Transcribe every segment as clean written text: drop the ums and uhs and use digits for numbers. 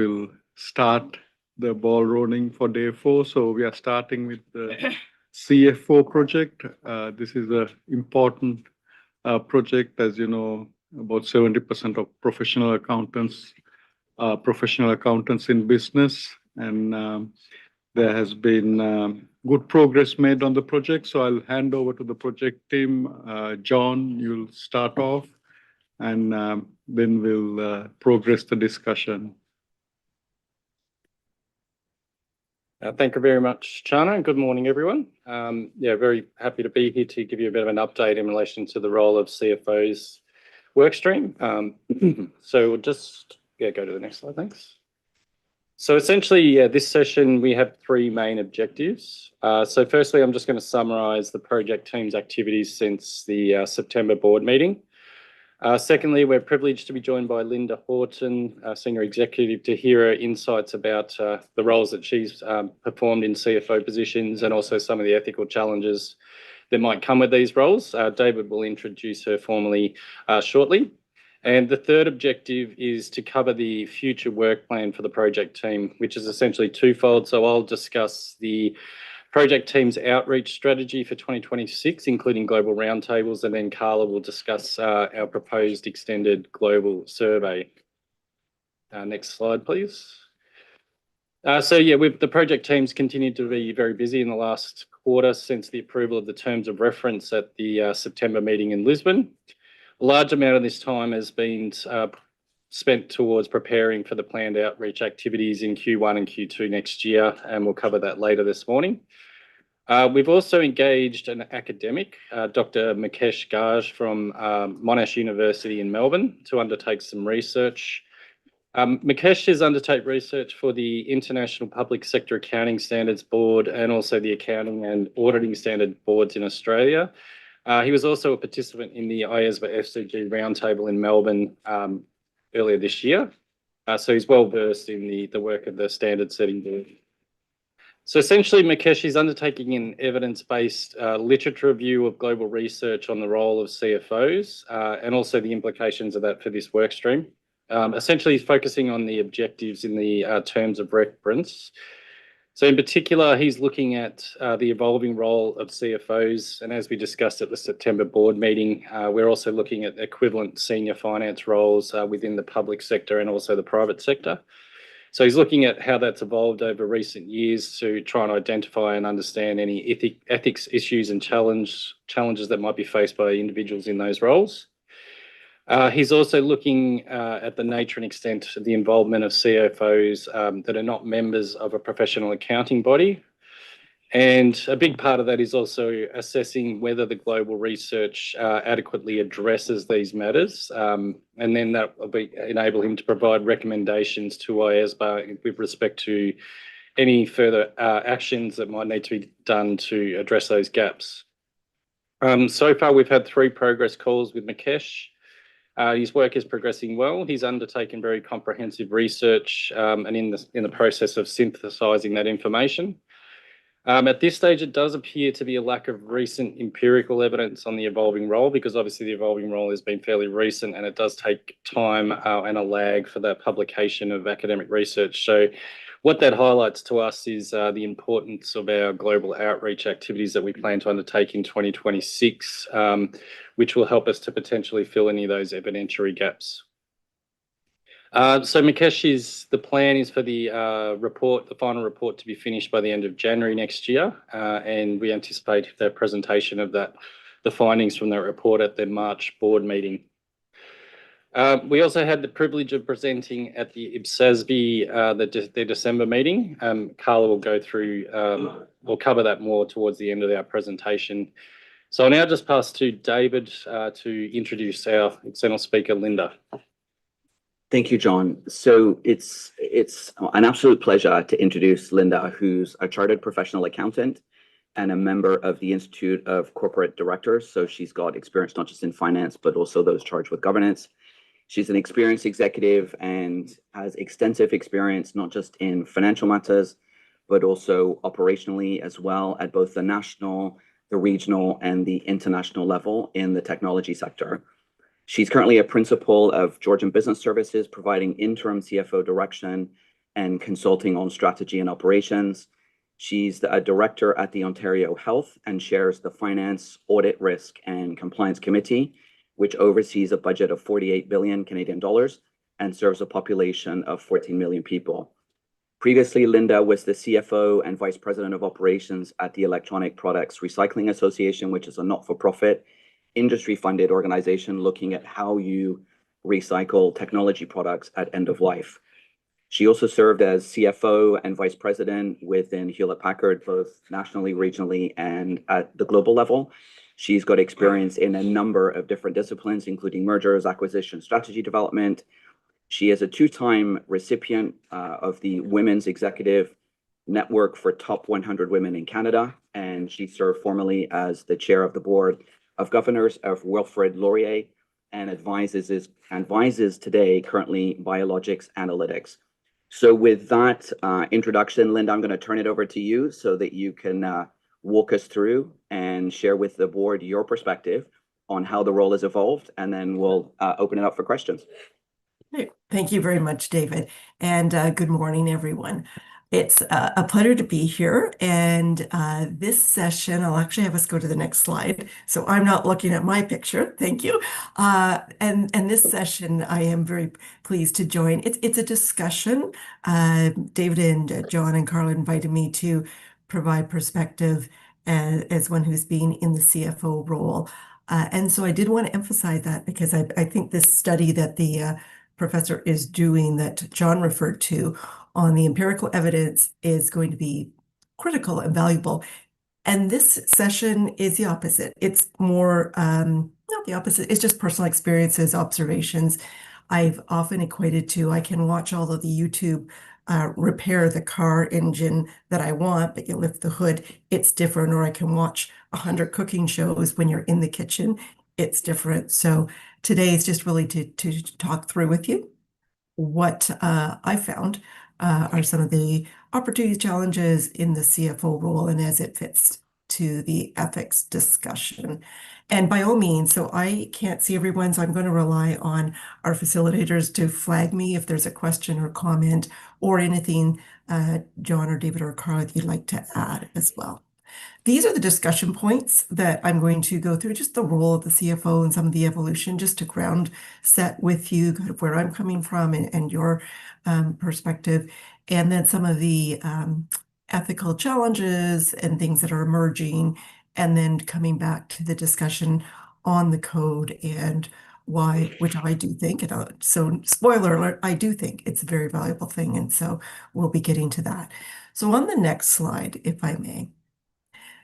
We'll start the ball rolling for day 4. So we are starting with the CFO project. This is an important project. As you know, about 70% of professional accountants in business, and there has been good progress made on the project. So I'll hand over to the project team. John, you'll start off, and then we'll progress the discussion. Thank you very much, Chana, and good morning, everyone. Very happy to be here to give you a bit of an update in relation to the role of CFO's workstream. So we'll just go to the next slide, thanks. So essentially, this session, we have 3 main objectives. So firstly, I'm just going to summarise the project team's activities since the September board meeting. Secondly, we're privileged to be joined by Linda Horton, Senior Executive, to hear her insights about the roles that she's performed in CFO positions and also some of the ethical challenges that might come with these roles. David will introduce her formally shortly. And the third objective is to cover the future work plan for the project team, which is essentially twofold. So I'll discuss the project team's outreach strategy for 2026, including global roundtables, and then Carla will discuss our proposed extended global survey. Next slide, please. The project teams continued to be very busy in the last quarter since the approval of the terms of reference at the September meeting in Lisbon. A large amount of this time has been spent towards preparing for the planned outreach activities in Q1 and Q2 next year, and we'll cover that later this morning. We've also engaged an academic, Dr. Mukesh Garg from Monash University in Melbourne, to undertake some research. Mukesh has undertaken research for the International Public Sector Accounting Standards Board and also the Accounting and Auditing Standard Boards in Australia. He was also a participant in the IESBA FCG Roundtable in Melbourne earlier this year. So he's well versed in the work of the standard setting board. So essentially, Mukesh is undertaking an evidence-based literature review of global research on the role of CFOs and also the implications of that for this work stream. Essentially, he's focusing on the objectives in the terms of reference. So in particular, he's looking at the evolving role of CFOs. And as we discussed at the September board meeting, we're also looking at equivalent senior finance roles within the public sector and also the private sector. So he's looking at how that's evolved over recent years to try and identify and understand any ethics issues and challenges that might be faced by individuals in those roles. He's also looking at the nature and extent of the involvement of CFOs that are not members of a professional accounting body. And a big part of that is also assessing whether the global research adequately addresses these matters. And then that will enable him to provide recommendations to IESBA with respect to any further actions that might need to be done to address those gaps. So far, we've had 3 progress calls with Mukesh. His work is progressing well. He's undertaken very comprehensive research and in the process of synthesising that information. At this stage, it does appear to be a lack of recent empirical evidence on the evolving role, because obviously the evolving role has been fairly recent and it does take time and a lag for that publication of academic research. So what that highlights to us is the importance of our global outreach activities that we plan to undertake in 2026, which will help us to potentially fill any of those evidentiary gaps. So Mukesh, the plan is for the final report to be finished by the end of January next year, and we anticipate the presentation of the findings from that report at the March board meeting. We also had the privilege of presenting at the IESBA, the December meeting. Carla will go through, we'll cover that more towards the end of our presentation. So I'll now just pass to David to introduce our external speaker, Linda. Thank you, John. So it's an absolute pleasure to introduce Linda, who's a chartered professional accountant and a member of the Institute of Corporate Directors. So she's got experience not just in finance, but also those charged with governance. She's an experienced executive and has extensive experience, not just in financial matters, but also operationally as well at both the national, the regional, and the international level in the technology sector. She's currently a principal of Georgian Business Services, providing interim CFO direction and consulting on strategy and operations. She's a director at the Ontario Health and chairs the Finance, Audit, Risk and Compliance Committee, which oversees a budget of 48 billion Canadian dollars and serves a population of 14 million people. Previously, Linda was the CFO and Vice President of Operations at the Electronic Products Recycling Association, which is a not-for-profit, industry-funded organization looking at how you recycle technology products at end of life. She also served as CFO and Vice President within Hewlett-Packard, both nationally, regionally, and at the global level. She's got experience in a number of different disciplines, including mergers, acquisition, strategy development. She is a two-time recipient of the Women's Executive Network for Top 100 Women in Canada, and she served formerly as the chair of the board of governors of Wilfrid Laurier and advises today currently Biologics Analytics. So with that introduction, Linda, I'm going to turn it over to you so that you can walk us through and share with the board your perspective on how the role has evolved, and then we'll open it up for questions. Thank you very much, David, and good morning, everyone. It's a pleasure to be here, and this session, I'll actually have us go to the next slide, so I'm not looking at my picture. Thank you. And this session, I am very pleased to join. It's a discussion. David and John and Carla invited me to provide perspective as one who's been in the CFO role. And so I did want to emphasize that because I think this study that the professor is doing that John referred to on the empirical evidence is going to be critical and valuable. And this session is the opposite. It's more, not the opposite, it's just personal experiences, observations. I've often equated to, I can watch all of the YouTube repair the car engine that I want, but you lift the hood, it's different. Or I can watch 100 cooking shows when you're in the kitchen, it's different. So today is just really to talk through with you what I found are some of the opportunities, challenges in the CFO role and as it fits to the ethics discussion. And by all means, so I can't see everyone, so I'm going to rely on our facilitators to flag me if there's a question or comment or anything John or David or Carla you'd like to add as well. These are the discussion points that I'm going to go through, just the role of the CFO and some of the evolution, just to ground set with you kind of where I'm coming from and your perspective, and then some of the ethical challenges and things that are emerging, and then coming back to the discussion on the code and why, which I do think, and so spoiler alert, I do think it's a very valuable thing, and so we'll be getting to that. So on the next slide, if I may.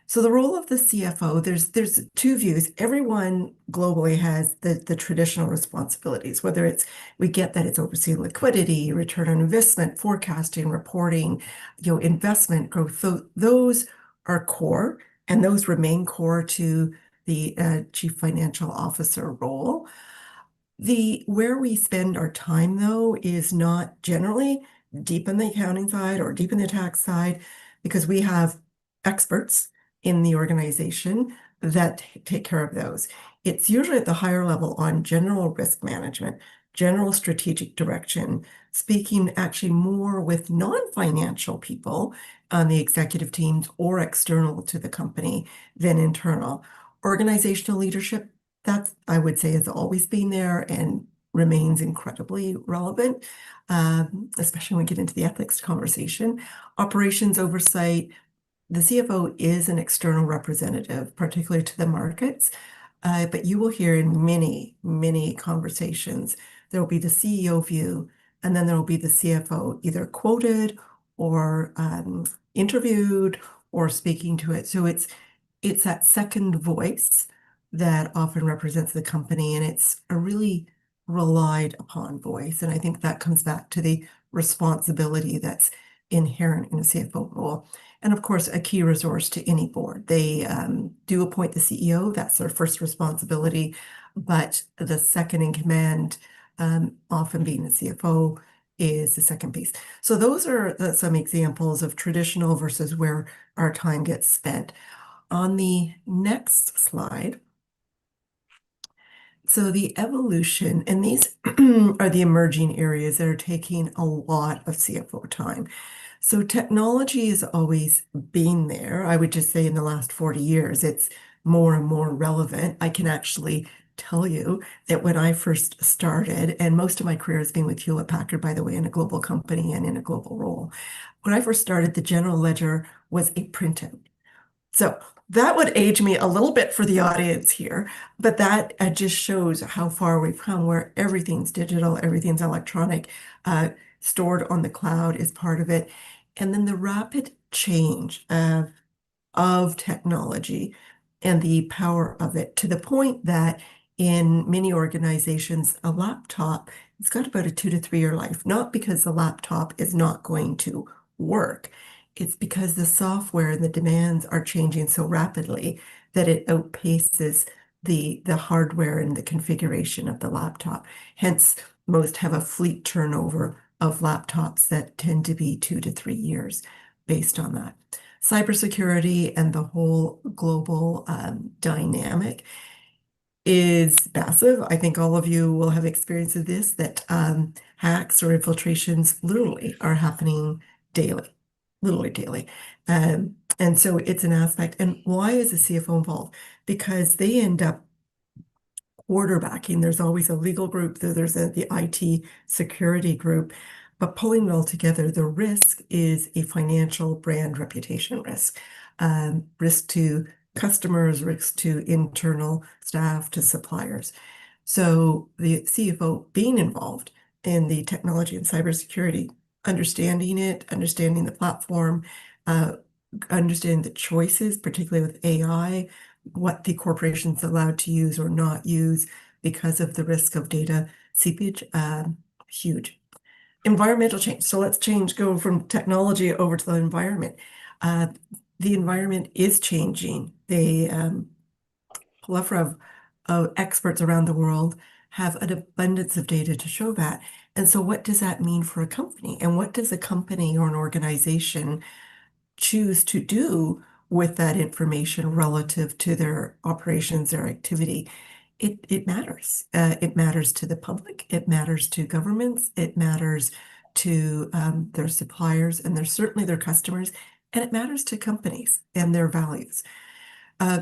So the role of the CFO, there's two views. Everyone globally has the traditional responsibilities, whether it's, we get that it's overseeing liquidity, return on investment, forecasting, reporting, investment growth. So those are core, and those remain core to the Chief Financial Officer role. Where we spend our time, though, is not generally deep in the accounting side or deep in the tax side, because we have experts in the organization that take care of those. It's usually at the higher level on general risk management, general strategic direction, speaking actually more with non-financial people on the executive teams or external to the company than internal. Organizational leadership, that's, I would say, has always been there and remains incredibly relevant, especially when we get into the ethics conversation. Operations oversight, the CFO is an external representative, particularly to the markets, but you will hear in many, many conversations, there will be the CEO view, and then there will be the CFO either quoted or interviewed or speaking to it. So it's that second voice that often represents the company, and it's a really relied upon voice. And I think that comes back to the responsibility that's inherent in a CFO role. And of course, a key resource to any board. They do appoint the CEO, that's their first responsibility, but the second in command, often being the CFO, is the second piece. So those are some examples of traditional versus where our time gets spent. On the next slide, So the evolution, and these are the emerging areas that are taking a lot of CFO time. So technology has always been there. I would just say in the last 40 years, it's more and more relevant. I can actually tell you that when I first started, and most of my career has been with Hewlett Packard, by the way, in a global company and in a global role. When I first started, the general ledger was a printout. So that would age me a little bit for the audience here, but that just shows how far we've come, where everything's digital, everything's electronic, stored on the cloud is part of it. And then the rapid change of technology and the power of it to the point that in many organizations, a laptop, it's got about a 2 to 3 year life, not because the laptop is not going to work. It's because the software and the demands are changing so rapidly that it outpaces the hardware and the configuration of the laptop. Hence, most have a fleet turnover of laptops that tend to be 2 to 3 years based on that. Cybersecurity and the whole global dynamic is massive. I think all of you will have experience of this, that hacks or infiltrations literally are happening daily, literally daily. And so it's an aspect. And why is the CFO involved? Because they end up quarterbacking. There's always a legal group, there's the IT security group, but pulling it all together, the risk is a financial brand reputation risk, risk to customers, risk to internal staff, to suppliers. So the CFO being involved in the technology and cybersecurity, understanding it, understanding the platform, understanding the choices, particularly with AI, what the corporation's allowed to use or not use because of the risk of data seepage, huge. Environmental change. So let's go from technology over to the environment. The environment is changing. The plethora of experts around the world have an abundance of data to show that. And so what does that mean for a company? And what does a company or an organization choose to do with that information relative to their operations, their activity? It matters. It matters to the public. It matters to governments. It matters to their suppliers, and there's certainly their customers. And it matters to companies and their values.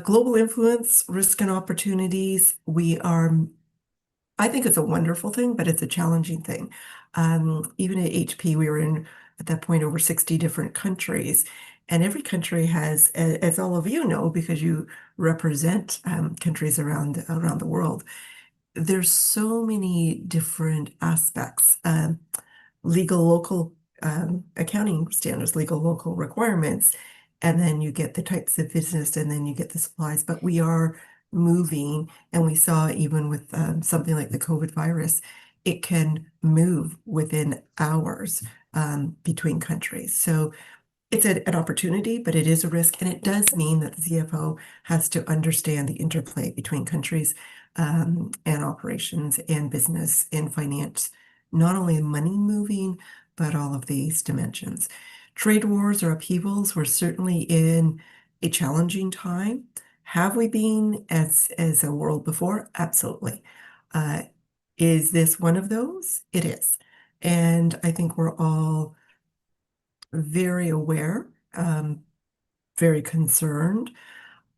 Global influence, risk and opportunities. I think it's a wonderful thing, but it's a challenging thing. Even at HP, we were in, at that point, over 60 different countries. And every country has, as all of you know, because you represent countries around the world, there's so many different aspects. Legal local accounting standards, legal local requirements, and then you get the types of business, and then you get the supplies. But we are moving, and we saw even with something like the COVID virus, it can move within hours between countries. So it's an opportunity, but it is a risk, and it does mean that the CFO has to understand the interplay between countries and operations and business and finance, not only money moving, but all of these dimensions. Trade wars or upheavals, we're certainly in a challenging time. Have we been as a world before? Absolutely. Is this one of those? It is. And I think we're all very aware, very concerned.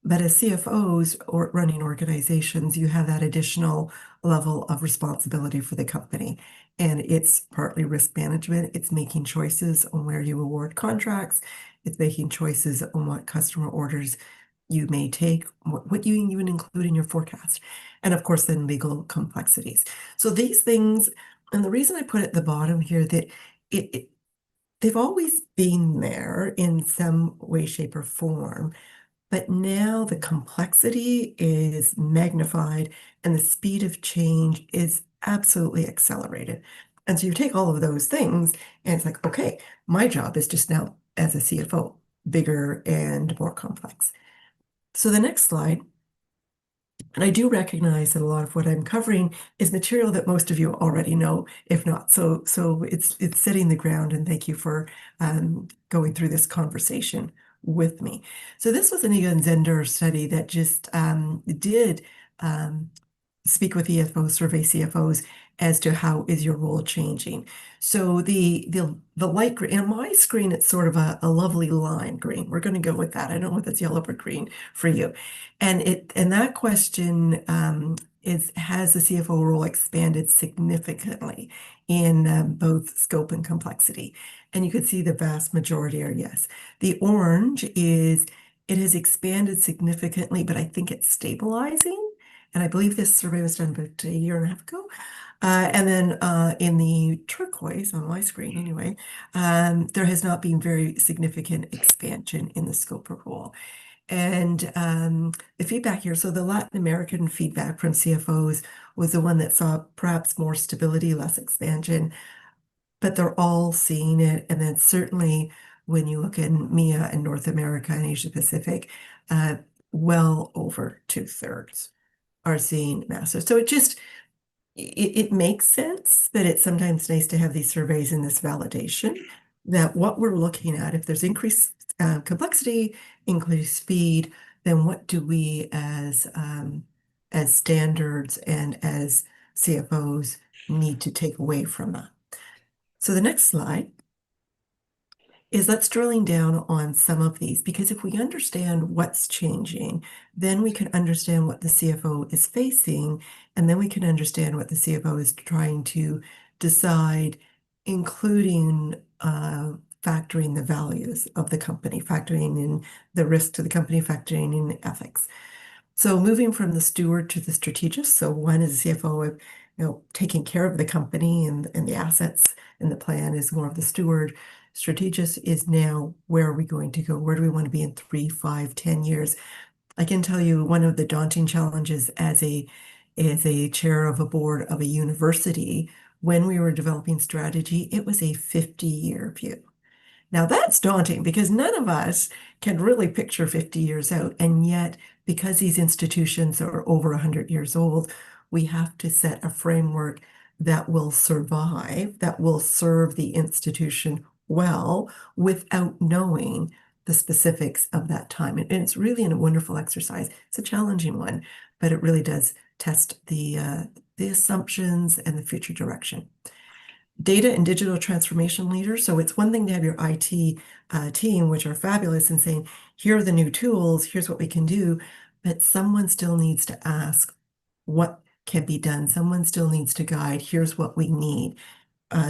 But as CFOs or running organizations, you have that additional level of responsibility for the company. And it's partly risk management. It's making choices on where you award contracts. It's making choices on what customer orders you may take, what you even include in your forecast. And of course, then legal complexities. So these things, and the reason I put at the bottom here that they've always been there in some way, shape, or form. But now the complexity is magnified and the speed of change is absolutely accelerated. And so you take all of those things and it's like, okay, my job is just now as a CFO, bigger and more complex. So the next slide, and I do recognize that a lot of what I'm covering is material that most of you already know, if not. So it's setting the ground, and thank you for going through this conversation with me. So this was an Egan Zender study that just did speak with CFOs, survey CFOs as to how is your role changing. So the light green, on my screen, it's sort of a lovely lime green. We're going to go with that. I don't know if it's yellow or green for you. And that question has the CFO role expanded significantly in both scope and complexity? And you could see the vast majority are yes. The orange is it has expanded significantly, but I think it's stabilizing. And I believe this survey was done about a year and a half ago. And then in the turquoise, on my screen anyway, there has not been very significant expansion in the scope of role. And the feedback here, so the Latin American feedback from CFOs was the one that saw perhaps more stability, less expansion, but they're all seeing it. And then certainly when you look in MEA and North America and Asia Pacific, well over 2/3 are seeing massive. So it makes sense, but it's sometimes nice to have these surveys and this validation that what we're looking at, if there's increased complexity, increased speed, then what do we as standards and as CFOs need to take away from that? So the next slide is let's drilling down on some of these, because if we understand what's changing, then we can understand what the CFO is facing, and then we can understand what the CFO is trying to decide, including factoring the values of the company, factoring in the risk to the company, factoring in ethics. So moving from the steward to the strategist. So one is the CFO of taking care of the company and the assets, and the plan is more of the steward. Strategist is now, where are we going to go? Where do we want to be in 3, 5, 10 years? I can tell you one of the daunting challenges as a chair of a board of a university, when we were developing strategy, it was a 50-year view. Now that's daunting because none of us can really picture 50 years out. And yet, because these institutions are over 100 years old, we have to set a framework that will survive, that will serve the institution well without knowing the specifics of that time. And it's really a wonderful exercise. It's a challenging one, but it really does test the assumptions and the future direction. Data and digital transformation leaders. So it's one thing to have your IT team, which are fabulous, and saying, here are the new tools, here's what we can do, but someone still needs to ask what can be done. Someone still needs to guide, here's what we need.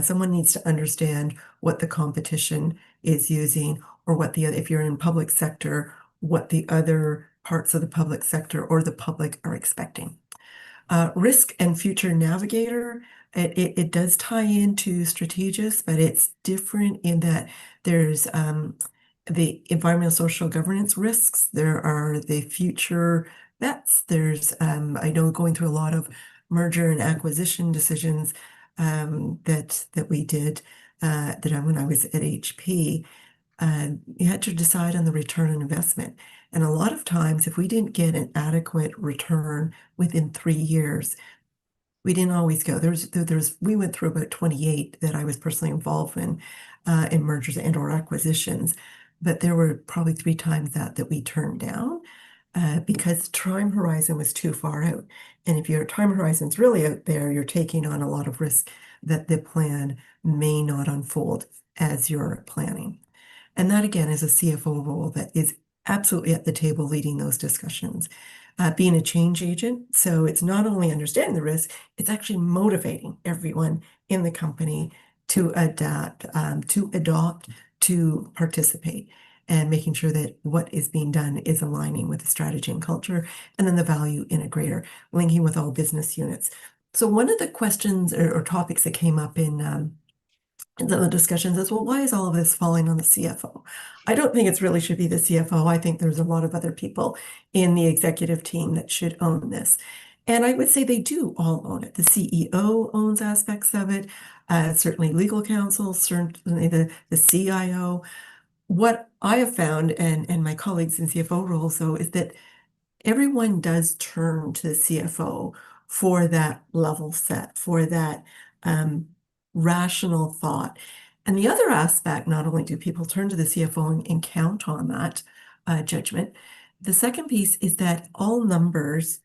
Someone needs to understand what the competition is using, or what if you're in public sector, what the other parts of the public sector or the public are expecting. Risk and future navigator, it does tie into strategist, but it's different in that there's the environmental social governance risks. There are the future bets. There's, I know going through a lot of merger and acquisition decisions that we did when I was at HP, you had to decide on the return on investment. And a lot of times, if we didn't get an adequate return within 3 years, we didn't always go. We went through about 28 that I was personally involved in mergers and or acquisitions, but there were probably 3 times that we turned down because time horizon was too far out. And if your time horizon's really out there, you're taking on a lot of risk that the plan may not unfold as you're planning. And that again is a CFO role that is absolutely at the table leading those discussions. Being a change agent, so it's not only understanding the risk, it's actually motivating everyone in the company to adapt, to adopt, to participate, and making sure that what is being done is aligning with the strategy and culture, and then the value integrator, linking with all business units. So one of the questions or topics that came up in the discussions is, well, why is all of this falling on the CFO? I don't think it really should be the CFO. I think there's a lot of other people in the executive team that should own this. And I would say they do all own it. The CEO owns aspects of it, certainly legal counsel, certainly the CIO. What I have found, and my colleagues in CFO roles, though, is that everyone does turn to the CFO for that level set, for that rational thought. And the other aspect, not only do people turn to the CFO and count on that judgment, the second piece is that all numbers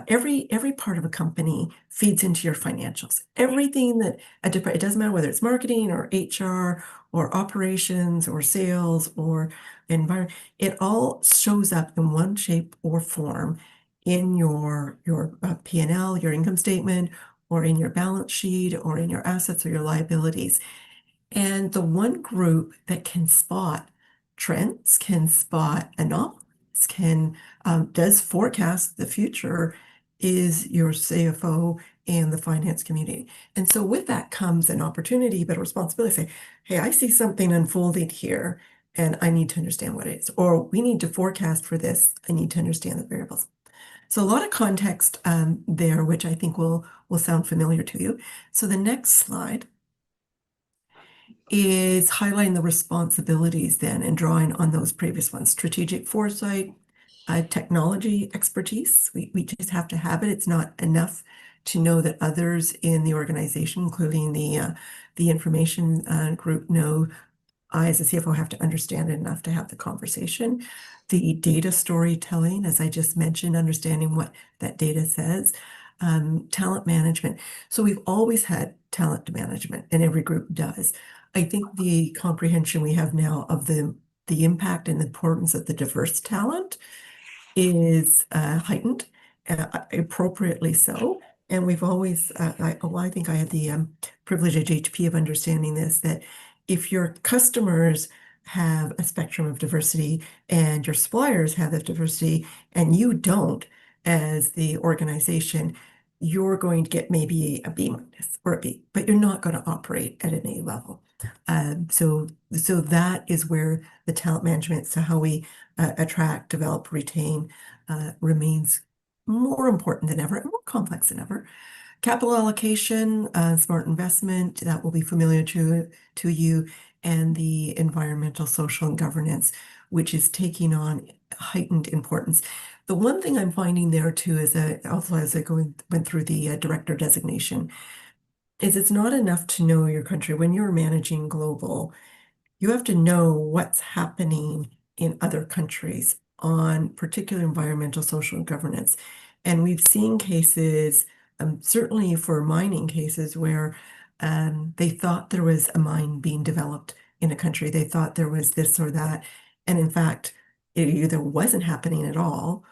every part of a company feeds into your financials. Everything that it doesn't matter whether it's marketing or HR or operations or sales or environment, it all shows up in one shape or form in your P&L, your income statement, or in your balance sheet, or in your assets or your liabilities. And the one group that can spot trends, can spot anomalies, does forecast the future is your CFO and the finance community. And so with that comes an opportunity, but a responsibility to say, hey, I see something unfolding here and I need to understand what it is. Or we need to forecast for this. I need to understand the variables. So a lot of context there, which I think will sound familiar to you. So the next slide is highlighting the responsibilities then and drawing on those previous ones. Strategic foresight, technology expertise. We just have to have it. It's not enough to know that others in the organization, including the information group, know. I, as a CFO, have to understand it enough to have the conversation. The data storytelling, as I just mentioned, understanding what that data says. Talent management. So we've always had talent management, and every group does. I think the comprehension we have now of the impact and the importance of the diverse talent is heightened, appropriately so. And we've always, I think I had the privilege at HP of understanding this, that if your customers have a spectrum of diversity and your suppliers have that diversity and you don't, as the organization, you're going to get maybe a B- or a B, but you're not going to operate at an A level. So that is where the talent management, so how we attract, develop, retain, remains more important than ever and more complex than ever. Capital allocation, smart investment, that will be familiar to you, and the environmental, social, and governance, which is taking on heightened importance. The one thing I'm finding there too is that also as I went through the director designation, is it's not enough to know your country. When you're managing global, you have to know what's happening in other countries on particular environmental, social, and governance. And we've seen cases, certainly for mining cases, where they thought there was a mine being developed in a country. They thought there was this or that. And in fact, it either wasn't happening at all,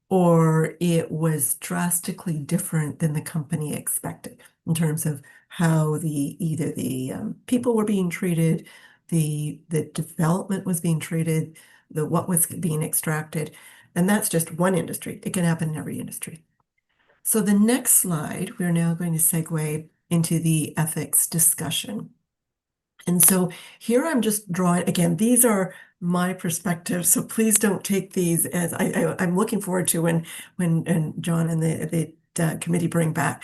or it was drastically different than the company expected in terms of how either the people were being treated, the development was being treated, what was being extracted. And that's just one industry. It can happen in every industry. So the next slide, we're now going to segue into the ethics discussion. And so here I'm just drawing, again, these are my perspectives, so please don't take these as I'm looking forward to when John and the committee bring back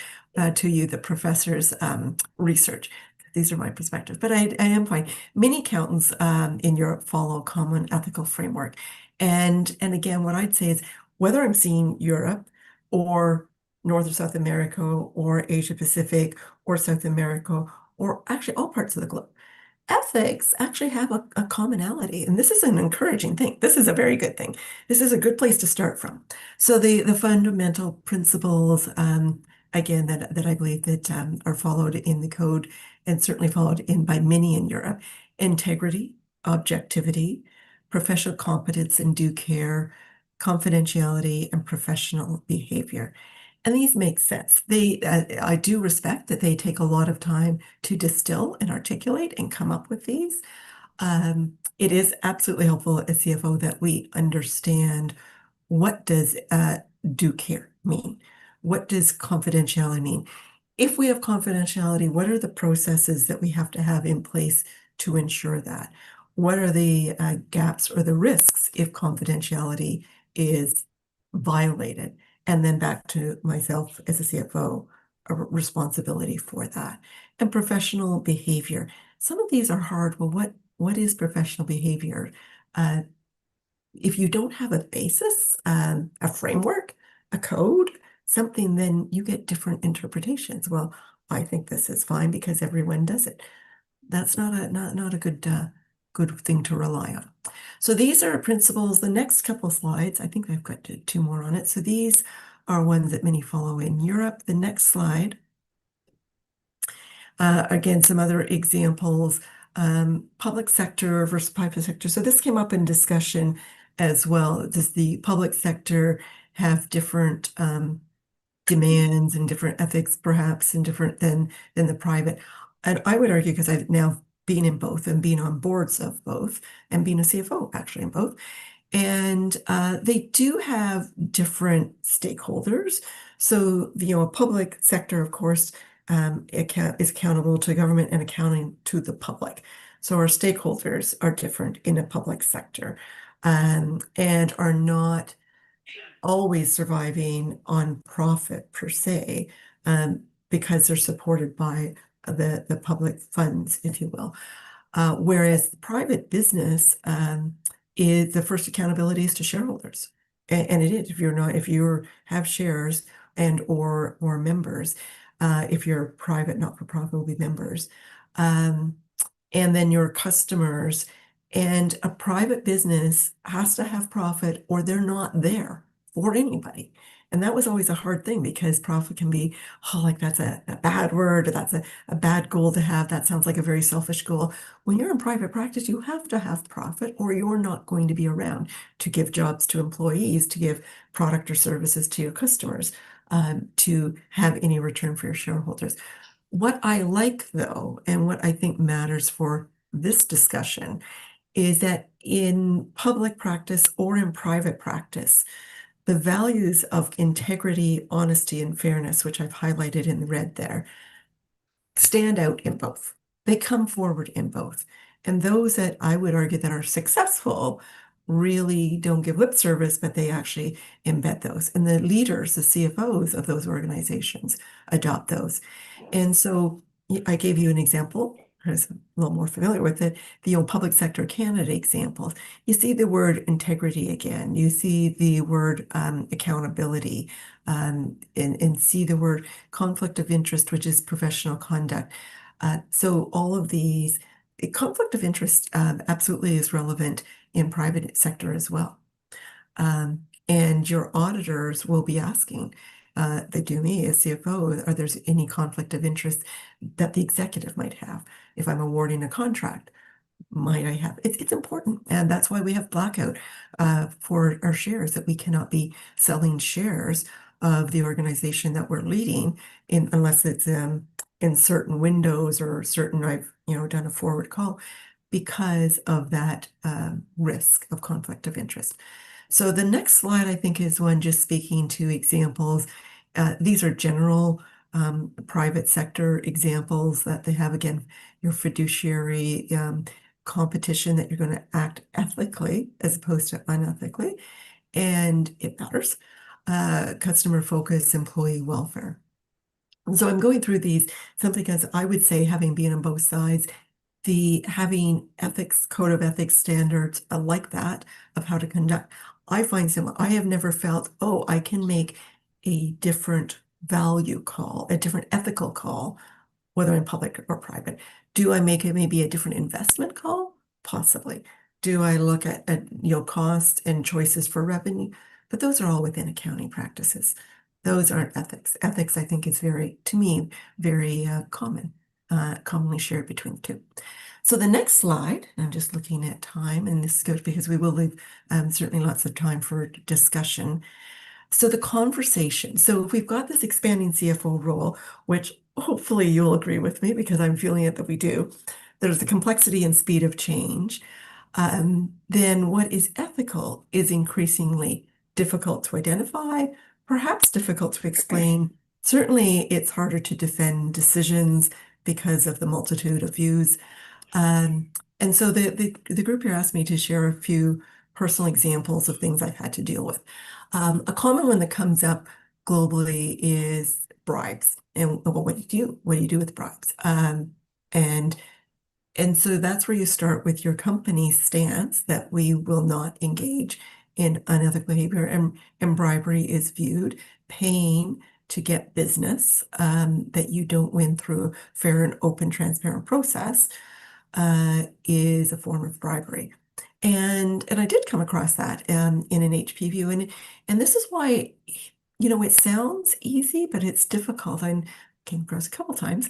to you the professor's research. These are my perspectives, but I am fine. Many accountants in Europe follow common ethical framework. And again, what I'd say is whether I'm seeing Europe or North or South America or Asia Pacific or South America, or actually all parts of the globe, ethics actually have a commonality, and this is an encouraging thing. This is a very good thing. This is a good place to start from. So the fundamental principles, again, that I believe that are followed in the code and certainly followed in by many in Europe: integrity, objectivity, professional competence and due care, confidentiality, and professional behavior. And these make sense. I do respect that they take a lot of time to distill and articulate and come up with these. It is absolutely helpful as CFO that we understand, what does due care mean? What does confidentiality mean? If we have confidentiality, what are the processes that we have to have in place to ensure that? What are the gaps or the risks if confidentiality is violated? And then back to myself as a CFO, a responsibility for that. And professional behavior. Some of these are hard. Well, what is professional behavior? If you don't have a basis, a framework, a code, something, then you get different interpretations. Well, I think this is fine because everyone does it. That's not a good thing to rely on. So these are principles. The next couple of slides, I think I've got two more on it. So these are ones that many follow in Europe. The next slide. Again, some other examples, public sector versus private sector. So this came up in discussion as well. Does the public sector have different demands and different ethics, perhaps, and different than the private? And I would argue, because I've now been in both and been on boards of both and being a CFO actually in both, and they do have different stakeholders. So, a public sector, of course, is accountable to government and accounting to the public. So our stakeholders are different in a public sector, and are not always surviving on profit per se, because they're supported by the public funds, if you will. Whereas the private business is the first accountability is to shareholders. And it is, if you have shares and or members, if you're private, not-for-profit, will be members. And then your customers. And a private business has to have profit or they're not there for anybody. And that was always a hard thing, because profit can be, like that's a bad word, or that's a bad goal to have. That sounds like a very selfish goal. When you're in private practice, you have to have profit or you're not going to be around to give jobs to employees, to give product or services to your customers, to have any return for your shareholders. What I like, though, and what I think matters for this discussion, is that in public practice or in private practice, the values of integrity, honesty, and fairness, which I've highlighted in red there, stand out in both. They come forward in both. And those that I would argue that are successful really don't give lip service, but they actually embed those. And the leaders, the CFOs of those organizations, adopt those. And so I gave you an example. I was a little more familiar with it, the public sector Canada examples. You see the word integrity again. You see the word accountability, and see the word conflict of interest, which is professional conduct. So all of these, conflict of interest absolutely is relevant in private sector as well. And your auditors will be asking, they do me as CFO, are there any conflict of interest that the executive might have? If I'm awarding a contract, might I have? It's important. And that's why we have blackout for our shares, that we cannot be selling shares of the organization that we're leading unless it's in certain windows or certain, I've done a forward call, because of that risk of conflict of interest. So the next slide, I think, is one just speaking to examples. These are general private sector examples that they have. Again, your fiduciary competition, that you're going to act ethically as opposed to unethically, and it matters. Customer focus, employee welfare. So I'm going through these simply because I would say, having been on both sides, having ethics, code of ethics standards like that of how to conduct, I find similar. I have never felt, I can make a different value call, a different ethical call, whether in public or private. Do I make it maybe a different investment call? Possibly. Do I look at cost and choices for revenue? But those are all within accounting practices. Those aren't ethics. Ethics, I think, is to me, very commonly shared between the two. So the next slide, I'm just looking at time, and this is good because we will leave certainly lots of time for discussion. So the conversation. So if we've got this expanding CFO role, which hopefully you'll agree with me, because I'm feeling it that we do, there's the complexity and speed of change. Then what is ethical is increasingly difficult to identify, perhaps difficult to explain. Certainly, it's harder to defend decisions because of the multitude of views. And so the group here asked me to share a few personal examples of things I've had to deal with. A common one that comes up globally is bribes. And what do you do? What do you do with bribes? And so that's where you start with your company's stance that we will not engage in unethical behavior, and bribery is viewed, paying to get business that you don't win through a fair and open, transparent process is a form of bribery. And I did come across that in an HP view, and this is why it sounds easy, but it's difficult. I came across a couple times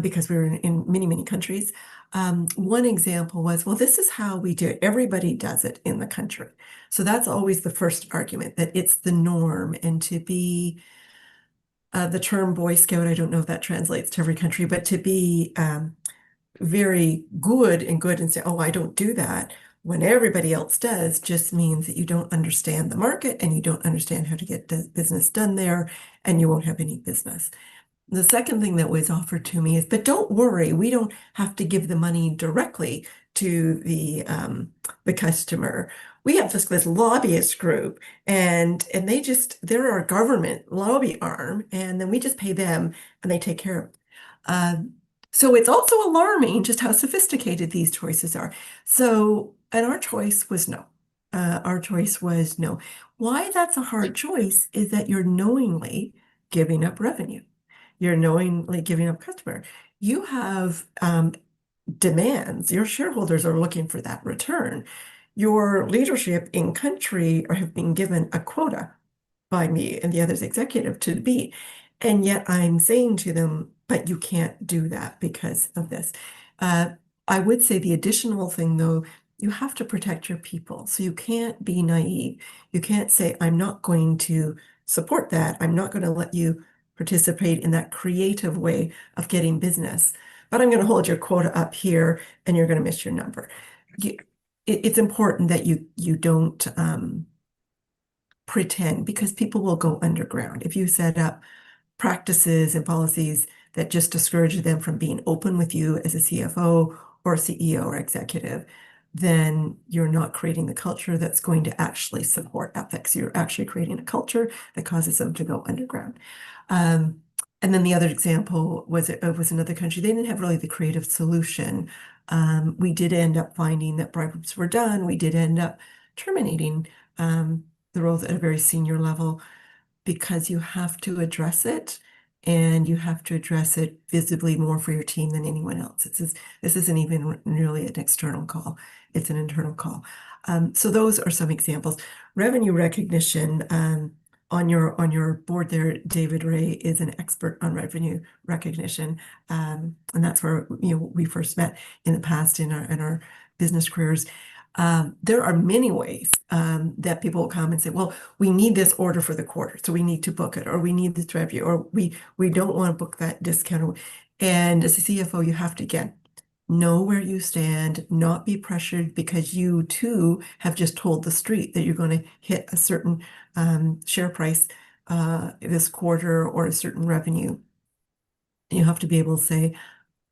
because we were in many, many countries. One example was, well, this is how we do it. Everybody does it in the country. So that's always the first argument, that it's the norm. And to be the term Boy Scout, I don't know if that translates to every country, but to be very good and say, oh, I don't do that, when everybody else does, just means that you don't understand the market and you don't understand how to get business done there, and you won't have any business. The second thing that was offered to me is, but don't worry, we don't have to give the money directly to the customer. We have this lobbyist group, and they're our government lobby arm, and then we just pay them, and they take care of it. So it's also alarming just how sophisticated these choices are. So, and our choice was no. Our choice was no. Why that's a hard choice is that you're knowingly giving up revenue. You're knowingly giving up customer. You have demands. Your shareholders are looking for that return. Your leadership in country have been given a quota by me and the others executive to beat. And yet I'm saying to them, but you can't do that because of this. I would say the additional thing, though, you have to protect your people. So you can't be naive. You can't say, I'm not going to support that. I'm not going to let you participate in that creative way of getting business. But I'm going to hold your quota up here and you're going to miss your number. It's important that you don't pretend, because people will go underground. If you set up practices and policies that just discourage them from being open with you as a CFO or CEO or executive, then you're not creating the culture that's going to actually support ethics. You're actually creating a culture that causes them to go underground. And then the other example was another country. They didn't have really the creative solution. We did end up finding that bribes were done. We did end up terminating the roles at a very senior level, because you have to address it, and you have to address it visibly more for your team than anyone else. This isn't even really an external call. It's an internal call. So those are some examples. Revenue recognition, on your board there, David Ray is an expert on revenue recognition. And that's where we first met in the past in our business careers. There are many ways that people will come and say, well, we need this order for the quarter, so we need to book it, or we need this revenue, or we don't want to book that discount. And as a CFO, you have to, again, know where you stand, not be pressured because you too have just told the street that you're going to hit a certain share price this quarter or a certain revenue. You have to be able to say,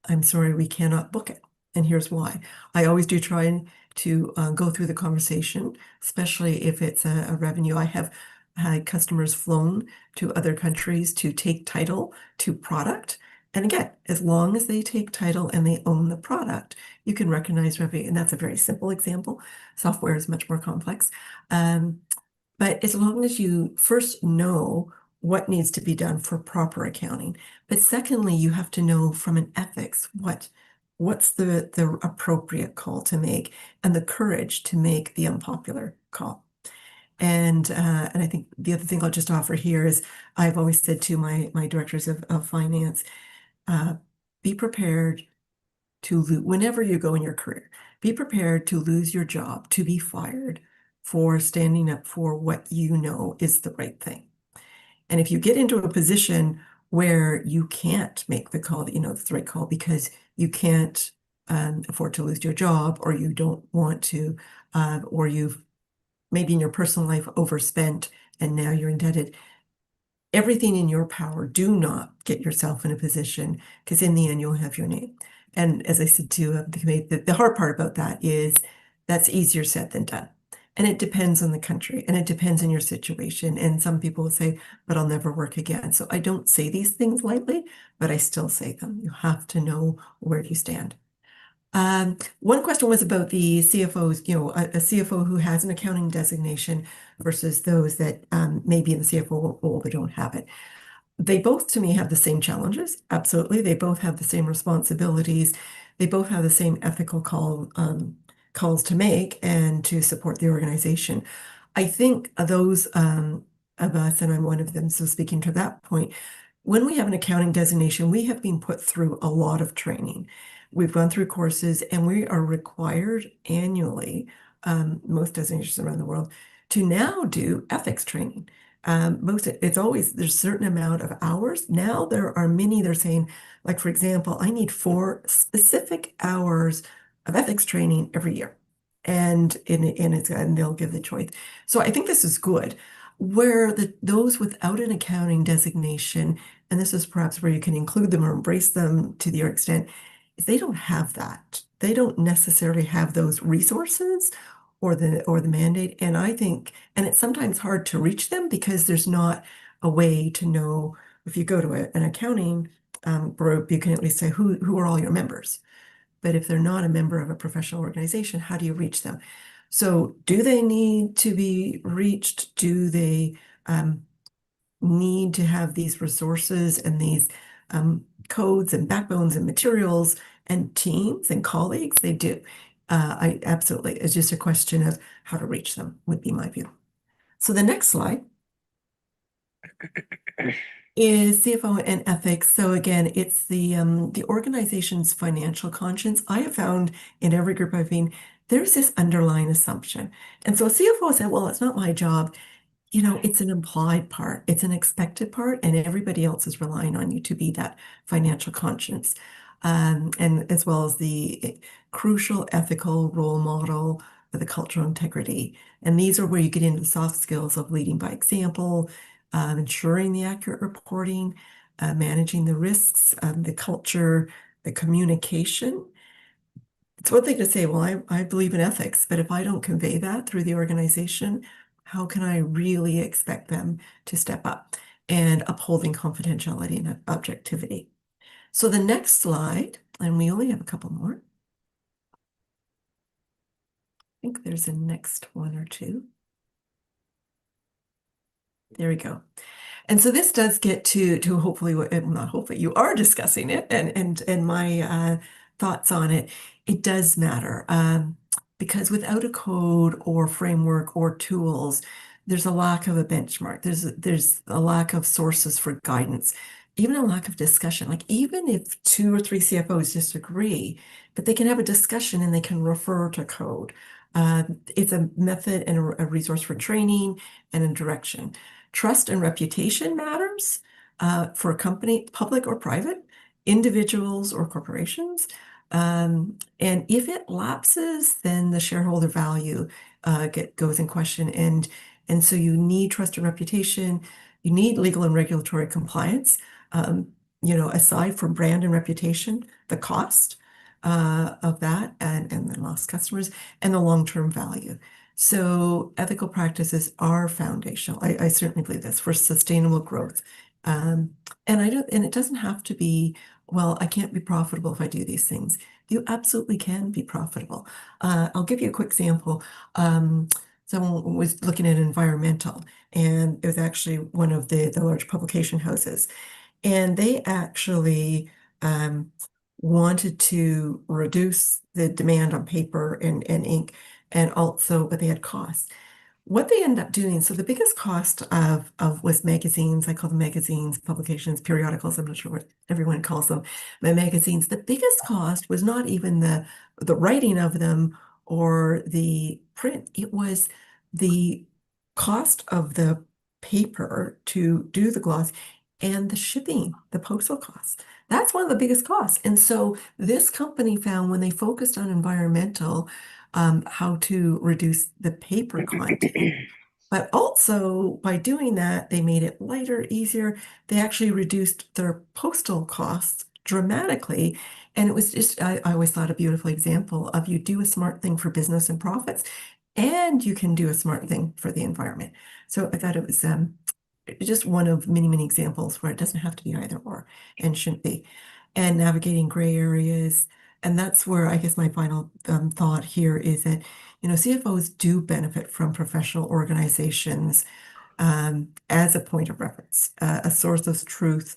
I'm sorry, we cannot book it. And here's why. I always do try to go through the conversation, especially if it's a revenue. I have had customers flown to other countries to take title to product. And again, as long as they take title and they own the product, you can recognize revenue. And that's a very simple example. Software is much more complex. But as long as you first know what needs to be done for proper accounting. But secondly, you have to know from an ethics, what's the appropriate call to make, and the courage to make the unpopular call. And I think the other thing I'll just offer here is, I've always said to my directors of finance, be prepared to lose whenever you go in your career. Be prepared to lose your job, to be fired for standing up for what you know is the right thing. And if you get into a position where you can't make the call that you know is the right call because you can't afford to lose your job, or you don't want to, or you've maybe in your personal life overspent and now you're indebted, everything in your power, do not get yourself in a position, because in the end you'll have your name. And as I said to the committee, the hard part about that is that's easier said than done. And it depends on the country, and it depends on your situation. And some people will say, but I'll never work again. So I don't say these things lightly, but I still say them. You have to know where you stand. One question was about the CFOs, a CFO who has an accounting designation versus those that may be in the CFO role but don't have it. They both, to me, have the same challenges. Absolutely. They both have the same responsibilities. They both have the same ethical calls to make and to support the organization. I think those of us, and I'm one of them, so speaking to that point, when we have an accounting designation, we have been put through a lot of training. We've gone through courses, and we are required annually, most designations around the world, to now do ethics training. It's always, there's a certain amount of hours. Now there are many, they're saying, like, for example, I need 4 specific hours of ethics training every year. And they'll give the choice. So I think this is good. Where those without an accounting designation, and this is perhaps where you can include them or embrace them to their extent, is they don't have that. They don't necessarily have those resources or the mandate. And I think, and it's sometimes hard to reach them because there's not a way to know. If you go to an accounting group, you can at least say who are all your members. But if they're not a member of a professional organization, how do you reach them? So do they need to be reached? Do they need to have these resources and these codes and backbones and materials and teams and colleagues? They do. I absolutely, it's just a question of how to reach them, would be my view. So the next slide is CFO and ethics. So again, it's the organization's financial conscience. I have found in every group I've been, there's this underlying assumption. And so CFO said, well, it's not my job. You know, it's an implied part, it's an expected part, and everybody else is relying on you to be that financial conscience. And as well as the crucial ethical role model for the cultural integrity. And these are where you get into the soft skills of leading by example, ensuring the accurate reporting, managing the risks, the culture, the communication. It's one thing to say, well, I believe in ethics, but if I don't convey that through the organization, how can I really expect them to step up and upholding confidentiality and objectivity? So the next slide, and we only have a couple more. I think there's a next one or two. There we go. And so this does get to hopefully, not hopefully, you are discussing it and my thoughts on it. It does matter because without a code or framework or tools, there's a lack of a benchmark. There's a lack of sources for guidance, even a lack of discussion. Like even if 2 or 3 CFOs disagree, but they can have a discussion and they can refer to code. It's a method and a resource for training and a direction. Trust and reputation matters for a company, public or private, individuals or corporations. And if it lapses, then the shareholder value goes in question. And so you need trust and reputation. You need legal and regulatory compliance. Aside from brand and reputation, the cost of that and the lost customers and the long-term value. So ethical practices are foundational. I certainly believe this for sustainable growth. And it doesn't have to be, well, I can't be profitable if I do these things. You absolutely can be profitable. I'll give you a quick example. Someone was looking at environmental, and it was actually one of the large publication houses. And they actually wanted to reduce the demand on paper and ink, and also, but they had costs. What they ended up doing, so the biggest cost of was magazines. I call them magazines, publications, periodicals. I'm not sure what everyone calls them, but magazines. The biggest cost was not even the writing of them or the print. It was the cost of the paper to do the gloss and the shipping, the postal costs. That's one of the biggest costs. And so this company found when they focused on environmental, how to reduce the paper content. But also by doing that, they made it lighter, easier. They actually reduced their postal costs dramatically. And it was just, I always thought a beautiful example of you do a smart thing for business and profits, and you can do a smart thing for the environment. So I thought it was just one of many, many examples where it doesn't have to be either or and shouldn't be. And navigating gray areas. And that's where I guess my final thought here is that, CFOs do benefit from professional organizations as a point of reference, a source of truth,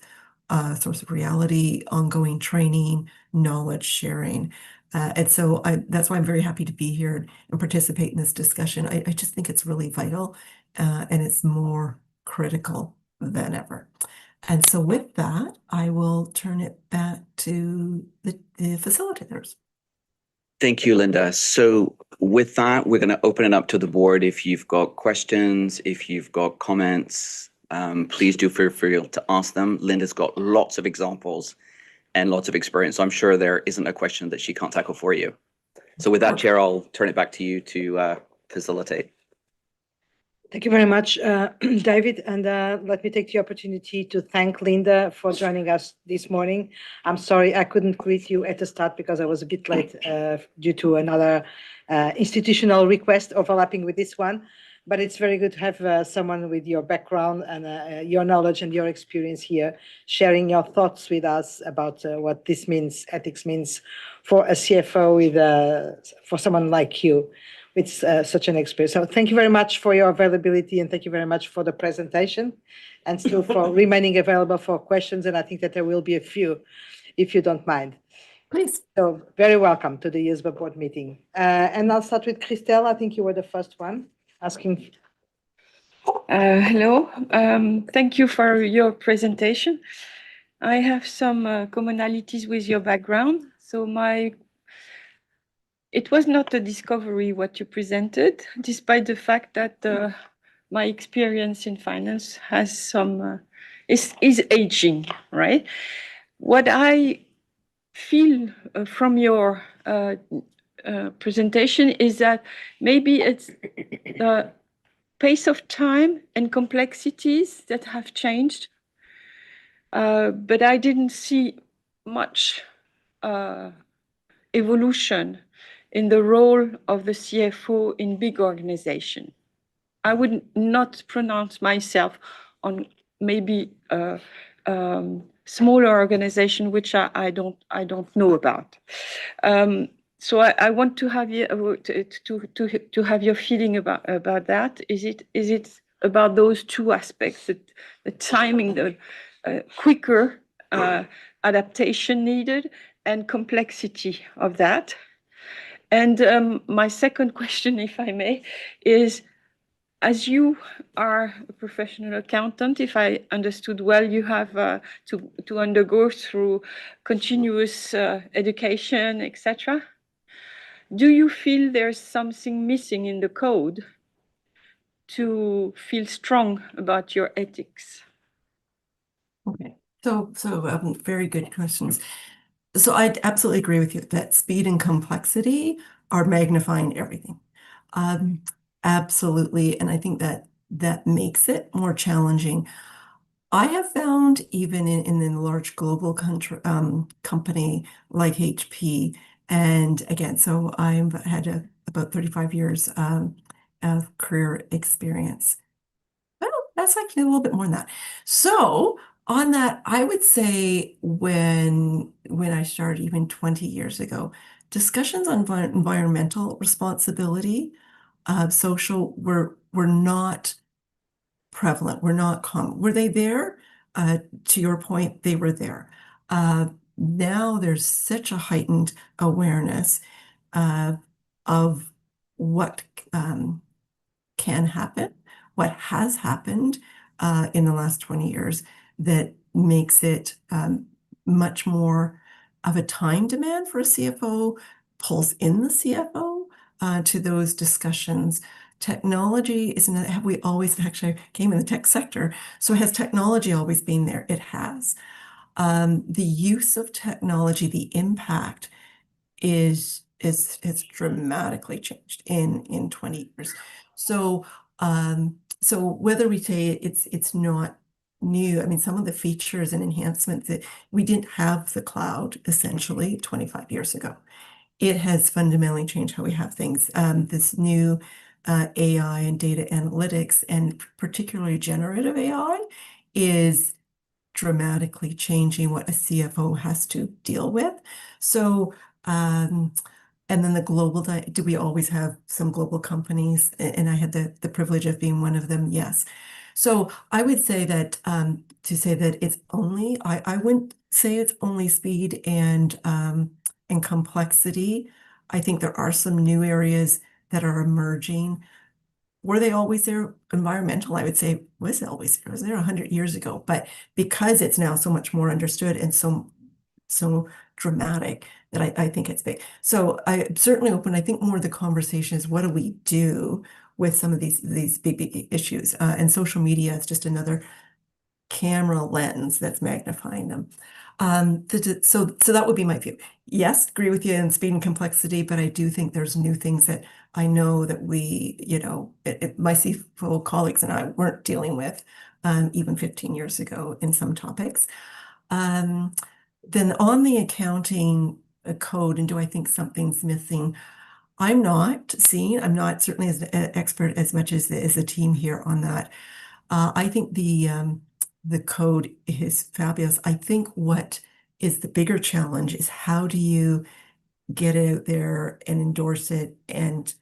a source of reality, ongoing training, knowledge sharing. And so that's why I'm very happy to be here and participate in this discussion. I just think it's really vital and it's more critical than ever. And so with that, I will turn it back to the facilitators. Thank you, Linda. So with that, we're going to open it up to the board. If you've got questions, if you've got comments, please do feel free to ask them. Linda's got lots of examples and lots of experience. So I'm sure there isn't a question that she can't tackle for you. So with that, Chair, I'll turn it back to you to facilitate. Thank you very much, David. And let me take the opportunity to thank Linda for joining us this morning. I'm sorry I couldn't greet you at the start because I was a bit late due to another institutional request overlapping with this one. But it's very good to have someone with your background and your knowledge and your experience here, sharing your thoughts with us about what this means, ethics means for a CFO for someone like you. With such an experience. So thank you very much for your availability and thank you very much for the presentation and still for remaining available for questions. And I think that there will be a few, if you don't mind. Please. So very welcome to the IESBA board meeting. And I'll start with Christelle. I think you were the first one asking. Hello, thank you for your presentation. I have some commonalities with your background. So it was not a discovery what you presented, despite the fact that my experience in finance has some is aging, right? What I feel from your presentation is that maybe it's the pace of time and complexities that have changed, but I didn't see much evolution in the role of the CFO in big organization. I would not pronounce myself on maybe smaller organization, which I don't know about. So I want to have you to have your feeling about that. Is it about those two aspects, the timing, the quicker adaptation needed, and complexity of that? And my second question, if I may, is, as you are a professional accountant, if I understood well, you have to undergo through continuous education, etc. Do you feel there's something missing in the code to feel strong about your ethics? Okay, so very good questions. So I absolutely agree with you that speed and complexity are magnifying everything. Absolutely, and I think that makes it more challenging. I have found even in a large global company like HP, and again, so I've had about 35 years of career experience. Well, that's actually a little bit more than that. So on that, I would say when I started even 20 years ago, discussions on environmental responsibility, social were not prevalent, were not common. Were they there? To your point, they were there. Now there's such a heightened awareness of what can happen, what has happened in the last 20 years that makes it much more of a time demand for a CFO, pulls in the CFO to those discussions. Technology isn't, have we always, actually, I came in the tech sector, so has technology always been there? It has. The use of technology, the impact has dramatically changed in 20 years. So whether we say it's not new, I mean, some of the features and enhancements that we didn't have the cloud essentially 25 years ago. It has fundamentally changed how we have things. This new AI and data analytics, and particularly generative AI, is dramatically changing what a CFO has to deal with. So, and then the global, do we always have some global companies? And I had the privilege of being one of them, yes. So I would say that to say that it's only, I wouldn't say it's only speed and complexity. I think there are some new areas that are emerging. were they always there? Environmental, I would say, was always there. It was there 100 years ago. But because it's now so much more understood and so dramatic that I think it's big. So I'm certainly open. I think more of the conversation is what do we do with some of these big issues? And social media is just another camera lens that's magnifying them. So that would be my view. Yes, agree with you in speed and complexity, but I do think there's new things that I know that we, my CFO colleagues and I weren't dealing with even 15 years ago in some topics. Then on the accounting code, and do I think something's missing? I'm not certainly as an expert as much as the team here on that. I think the code is fabulous. I think what is the bigger challenge is how do you get it out there and endorse it and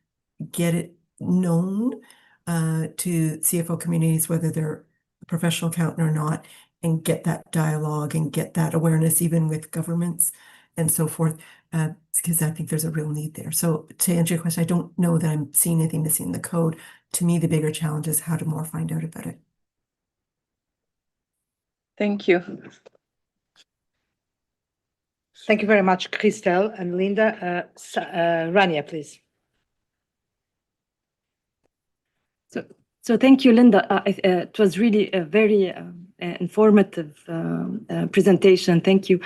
get it known to CFO communities, whether they're a professional accountant or not, and get that dialogue and get that awareness even with governments and so forth, because I think there's a real need there. So to answer your question, I don't know that I'm seeing anything missing in the code. To me, the bigger challenge is how to more find out about it. Thank you. Thank you very much, Christelle and Linda. Rania, please. So thank you, Linda. It was really a very informative presentation. Thank you.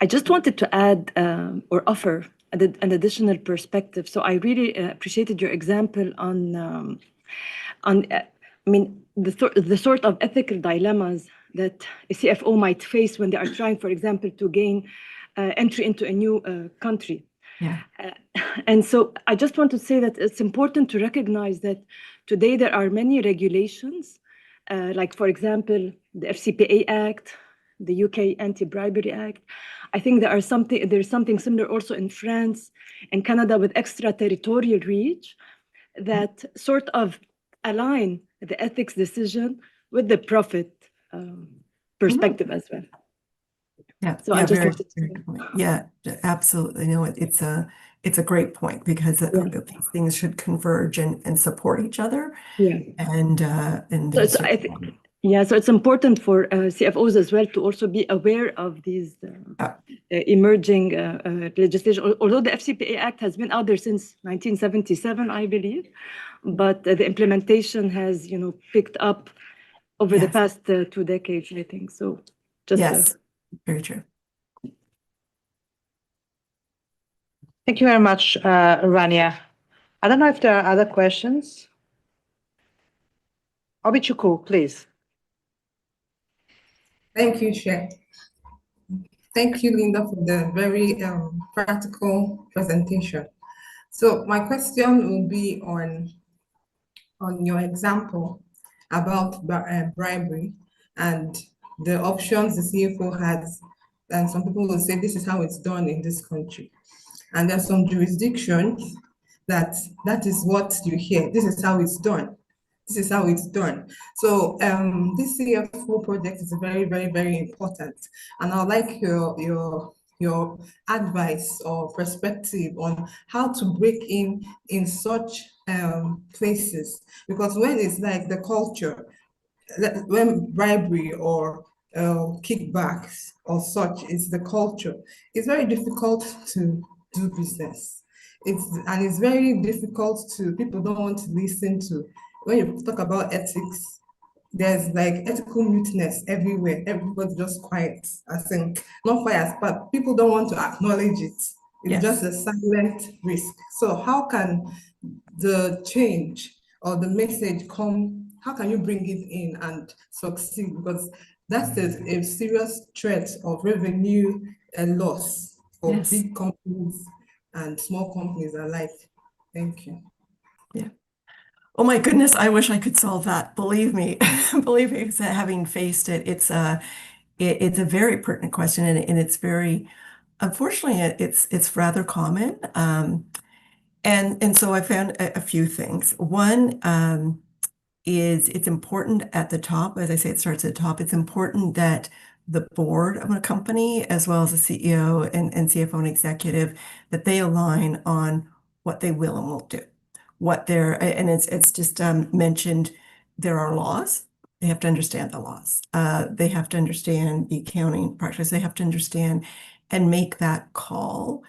I just wanted to add or offer an additional perspective. So I really appreciated your example on the sort of ethical dilemmas that a CFO might face when they are trying, for example, to gain entry into a new country. Yeah. And so I just want to say that it's important to recognize that today there are many regulations, like, for example, the FCPA Act, the UK Anti-Bribery Act. I think there's something similar also in France and Canada with extraterritorial reach that sort of align the ethics decision with the profit perspective as well. Yeah, So I just very, wanted to very good point. Yeah, absolutely. It's a great point because these things should converge and support each other. Yeah. And So it's important for CFOs as well to also be aware of these emerging legislation. Although the FCPA Act has been out there since 1977, I believe, but the implementation has, picked up over the past 2 decades, I think. So just very true. Thank you very much, Rania. I don't know if there are other questions. Obichukwu, please. Thank you, Chair. Thank you, Linda, for the very practical presentation. So my question will be on your example about bribery and the options the CFO has. And some people will say this is how it's done in this country. And there are some jurisdictions that is what you hear. This is how it's done. This is how it's done. So this CFO project is very, very, very important. And I'd like your advice or perspective on how to break in such places. Because when it's like the culture, when bribery or kickbacks or such is the culture, it's very difficult to do business. It's very difficult people don't want to listen to. When you talk about ethics, there's like ethical muteness everywhere. Everybody's just quiet. I think not quiet, but people don't want to acknowledge it. It's just a silent risk. So how can the change or the message come? How can you bring it in and succeed? Because that's a serious threat of revenue and loss for big companies and small companies alike. Thank you. Yeah. Oh my goodness, I wish I could solve that. Believe me, because having faced it, it's a very pertinent question, and it's very, unfortunately, it's rather common. And so I found a few things. One is it's important at the top, as I say, it starts at the top. It's important that the board of a company, as well as the CEO and CFO and executive, that they align on what they will and won't do. what they're, and it's just mentioned, there are laws. They have to understand the laws. They have to understand the accounting practice. They have to understand and make that call.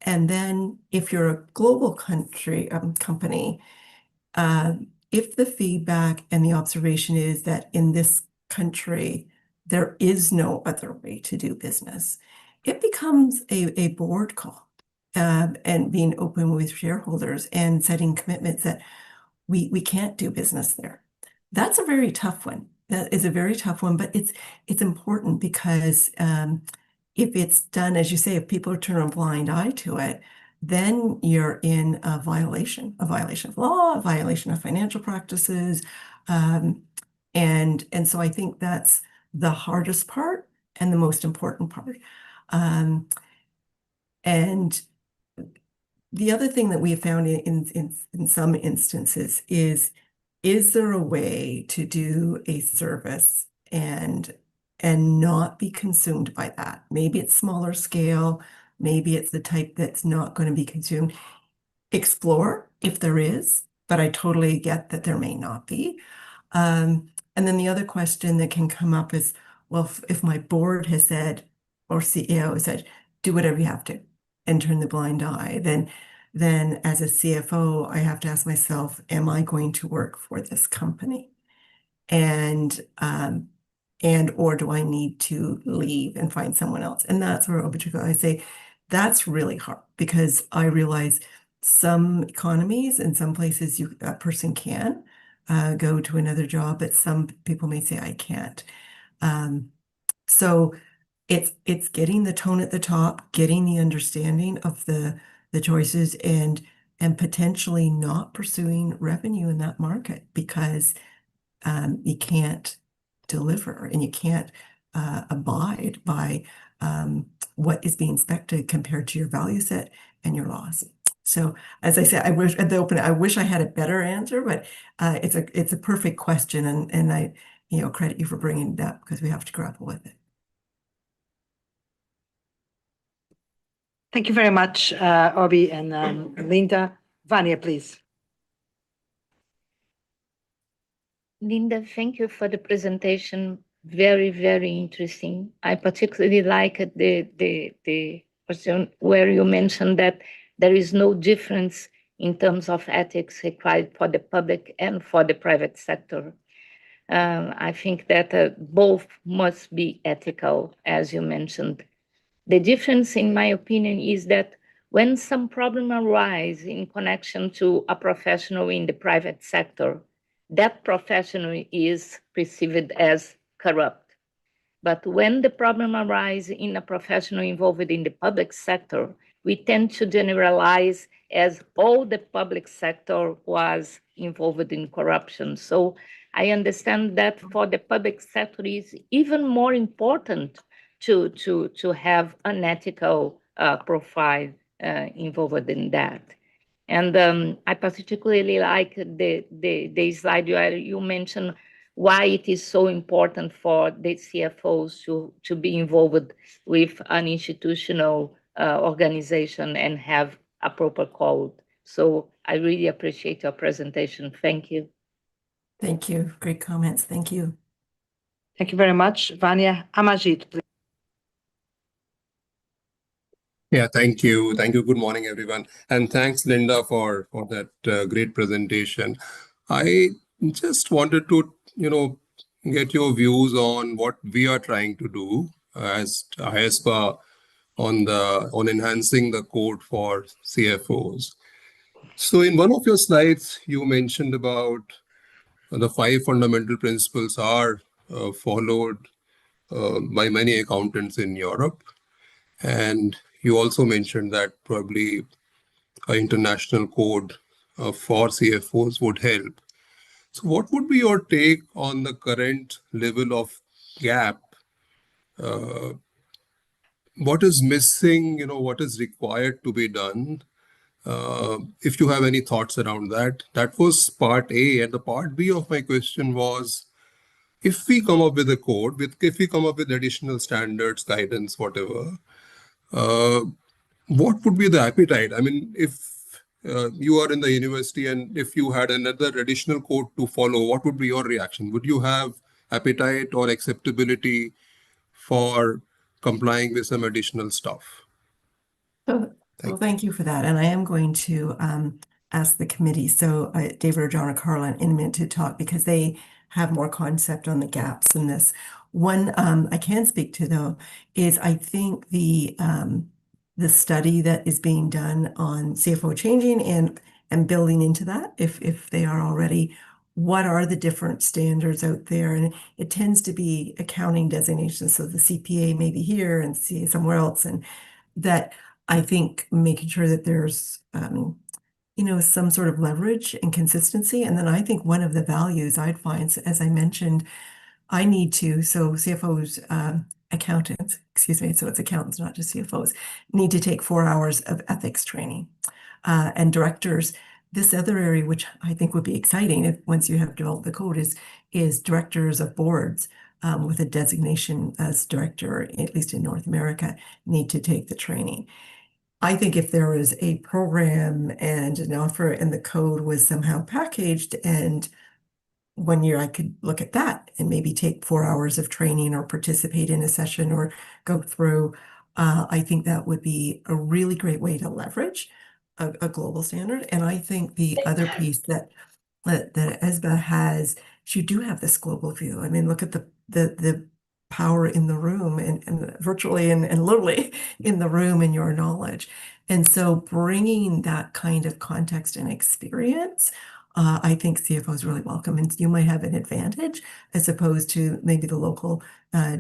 And then if you're a global company, if the feedback and the observation is that in this country, there is no other way to do business, it becomes a board call, and being open with shareholders and setting commitments that we can't do business there. That's a very tough one. That is a very tough one, but it's important because if it's done, as you say, if people turn a blind eye to it, then you're in a violation of law, a violation of financial practices. And so I think that's the hardest part and the most important part. And the other thing that we have found in some instances is there a way to do a service and not be consumed by that? Maybe it's smaller scale, maybe it's the type that's not going to be consumed. Explore if there is, but I totally get that there may not be. And then the other question that can come up is, well, if my board has said, or CEO has said, do whatever you have to and turn the blind eye, then as a CFO, I have to ask myself, am I going to work for this company? And or do I need to leave and find someone else? And that's where I say that's really hard, because I realize some economies and some places a person can go to another job, but some people may say I can't. So it's getting the tone at the top, getting the understanding of the choices, and potentially not pursuing revenue in that market because you can't deliver and you can't abide by what is being expected compared to your value set and your laws. So as I said, I wish at the opening, I wish I had a better answer, but it's a perfect question, and I credit you for bringing it up because we have to grapple with it. Thank you very much, Obi and Linda. Vanya, please. Linda, thank you for the presentation. Very, very interesting. I particularly like the question where you mentioned that there is no difference in terms of ethics required for the public and for the private sector. I think that both must be ethical, as you mentioned. The difference, in my opinion, is that when some problem arises in connection to a professional in the private sector, that professional is perceived as corrupt. But when the problem arises in a professional involved in the public sector, we tend to generalize as all the public sector was involved in corruption. So I understand that for the public sector, it's even more important to have an ethical profile involved in that. And I particularly like the slide where you mentioned why it is so important for the CFOs to be involved with an institutional organization and have a proper code. So I really appreciate your presentation. Thank you. Thank you. Great comments. Thank you. Thank you very much. Vanya. Amajit, please. Yeah, thank you. Thank you. Good morning, everyone. And thanks, Linda, for that great presentation. I just wanted to, get your views on what we are trying to do as IESBA on enhancing the code for CFOs. So in one of your slides, you mentioned about the 5 fundamental principles are followed by many accountants in Europe. And you also mentioned that probably an international code for CFOs would help. So what would be your take on the current level of gap? What is missing? What is required to be done? If you have any thoughts around that. That was part A. And the part B of my question was, if we come up with a code, if we come up with additional standards, guidance, whatever, what would be the appetite? I mean, if you are in the university, and if you had another additional code to follow, what would be your reaction? Would you have appetite or acceptability for complying with some additional stuff? Well, thank you for that. And I am going to ask the committee, so David or John or Carla, in a minute to talk because they have more concept on the gaps in this. One I can speak to, though, is I think the study that is being done on CFO changing and building into that, if they are already, what are the different standards out there? And it tends to be accounting designations. So the CPA may be here and CA somewhere else, and that I think making sure that there's some sort of leverage and consistency. And then I think one of the values I'd find, as I mentioned, so CFOs, accountants, excuse me, so it's accountants, not just CFOs, need to take 4 hours of ethics training. And directors, this other area, which I think would be exciting once you have developed the code, is directors of boards with a designation as director, at least in North America, need to take the training. I think if there was a program and an offer and the code was somehow packaged, and 1 year I could look at that and maybe take 4 hours of training or participate in a session or go through, I think that would be a really great way to leverage a global standard. And I think the other piece that IESBA has, is you do have this global view. I mean, look at the power in the room and virtually and literally in the room in your knowledge. And so bringing that kind of context and experience, I think CFO is really welcome, and you might have an advantage as opposed to maybe the local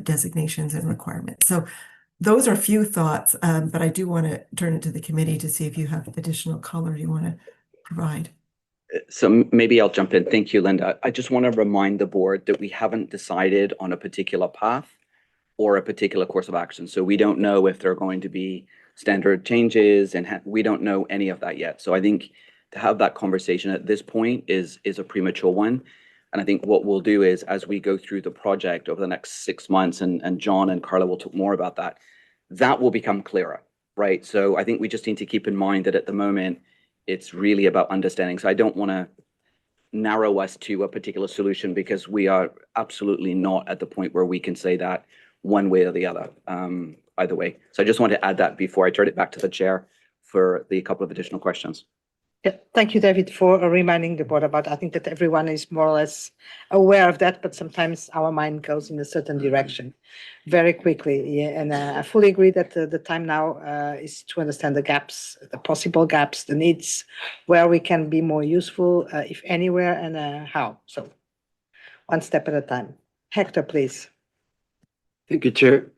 designations and requirements. So those are a few thoughts, but I do want to turn it to the committee to see if you have additional color you want to provide. So maybe I'll jump in. Thank you, Linda. I just want to remind the board that we haven't decided on a particular path or a particular course of action. So we don't know if there are going to be standard changes, and we don't know any of that yet. So I think to have that conversation at this point is a premature one. And I think what we'll do is, as we go through the project over the next 6 months, and John and Carla will talk more about that, that will become clearer, right? So I think we just need to keep in mind that at the moment, it's really about understanding. So I don't want to narrow us to a particular solution because we are absolutely not at the point where we can say that one way or the other, either way. So I just want to add that before I turn it back to the chair for the couple of additional questions. Yeah, thank you, David, for reminding the board about. I think that everyone is more or less aware of that, but sometimes our mind goes in a certain direction very quickly. Yeah, and I fully agree that the time now is to understand the gaps, the possible gaps, the needs, where we can be more useful, if anywhere, and how. So one step at a time. Hector, please. Thank you, Chair.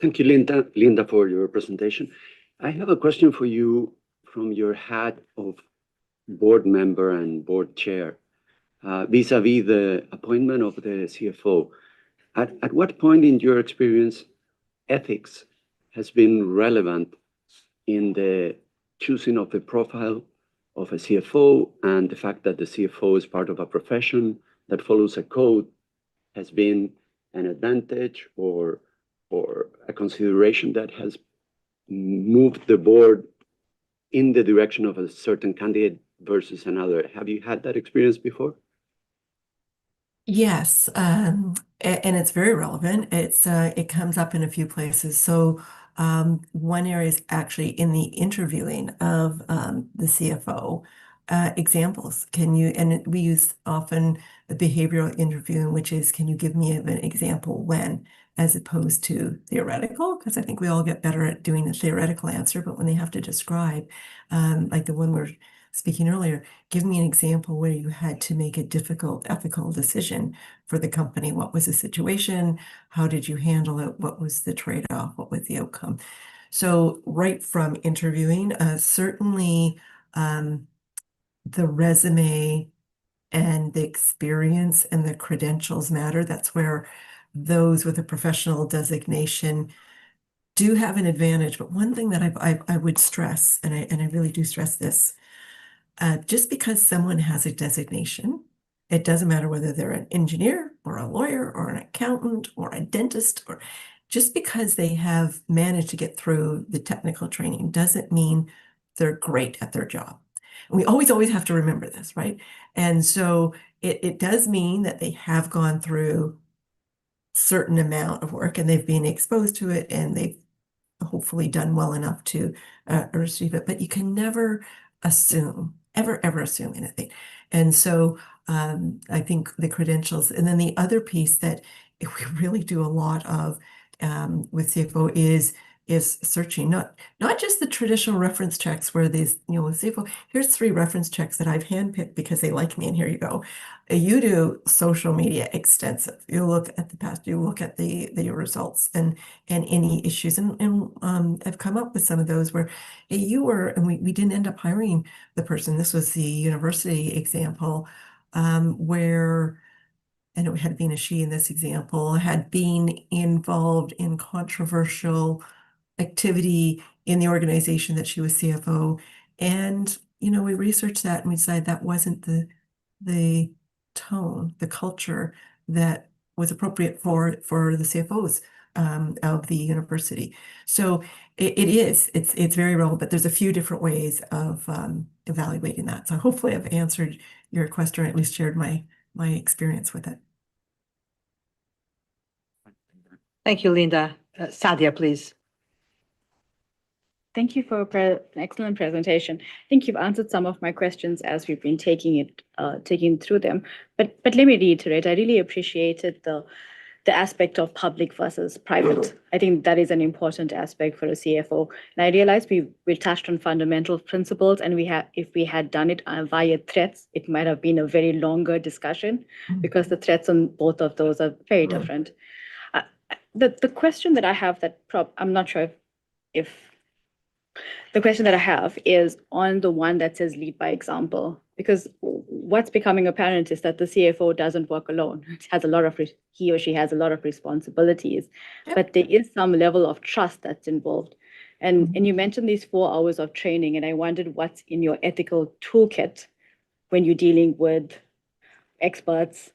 Thank you, Linda, for your presentation. I have a question for you from your hat of board member and board chair, vis-a-vis the appointment of the CFO. At what point in your experience ethics has been relevant in the choosing of the profile of a CFO, and the fact that the CFO is part of a profession that follows a code has been an advantage or a consideration that has moved the board in the direction of a certain candidate versus another? Have you had that experience before? Yes, and it's very relevant. It comes up in a few places. So one area is actually in the interviewing of the CFO. Examples. And we use often the behavioral interview, which is, can you give me an example when, as opposed to theoretical? Because I think we all get better at doing the theoretical answer, but when they have to describe, like the one we're speaking earlier, give me an example where you had to make a difficult ethical decision for the company. What was the situation? How did you handle it? What was the trade-off? What was the outcome? So right from interviewing, certainly the resume and the experience and the credentials matter. That's where those with a professional designation do have an advantage. But one thing that I would stress, and I really do stress this, just because someone has a designation, it doesn't matter whether they're an engineer or a lawyer or an accountant or a dentist, or just because they have managed to get through the technical training doesn't mean they're great at their job. And we always have to remember this, right? And so it does mean that they have gone through certain amount of work and they've been exposed to it and they've hopefully done well enough to receive it. But you can never assume, ever assume anything. And so I think the credentials, and then the other piece that we really do a lot of with CFO is searching, not just the traditional reference checks where these, with CFO, here's 3 reference checks that I've handpicked because they like me, and here you go. You do social media extensive. You look at the past, you look at the results and any issues. And I've come up with some of those where and we didn't end up hiring the person. This was the university example where, and it had been a she in this example, had been involved in controversial activity in the organization that she was CFO. And, we researched that and we decided that wasn't the tone, the culture that was appropriate for the CFOs of the university. So it's very relevant, but there's a few different ways of evaluating that. So hopefully I've answered your question, or at least shared my experience with it. Thank you, Linda. Sadia, please. Thank you for an excellent presentation. I think you've answered some of my questions as we've been taking through them. But let me reiterate, I really appreciated the aspect of public versus private. I think that is an important aspect for a CFO. And I realized we touched on fundamental principles, and if we had done it via threats, it might have been a very longer discussion because the threats on both of those are very different. The question that I have I'm not sure if the question that I have is on the one that says lead by example, because what's becoming apparent is that the CFO doesn't work alone. He or she has a lot of responsibilities, but there is some level of trust that's involved. And you mentioned these 4 hours of training, and I wondered what's in your ethical toolkit when you're dealing with experts,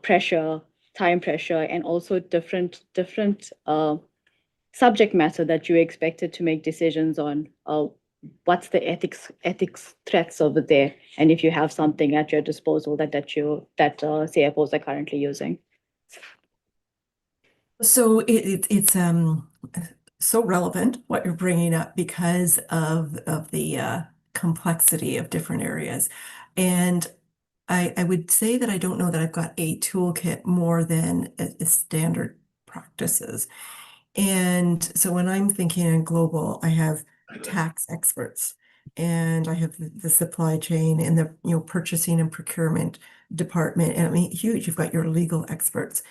pressure, time pressure, and also different subject matter that you're expected to make decisions on. What's the ethics threats over there, and if you have something at your disposal that CFOs are currently using. So it's so relevant what you're bringing up because of the complexity of different areas. And I would say that I don't know that I've got a toolkit more than a standard practices. And so when I'm thinking in global, I have tax experts and I have the supply chain and the purchasing and procurement department. And I mean, huge, you've got your legal experts.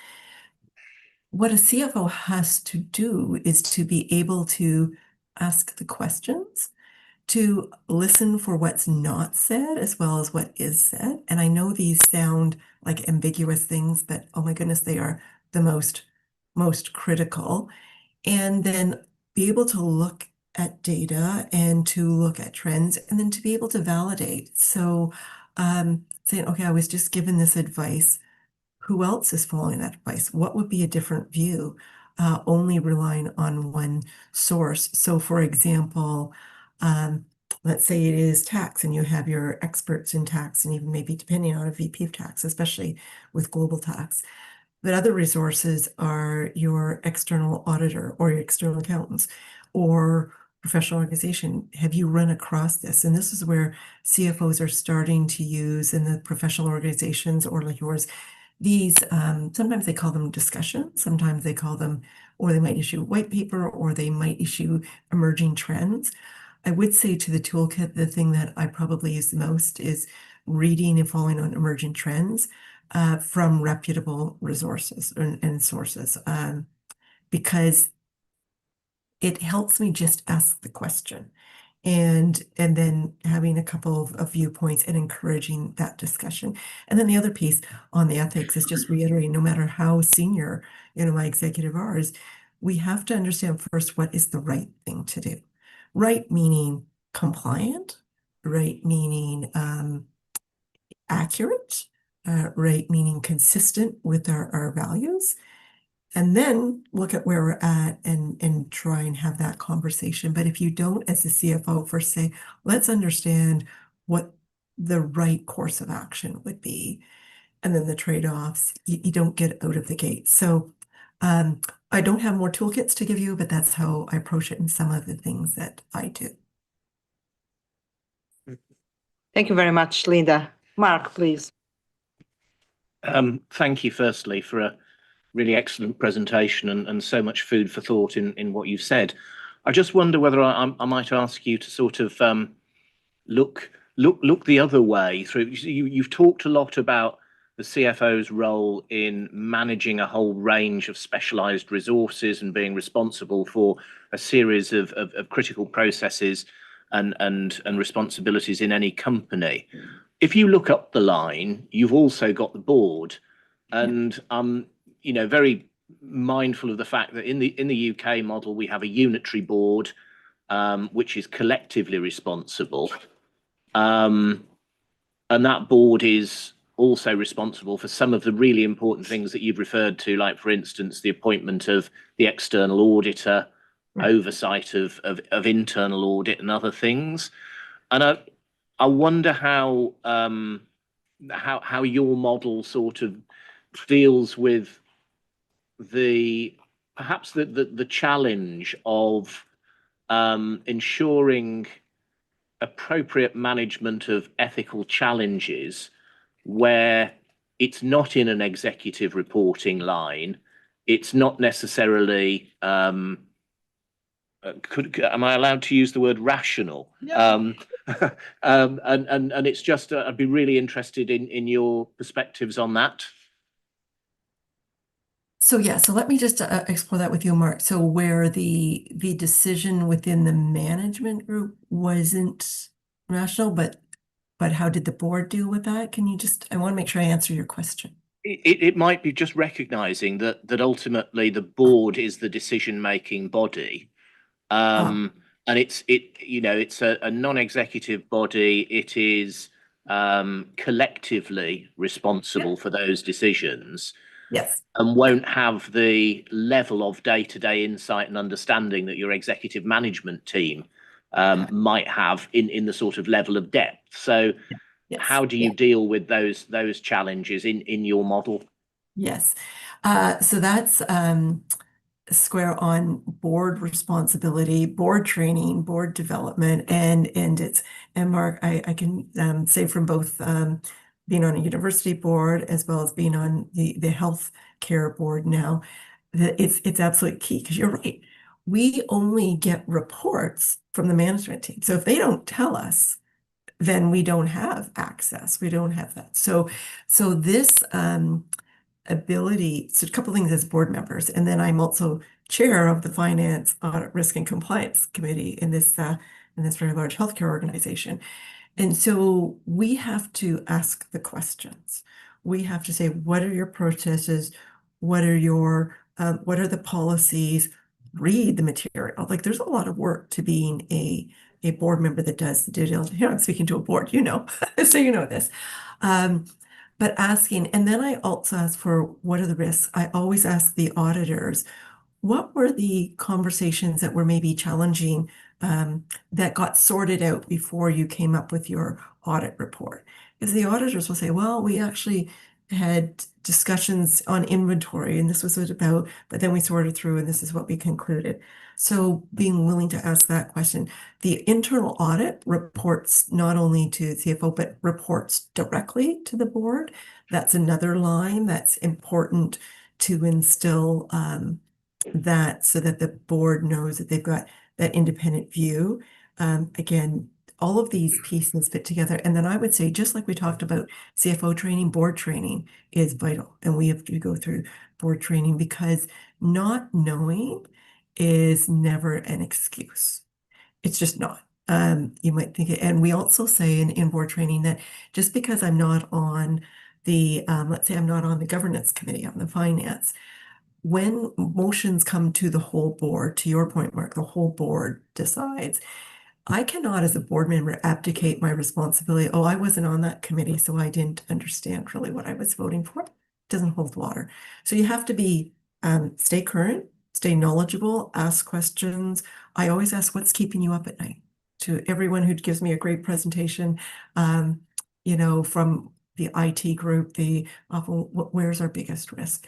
What a CFO has to do is to be able to ask the questions, to listen for what's not said as well as what is said. And I know these sound like ambiguous things, but oh my goodness, they are the most critical. And then be able to look at data and to look at trends and then to be able to validate. So saying, okay, I was just given this advice. Who else is following that advice? What would be a different view? Only relying on one source. So for example, let's say it is tax and you have your experts in tax and even maybe depending on a VP of tax, especially with global tax. But other resources are your external auditor or your external accountants or professional organization. Have you run across this? And this is where CFOs are starting to use in the professional organizations or like yours, these, sometimes they call them discussions, sometimes they call them, or they might issue white paper or they might issue emerging trends. I would say to the toolkit, the thing that I probably use the most is reading and following on emerging trends from reputable resources and sources, because it helps me just ask the question and then having a couple of viewpoints and encouraging that discussion. And then the other piece on the ethics is just reiterating, no matter how senior, my executive are, is we have to understand first what is the right thing to do. Right meaning compliant, right meaning accurate, right meaning consistent with our values, and then look at where we're at and try and have that conversation. But if you don't, as a CFO, first say, let's understand what the right course of action would be. And then the trade-offs, you don't get out of the gate. So I don't have more toolkits to give you, but that's how I approach it in some of the things that I do. Thank you very much, Linda. Mark, please. Thank you, firstly, for a really excellent presentation and so much food for thought in what you've said. I just wonder whether I might ask you to sort of look the other way through. You've talked a lot about the CFO's role in managing a whole range of specialized resources and being responsible for a series of critical processes and responsibilities in any company. If you look up the line, you've also got the board, and you know, very mindful of the fact that in the UK model we have a unitary board, which is collectively responsible, and that board is also responsible for some of the really important things that you've referred to, like, for instance, the appointment of the external auditor, oversight of internal audit and other things. And I wonder how your model sort of deals with perhaps the challenge of ensuring appropriate management of ethical challenges where it's not in an executive reporting line, it's not necessarily am I allowed to use the word rational? Yeah. And it's just I'd be really interested in your perspectives on that. So yeah, so let me just explore that with you, Mark. So where the decision within the management group wasn't rational, but how did the board deal with that? Can you just, I want to make sure I answer your question. It might be just recognizing that ultimately the board is the decision-making body. And it's a non-executive body. It is collectively responsible for those decisions. Yes. And won't have the level of day-to-day insight and understanding that your executive management team might have in the sort of level of depth. So yes. How do you deal with those challenges in your model? Yes. So that's square on board responsibility, board training, board development, and Mark, I can say from both being on a university board as well as being on the health care board now, that it's absolutely key, because you're right. We only get reports from the management team. So if they don't tell us, then we don't have access. We don't have that. So this ability, so a couple of things as board members, and then I'm also chair of the Finance, Audit, Risk, and Compliance Committee in this very large healthcare organization. And so we have to ask the questions. We have to say, what are your processes? What are the policies? Read the material. Like, there's a lot of work to being a board member that does the due diligence. Here I'm speaking to a board, so you know this. But asking, and then I also ask for, what are the risks? I always ask the auditors, what were the conversations that were maybe challenging that got sorted out before you came up with your audit report? Because the auditors will say, well, we actually had discussions on inventory and this was what about, but then we sorted through and this is what we concluded. So being willing to ask that question. The internal audit reports not only to CFO, but reports directly to the board. That's another line that's important to instill that, so that the board knows that they've got that independent view. Again, all of these pieces fit together. And then I would say, just like we talked about CFO training, board training is vital. And we have to go through board training, because not knowing is never an excuse. It's just not. You might think it, and we also say in board training that just because I'm not on the, let's say I'm not on the governance committee, on the finance, when motions come to the whole board, to your point, Mark, the whole board decides. I cannot, as a board member, abdicate my responsibility. Oh, I wasn't on that committee, so I didn't understand really what I was voting for. It doesn't hold water. So you have to be, stay current, stay knowledgeable, ask questions. I always ask, what's keeping you up at night? to everyone who gives me a great presentation, from the IT group, where's our biggest risk?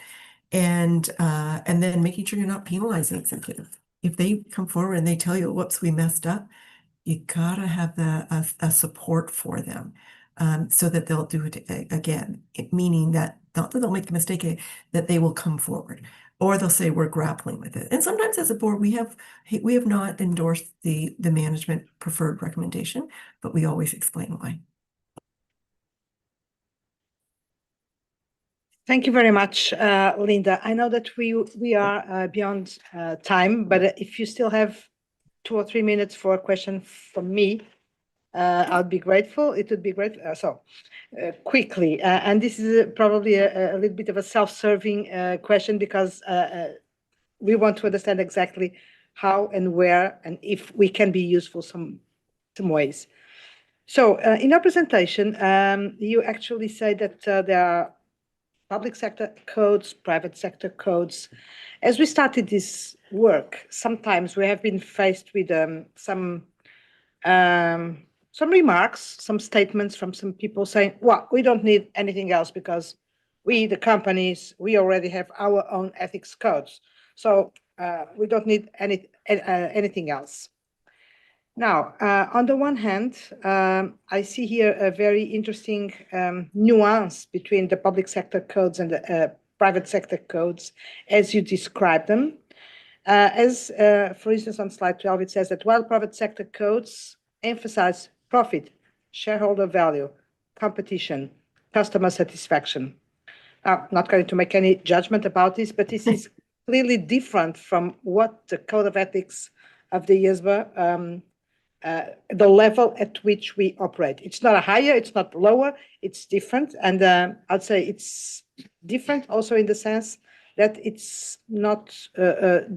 And then making sure you're not penalizing executives. If they come forward and they tell you, whoops, we messed up, you gotta have a support for them, so that they'll do it again. Meaning that not that they'll make a mistake, that they will come forward, or they'll say we're grappling with it. And sometimes as a board, we have not endorsed the management preferred recommendation, but we always explain why. Thank you very much, Linda. I know that we are beyond time, but if you still have 2 or 3 minutes for a question from me, I'd be grateful. It would be great. Quickly, and this is probably a little bit of a self-serving question, because we want to understand exactly how and where and if we can be useful some ways. So in your presentation, you actually say that there are public sector codes, private sector codes. As we started this work, sometimes we have been faced with some remarks, some statements from some people saying, well, we don't need anything else because we, the companies, we already have our own ethics codes. So we don't need anything else. Now, on the one hand, I see here a very interesting nuance between the public sector codes and the private sector codes as you describe them. For instance, on slide 12, it says that while private sector codes emphasize profit, shareholder value, competition, customer satisfaction. I'm not going to make any judgment about this, but this is clearly different from what the Code of Ethics of the IESBA, the level at which we operate. It's not a higher, it's not lower, it's different. And I'd say it's different also in the sense that it's not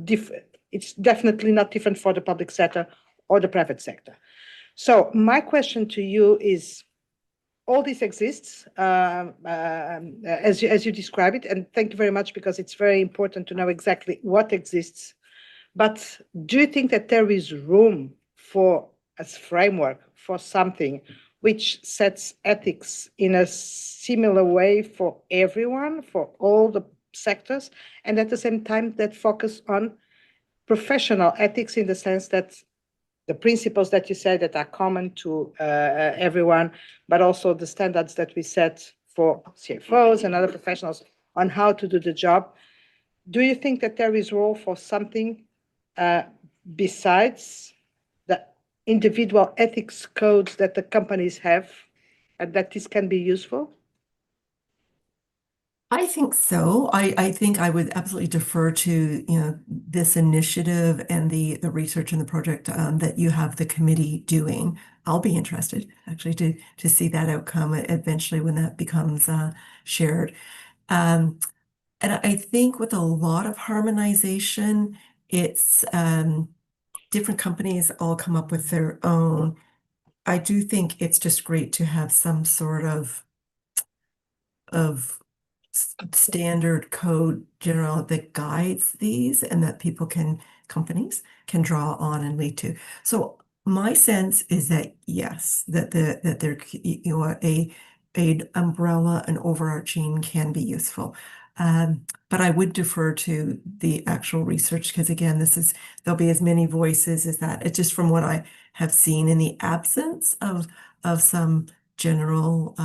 different. It's definitely not different for the public sector or the private sector. So my question to you is, all this exists as you describe it, and thank you very much, because it's very important to know exactly what exists. But do you think that there is room for a framework for something which sets ethics in a similar way for everyone, for all the sectors, and at the same time that focus on professional ethics in the sense that the principles that you said that are common to everyone, but also the standards that we set for CFOs and other professionals on how to do the job. Do you think that there is role for something besides the individual ethics codes that the companies have, and that this can be useful? I think so. I think I would absolutely defer to this initiative and the research and the project that you have the committee doing. I'll be interested actually to see that outcome eventually when that becomes shared. And I think with a lot of harmonization, it's different companies all come up with their own. I do think it's just great to have some sort of standard code general that guides these and that companies can draw on and lead to. So my sense is that yes, that there a umbrella and overarching can be useful. But I would defer to the actual research, because again, there'll be as many voices as that. It's just from what I have seen in the absence of some general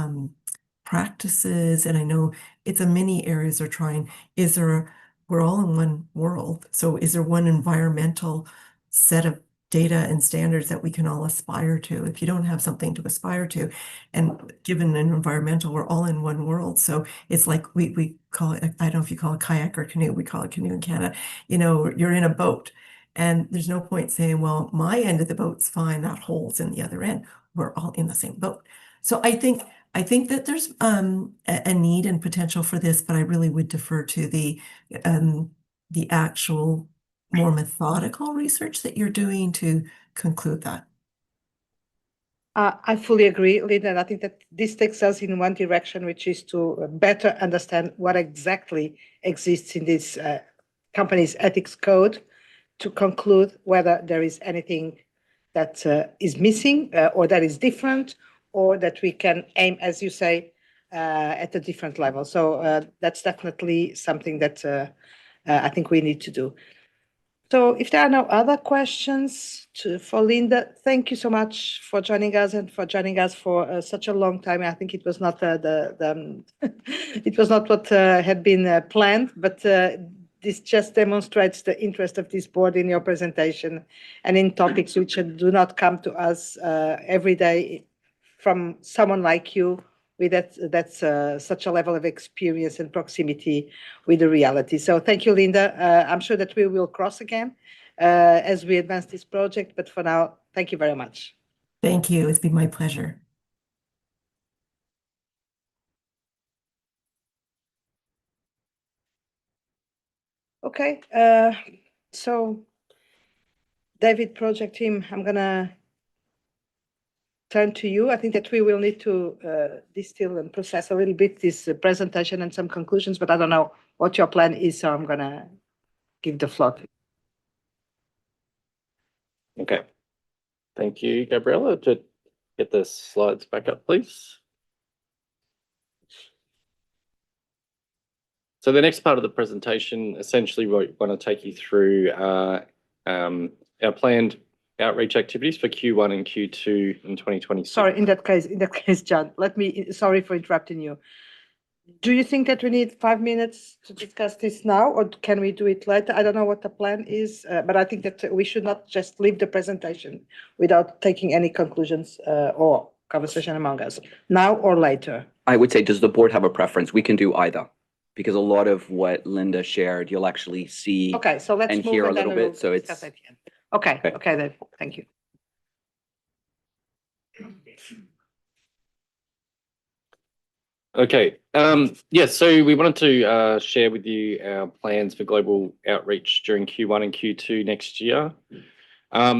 practices, and I know it's many areas are trying. We're all in one world, so is there one environmental set of data and standards that we can all aspire to? If you don't have something to aspire to, and given an environmental, we're all in one world. So it's like we call it, I don't know if you call it kayak or canoe, we call it canoe in Canada. You're in a boat, and there's no point saying, well, my end of the boat's fine, that hole's in the other end. We're all in the same boat. So I think that there's a need and potential for this, but I really would defer to the actual more methodical research that you're doing to conclude that. I fully agree, Linda, and I think that this takes us in one direction, which is to better understand what exactly exists in this company's ethics code, to conclude whether there is anything that is missing or that is different, or that we can aim, as you say, at a different level. So that's definitely something that I think we need to do. So if there are no other questions for Linda, thank you so much for joining us and for joining us for such a long time. I think it was not it was not what had been planned, but this just demonstrates the interest of this board in your presentation and in topics which do not come to us every day from someone like you with that's such a level of experience and proximity with the reality. So thank you, Linda. I'm sure that we will cross again as we advance this project, but for now, thank you very much. Thank you. It's been my pleasure. Okay, so David, project team, I'm gonna turn to you. I think that we will need to distill and process a little bit this presentation and some conclusions, but I don't know what your plan is, so I'm gonna give the floor to you. Okay. Thank you, Gabriella. To get the slides back up, please. So the next part of the presentation, essentially, we want to take you through our planned outreach activities for Q1 and Q2 in 2026. Sorry, in that case, John, sorry for interrupting you. Do you think that we need 5 minutes to discuss this now, or can we do it later? I don't know what the plan is, but I think that we should not just leave the presentation without taking any conclusions or conversation among us, now or later. I would say, does the board have a preference? We can do either, because a lot of what Linda shared, you'll actually see Okay, so let's and move hear a and then little we will bit. So discuss it's at the end. Okay, then, thank you. Okay. Yes, so we wanted to share with you our plans for global outreach during Q1 and Q2 next year.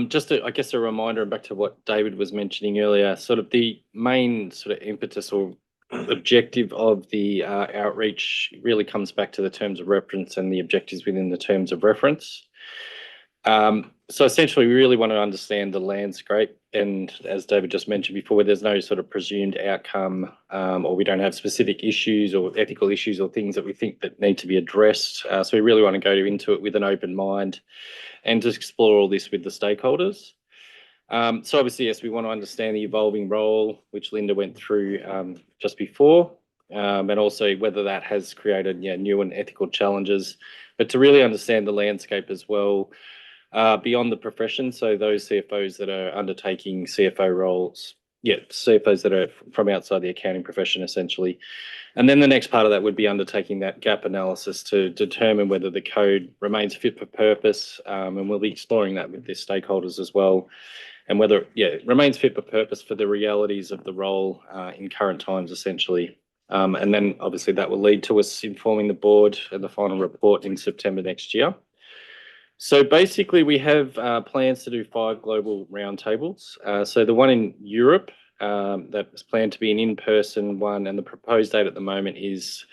Just I guess a reminder back to what David was mentioning earlier, sort of the main sort of impetus or objective of the outreach really comes back to the terms of reference and the objectives within the terms of reference. So essentially, we really want to understand the landscape, and as David just mentioned before, there's no sort of presumed outcome, or we don't have specific issues or ethical issues or things that we think that need to be addressed. So we really want to go into it with an open mind and just explore all this with the stakeholders. So obviously, yes, we want to understand the evolving role, which Linda went through just before, and also whether that has created new and ethical challenges, but to really understand the landscape as well. Beyond the profession, so those CFOs that are undertaking CFO roles, CFOs that are from outside the accounting profession, essentially. And then the next part of that would be undertaking that gap analysis to determine whether the code remains fit for purpose, and we'll be exploring that with the stakeholders as well, and whether, it remains fit for purpose for the realities of the role in current times, essentially. And then obviously that will lead to us informing the board and the final report in September next year. So basically, we have plans to do 5 global roundtables. So the one in Europe that is planned to be an in-person one, and the proposed date at the moment is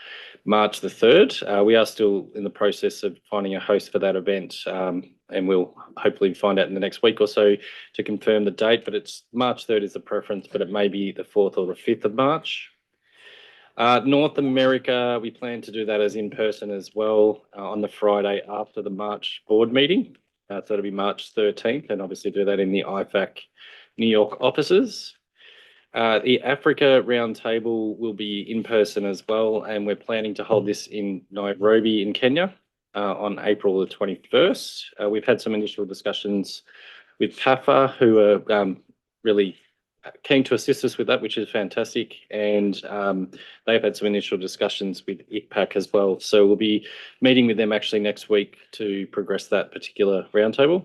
March the 3rd. We are still in the process of finding a host for that event, and we'll hopefully find out in the next week or so to confirm the date. But it's March 3rd is the preference, but it may be the 4th or the 5th of March. North America, we plan to do that as in person as well on the Friday after the March board meeting. So it'll be March 13th, and obviously do that in the IFAC New York offices. The Africa roundtable will be in person as well, and we're planning to hold this in Nairobi in Kenya on April the 21st. We've had some initial discussions with PAFA, who are really keen to assist us with that, which is fantastic. And they've had some initial discussions with ICPAC as well. So we'll be meeting with them actually next week to progress that particular roundtable.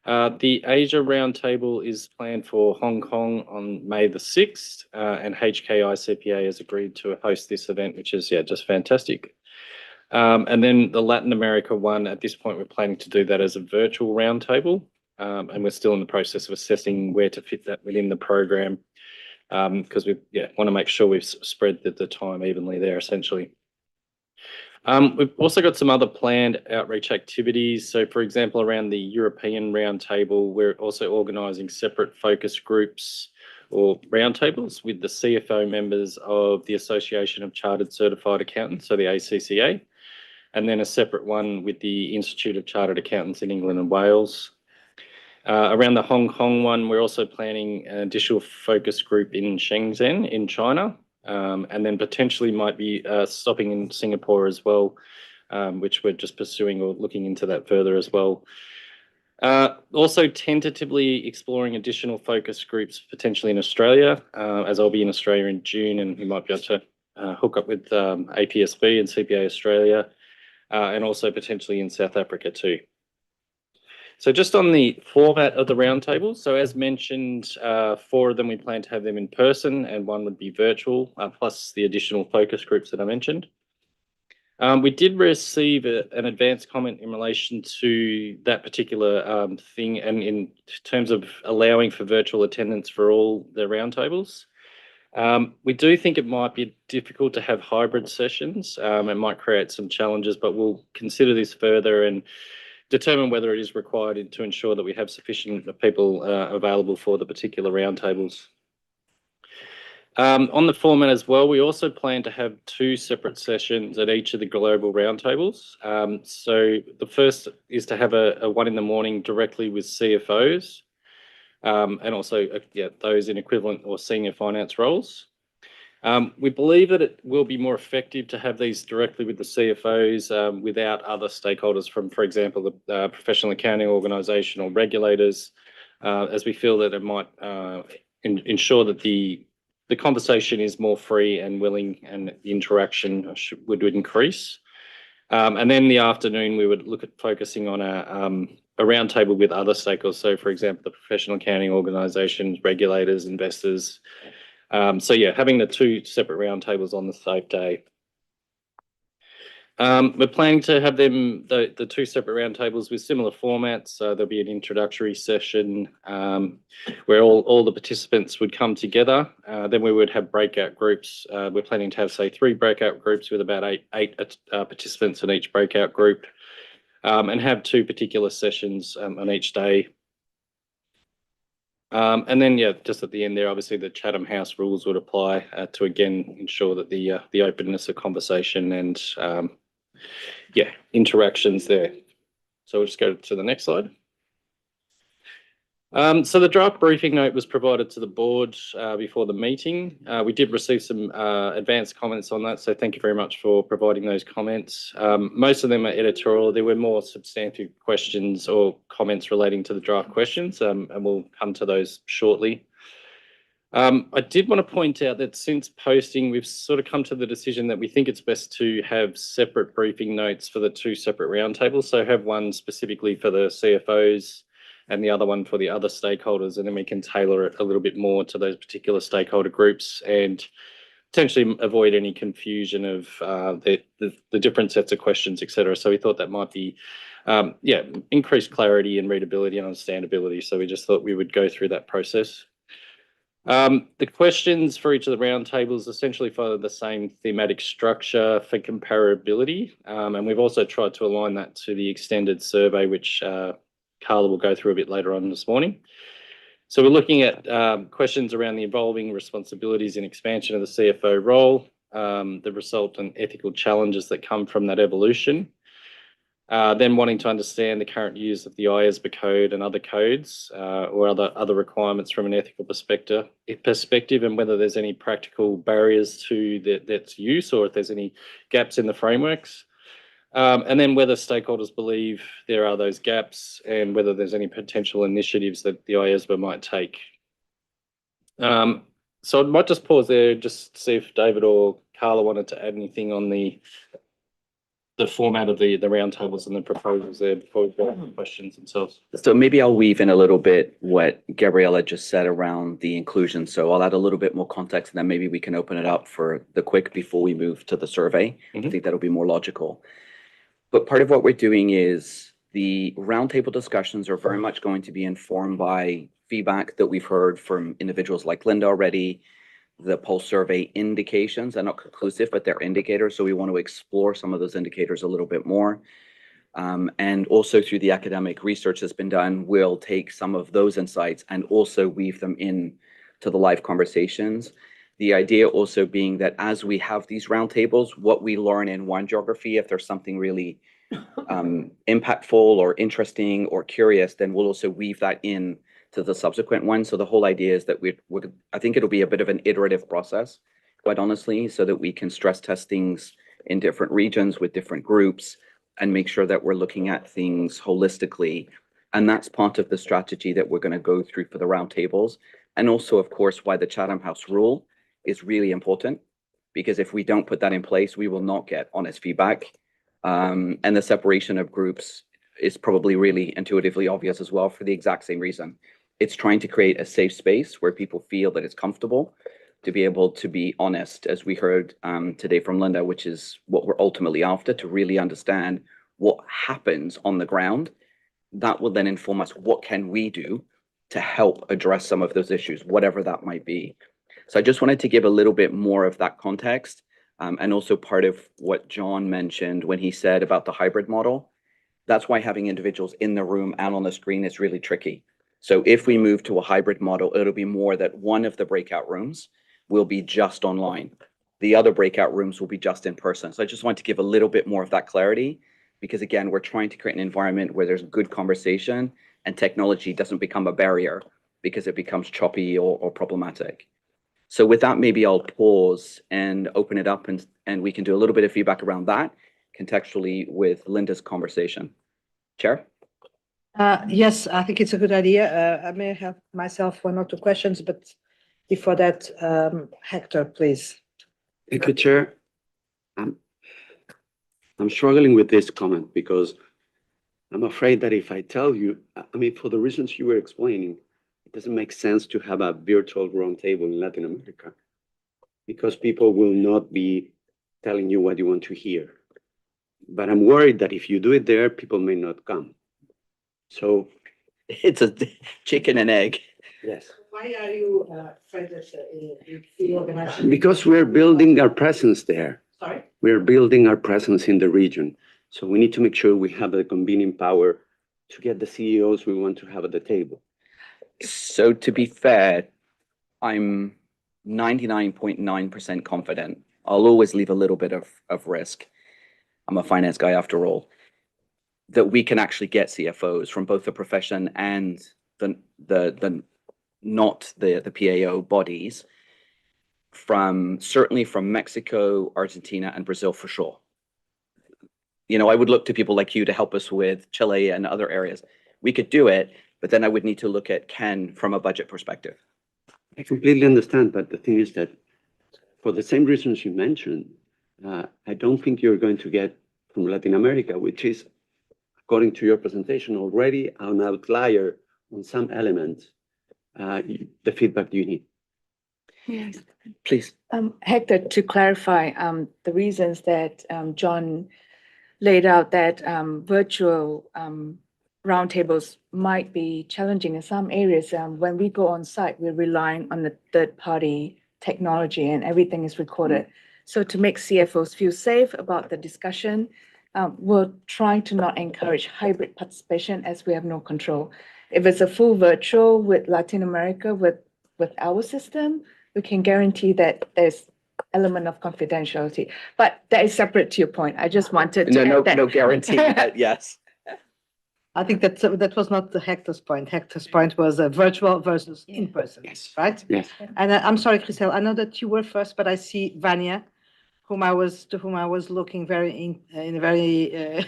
The Asia roundtable is planned for Hong Kong on May the 6th, and HKICPA has agreed to host this event, which is just fantastic. And then the Latin America one, at this point, we're planning to do that as a virtual roundtable. And we're still in the process of assessing where to fit that within the program, because we want to make sure we've spread the time evenly there, essentially. We've also got some other planned outreach activities. So, for example, around the European Roundtable, we're also organising separate focus groups or roundtables with the CFO members of the Association of Chartered Certified Accountants, so the ACCA, and then a separate one with the Institute of Chartered Accountants in England and Wales. Around the Hong Kong one, we're also planning an additional focus group in Shenzhen in China, and then potentially might be stopping in Singapore as well, which we're just pursuing or looking into that further as well. Also tentatively exploring additional focus groups potentially in Australia, as I'll be in Australia in June, and we might be able to hook up with APSB and CPA Australia, and also potentially in South Africa too. So just on the format of the roundtables, so as mentioned, 4 of them we plan to have them in person and 1 would be virtual, plus the additional focus groups that I mentioned. We did receive an advance comment in relation to that particular thing, and in terms of allowing for virtual attendance for all the roundtables. We do think it might be difficult to have hybrid sessions. It might create some challenges, but we'll consider this further and determine whether it is required to ensure that we have sufficient people available for the particular roundtables. On the format as well, we also plan to have 2 separate sessions at each of the global roundtables. So the first is to have a one in the morning directly with CFOs, and also those in equivalent or senior finance roles. We believe that it will be more effective to have these directly with the CFOs without other stakeholders from, for example, the professional accounting organisation or regulators, as we feel that it might ensure that the conversation is more free and willing and the interaction would increase. And then in the afternoon, we would look at focusing on a roundtable with other stakeholders. So, for example, the professional accounting organisations, regulators, investors. So yeah, having the 2 separate roundtables on the same day. We're planning to have them, the 2 separate roundtables with similar formats. So there'll be an introductory session where all the participants would come together. Then we would have breakout groups. We're planning to have, say, 3 breakout groups with about eight participants in each breakout group, and have 2 particular sessions on each day. And then, just at the end there, obviously the Chatham House rules would apply to again ensure that the openness of conversation and interactions there. So we'll just go to the next slide. So the draft briefing note was provided to the board before the meeting. We did receive some advanced comments on that, so thank you very much for providing those comments. Most of them are editorial. There were more substantive questions or comments relating to the draft questions, and we'll come to those shortly. I did want to point out that since posting, we've sort of come to the decision that we think it's best to have separate briefing notes for the 2 separate roundtables. So have one specifically for the CFOs and the other one for the other stakeholders, and then we can tailor it a little bit more to those particular stakeholder groups and potentially avoid any confusion of the different sets of questions, etc. So we thought that might be, increased clarity and readability and understandability. So we just thought we would go through that process. The questions for each of the roundtables essentially follow the same thematic structure for comparability, and we've also tried to align that to the extended survey, which Carla will go through a bit later on this morning. So we're looking at questions around the evolving responsibilities and expansion of the CFO role, the resultant ethical challenges that come from that evolution, then wanting to understand the current use of the IESBA code and other codes or other requirements from an ethical perspective, and whether there's any practical barriers to that's use or if there's any gaps in the frameworks. And then whether stakeholders believe there are those gaps and whether there's any potential initiatives that the IESBA might take. So I might just pause there, just see if David or Carla wanted to add anything on the format of the roundtables and the proposals there before we go to the questions themselves. So maybe I'll weave in a little bit what Gabriella just said around the inclusion. So I'll add a little bit more context, and then maybe we can open it up for the quick before we move to the survey. I think that'll be more logical. But part of what we're doing is the roundtable discussions are very much going to be informed by feedback that we've heard from individuals like Linda already, the pulse survey indications. They're not conclusive, but they're indicators. So we want to explore some of those indicators a little bit more. And also through the academic research that's been done, we'll take some of those insights and also weave them in to the live conversations. The idea also being that as we have these roundtables, what we learn in one geography, if there's something really impactful or interesting or curious, then we'll also weave that in to the subsequent one. So the whole idea is that I think it'll be a bit of an iterative process, quite honestly, so that we can stress test things in different regions with different groups and make sure that we're looking at things holistically. And that's part of the strategy that we're going to go through for the roundtables. And also, of course, why the Chatham House rule is really important, because if we don't put that in place, we will not get honest feedback. And the separation of groups is probably really intuitively obvious as well for the exact same reason. It's trying to create a safe space where people feel that it's comfortable to be able to be honest, as we heard today from Linda, which is what we're ultimately after, to really understand what happens on the ground. That will then inform us, what can we do to help address some of those issues, whatever that might be. So I just wanted to give a little bit more of that context, and also part of what John mentioned when he said about the hybrid model. That's why having individuals in the room and on the screen is really tricky. So if we move to a hybrid model, it'll be more that one of the breakout rooms will be just online. The other breakout rooms will be just in person. So I just want to give a little bit more of that clarity, because again, we're trying to create an environment where there's good conversation and technology doesn't become a barrier because it becomes choppy or problematic. So with that, maybe I'll pause and open it up, and we can do a little bit of feedback around that contextually with Linda's conversation. Chair? Yes, I think it's a good idea. I may have myself one or two questions, but before that, Hector, please. Thank you, Chair. I'm struggling with this comment because I'm afraid that if I tell you, I mean, for the reasons you were explaining, it doesn't make sense to have a virtual roundtable in Latin America, because people will not be telling you what you want to hear. But I'm worried that if you do it there, people may not come. So it's a chicken and egg. Yes. Why are you afraid that the organization? Because we're building our presence there. Sorry? We're building our presence in the region. So we need to make sure we have the convening power to get the CEOs we want to have at the table. So to be fair, I'm 99.9% confident. I'll always leave a little bit of risk. I'm a finance guy after all, that we can actually get CFOs from both the profession and the not the PAO bodies, certainly from Mexico, Argentina, and Brazil for sure. You know, I would look to people like you to help us with Chile and other areas. We could do it, but then I would need to look at Ken from a budget perspective. I completely understand, but the thing is that for the same reasons you mentioned, I don't think you're going to get from Latin America, which is, according to your presentation, already an outlier on some elements, the feedback you need. Yes. Please. Hector, to clarify, the reasons that John laid out that virtual roundtables might be challenging in some areas. When we go on site, we're relying on the third-party technology and everything is recorded. So to make CFOs feel safe about the discussion, we're trying to not encourage hybrid participation as we have no control. If it's a full virtual with Latin America with our system, we can guarantee that there's element of confidentiality. But that is separate to your point. I just wanted to add that. No guarantee, but yes. I think that was not the Hector's point. Hector's point was virtual versus in person. Yes. Right? Yes. And I'm sorry, Chriselle, I know that you were first, but I see Vanya, to whom I was looking in a very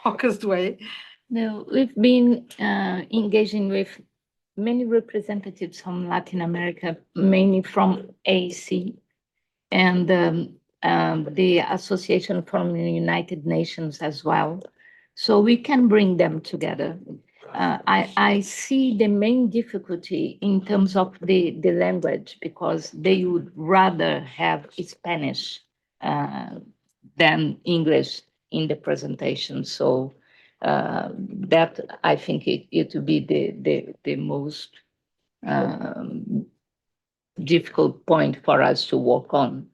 focused way. No, we've been engaging with many representatives from Latin America, mainly from AC and the Association from the United Nations as well. So we can bring them together. I see the main difficulty in terms of the language, because they would rather have Spanish than English in the presentation. So that I think it would be the most difficult point for us to work on.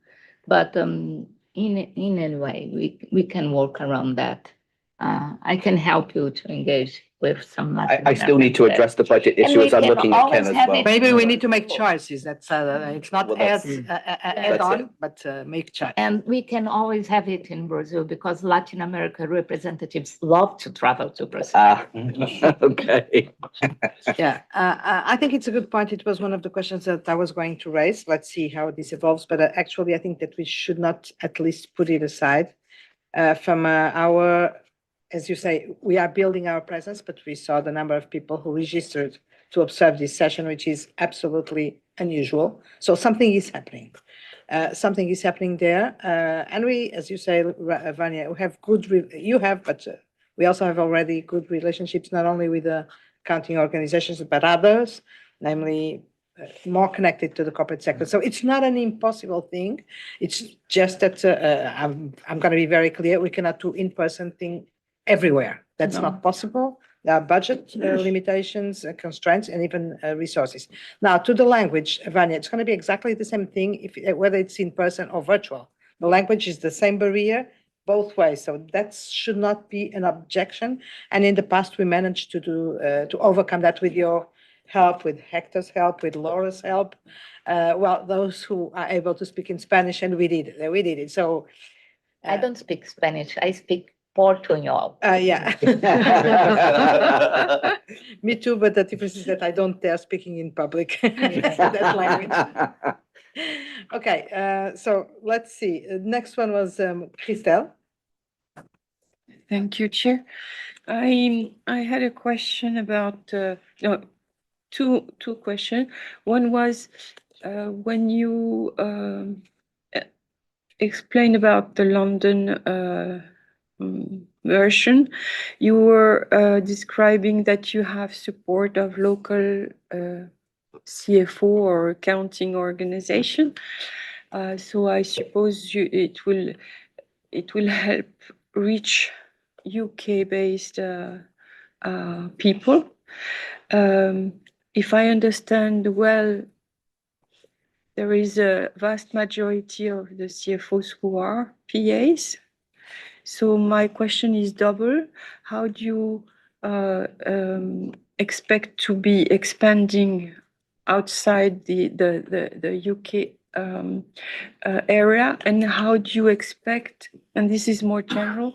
But in any way, we can work around that. I can help you to engage with some. I still need to address the budget And issue we as I'm can looking at Ken always as have well. it- Maybe we need to make choices. That's it's not Well, that's- add that's on, it. but make choice. And we can always have it in Brazil because Latin America representatives love to travel to Brazil. Ah, okay. Yeah, I think it's a good point. It was one of the questions that I was going to raise. Let's see how this evolves. But actually, I think that we should not at least put it aside from our, as you say, we are building our presence, but we saw the number of people who registered to observe this session, which is absolutely unusual. So something is happening. Something is happening there. And we, as you say, Vanya, we have you have, but we also have already good relationships, not only with the accounting organizations, but others, namely more connected to the corporate sector. So it's not an impossible thing. It's just that I'm going to be very clear. We cannot do in-person thing everywhere. That's No. not possible. There are budget limitations, constraints, and even resources. Now, to the language, Vanya, it's going to be exactly the same thing if whether it's in person or virtual. The language is the same barrier both ways, so that should not be an objection. And in the past, we managed to overcome that with your help, with Hector's help, with Laura's help. Well, those who are able to speak in Spanish, and we did it. We did it. So I don't speak Spanish. I speak Portuñol. yeah. Me too, but the difference is that I don't dare speaking in public. That language. Okay, so let's see. Next one was Christelle. Thank you, Chair. I had a question about no, two questions. One was when you explained about the London version, you were describing that you have support of local CFO or accounting organization. So I suppose it will help reach UK-based people. If I understand well, there is a vast majority of the CFOs who are PAs. So my question is double. How do you expect to be expanding outside the UK area, and how do you expect, and this is more general,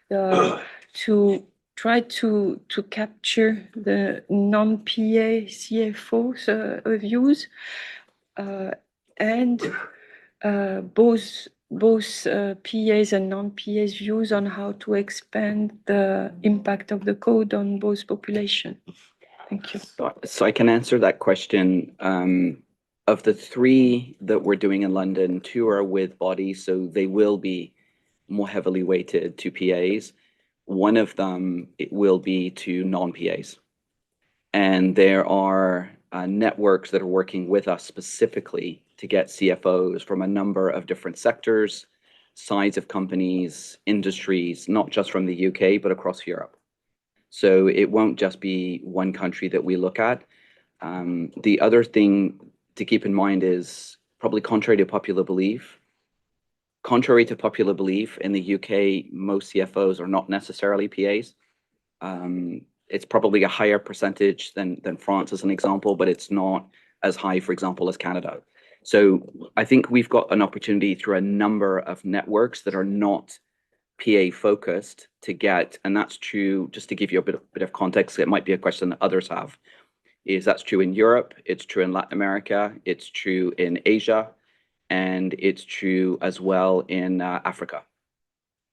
to try to capture the non-PA CFOs views and both PAs and non-PAs views on how to expand the impact of the code on both population? Thank you. So I can answer that question. Of the 3 that we're doing in London, 2 are with bodies, so they will be more heavily weighted to PAs. One of them, it will be to non-PAs. And there are networks that are working with us specifically to get CFOs from a number of different sectors, size of companies, industries, not just from the UK, but across Europe. So it won't just be one country that we look at. The other thing to keep in mind is probably contrary to popular belief. Contrary to popular belief, in the UK, most CFOs are not necessarily PAs. It's probably a higher percentage than France as an example, but it's not as high, for example, as Canada. So I think we've got an opportunity through a number of networks that are not PA focused to get, and that's true, just to give you a bit of context, it might be a question that others have, is that's true in Europe, it's true in Latin America, it's true in Asia, and it's true as well in Africa.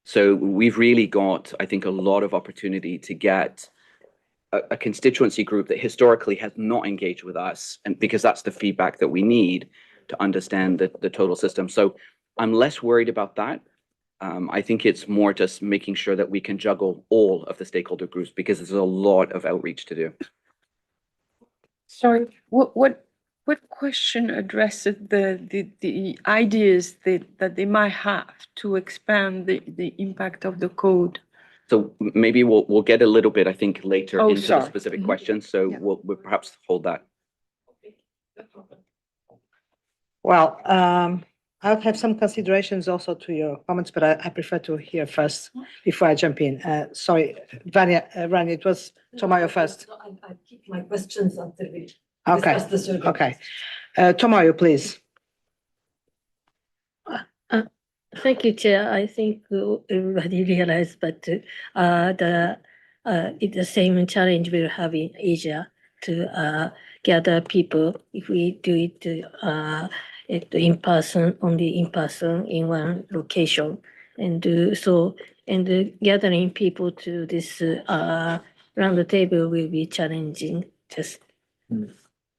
So we've really got, I think, a lot of opportunity to get a constituency group that historically has not engaged with us, and because that's the feedback that we need to understand the total system. So I'm less worried about that. I think it's more just making sure that we can juggle all of the stakeholder groups because there's a lot of outreach to do. Sorry, what question addresses the ideas that they might have to expand the impact of the code? So maybe we'll get a little bit, I think, later into the sorry. specific questions. So we'll perhaps hold that. Well, I'll have some considerations also to your comments, but I prefer to hear first before I jump in. Sorry, Rania, it was Tomayo first. I keep my questions until we Okay, discuss the survey. okay. Tomayo, please. Thank you, Chair. I think everybody realized, but it's the same challenge we'll have in Asia to gather people if we do it in person, only in person in one location, and gathering people to this round the table will be challenging.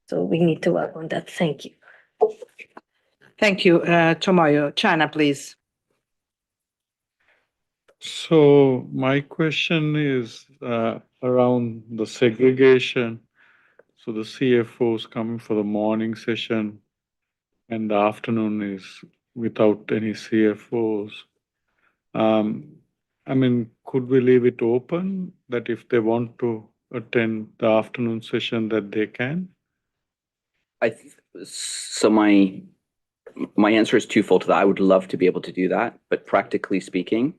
So we need to work on that. Thank you. Thank you, Tomayo. China, please. So my question is around the segregation. So the CFOs coming for the morning session and the afternoon is without any CFOs. I mean, could we leave it open that if they want to attend the afternoon session that they can? So my answer is twofold to that. I would love to be able to do that, but practically speaking,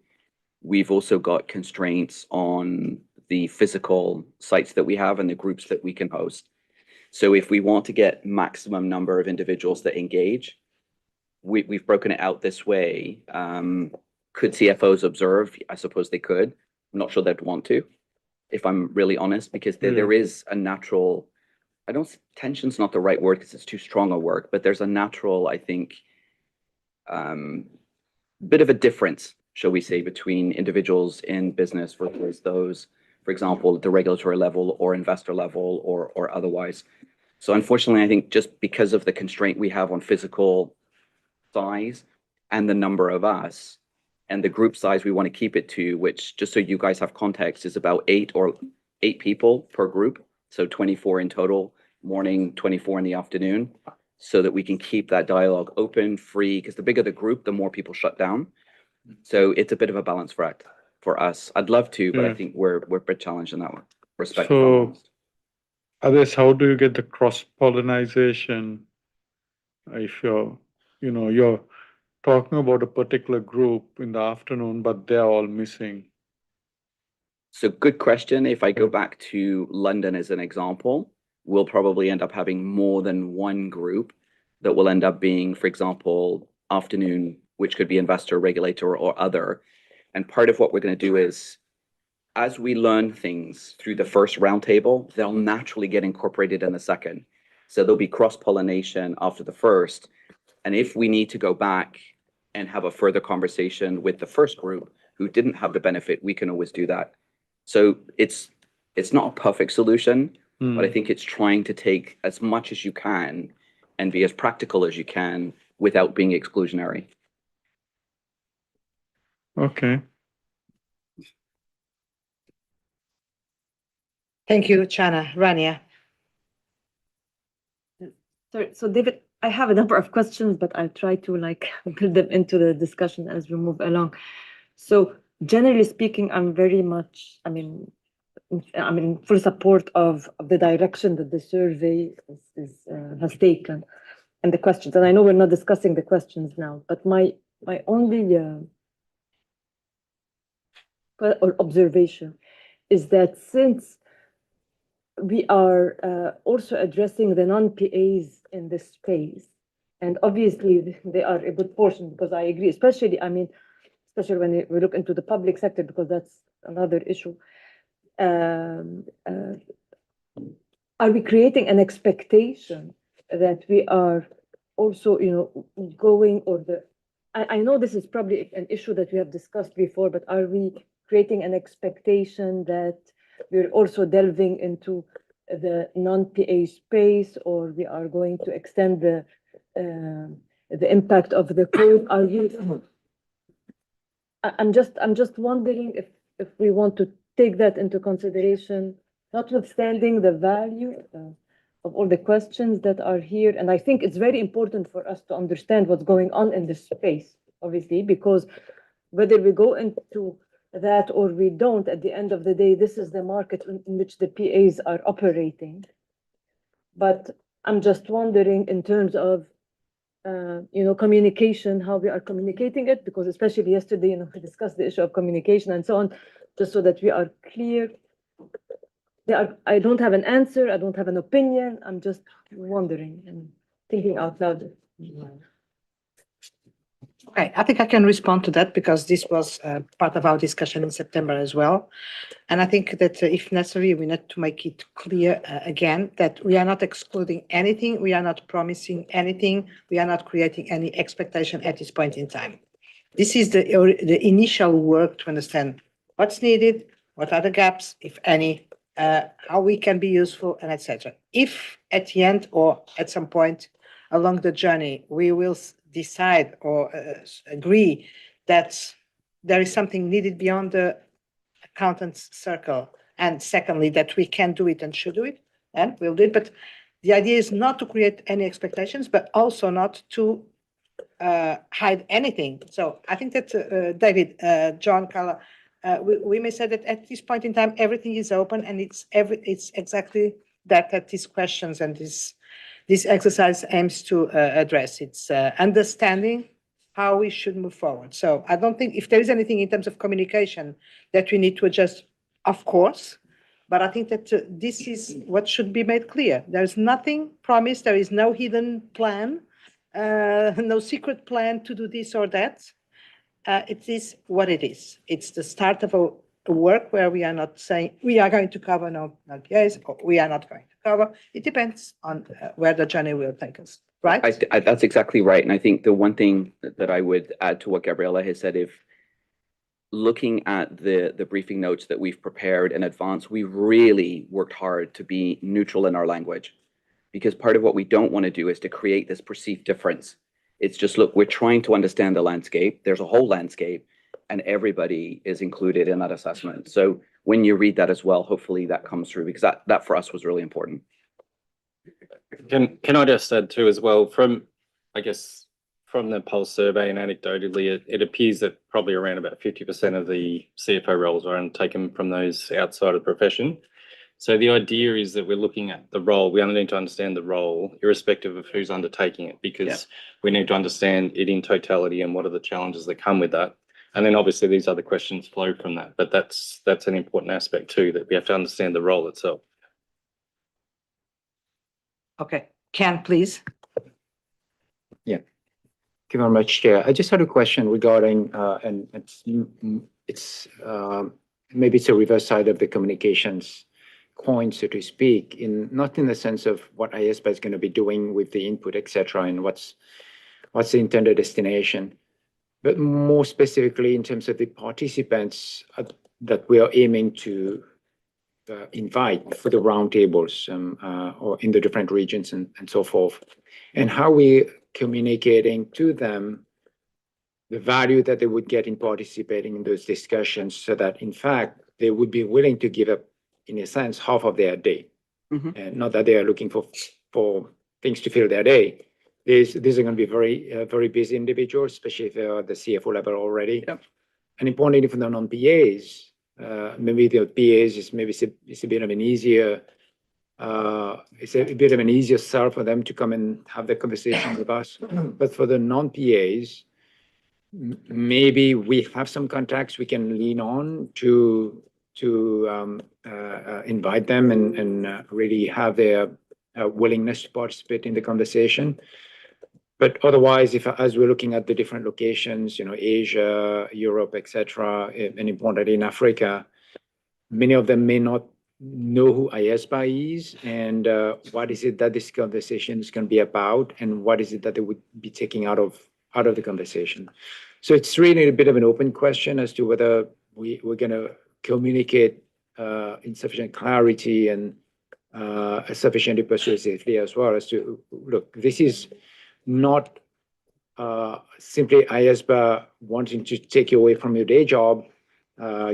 we've also got constraints on the physical sites that we have and the groups that we can host. So if we want to get maximum number of individuals that engage, we've broken it out this way. Could CFOs observe? I suppose they could. I'm not sure they'd want to, if I'm really honest, because there is a natural, tension's not the right word because it's too strong a word, but there's a natural, I think, bit of a difference, shall we say, between individuals in business versus those, for example, at the regulatory level or investor level or otherwise. So unfortunately, I think just because of the constraint we have on physical size and the number of us and the group size we want to keep it to, which just so you guys have context is about eight people per group. So 24 in total, morning, 24 in the afternoon, so that we can keep that dialogue open, free, because the bigger the group, the more people shut down. So it's a bit of a balance for us. I'd love to, but I think we're a bit challenged in that one respect. So, others, how do you get the cross-pollination if you're talking about a particular group in the afternoon, but they're all missing? So good question. If I go back to London as an example, we'll probably end up having more than one group that will end up being, for example, afternoon, which could be investor, regulator, or other. And part of what we're going to do is, as we learn things through the first roundtable, they'll naturally get incorporated in the second. So there'll be cross-pollination after the first. And if we need to go back and have a further conversation with the first group who didn't have the benefit, we can always do that. So it's not a perfect solution, but I think it's trying to take as much as you can and be as practical as you can without being exclusionary. Okay. Thank you, Chana. Rania. So David, I have a number of questions, but I'll try to build them into the discussion as we move along. So generally speaking, I'm very much, I'm in full support of the direction that the survey has taken and the questions. And I know we're not discussing the questions now, but my only observation is that since we are also addressing the non-PAs in this space, and obviously they are a good portion, because I agree, especially when we look into the public sector, because that's another issue. Are we creating an expectation that we are also, going, I know this is probably an issue that we have discussed before, but are we creating an expectation that we're also delving into the non-PA space, or we are going to extend the impact of the code? I'm just wondering if we want to take that into consideration, notwithstanding the value of all the questions that are here. And I think it's very important for us to understand what's going on in this space, obviously, because whether we go into that or we don't, at the end of the day, this is the market in which the PAs are operating. But I'm just wondering, in terms of communication, how we are communicating it, because especially yesterday, we discussed the issue of communication and so on, just so that we are clear. I don't have an answer, I don't have an opinion, I'm just wondering and thinking out loud. Okay, I think I can respond to that because this was part of our discussion in September as well. And I think that if necessary, we need to make it clear again that we are not excluding anything, we are not promising anything, we are not creating any expectation at this point in time. This is the initial work to understand what's needed, what are the gaps, if any, how we can be useful, and etc. If at the end or at some point along the journey, we will decide or agree that there is something needed beyond the accountant's circle, and secondly, that we can do it and should do it, and we'll do it. But the idea is not to create any expectations, but also not to hide anything. So I think that David, John, Carla, we may say that at this point in time, everything is open, and it's exactly that these questions and this exercise aims to address. It's understanding how we should move forward. So I don't think if there is anything in terms of communication that we need to adjust, of course, but I think that this is what should be made clear. There is nothing promised. There is no hidden plan, no secret plan to do this or that. It is what it is. It's the start of a work where we are not saying we are going to cover no case, or we are not going to cover. It depends on where the journey will take us. Right? That's exactly right. And I think the one thing that I would add to what Gabriela has said, if looking at the briefing notes that we've prepared in advance, we really worked hard to be neutral in our language, because part of what we don't want to do is to create this perceived difference. It's just, look, we're trying to understand the landscape. There's a whole landscape, and everybody is included in that assessment. So when you read that as well, hopefully that comes through, because that for us was really important. Can I just add too as well, from the pulse survey and anecdotally, it appears that probably around about 50% of the CFO roles are undertaken from those outside of the profession. So the idea is that we're looking at the role. We only need to understand the role, irrespective of who's undertaking it, because we need to understand it in totality and what are the challenges that come with that. And then obviously these other questions flow from that. But that's an important aspect too, that we have to understand the role itself. Okay, Ken, please. Yeah, thank you very much, Chair. I just had a question regarding, and it's maybe it's a reverse side of the communications coin, so to speak, not in the sense of what IESBA is going to be doing with the input, etc., and what's the intended destination, but more specifically in terms of the participants that we are aiming to invite for the roundtables or in the different regions and so forth, and how we communicating to them the value that they would get in participating in those discussions, so that in fact they would be willing to give up, in a sense, half of their day. And not that they are looking for things to fill their day. These are going to be very busy individuals, especially if they are at the CFO level already. And importantly for the non-PAs, maybe the PAs is it's a bit of an easier sell for them to come and have the conversation with us. But for the non-PAs, maybe we have some contacts we can lean on to invite them and really have their willingness to participate in the conversation. But otherwise, as we're looking at the different locations, Asia, Europe, etc., and importantly in Africa, many of them may not know who IESBA is and what is it that this conversation is going to be about, and what is it that they would be taking out of the conversation. So it's really a bit of an open question as to whether we're going to communicate in sufficient clarity and sufficiently persuasively as well as to, look, this is not simply IESBA wanting to take you away from your day job,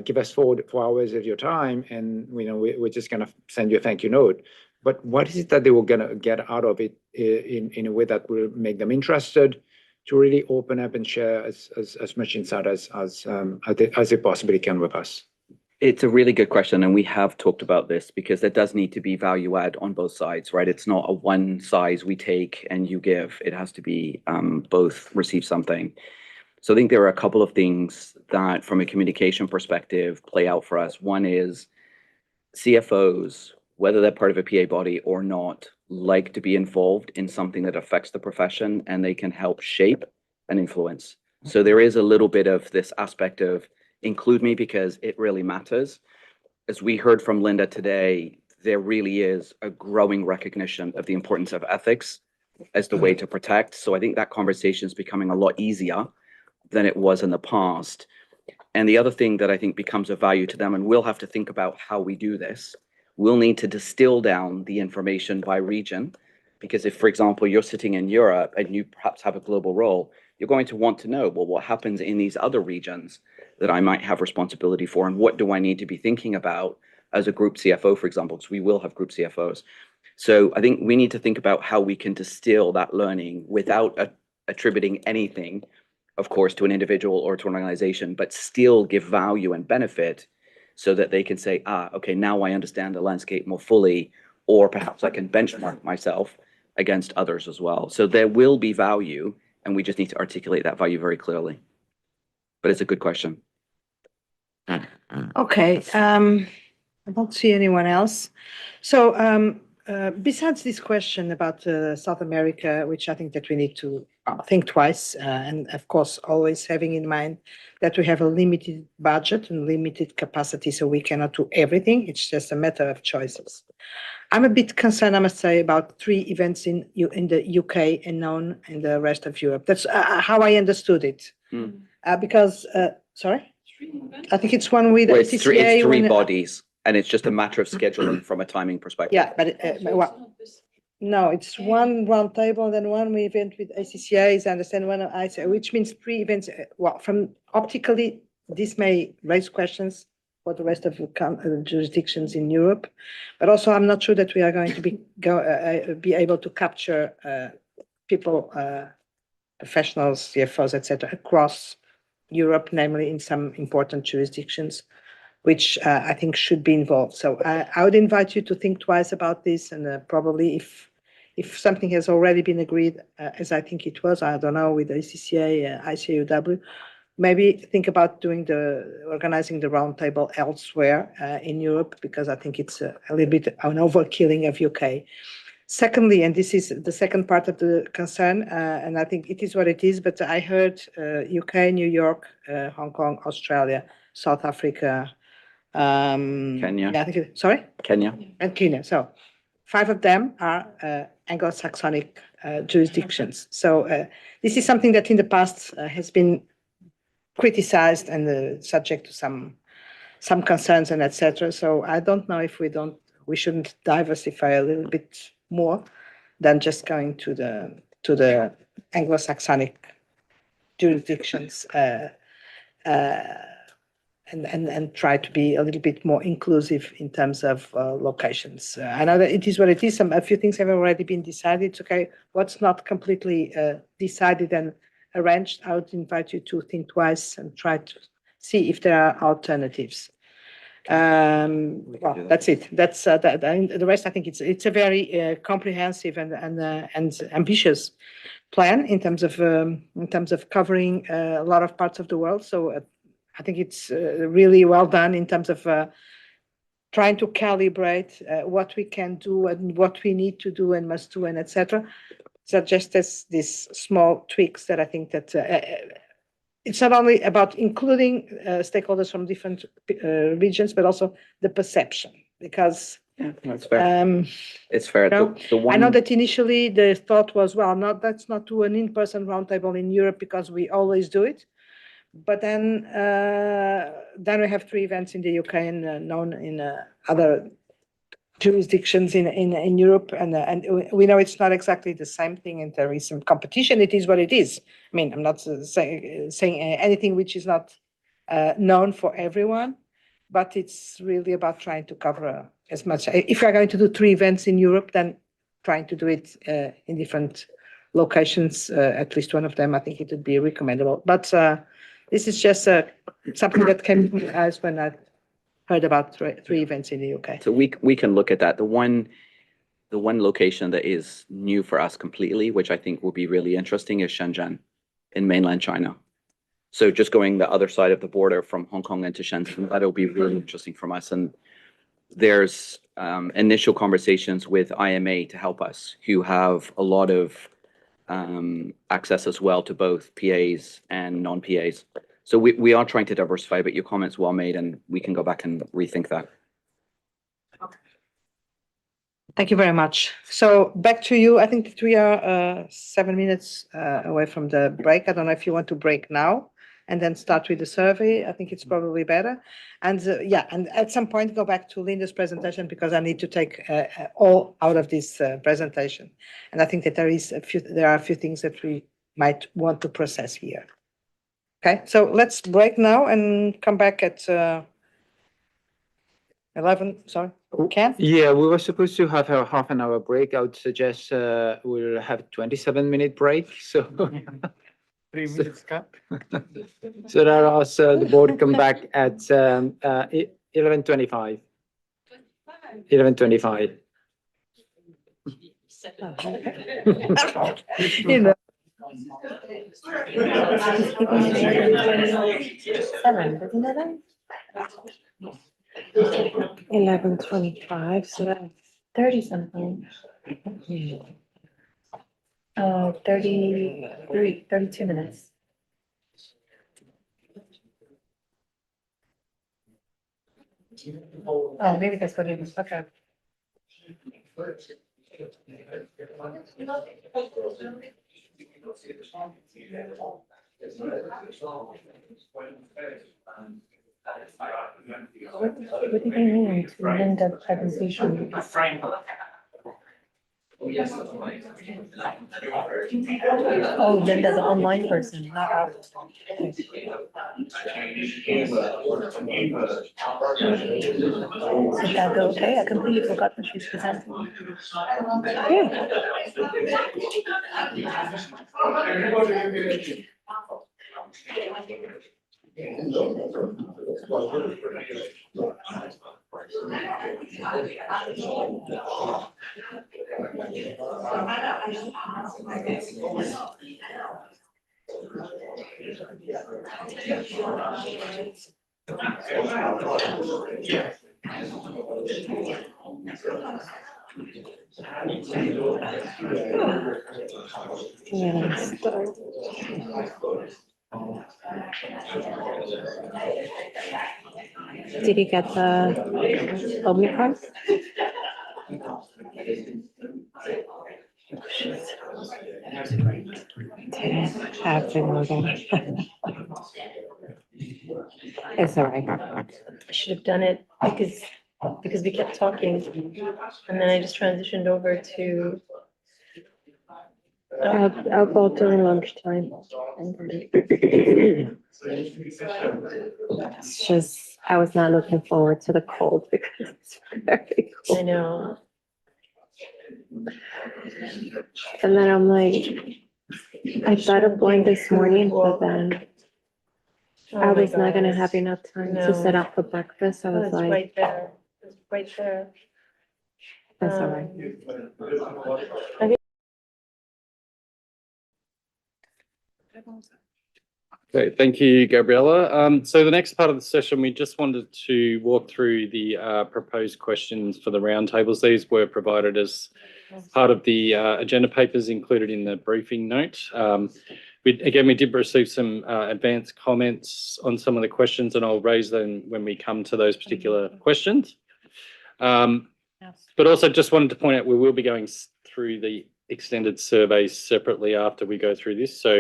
give us 4 hours of your time, and we're just going to send you a thank you note. But what is it that they were going to get out of it in a way that will make them interested to really open up and share as much insight as they possibly can with us? It's a really good question, and we have talked about this because there does need to be value add on both sides, right? It's not a one size we take and you give. It has to be both receive something. So I think there are a couple of things that, from a communication perspective, play out for us. One is CFOs, whether they're part of a PA body or not, like to be involved in something that affects the profession and they can help shape and influence. So there is a little bit of this aspect of include me because it really matters. As we heard from Linda today, there really is a growing recognition of the importance of ethics as the way to protect. So I think that conversation is becoming a lot easier than it was in the past. And the other thing that I think becomes of value to them, and we'll have to think about how we do this, we'll need to distill down the information by region. Because if, for example, you're sitting in Europe and you perhaps have a global role, you're going to want to know, well, what happens in these other regions that I might have responsibility for, and what do I need to be thinking about as a group CFO, for example, because we will have group CFOs. So I think we need to think about how we can distill that learning without attributing anything, of course, to an individual or to an organization, but still give value and benefit so that they can say, okay, now I understand the landscape more fully, or perhaps I can benchmark myself against others as well. So there will be value, and we just need to articulate that value very clearly. But it's a good question. Okay, I don't see anyone else. So besides this question about South America, which I think that we need to think twice, and of course, always having in mind that we have a limited budget and limited capacity, so we cannot do everything. It's just a matter of choices. I'm a bit concerned, I must say, about 3 events in the UK and none in the rest of Europe. That's how I understood it. Because, sorry? I think it's one with Well, it's CCA. three bodies, and it's just a matter of scheduling from a timing perspective. Yeah, but no, it's one round table and then one event with ACCA, as I understand, one of ICA, which means 3 events. Well, from optically, this may raise questions for the rest of the jurisdictions in Europe, but also I'm not sure that we are going to be able to capture people, professionals, CFOs, etc., across Europe, namely in some important jurisdictions, which I think should be involved. So I would invite you to think twice about this, and probably if something has already been agreed, as I think it was, I don't know, with ACCA, ICAUW, maybe think about organizing the roundtable elsewhere in Europe, because I think it's a little bit an overkilling of UK. Secondly, and this is the second part of the concern, and I think it is what it is, but I heard UK, New York, Hong Kong, Australia, South Africa, Kenya. Yeah, I think sorry? Kenya. And Kenya. So 5 of them are Anglo-Saxonic jurisdictions. So this is something that in the past has been criticized and subject to some concerns and etc. So I don't know if we shouldn't diversify a little bit more than just going to the Anglo-Saxonic jurisdictions and try to be a little bit more inclusive in terms of locations. I know that it is what it is. A few things have already been decided. It's okay. What's not completely decided and arranged, I would invite you to think twice and try to see if there are alternatives. Well, that's it. That's the rest. I think it's a very comprehensive and ambitious plan in terms of covering a lot of parts of the world. So I think it's really well done in terms of trying to calibrate what we can do and what we need to do and must do and etc. So just as these small tweaks that I think that it's not only about including stakeholders from different regions, but also the perception, because that's fair. It's fair. I know that initially the thought was, well, let's not do an in-person roundtable in Europe because we always do it. But then we have 3 events in the UK and none in other jurisdictions in Europe, and we know it's not exactly the same thing, and there is some competition. It is what it is. I mean, I'm not saying anything which is not known for everyone, but it's really about trying to cover as much. If you're going to do 3 events in Europe, then trying to do it in different locations, at least one of them, I think it would be recommendable. But this is just something that came to my eyes when I heard about three events in the UK. So we can look at that. The one location that is new for us completely, which I think will be really interesting, is Shenzhen in mainland China. So just going the other side of the border from Hong Kong into Shenzhen, that'll be really interesting from us. And there's initial conversations with IMA to help us, who have a lot of access as well to both PAs and non-PAs. So we are trying to diversify, but your comment's well made, and we can go back and rethink that. Thank you very much. So back to you. I think that we are 7 minutes away from the break. I don't know if you want to break now and then start with the survey. I think it's probably better. And yeah, and at some point go back to Linda's presentation, because I need to take all out of this presentation. And I think that there are a few things that we might want to process here. Okay, so let's break now and come back at 11, sorry. Ken? Yeah, we were supposed to have a half an hour break. I would suggest we'll have a 27-minute break. So 3 minutes cut. so that also the board come back at 11:25. 11:25. You know. 11:25, so that's 30 something. 32 minutes. Oh, maybe that's what it is. Okay. What did they mean to end up presentation? Oh, Linda's an online person, not out. Okay. Did that go okay? I completely forgot that she's presenting. yeah. Did you get the Omicron? It's all right. I should have done it because we kept talking, and then I just transitioned over to. I'll go during lunchtime. It's just, I was not looking forward to the cold because it's very cold. I know. And then I'm like, I thought of going this morning, but then I was not gonna have enough time to set up for breakfast. I was It's like, right there. It's right there. that's all right. Okay, thank you, Gabriella. So the next part of the session, we just wanted to walk through the proposed questions for the roundtables. These were provided as part of the agenda papers included in the briefing note. We did receive some advanced comments on some of the questions, and I'll raise them when we come to those particular questions. But also just wanted to point out we will be going through the extended survey separately after we go through this. So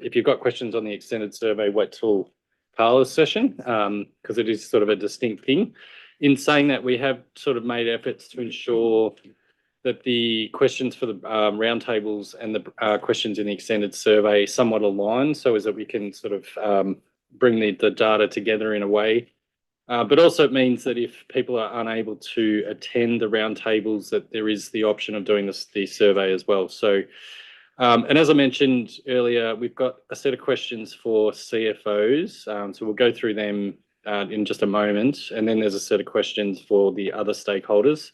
if you've got questions on the extended survey, wait till Carla's session, because it is sort of a distinct thing. In saying that, we have sort of made efforts to ensure that the questions for the roundtables and the questions in the extended survey somewhat align, so as that we can sort of bring the data together in a way. But also it means that if people are unable to attend the roundtables, that there is the option of doing the survey as well. So, and as I mentioned earlier, we've got a set of questions for CFOs. So we'll go through them in just a moment. And then there's a set of questions for the other stakeholders.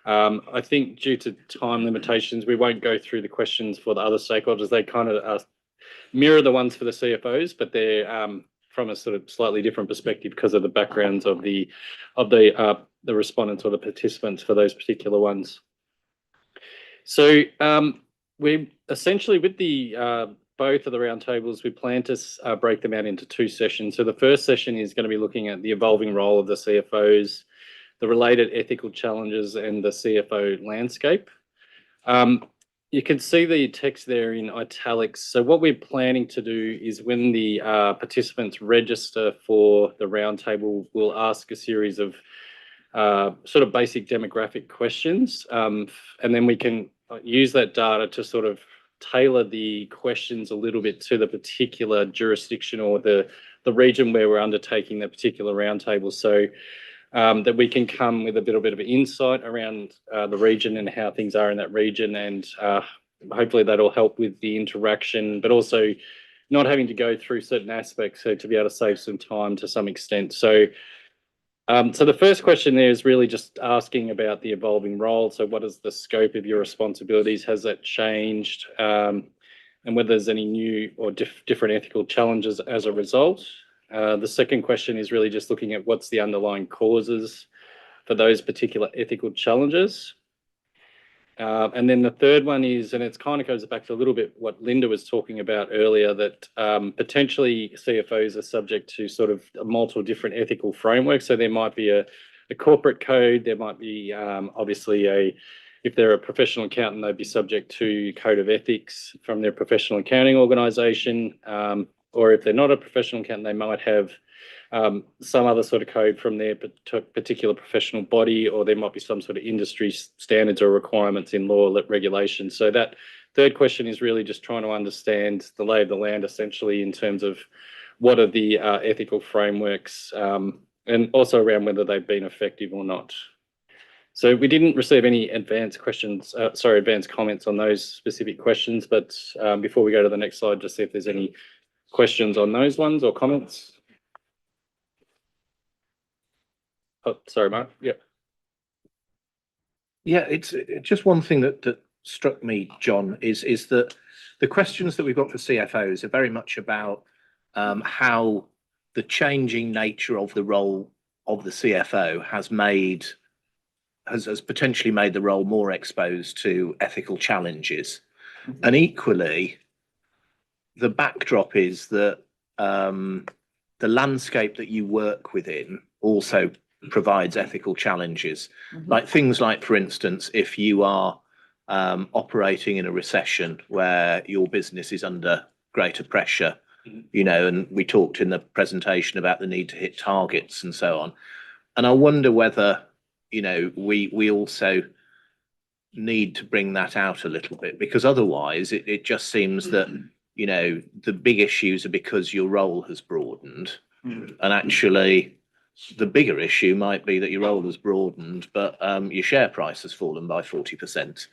I think due to time limitations, we won't go through the questions for the other stakeholders. They kind of mirror the ones for the CFOs, but they're from a sort of slightly different perspective because of the backgrounds of the respondents or the participants for those particular ones. So we essentially, with the both of the roundtables, we plan to break them out into two sessions. So the first session is going to be looking at the evolving role of the CFOs, the related ethical challenges, and the CFO landscape. You can see the text there in italics. So what we're planning to do is when the participants register for the roundtable, we'll ask a series of sort of basic demographic questions, and then we can use that data to sort of tailor the questions a little bit to the particular jurisdiction or the region where we're undertaking the particular roundtable, so that we can come with a little bit of insight around the region and how things are in that region, and hopefully that'll help with the interaction, but also not having to go through certain aspects, so to be able to save some time to some extent. So the first question there is really just asking about the evolving role. So what is the scope of your responsibilities? Has that changed? And whether there's any new or different ethical challenges as a result. The second question is really just looking at what's the underlying causes for those particular ethical challenges. And then the third one is, and it kind of goes back to a little bit what Linda was talking about earlier, that potentially CFOs are subject to sort of multiple different ethical frameworks. So there might be a corporate code, there might be obviously if they're a professional accountant, they'd be subject to code of ethics from their professional accounting organisation. Or if they're not a professional accountant, they might have some other sort of code from their particular professional body, or there might be some sort of industry standards or requirements in law regulation. So that third question is really just trying to understand the lay of the land, essentially, in terms of what are the ethical frameworks, and also around whether they've been effective or not. So we didn't receive any advanced comments on those specific questions, but before we go to the next slide, just see if there's any questions on those ones or comments. Oh, sorry, Mark. Yep. Yeah, it's just one thing that struck me, John, is that the questions that we've got for CFOs are very much about how the changing nature of the role of the CFO has potentially made the role more exposed to ethical challenges. Mm-hmm. And equally, the backdrop is that the landscape that you work within also provides ethical challenges. Mm-hmm. Like things like, for instance, if you are operating in a recession where your business is under greater pressure, you know, and we talked in the presentation about the need to hit targets and so on. And I wonder whether, you know, we also need to bring that out a little bit, because otherwise it just seems that, you know, the big issues are because your role has broadened. Mm. And actually the bigger issue might be that your role has broadened, but your share price has fallen by 40%.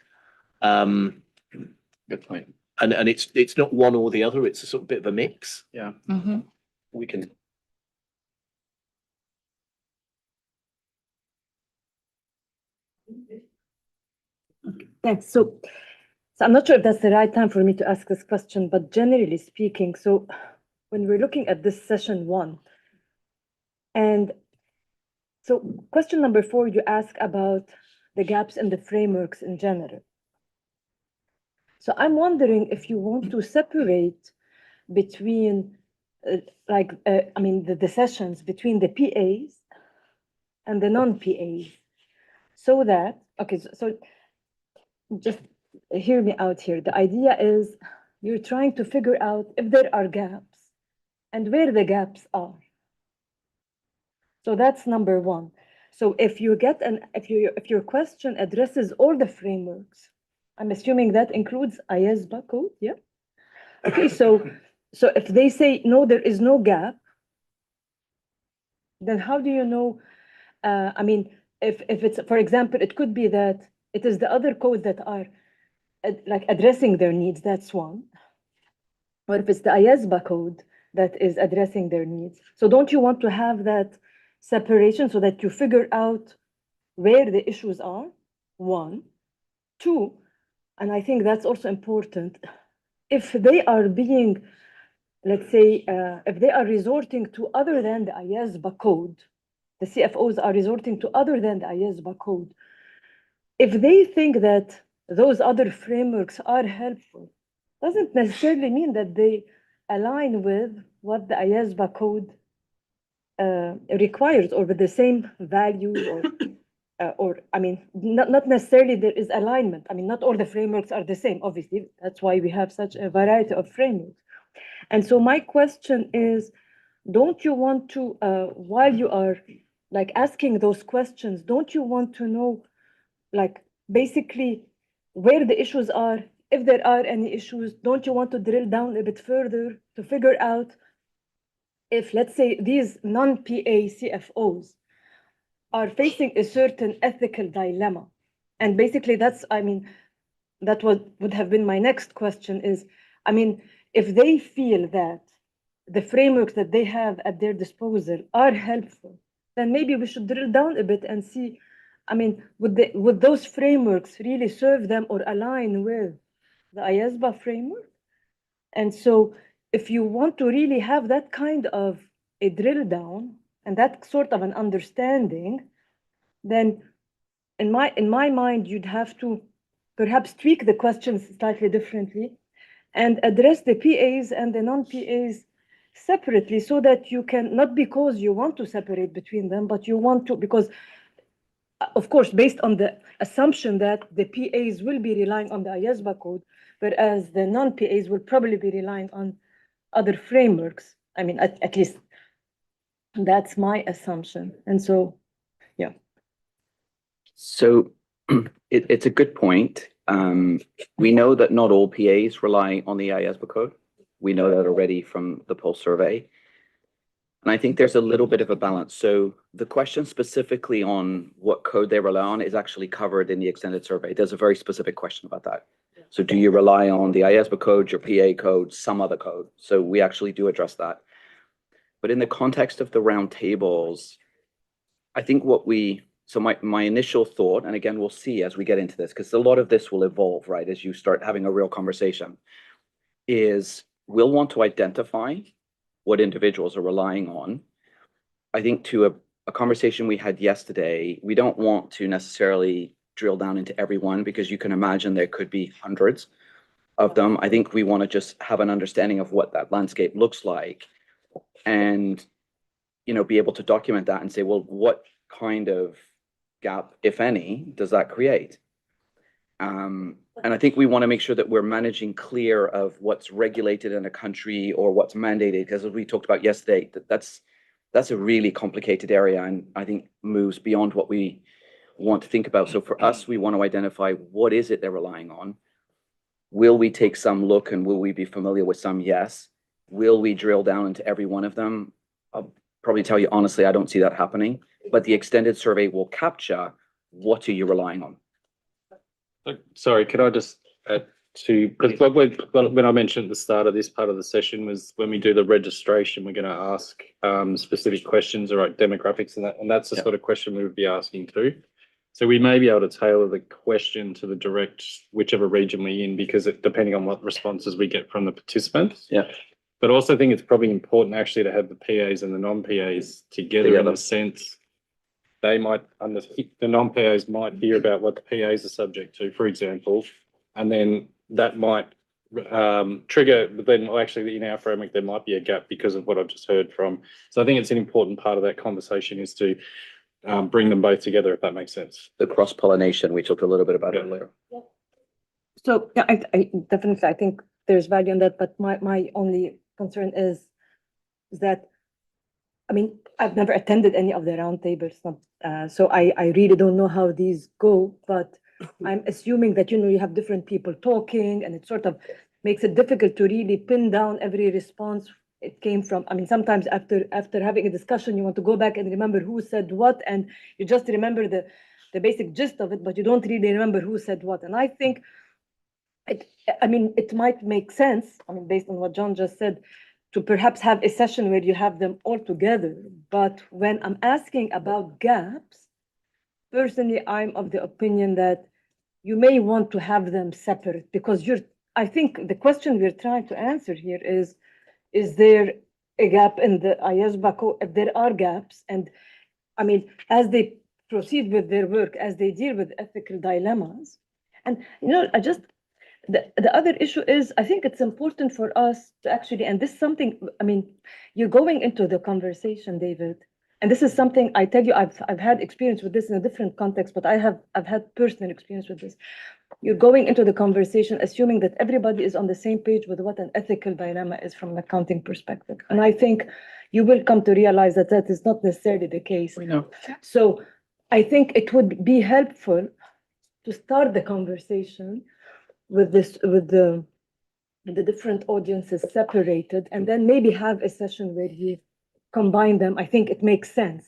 Good point. And it's not one or the other, it's a sort of bit of a mix. Yeah. Mm-hmm. We can. Okay, thanks. So I'm not sure if that's the right time for me to ask this question, but generally speaking, so when we're looking at this session 1, and so question number 4, you ask about the gaps in the frameworks in general. So I'm wondering if you want to separate between, the sessions between the PAs and the non-PAs, so that, okay, so just hear me out here. The idea is you're trying to figure out if there are gaps and where the gaps are. So that's number 1. So if you get if your question addresses all the frameworks, I'm assuming that includes IESBA code, yeah? Okay, so if they say no, there is no gap, then how do you know? If it's, for example, it could be that it is the other codes that are like addressing their needs, that's one. Or if it's the IESBA code, that is addressing their needs. So don't you want to have that separation so that you figure out where the issues are? One. Two, and I think that's also important, if they are being, let's say, if they are resorting to other than the IESBA code, the CFOs are resorting to other than the IESBA code, if they think that those other frameworks are helpful, doesn't necessarily mean that they align with what the IESBA code requires, or with the same values, or I mean, not necessarily there is alignment. I mean, not all the frameworks are the same, obviously. That's why we have such a variety of frameworks. And so my question is, don't you want to, while you are like asking those questions, don't you want to know, like, basically where the issues are? If there are any issues, don't you want to drill down a bit further to figure out if, let's say, these non-PA CFOs are facing a certain ethical dilemma? And basically that's, I mean, that would have been my next question is, I mean, if they feel that the frameworks that they have at their disposal are helpful, then maybe we should drill down a bit and see, I mean, would those frameworks really serve them or align with the IESBA framework? And so if you want to really have that kind of a drill down and that sort of an understanding, then in my mind, you'd have to perhaps tweak the questions slightly differently and address the PAs and the non-PAs separately, so that you can, not because you want to separate between them, but you want to, because of course, based on the assumption that the PAs will be relying on the IESBA code, whereas the non-PAs will probably be relying on other frameworks. I mean, at least that's my assumption. And so, yeah. So it's a good point. We know that not all PAs rely on the IESBA code. We know that already from the pulse survey. And I think there's a little bit of a balance. So the question specifically on what code they rely on is actually covered in the extended survey. There's a very specific question about that. So do you rely on the IESBA code, your PA code, some other code? So we actually do address that. But in the context of the roundtables, I think so my initial thought, and again, we'll see as we get into this, because a lot of this will evolve, right, as you start having a real conversation, is we'll want to identify what individuals are relying on. I think to a conversation we had yesterday, we don't want to necessarily drill down into everyone, because you can imagine there could be hundreds of them. I think we want to just have an understanding of what that landscape looks like, and be able to document that and say, well, what kind of gap, if any, does that create? And I think we want to make sure that we're managing clear of what's regulated in a country or what's mandated, because as we talked about yesterday, that's a really complicated area, and I think moves beyond what we want to think about. So for us, we want to identify what is it they're relying on. Will we take some look, and will we be familiar with some? Yes. Will we drill down into every one of them? I'll probably tell you honestly, I don't see that happening, but the extended survey will capture what are you relying on. Sorry, could I just add to, because when I mentioned at the start of this part of the session was when we do the registration, we're going to ask specific questions around demographics and that's the sort of question we would be asking too. So we may be able to tailor the question to the direct, whichever region we're in, because depending on what responses we get from the participants. Yeah. But also I think it's probably important actually to have the PAs and the non-PAs together in a sense. They might, the non-PAs might hear about what the PAs are subject to, for example, and then that might trigger, but then actually in our framework, there might be a gap because of what I've just heard from. So I think it's an important part of that conversation is to bring them both together, if that makes sense. The cross-pollination, we talked a little bit about earlier. So yeah, I definitely, I think there's value in that, but my only concern is that, I mean, I've never attended any of the roundtables, so I really don't know how these go, but I'm assuming that, you have different people talking, and it sort of makes it difficult to really pin down every response it came from. I mean, sometimes after having a discussion, you want to go back and remember who said what, and you just remember the basic gist of it, but you don't really remember who said what. And I think it might make sense, I mean, based on what John just said, to perhaps have a session where you have them all together. But when I'm asking about gaps, personally, I'm of the opinion that you may want to have them separate because I think the question we're trying to answer here is there a gap in the IESBA code? If there are gaps, and I mean, as they proceed with their work, as they deal with ethical dilemmas, and the other issue is, I think it's important for us to actually, and this is something, I mean, you're going into the conversation, David, and this is something I tell you, I've had experience with this in a different context, but I've had personal experience with this. You're going into the conversation assuming that everybody is on the same page with what an ethical dilemma is from an accounting perspective. And I think you will come to realize that that is not necessarily the case. We know. So I think it would be helpful to start the conversation with the different audiences separated, and then maybe have a session where you combine them. I think it makes sense.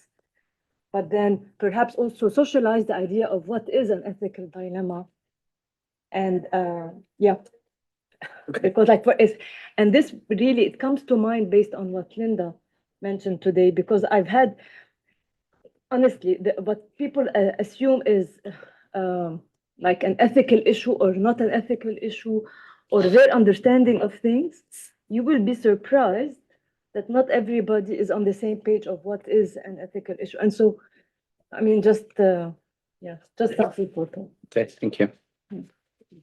But then perhaps also socialize the idea of what is an ethical dilemma. And because and this really, it comes to mind based on what Linda mentioned today, because I've had, honestly, what people assume is like an ethical issue or not an ethical issue, or their understanding of things, you will be surprised that not everybody is on the same page of what is an ethical issue. And so, I mean, just that's important. Okay, thank you.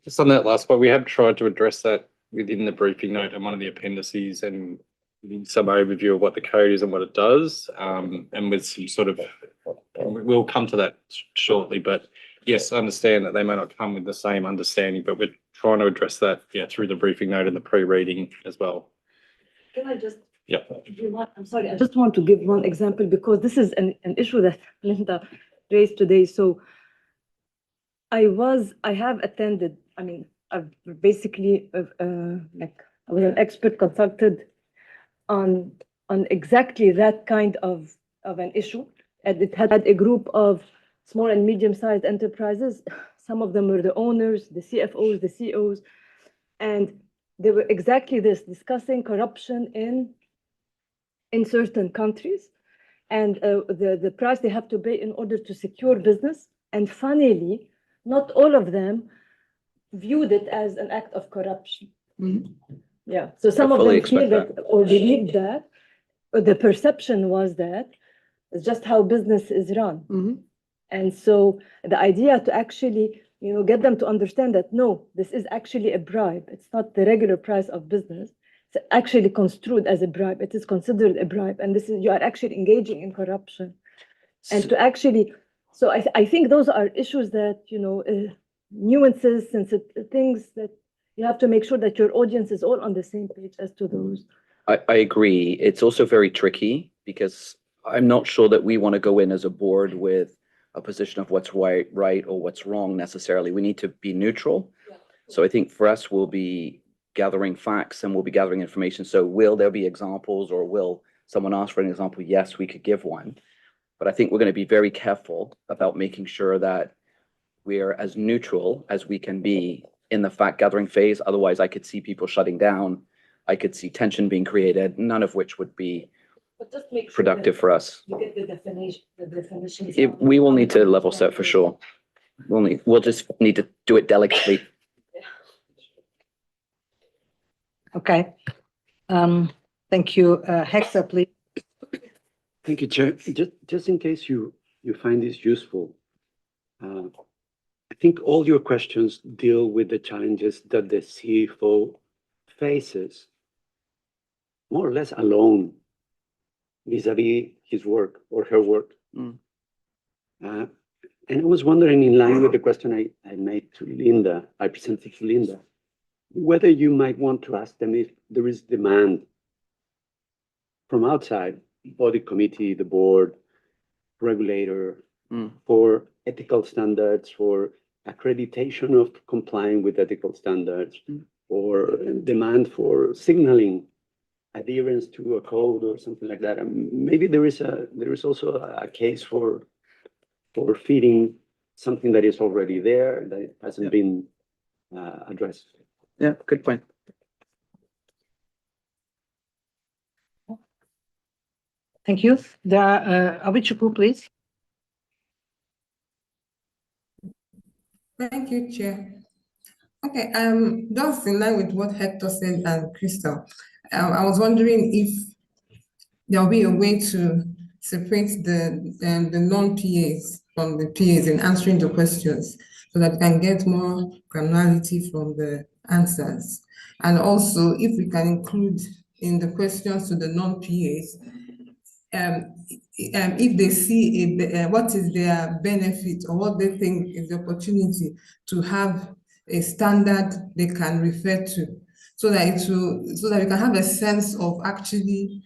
Just on that last point, we have tried to address that within the briefing note and one of the appendices, and some overview of what the code is and what it does, and with some sort of, we'll come to that shortly, but yes, I understand that they may not come with the same understanding, but we're trying to address that, through the briefing note and the pre-reading as well. Can I just, Yeah. I'm sorry, I just want to give one example because this is an issue that Linda raised today. So I have attended, I mean, I've basically, I was an expert consulted on exactly that kind of an issue. And it had a group of small and medium-sized enterprises. Some of them were the owners, the CFOs, the CEOs, and they were exactly this, discussing corruption in certain countries and the price they have to pay in order to secure business. And funnily, not all of them viewed it as an act of corruption. Yeah, so some of them feel that or believe that, or the perception was that it's just how business is run. And so the idea to actually, get them to understand that, no, this is actually a bribe. It's not the regular price of business. It's actually construed as a bribe. It is considered a bribe. And you are actually engaging in corruption. And to actually, so I think those are issues that, nuances, things that you have to make sure that your audience is all on the same page as to those. I agree. It's also very tricky because I'm not sure that we want to go in as a board with a position of what's right or what's wrong necessarily. We need to be neutral. Yeah. So I think for us, we'll be gathering facts and we'll be gathering information. So will there be examples, or will someone ask for an example? Yes, we could give one. But I think we're going to be very careful about making sure that we're as neutral as we can be in the fact gathering phase. Otherwise, I could see people shutting down. I could see tension being created, none of which would be productive for us. You get the definition. We will need to level set for sure. We'll just need to do it delicately. Okay. Thank you. Hexa, please. Thank you, Chair. Just in case you find this useful, I think all your questions deal with the challenges that the CFO faces more or less alone vis-a-vis his work or her work. And I was wondering, in line with the question I made to Linda, I presented to Linda, whether you might want to ask them if there is demand from outside, body committee, the board, regulator, for ethical standards, for accreditation of complying with ethical standards, or demand for signaling adherence to a code or something like that. And maybe there is also a case for feeding something that is already there that hasn't been addressed. Yeah, good point. Thank you. Abichuku, please. Thank you, Chair. Okay, just in line with what Hector said and Crystal, I was wondering if there'll be a way to separate the non-PAs from the PAs in answering the questions so that we can get more granularity from the answers. And also, if we can include in the questions to the non-PAs, if they see what is their benefit or what they think is the opportunity to have a standard they can refer to, so that we can have a sense of actually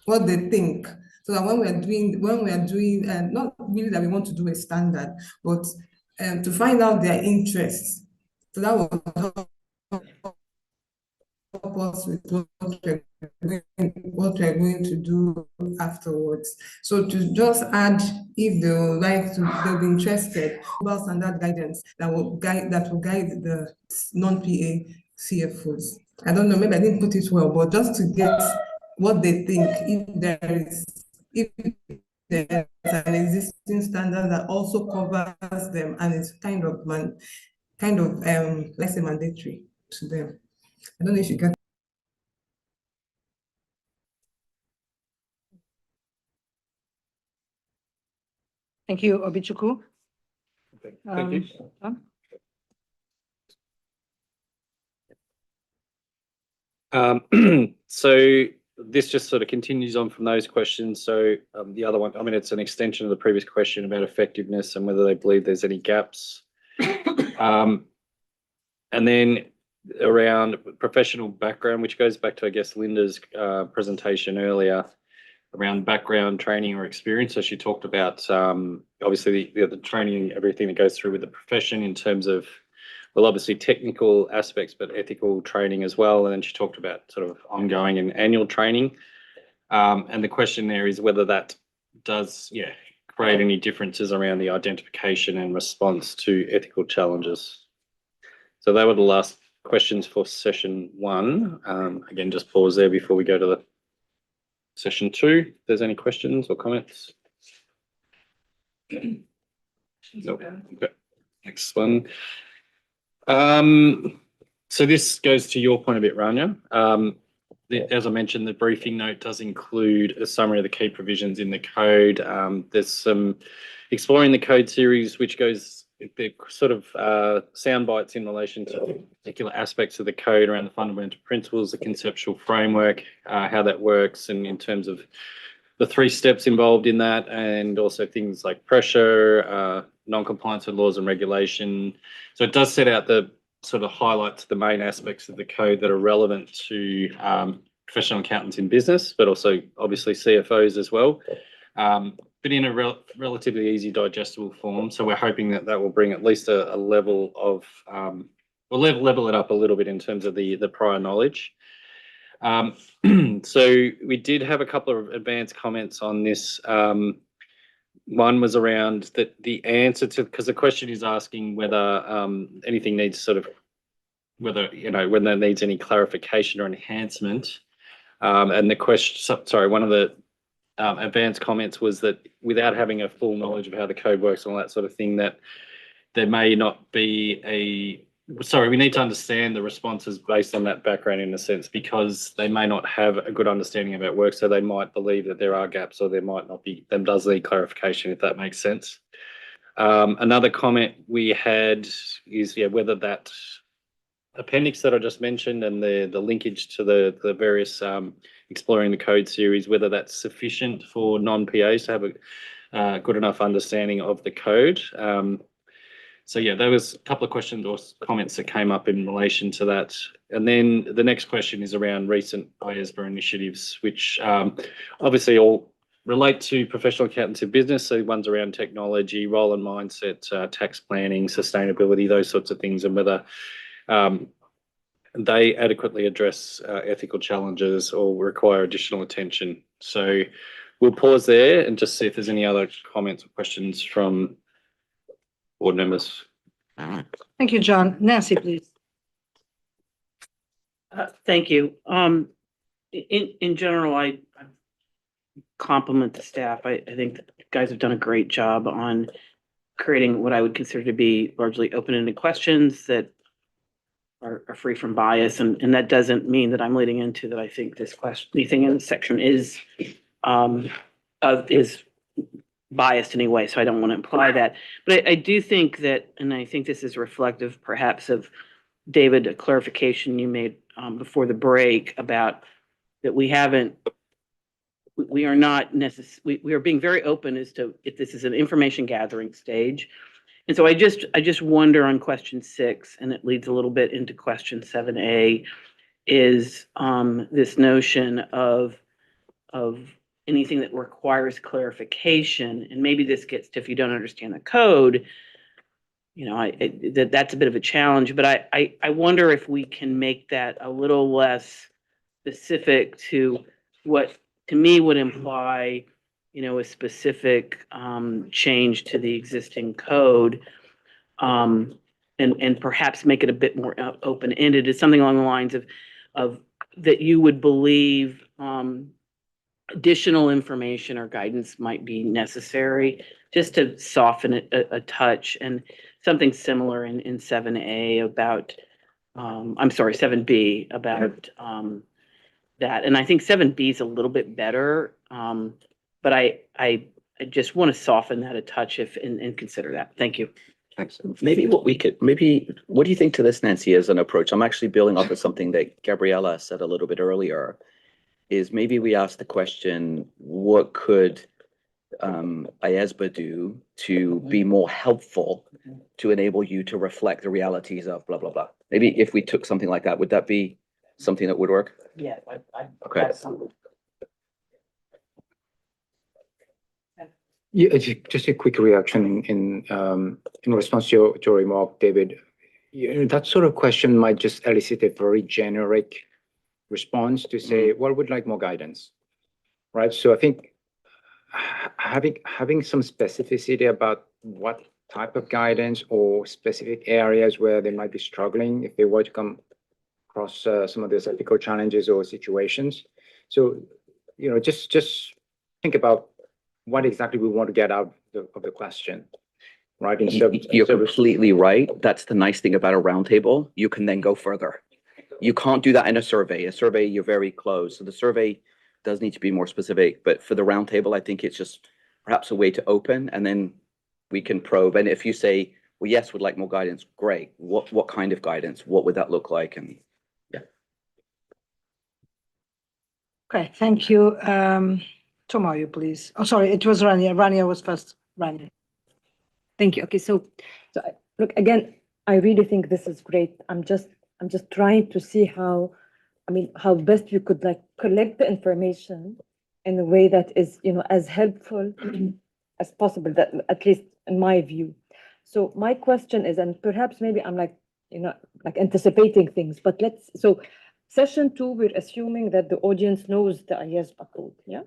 what they think, so that when we are doing not really that we want to do a standard, but to find out their interests, so that will help us with what we're going to do afterwards. So to just add, if they'll be interested about standard guidance that will guide the non-PA CFOs. I don't know, maybe I didn't put it well, but just to get what they think, if there's an existing standard that also covers them and it's kind of let's say mandatory to them. I don't know if you get. Thank you, Obichuku. Thank you. So this just sort of continues on from those questions. So the other one, I mean, it's an extension of the previous question about effectiveness and whether they believe there's any gaps. And then around professional background, which goes back to, I guess, Linda's presentation earlier around background training or experience. So she talked about obviously the training, everything that goes through with the profession in terms of, well, obviously technical aspects, but ethical training as well. And then she talked about sort of ongoing and annual training. And the question there is whether that does, create any differences around the identification and response to ethical challenges. So they were the last questions for session 1. Again, just pause there before we go to the session 2. If there's any questions or comments. Nope. Okay. Next one. So this goes to your point a bit, Rania. As I mentioned, the briefing note does include a summary of the key provisions in the code. There's some exploring the code series, which goes the sort of sound bites in relation to particular aspects of the code around the fundamental principles, the conceptual framework, how that works, and in terms of the 3 steps involved in that, and also things like pressure, non-compliance with laws and regulation. So it does set out the sort of highlights the main aspects of the code that are relevant to professional accountants in business, but also obviously CFOs as well. But in a relatively easy digestible form. So we're hoping that will bring at least a level of, we'll level it up a little bit in terms of the prior knowledge. So we did have a couple of advanced comments on this. One was around the answer to, because the question is asking whether anything needs sort of, whether there needs any clarification or enhancement. And the question, sorry, one of the advanced comments was that without having a full knowledge of how the code works and all that sort of thing, that there may not be we need to understand the responses based on that background in a sense, because they may not have a good understanding of how it works. So they might believe that there are gaps, or there might not be. Them does need clarification, if that makes sense. Another comment we had is whether that appendix that I just mentioned and the linkage to the various exploring the code series, whether that's sufficient for non-PAs to have a good enough understanding of the code. So there was a couple of questions or comments that came up in relation to that. And then the next question is around recent IESBA initiatives, which obviously all relate to professional accountants in business. So ones around technology, role and mindset, tax planning, sustainability, those sorts of things, and whether they adequately address ethical challenges or require additional attention. So we'll pause there and just see if there's any other comments or questions from board members. Thank you, John. Nancy, please. Thank you. In general, I compliment the staff. I think that you guys have done a great job on creating what I would consider to be largely open-ended questions that are free from bias. And that doesn't mean that I'm leading into that I think this question, anything in this section is biased in any way. So I don't want to imply that. But I do think that, and I think this is reflective perhaps of David, a clarification you made before the break about that we are not necessarily, we are being very open as to if this is an information gathering stage. And so I just wonder on question 6, and it leads a little bit into question 7A, is this notion of anything that requires clarification, and maybe this gets to if you don't understand the code, you know, that's a bit of a challenge, but I wonder if we can make that a little less specific to what to me would imply, you know, a specific change to the existing code, and perhaps make it a bit more open-ended. It's something along the lines of that you would believe additional information or guidance might be necessary just to soften it a touch, and something similar in 7A about, I'm sorry, 7B about that. And I think 7B is a little bit better, but I just want to soften that a touch and consider that. Thank you. Thanks. Maybe what do you think to this, Nancy, as an approach? I'm actually building off of something that Gabriella said a little bit earlier, is maybe we ask the question, what could IESBA do to be more helpful to enable you to reflect the realities of blah, blah, blah? Maybe if we took something like that, would that be something that would work? Yeah. Okay. Yeah, just a quick reaction in response to your remark, David. You know, that sort of question might just elicit a very generic response to say, well, we'd like more guidance, right? So I think having some specificity about what type of guidance or specific areas where they might be struggling if they were to come across some of those ethical challenges or situations. So, you know, just think about what exactly we want to get out of the question, right? You're completely right. That's the nice thing about a roundtable. You can then go further. You can't do that in a survey. A survey, you're very close. So the survey does need to be more specific, but for the roundtable, I think it's just perhaps a way to open, and then we can probe. And if you say, well, yes, we'd like more guidance, great. What kind of guidance? What would that look like? And yeah. Okay, thank you. Tomoyo, please. Oh, sorry, it was Rania. Rania was first. Rania. Thank you. Okay, so look, again, I really think this is great. I'm just trying to see how best you could like collect the information in a way that is, you know, as helpful as possible, that at least in my view. So my question is, and perhaps maybe I'm like, you know, like anticipating things, but so session 2, we're assuming that the audience knows the IESBA code, yeah,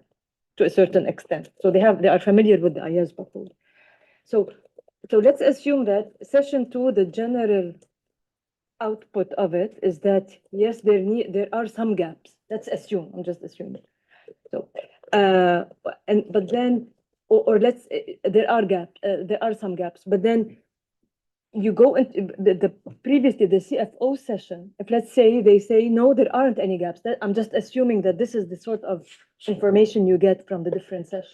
to a certain extent. So they are familiar with the IESBA code. So let's assume that session 2, the general output of it is that yes, there are some gaps. Let's assume. I'm just assuming. So, but then, or let's there are some gaps. But then you go into previously the CFO session. If let's say they say no, there aren't any gaps. I'm just assuming that this is the sort of information you get from the different sessions.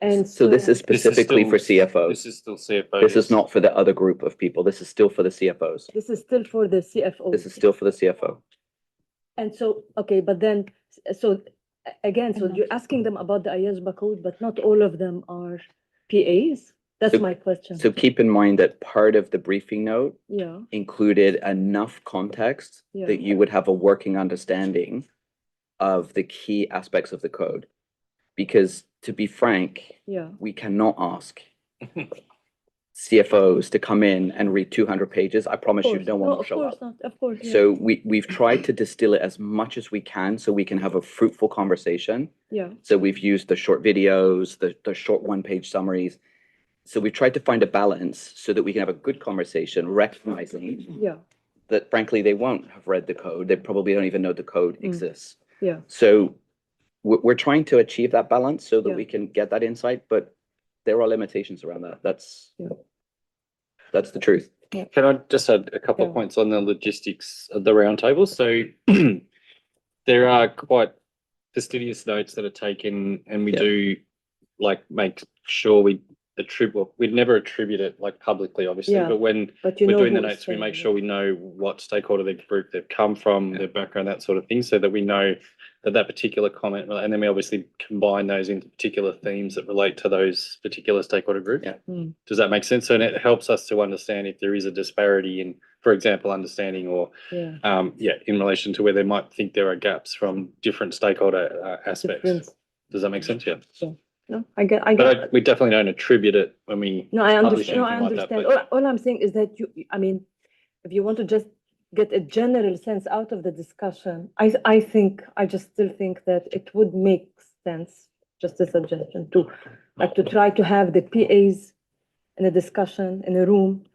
And so this is specifically for CFOs. This is still CFOs. This is not for the other group of people. This is still for the CFOs. This is still for the CFO. This is still for the CFO. And so, okay, but then, so again, so you're asking them about the IESBA code, but not all of them are PAs? That's my question. So keep in mind that part of the briefing note Yeah. included enough context that you would have a working understanding of the key aspects of the code. Because to be frank, we cannot ask CFOs to come in and read 200 pages. I promise you no one will show up. Of course. Yeah. So we've tried to distill it as much as we can so we can have a fruitful conversation. Yeah. So we've used the short videos, the short one-page summaries. So we've tried to find a balance so that we can have a good conversation, recognizing that frankly, they won't have read the code. They probably don't even know the code exists. Yeah. So we're trying to achieve that balance so that Yeah. we can get that insight, but there are limitations around that. That's the truth. Can I just add a couple of Yeah. points on the logistics of the roundtable? So there are quite fastidious notes that are taken, and we Yeah. do like make sure we attribute. We'd never attribute it like publicly, obviously, Yeah, but when but you we're know doing the who is notes, we saying make it. sure we know what stakeholder the group they've come from, their background, that sort of thing, so that we know that that particular comment, and then we obviously combine those into particular themes that relate to those particular stakeholder groups. Yeah. Mm. Does that make sense? So it helps us to understand if there is a disparity in, for example, understanding or Yeah. in relation to where they might think there are gaps from different stakeholder aspects. Difference. Does that make sense? Yeah. No, I get. But we definitely don't attribute it when we No, I publish understand. No, I anything like that. understand. But All I'm saying is that I mean, if you want to just get a general sense out of the discussion, I think, I just still think that it would make sense, just a suggestion, to try to have the PAs in a discussion in a room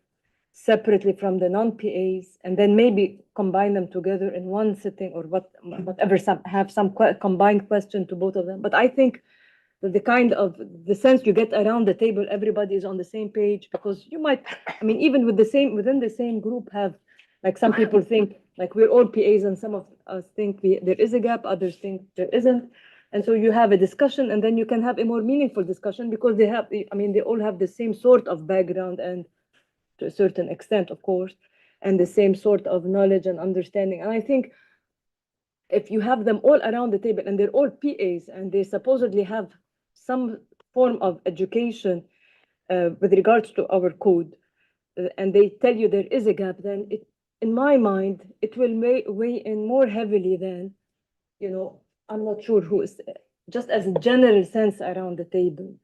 separately from the non-PAs, and then maybe combine them together in one sitting or whatever, have some combined question to both of them. But I think that the sense you get around the table, everybody is on the same page, because you might, I mean, even within the same group have, like, some people think like we're all PAs, and some of us think there is a gap, others think there isn't. And so you have a discussion, and then you can have a more meaningful discussion, because they all have the same sort of background, and to a certain extent, of course, and the same sort of knowledge and understanding. And I think if you have them all around the table and they're all PAs and they supposedly have some form of education with regards to our code, and they tell you there is a gap, then in my mind, it will weigh in more heavily than, I'm not sure who is, just as a general sense around the table.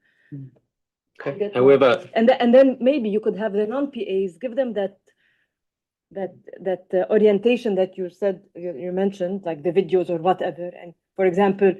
Okay. however, And then maybe you could have the non-PAs, give them that orientation that you mentioned, like the videos or whatever. And for example,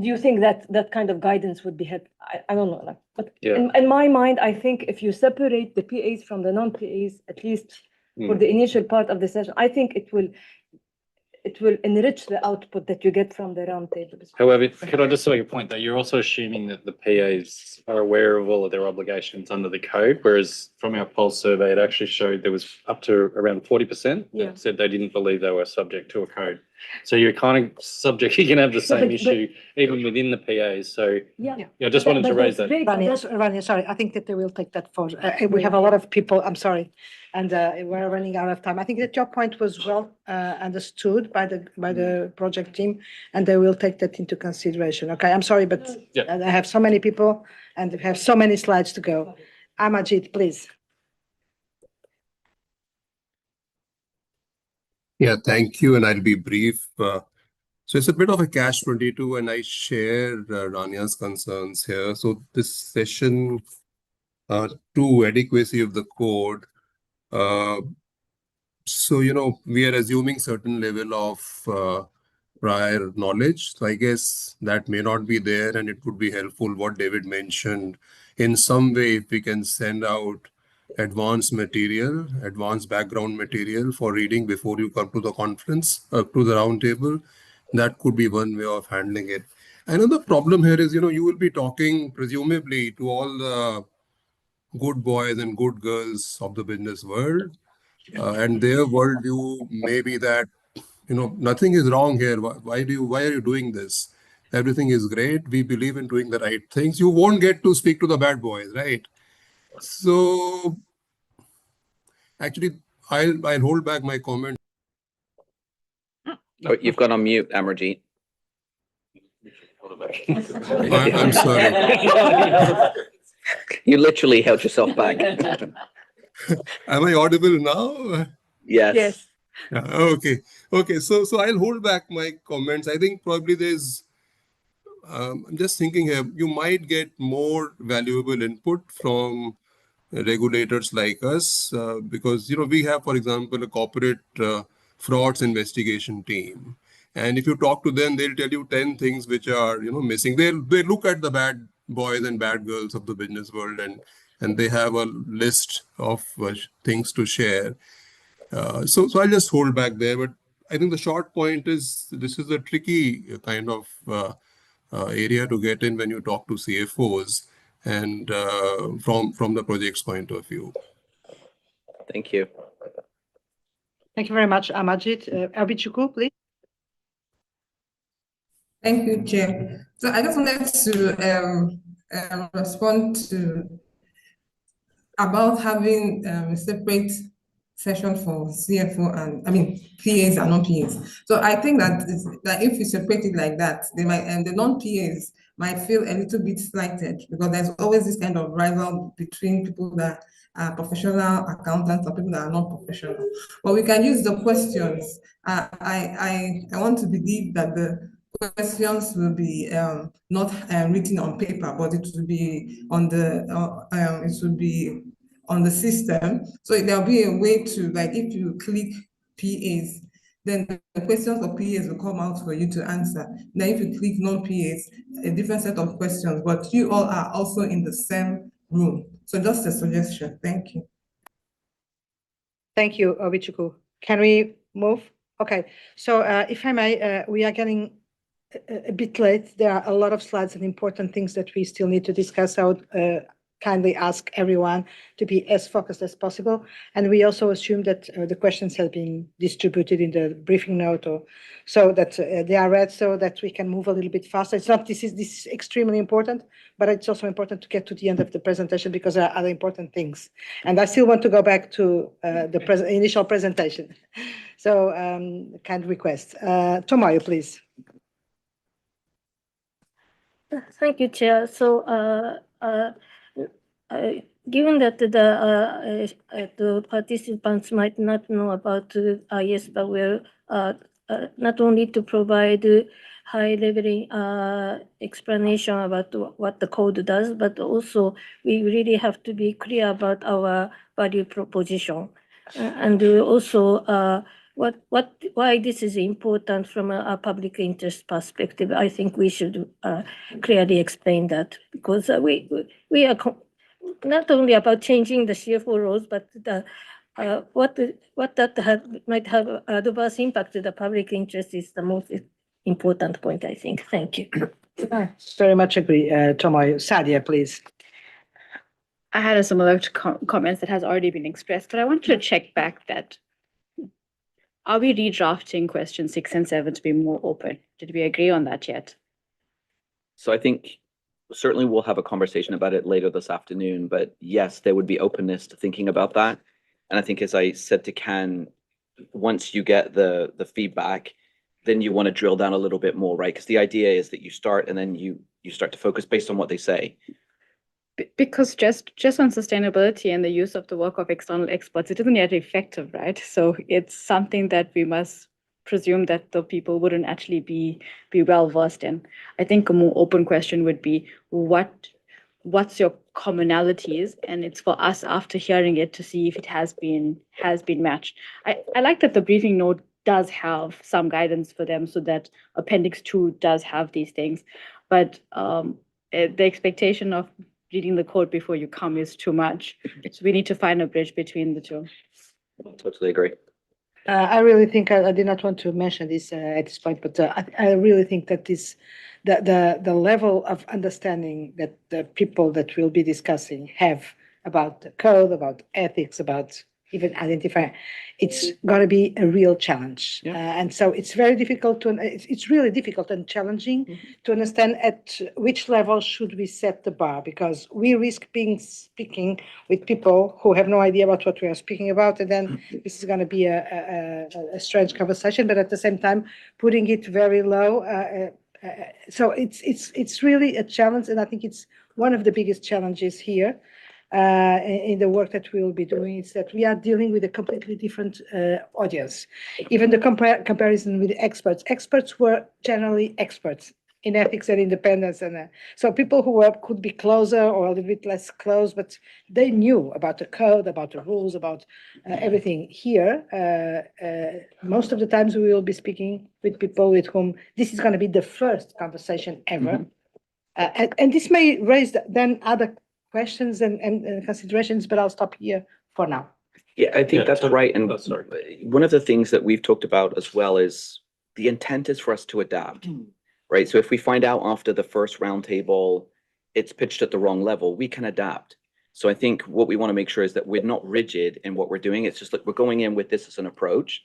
do you think that kind of guidance would be helpful? I don't know, but in my mind, I think if you separate the PAs from the non-PAs, at least for the initial part of the session, I think it will enrich the output that you get from the roundtable. however, could I just make a point that you're also assuming that the PAs are aware of all of their obligations under the code, whereas from our pulse survey, it actually showed there was up to around 40% that said they didn't believe they were subject to a code. So you're kind of subject, you can have the same issue even within the PAs. So I just wanted to raise that. Rania, sorry, I think that they will take that for, we have a lot of people, I'm sorry, and we're running out of time. I think that your point was well understood by the project team, and they will take that into consideration. Okay, I'm sorry, but I have so many people and we have so many slides to go. Amajit, please. Yeah, thank you, and I'll be brief. So it's a bit of a catch-22, and I share Rania's concerns here. So this session to adequacy of the code. So, we are assuming certain level of prior knowledge. So I guess that may not be there, and it would be helpful what David mentioned. In some way, if we can send out advanced material, advanced background material for reading before you come to the conference, to the roundtable, that could be one way of handling it. Another problem here is, you will be talking presumably to all the good boys and good girls of the business world, and their worldview may be that, nothing is wrong here. Why are you doing this? Everything is great. We believe in doing the right things. You won't get to speak to the bad boys, right? So actually, I'll hold back my comment. Oh, you've gone on mute, Amarjeet. I'm sorry. You literally held yourself back. Am I audible now? Yes. Yeah, okay. So I'll hold back my comments. I think probably I'm just thinking here, you might get more valuable input from regulators like us, because, we have, for example, a corporate frauds investigation team. And if you talk to them, they'll tell you 10 things which are, missing. They look at the bad boys and bad girls of the business world, and they have a list of things to share. So I'll just hold back there. But I think the short point is this is a tricky kind of area to get in when you talk to CFOs and from the project's point of view. Thank you. Thank you very much, Amajit. Abichuku, please. Thank you, Chair. So I just wanted to respond to about having a separate session for CFO and PAs and non-PAs. So I think that if you separate it like that, they might and the non-PAs might feel a little bit slighted because there's always this kind of rival between people that are professional accountants and people that are not professional. But we can use the questions. I want to believe that the questions will be not written on paper, but it will be on the system. So there'll be a way to, like, if you click PAs, then the questions for PAs will come out for you to answer. Now, if you click non-PAs, a different set of questions, but you all are also in the same room. So just a suggestion. Thank you. Thank you, Obichuku. Can we move? Okay, so if I may, we are getting a bit late. There are a lot of slides and important things that we still need to discuss. I would kindly ask everyone to be as focused as possible. And we also assume that the questions have been distributed in the briefing note, or so that they are read, so that we can move a little bit faster. It's not this is extremely important, but it's also important to get to the end of the presentation because there are other important things. And I still want to go back to the initial presentation. So kind request. Tomoyo, please. Thank you, Chair. So, given that the participants might not know about IESBA, we're not only to provide high-level explanation about what the code does, but also we really have to be clear about our value proposition, and also why this is important from a public interest perspective. I think we should clearly explain that, because we are not only about changing the CFO roles, but what that might have adverse impact to the public interest is the most important point, I think. Thank you. Very much agree, Tomoyo. Sadia, please. I had a similar comments that has already been expressed, but I want to check back that are we redrafting questions 6 and 7 to be more open? Did we agree on that yet? So I think certainly we'll have a conversation about it later this afternoon, but yes, there would be openness to thinking about that. And I think, as I said to Ken, once you get the feedback, then you want to drill down a little bit more, right? Because the idea is that you start and then you start to focus based on what they say. Because just on sustainability and the use of the work of external experts, it isn't yet effective, right? So it's something that we must presume that the people wouldn't actually be well versed in. I think a more open question would be what's your commonalities, and it's for us after hearing it to see if it has been matched. I like that the briefing note does have some guidance for them, so that Appendix 2 does have these things, but the expectation of reading the code before you come is too much. So we need to find a bridge between the two. Totally agree. I really think I did not want to mention this at this point, but I really think that the level of understanding that the people that we'll be discussing have about the code, about ethics, about even identifying, it's going to be a real challenge. And so it's very difficult it's really difficult and challenging to understand at which level should we set the bar, because we risk speaking with people who have no idea about what we are speaking about, and then this is going to be a strange conversation, but at the same time putting it very low. So it's really a challenge, and I think it's one of the biggest challenges here. In the work that we will be doing, is that we are dealing with a completely different audience. Even the comparison with experts. Experts were generally experts in ethics and independence, and so people who could be closer or a little bit less close, but they knew about the code, about the rules, about everything. Here, most of the times we will be speaking with people with whom this is going to be the first conversation ever, and this may raise then other questions and considerations, but I'll stop here for now. Yeah, I think Yeah, that's so- right. And oh, sorry. one of the things that we've talked about as well is the intent is for us to adapt, right? So if we find out after the first roundtable, it's pitched at the wrong level, we can adapt. So I think what we want to make sure is that we're not rigid in what we're doing. It's just like we're going in with this as an approach.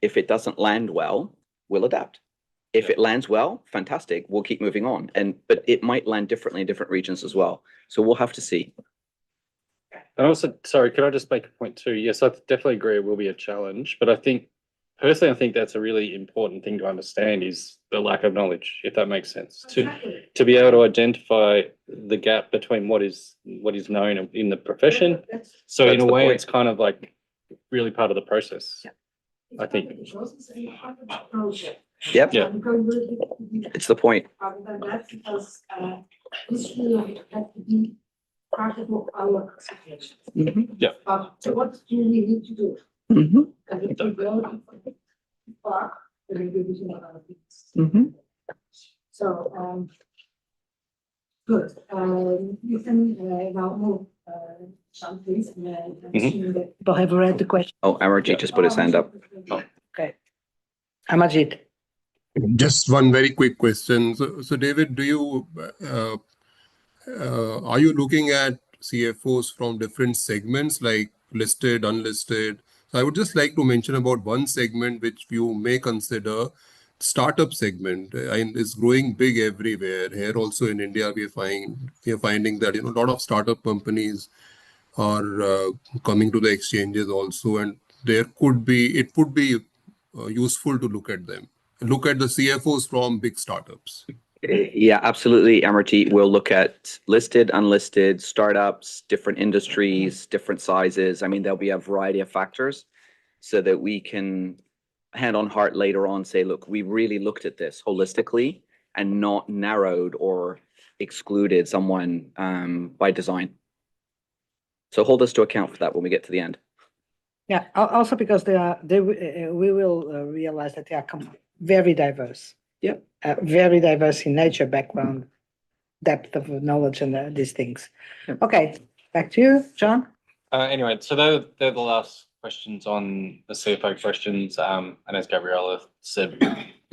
If it doesn't land well, we'll adapt. If it lands well, fantastic, we'll keep moving on. But it might land differently in different regions as well. So we'll have to see. And also, sorry, can I just make a point too? Yes, I definitely agree it will be a challenge, but I think personally, I think that's a really important thing to understand is the lack of knowledge, if that makes sense. To be able to identify the gap between what is known in the profession. So in That's a the way, point. it's kind of like really part of the process. I think. Yep. Yeah. It's the point. Yeah. So what do we need to do? Mhm. And if we go back, then we will do other things. Mhm. So, good. You can now move some things. People have read the question. Oh, Amarjit just put his hand up. Okay. Amarjit. Just one very quick question. So David, do you are you looking at CFOs from different segments like listed, unlisted? So I would just like to mention about one segment which you may consider startup segment, and is growing big everywhere. Here also in India, we are finding that a lot of startup companies are coming to the exchanges also, and it would be useful to look at them. Look at the CFOs from big startups. Yeah, absolutely, Amarjit. We'll look at listed, unlisted, startups, different industries, different sizes. I mean, there'll be a variety of factors so that we can hand on heart later on say, look, we really looked at this holistically and not narrowed or excluded someone by design. So hold us to account for that when we get to the end. Yeah, also because we will realize that they are very diverse. Yeah. Very diverse in nature, background, depth of knowledge, and these things. Okay, back to you, John. Anyway, so they're the last questions on the CFO questions. And as Gabriella said,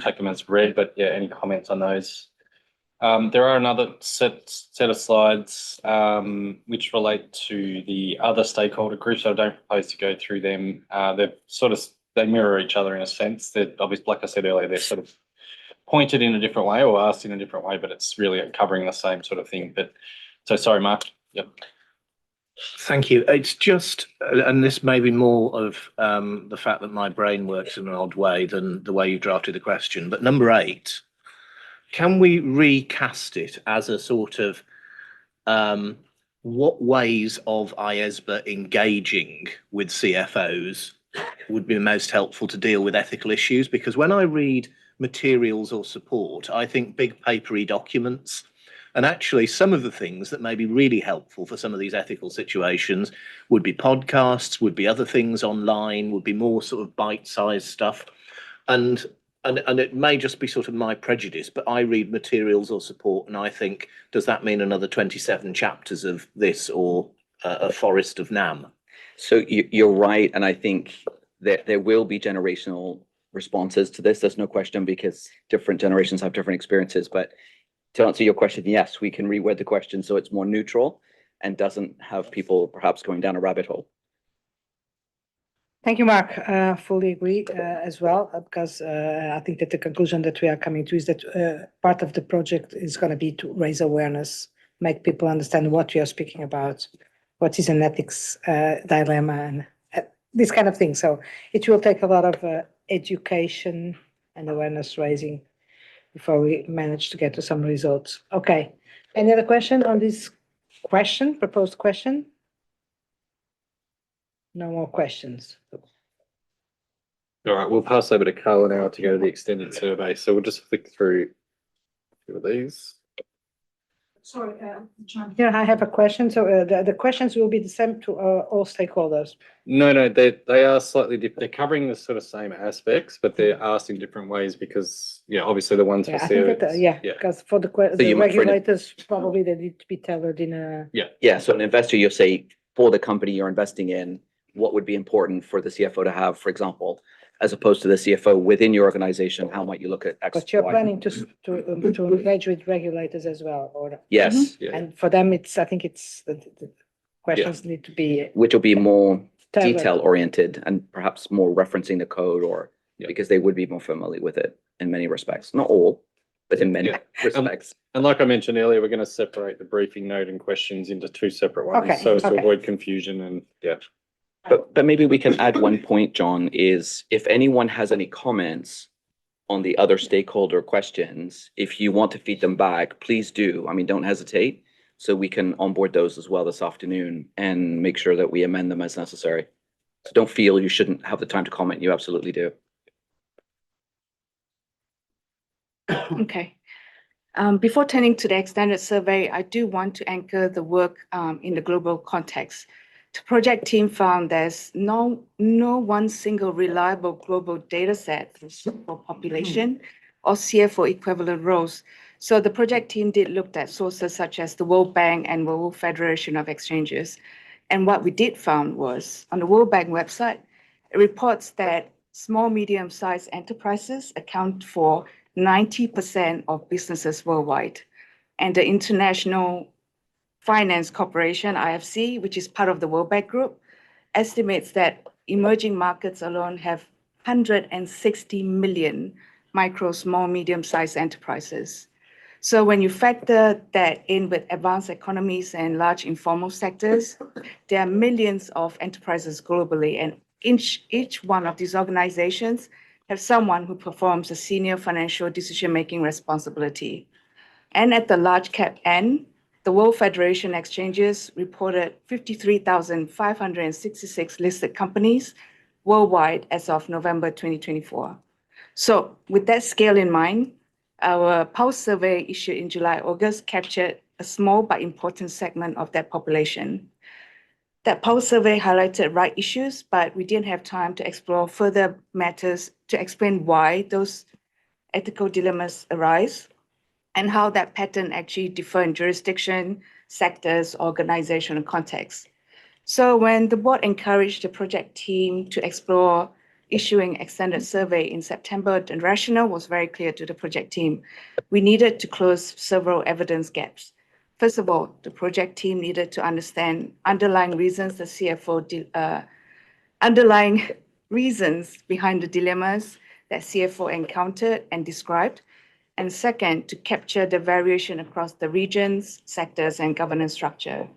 take them as read, but yeah, any comments on those? There are another set of slides which relate to the other stakeholder groups. So I don't propose to go through them. They mirror each other in a sense. They're obviously, like I said earlier, they're sort of pointed in a different way or asked in a different way, but it's really covering the same sort of thing. But so sorry, Mark. Yep. Thank you. It's just, and this may be more of the fact that my brain works in an odd way than the way you drafted the question. But number 8, can we recast it as a sort of what ways of IESBA engaging with CFOs would be most helpful to deal with ethical issues? Because when I read materials or support, I think big papery documents, and actually some of the things that may be really helpful for some of these ethical situations would be podcasts, would be other things online, would be more sort of bite-sized stuff. And it may just be sort of my prejudice, but I read materials or support and I think, does that mean another 27 chapters of this or a forest of NAM? So you're right. And I think that there will be generational responses to this. There's no question because different generations have different experiences. But to answer your question, yes, we can reword the question so it's more neutral and doesn't have people perhaps going down a rabbit hole. Thank you, Mark. Fully agree as well, because I think that the conclusion that we are coming to is that part of the project is going to be to raise awareness, make people understand what we are speaking about, what is an ethics dilemma, and this kind of thing. So it will take a lot of education and awareness raising before we manage to get to some results. Okay. Any other question on this question, proposed question? No more questions. All right, we'll pass over to Carla now to go to the extended survey. So we'll just flick through a few of these. Sorry, John. Yeah, I have a question. So the questions will be the same to all stakeholders. No, they are slightly different. They're covering the sort of same aspects, but they're asked in different ways because, obviously the ones for I think that, because for the regulators, probably they need to be tailored in a. Yeah. So an investor, you'll say for the company you're investing in, what would be important for the CFO to have, for example, as opposed to the CFO within your organization, how might you look at X, But you're Y? planning to engage with regulators as well, or? Yes. And for them, I think the questions need to be Which will be more tailored. detail oriented and perhaps more referencing the code or because they would be more familiar with it in many respects. Not all, but in many respects. And like I mentioned earlier, we're going to separate the briefing note and questions into two separate ones. Okay, So as to okay. avoid confusion and But maybe we can add one point, John, is if anyone has any comments on the other stakeholder questions, if you want to feed them back, please do. I mean, don't hesitate. So we can onboard those as well this afternoon and make sure that we amend them as necessary. So don't feel you shouldn't have the time to comment. You absolutely do. Okay. Before turning to the extended survey, I do want to anchor the work in the global context. The project team found there's no one single reliable global data set for population or CFO equivalent roles. So the project team did look at sources such as the World Bank and World Federation of Exchanges. And what we did found was on the World Bank website, it reports that small, medium-sized enterprises account for 90% of businesses worldwide. And the International Finance Corporation, IFC, which is part of the World Bank Group, estimates that emerging markets alone have 160 million micro, small, medium-sized enterprises. So when you factor that in with advanced economies and large informal sectors, there are millions of enterprises globally, and each one of these organizations have someone who performs a senior financial decision-making responsibility. And at the large cap end, the World Federation Exchanges reported 53,566 listed companies worldwide as of November 2024. So with that scale in mind, our pulse survey issued in July, August captured a small but important segment of that population. That pulse survey highlighted right issues, but we didn't have time to explore further matters to explain why those ethical dilemmas arise and how that pattern actually differ in jurisdiction, sectors, organizational contexts. So when the board encouraged the project team to explore issuing extended survey in September, the rationale was very clear to the project team. We needed to close several evidence gaps. First of all, the project team needed to understand underlying reasons behind the dilemmas that CFO encountered and described. And second, to capture the variation across the regions, sectors, and governance structure.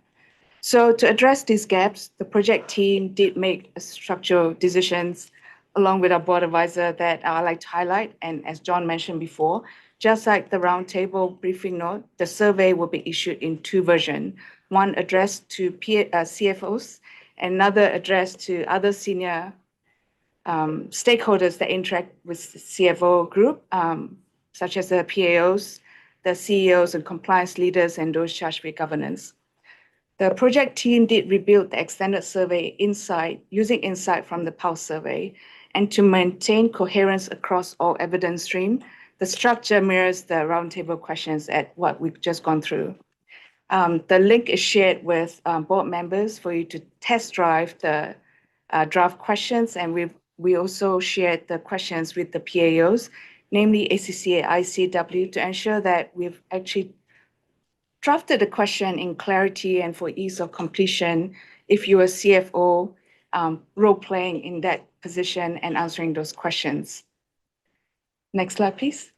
So to address these gaps, the project team did make structural decisions along with our board advisor that I like to highlight. And as John mentioned before, just like the roundtable briefing note, the survey will be issued in two versions, one addressed to CFOs, and another addressed to other senior stakeholders that interact with the CFO group, such as the PAOs, the CEOs and compliance leaders, and those charged with governance. The project team did rebuild the extended survey using insight from the pulse survey, and to maintain coherence across all evidence stream, the structure mirrors the roundtable questions at what we've just gone through. The link is shared with board members for you to test drive the draft questions, and we also shared the questions with the PAOs, namely ACCA, ICW, to ensure that we've actually drafted the question in clarity and for ease of completion if you are CFO role-playing in that position and answering those questions. Next slide, please.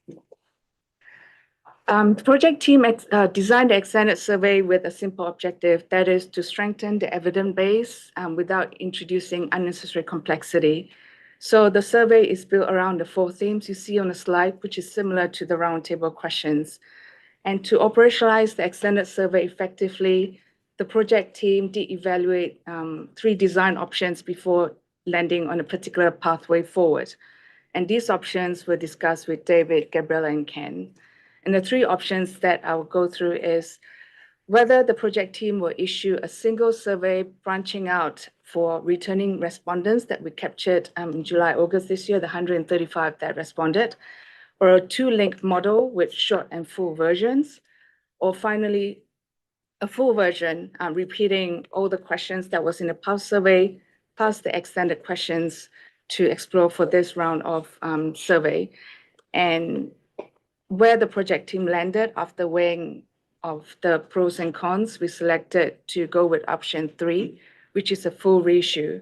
The project team designed the extended survey with a simple objective, that is to strengthen the evidence base without introducing unnecessary complexity. So the survey is built around the 4 themes you see on the slide, which is similar to the roundtable questions. And to operationalize the extended survey effectively, the project team did evaluate 3 design options before landing on a particular pathway forward. And these options were discussed with David, Gabriella, and Ken. And the 3 options that I will go through is whether the project team will issue a single survey branching out for returning respondents that we captured in July, August this year, the 135 that responded, or a 2-link model with short and full versions, or finally, a full version repeating all the questions that was in the pulse survey, plus the extended questions to explore for this round of survey. And where the project team landed after weighing of the pros and cons, we selected to go with option 3, which is a full reissue.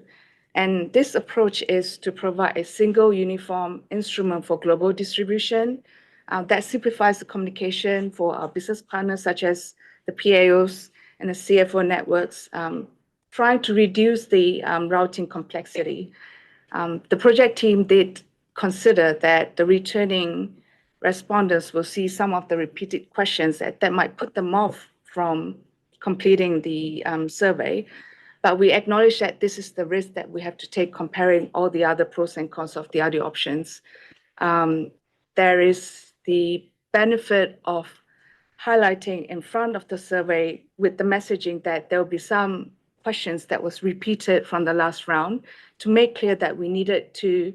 And this approach is to provide a single uniform instrument for global distribution that simplifies the communication for our business partners, such as the PAOs and the CFO networks, trying to reduce the routing complexity. The project team did consider that the returning respondents will see some of the repeated questions that might put them off from completing the survey. But we acknowledge that this is the risk that we have to take comparing all the other pros and cons of the other options. There is the benefit of highlighting in front of the survey with the messaging that there will be some questions that was repeated from the last round to make clear that we needed to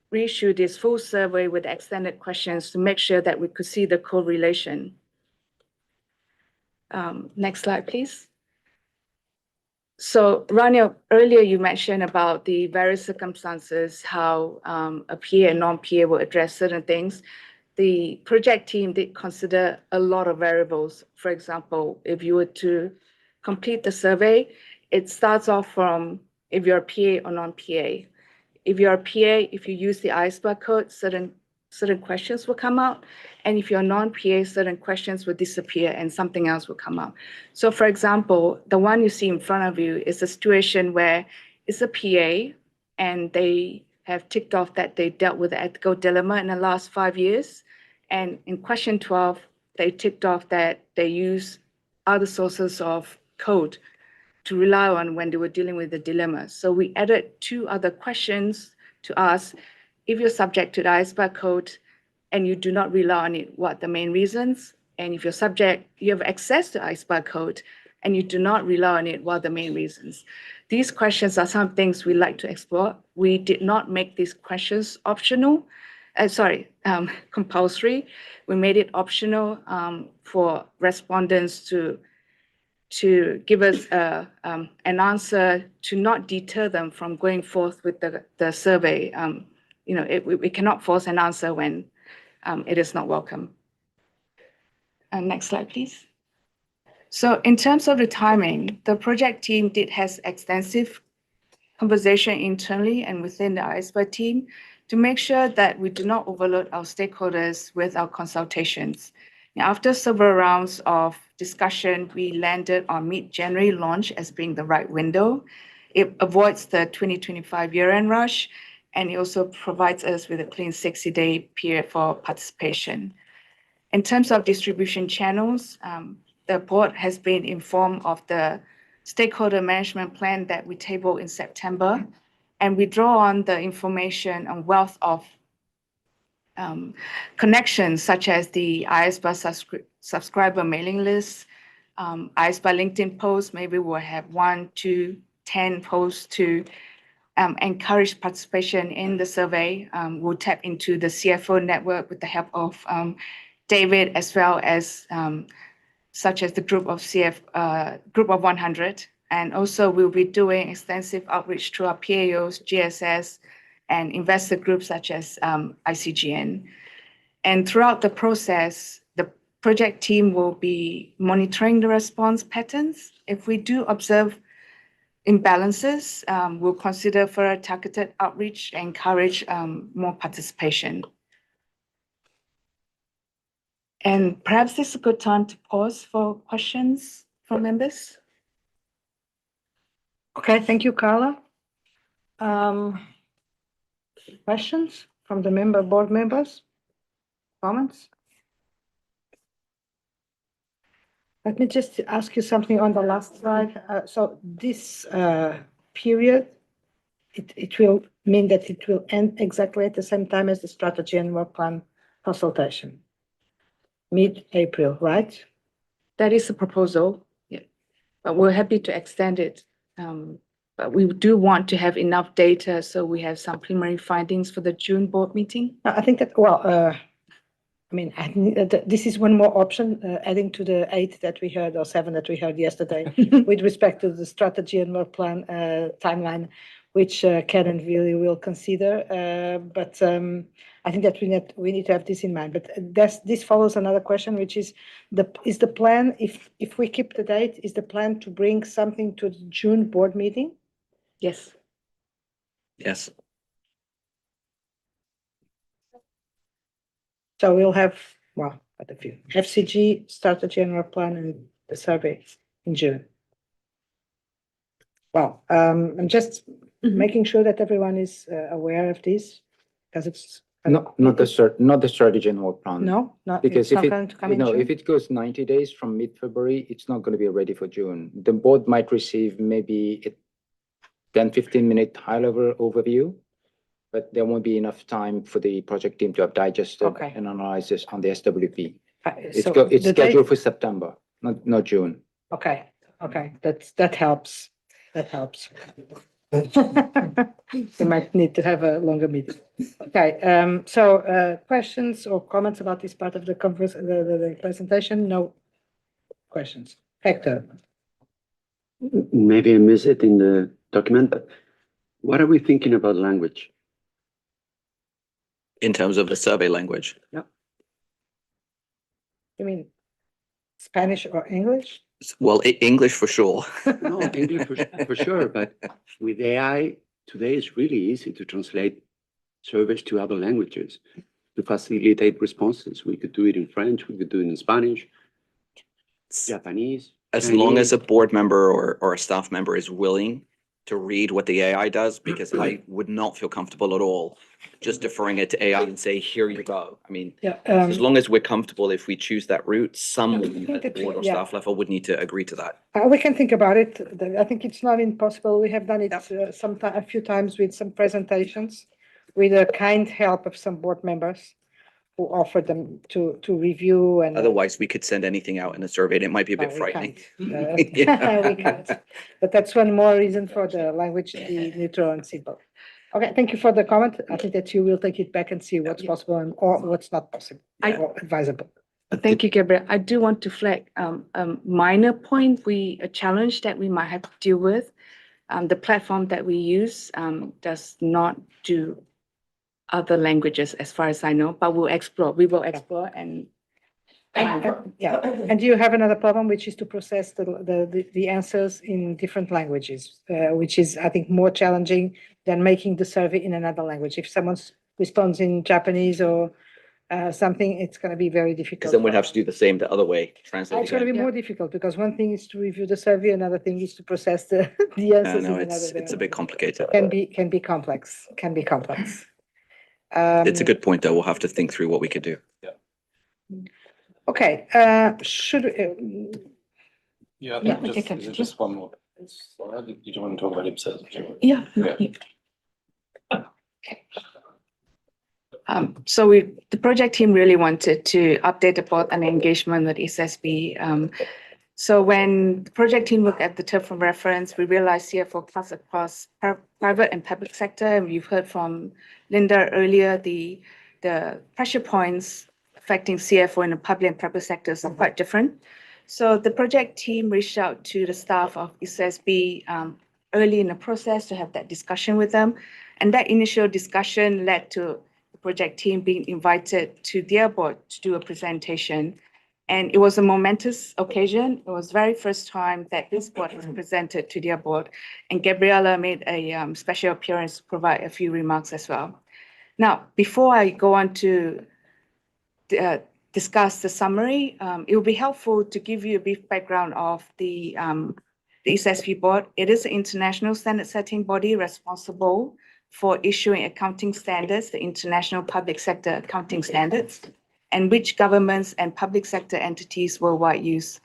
reissue this full survey with extended questions to make sure that we could see the correlation. Next slide, please. So Rania, earlier you mentioned about the various circumstances, how a PA and non-PA will address certain things. The project team did consider a lot of variables. For example, if you were to complete the survey, it starts off from if you're a PA or non-PA. If you're a PA, if you use the IESBA code, certain questions will come out. And if you're non-PA, certain questions will disappear and something else will come out. So for example, the one you see in front of you is a situation where it's a PA and they have ticked off that they dealt with the ethical dilemma in the last 5 years. And in question 12, they ticked off that they use other sources of code to rely on when they were dealing with the dilemma. So we added 2 other questions to ask if you're subject to the IESBA code and you do not rely on it, what the main reasons? And if you're subject, you have access to IESBA code and you do not rely on it, what are the main reasons? These questions are some things we like to explore. We did not make these questions optional. Compulsory. We made it optional for respondents to give us an answer to not deter them from going forth with the survey. We cannot force an answer when it is not welcome. Next slide, please. So in terms of the timing, the project team did have extensive conversation internally and within the IESBA team to make sure that we do not overload our stakeholders with our consultations. After several rounds of discussion, we landed on mid-January launch as being the right window. It avoids the 2025 year-end rush, and it also provides us with a clean 60-day period for participation. In terms of distribution channels, the board has been informed of the stakeholder management plan that we tabled in September, and we draw on the information and wealth of connections such as the IESBA subscriber mailing list, IESBA LinkedIn posts. Maybe we'll have 1, 2, 10 posts to encourage participation in the survey. We'll tap into the CFO network with the help of David, as well as such as the group of 100. And also we'll be doing extensive outreach to our PAOs, GSS, and investor groups such as ICGN. And throughout the process, the project team will be monitoring the response patterns. If we do observe imbalances, we'll consider further targeted outreach and encourage more participation. And perhaps this is a good time to pause for questions from members. Okay, thank you, Carla. Questions from the board members? Comments? Let me just ask you something on the last slide. So this period, it will mean that it will end exactly at the same time as the strategy and work plan consultation. Mid-April, right? That is the proposal, yeah. But we're happy to extend it. But we do want to have enough data so we have some preliminary findings for the June board meeting. I think that, well, I mean, this is one more option, adding to the 8 that we heard or 7 that we heard yesterday with respect to the strategy and work plan timeline, which Ken and Willie will consider. But I think that we need to have this in mind. But this follows another question, which is the plan, if we keep the date, is the plan to bring something to the June board meeting? Yes. Yes. So we'll have, well, quite a few. FCG, strategy and work plan, and the survey in June. Well, I'm just making sure that everyone is aware of this, because it's Not the strategy and work plan. no, not Because it's if not it, going to come you in know, June. if it goes 90 days from mid-February, it's not going to be ready for June. The board might receive maybe a 10, 15-minute high-level overview, but there won't be enough time for the project team to have digested Okay. and analyzed this on the SWP. It's So it's the scheduled date- for September, not June. Okay, that helps. That helps. We might need to have a longer meeting. Okay, so questions or comments about this part of the conference, the presentation? No questions. Hector. Maybe I miss it in the document, but what are we thinking about language? In terms of the survey language. You mean Spanish or English? Well, English for sure. No, English for sure, but with AI, today it's really easy to translate surveys to other languages to facilitate responses. We could do it in French, we could do it in Spanish, Japanese. As long Chinese. as a board member or a staff member is willing to read what the AI does, because I would not feel comfortable at all just deferring it to AI and say, here you go. I mean, Yeah, as long as we're comfortable, if we choose that route, someone think at the that- board or yeah. staff level would need to agree to that. We can think about it. I think it's not impossible. We have done it a few times with some presentations with the kind help of some board members who offered them to review and. Otherwise, we could send anything out in a survey and it might be a bit we frightening. can't. Yeah. We can't. But that's one more reason for the language to be neutral and simple. Okay, thank you for the comment. I think that you will take it back and see what's possible and or what's not possible or advisable. Thank you, Gabriel. I do want to flag a minor point, a challenge that we might have to deal with. The platform that we use does not do other languages as far as I know, but we will explore and Yeah, and you have another problem, which is to process the answers in different languages, which is, I think, more challenging than making the survey in another language. If someone responds in Japanese or something, it's going to be very difficult. Because then we'd have to do the same the other way, translate It's going to again. be more difficult because one thing is to review the survey, another thing is to process the answers. No, in it's another a bit complicated. Can be complex. Can be complex. It's a good point, though. We'll have to think through what we could do. Okay, should Yeah, I Yeah, think okay, just one more slide. You don't want to talk about IPSAS? Yeah. So the project team really wanted to update the board and engagement with IESB. So when the project team looked at the term of reference, we realized CFO cuts across private and public sector. And we've heard from Linda earlier, the pressure points affecting CFO in the public and private sectors are quite different. So the project team reached out to the staff of IESB early in the process to have that discussion with them. And that initial discussion led to the project team being invited to their board to do a presentation. And it was a momentous occasion. It was the very first time that this board was presented to their board. And Gabriela made a special appearance to provide a few remarks as well. Now, before I go on to discuss the summary, it will be helpful to give you a brief background of the IESB board. It is an international standard setting body responsible for issuing accounting standards, the International Public Sector Accounting Standards, and which governments and public sector entities worldwide use.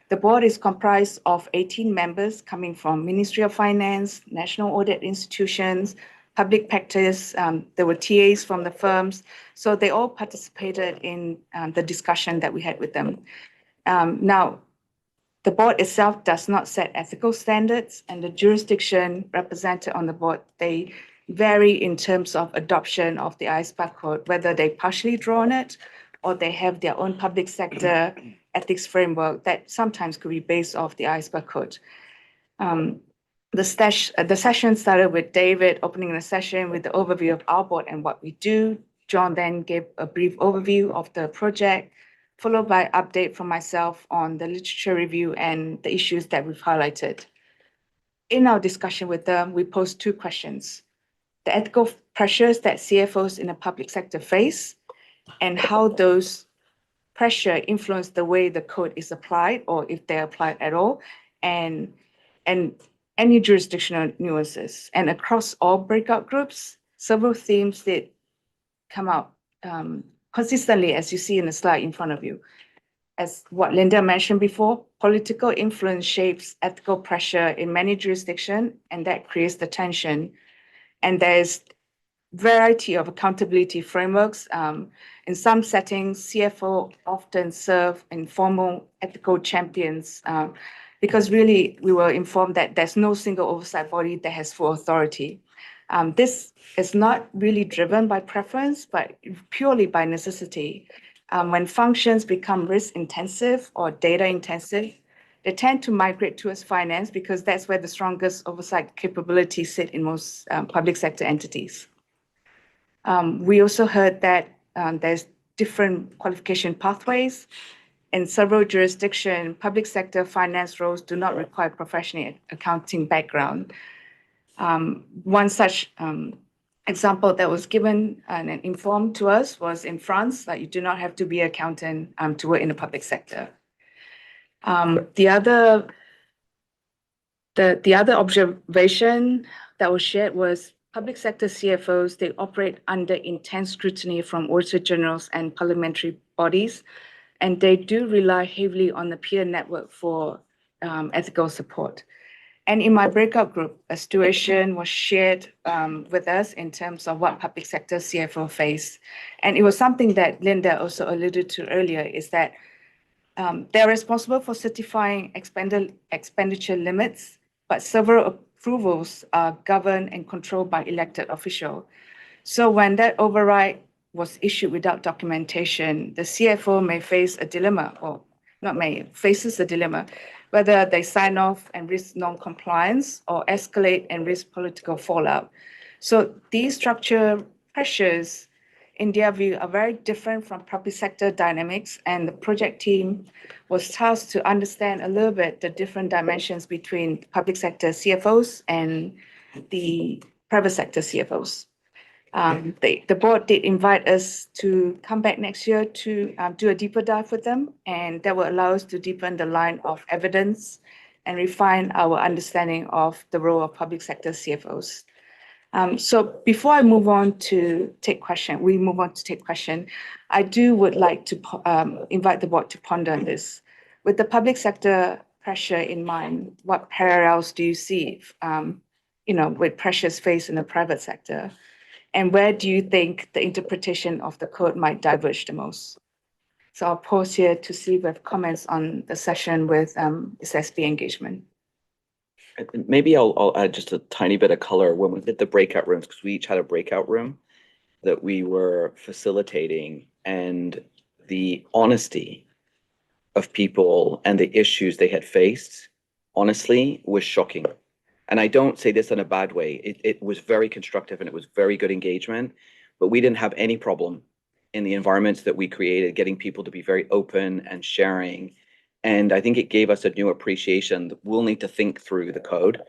The board is comprised of 18 members coming from Ministry of Finance, national audit institutions, public practice. There were TAs from the firms. So they all participated in the discussion that we had with them. Now, the board itself does not set ethical standards, and the jurisdiction represented on the board, they vary in terms of adoption of the IESBA code, whether they partially draw on it or they have their own public sector ethics framework that sometimes could be based off the IESBA code. The session started with David opening the session with the overview of our board and what we do. John then gave a brief overview of the project, followed by update from myself on the literature review and the issues that we've highlighted. In our discussion with them, we posed 2 questions: the ethical pressures that CFOs in the public sector face and how those pressure influence the way the code is applied, or if they're applied at all, and any jurisdictional nuances. And across all breakout groups, several themes did come out consistently, as you see in the slide in front of you. As what Linda mentioned before, political influence shapes ethical pressure in many jurisdictions, and that creates the tension. And there's variety of accountability frameworks. In some settings, CFO often serve informal ethical champions because really we were informed that there's no single oversight body that has full authority. This is not really driven by preference, but purely by necessity. When functions become risk intensive or data intensive, they tend to migrate towards finance because that's where the strongest oversight capabilities sit in most public sector entities. We also heard that there's different qualification pathways. In several jurisdictions, public sector finance roles do not require professional accounting background. One such example that was given and informed to us was in France, that you do not have to be an accountant to work in the public sector. The other observation that was shared was public sector CFOs, they operate under intense scrutiny from auditor generals and parliamentary bodies, and they do rely heavily on the peer network for ethical support. And in my breakout group, a situation was shared with us in terms of what public sector CFO face. And it was something that Linda also alluded to earlier, is that they're responsible for certifying expenditure limits, but several approvals are governed and controlled by elected officials. So when that override was issued without documentation, the CFO may face a dilemma, or not may, faces a dilemma, whether they sign off and risk non-compliance or escalate and risk political fallout. So these structural pressures, in their view, are very different from public sector dynamics, and the project team was tasked to understand a little bit the different dimensions between public sector CFOs and the private sector CFOs. The board did invite us to come back next year to do a deeper dive with them, and that will allow us to deepen the line of evidence and refine our understanding of the role of public sector CFOs. So before I move on to take question, I would like to invite the board to ponder on this. With the public sector pressure in mind, what parallels do you see, with pressures faced in the private sector? And where do you think the interpretation of the code might diverge the most? So I'll pause here to see if we have comments on the session with IESBA engagement. Maybe I'll add just a tiny bit of color when we did the breakout rooms, because we each had a breakout room that we were facilitating, and the honesty of people and the issues they had faced, honestly, was shocking. And I don't say this in a bad way. It was very constructive and it was very good engagement, but we didn't have any problem in the environments that we created, getting people to be very open and sharing. And I think it gave us a new appreciation that we'll need to think through the code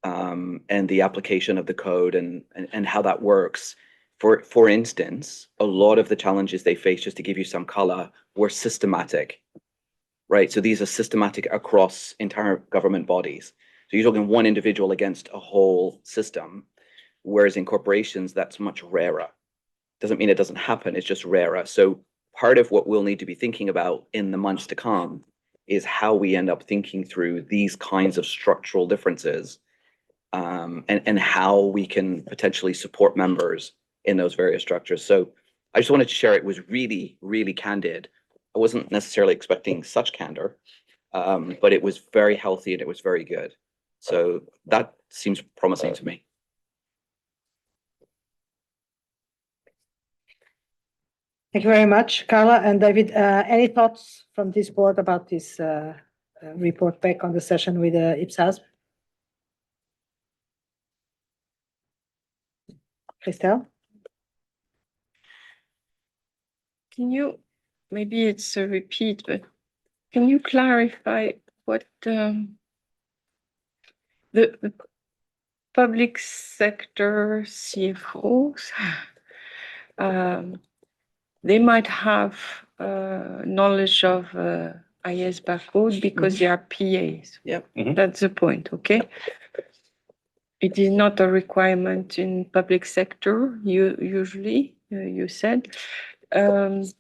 and the application of the code and how that works. For instance, a lot of the challenges they face, just to give you some color, were systematic, right? So these are systematic across entire government bodies. So you're talking one individual against a whole system, whereas in corporations, that's much rarer. Doesn't mean it doesn't happen, it's just rarer. So part of what we'll need to be thinking about in the months to come is how we end up thinking through these kinds of structural differences and how we can potentially support members in those various structures. So I just wanted to share it was really, really candid. I wasn't necessarily expecting such candor, but it was very healthy and it was very good. So that seems promising to me. Thank you very much, Carla and David. Any thoughts from this board about this report back on the session with IPSAS? Christelle? Can you, maybe it's a repeat, but can you clarify what the public sector CFOs, they might have knowledge of IESBA code because they are PAs. Yep. That's the point, okay? It is not a requirement in public sector, usually, you said. Does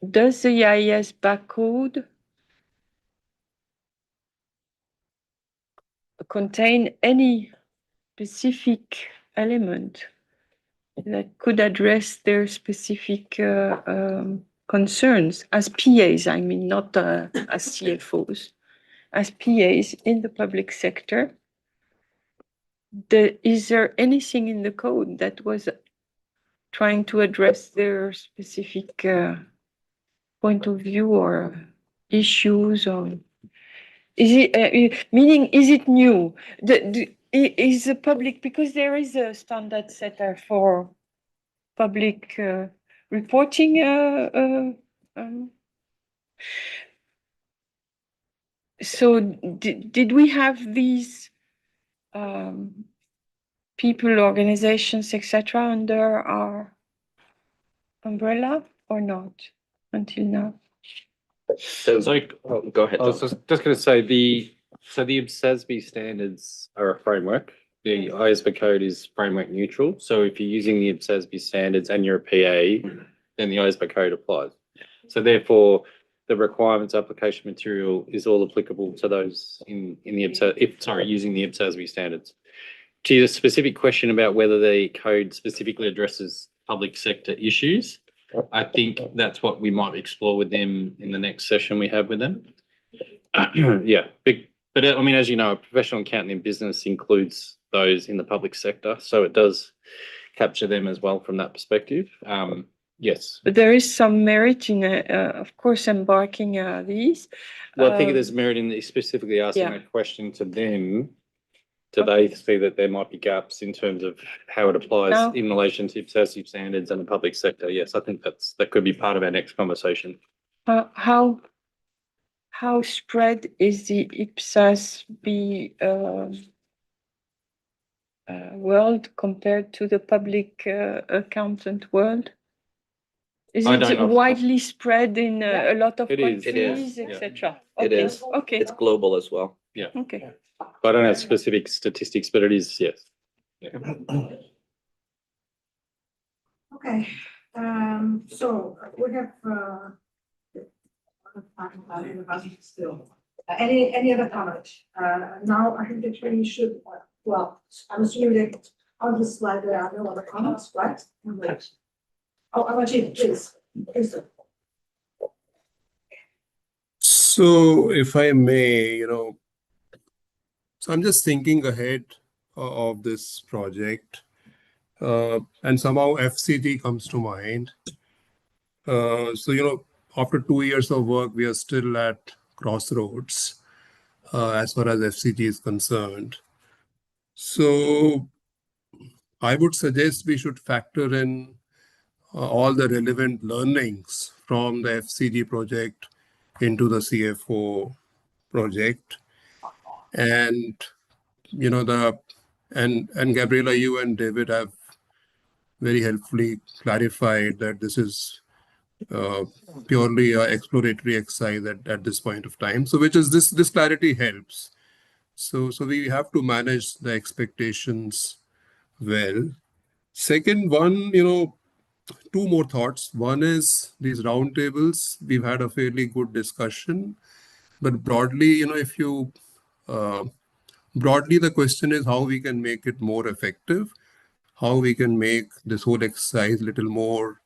the IESBA code contain any specific element that could address their specific concerns as PAs, I mean, not as CFOs, as PAs in the public sector? Is there anything in the code that was trying to address their specific point of view or issues, or is it meaning, is it new? Is the public, because there is a standard setter for public reporting. So did we have these people, organizations, etc., under our umbrella or not until now? So, go ahead, I was John. just going to say the IESBA standards are a framework. The IESBA code is framework neutral. So if you're using the IESBA standards and you're a PA, then the IESBA code applies. So therefore, the requirements application material is all applicable to those in the using the IESBA standards. To your specific question about whether the code specifically addresses public sector issues, I think that's what we might explore with them in the next session we have with them. Yeah, but I mean, as you know, a professional accountant in business includes those in the public sector, so it does capture them as well from that perspective. Yes. But there is some merit in, of course, embarking these. Well, I think there's merit in specifically asking that question to them. Do they see that there might be gaps in terms of how it applies in relation to IPSAS standards and the public sector? Yes, I think that could be part of our next conversation. How spread is the IPSAS world compared to the public accountant world? Is it widely spread in a lot of countries, etc.? It is. Okay. It's global as well. Yeah. Okay. I don't have specific statistics, but it is, yes. Yeah. Okay, so we have still. Any other comment? Now I think that we should, well, I'm assuming that on this slide there are no other comments, right? Oh, Amajit, please. So if I may, so I'm just thinking ahead of this project, and somehow FCT comes to mind. So, after 2 years of work, we are still at crossroads as far as FCT is concerned. So I would suggest we should factor in all the relevant learnings from the FCT project into the CFO project. And and Gabriela, you and David have very helpfully clarified that this is purely an exploratory exercise at this point of time. So which is this clarity helps. So we have to manage the expectations well. Second one, two more thoughts. One is these roundtables. We've had a fairly good discussion, but broadly, broadly the question is how we can make it more effective, how we can make this whole exercise a little more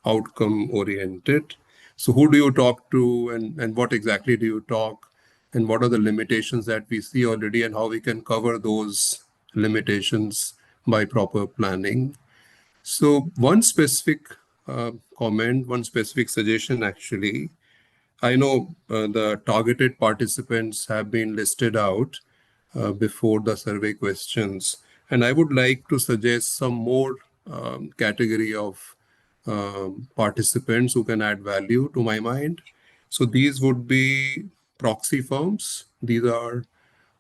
outcome oriented. So who do you talk to, and what exactly do you talk, and what are the limitations that we see already, and how we can cover those limitations by proper planning. So one specific comment, one specific suggestion actually. I know the targeted participants have been listed out before the survey questions, and I would like to suggest some more category of participants who can add value to my mind. So these would be proxy firms. These are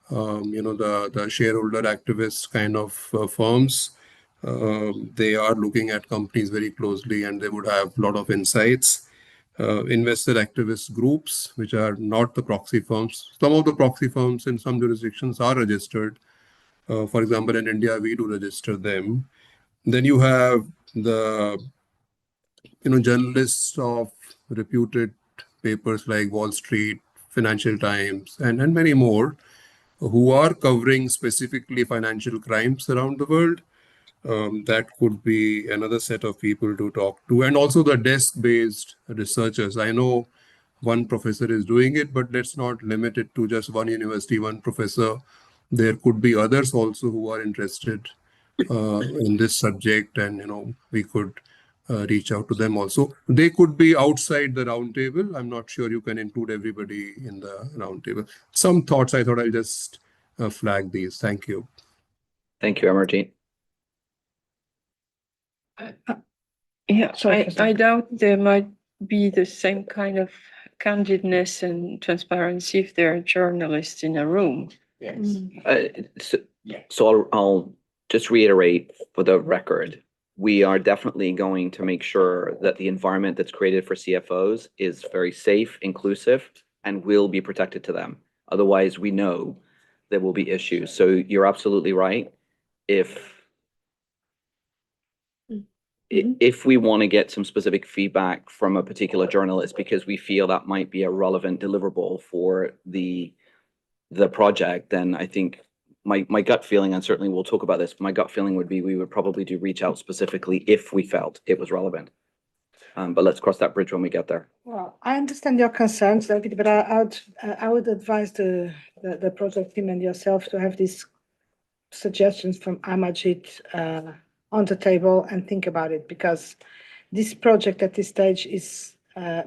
the shareholder activist kind of firms. They are looking at companies very closely and they would have a lot of insights. Investor activist groups, which are not the proxy firms. Some of the proxy firms in some jurisdictions are registered. For example, in India, we do register them. Then you have the journalists of reputed papers like Wall Street, Financial Times, and many more who are covering specifically financial crimes around the world. That could be another set of people to talk to. And also the desk-based researchers. I know one professor is doing it, but let's not limit it to just one university, one professor. There could be others also who are interested in this subject, and we could reach out to them also. They could be outside the roundtable. I'm not sure you can include everybody in the roundtable. Some thoughts. I thought I'll just flag these. Thank you. Thank you, Amarjeet. Yeah, Sorry, I doubt there might be the same kind of candidness and transparency if there are journalists in a room. Yes. So I'll just reiterate for the record, we are definitely going to make sure that the environment that's created for CFOs is very safe, inclusive, and will be protected to them. Otherwise, we know there will be issues. So you're absolutely right. If we want to get some specific feedback from a particular journalist because we feel that might be a relevant deliverable for the project, then I think my gut feeling, and certainly we'll talk about this, my gut feeling would be we would probably do reach out specifically if we felt it was relevant. But let's cross that bridge when we get there. Well, I understand your concerns, David, but I would advise the project team and yourself to have these suggestions from Amarjeet on the table and think about it, because this project at this stage is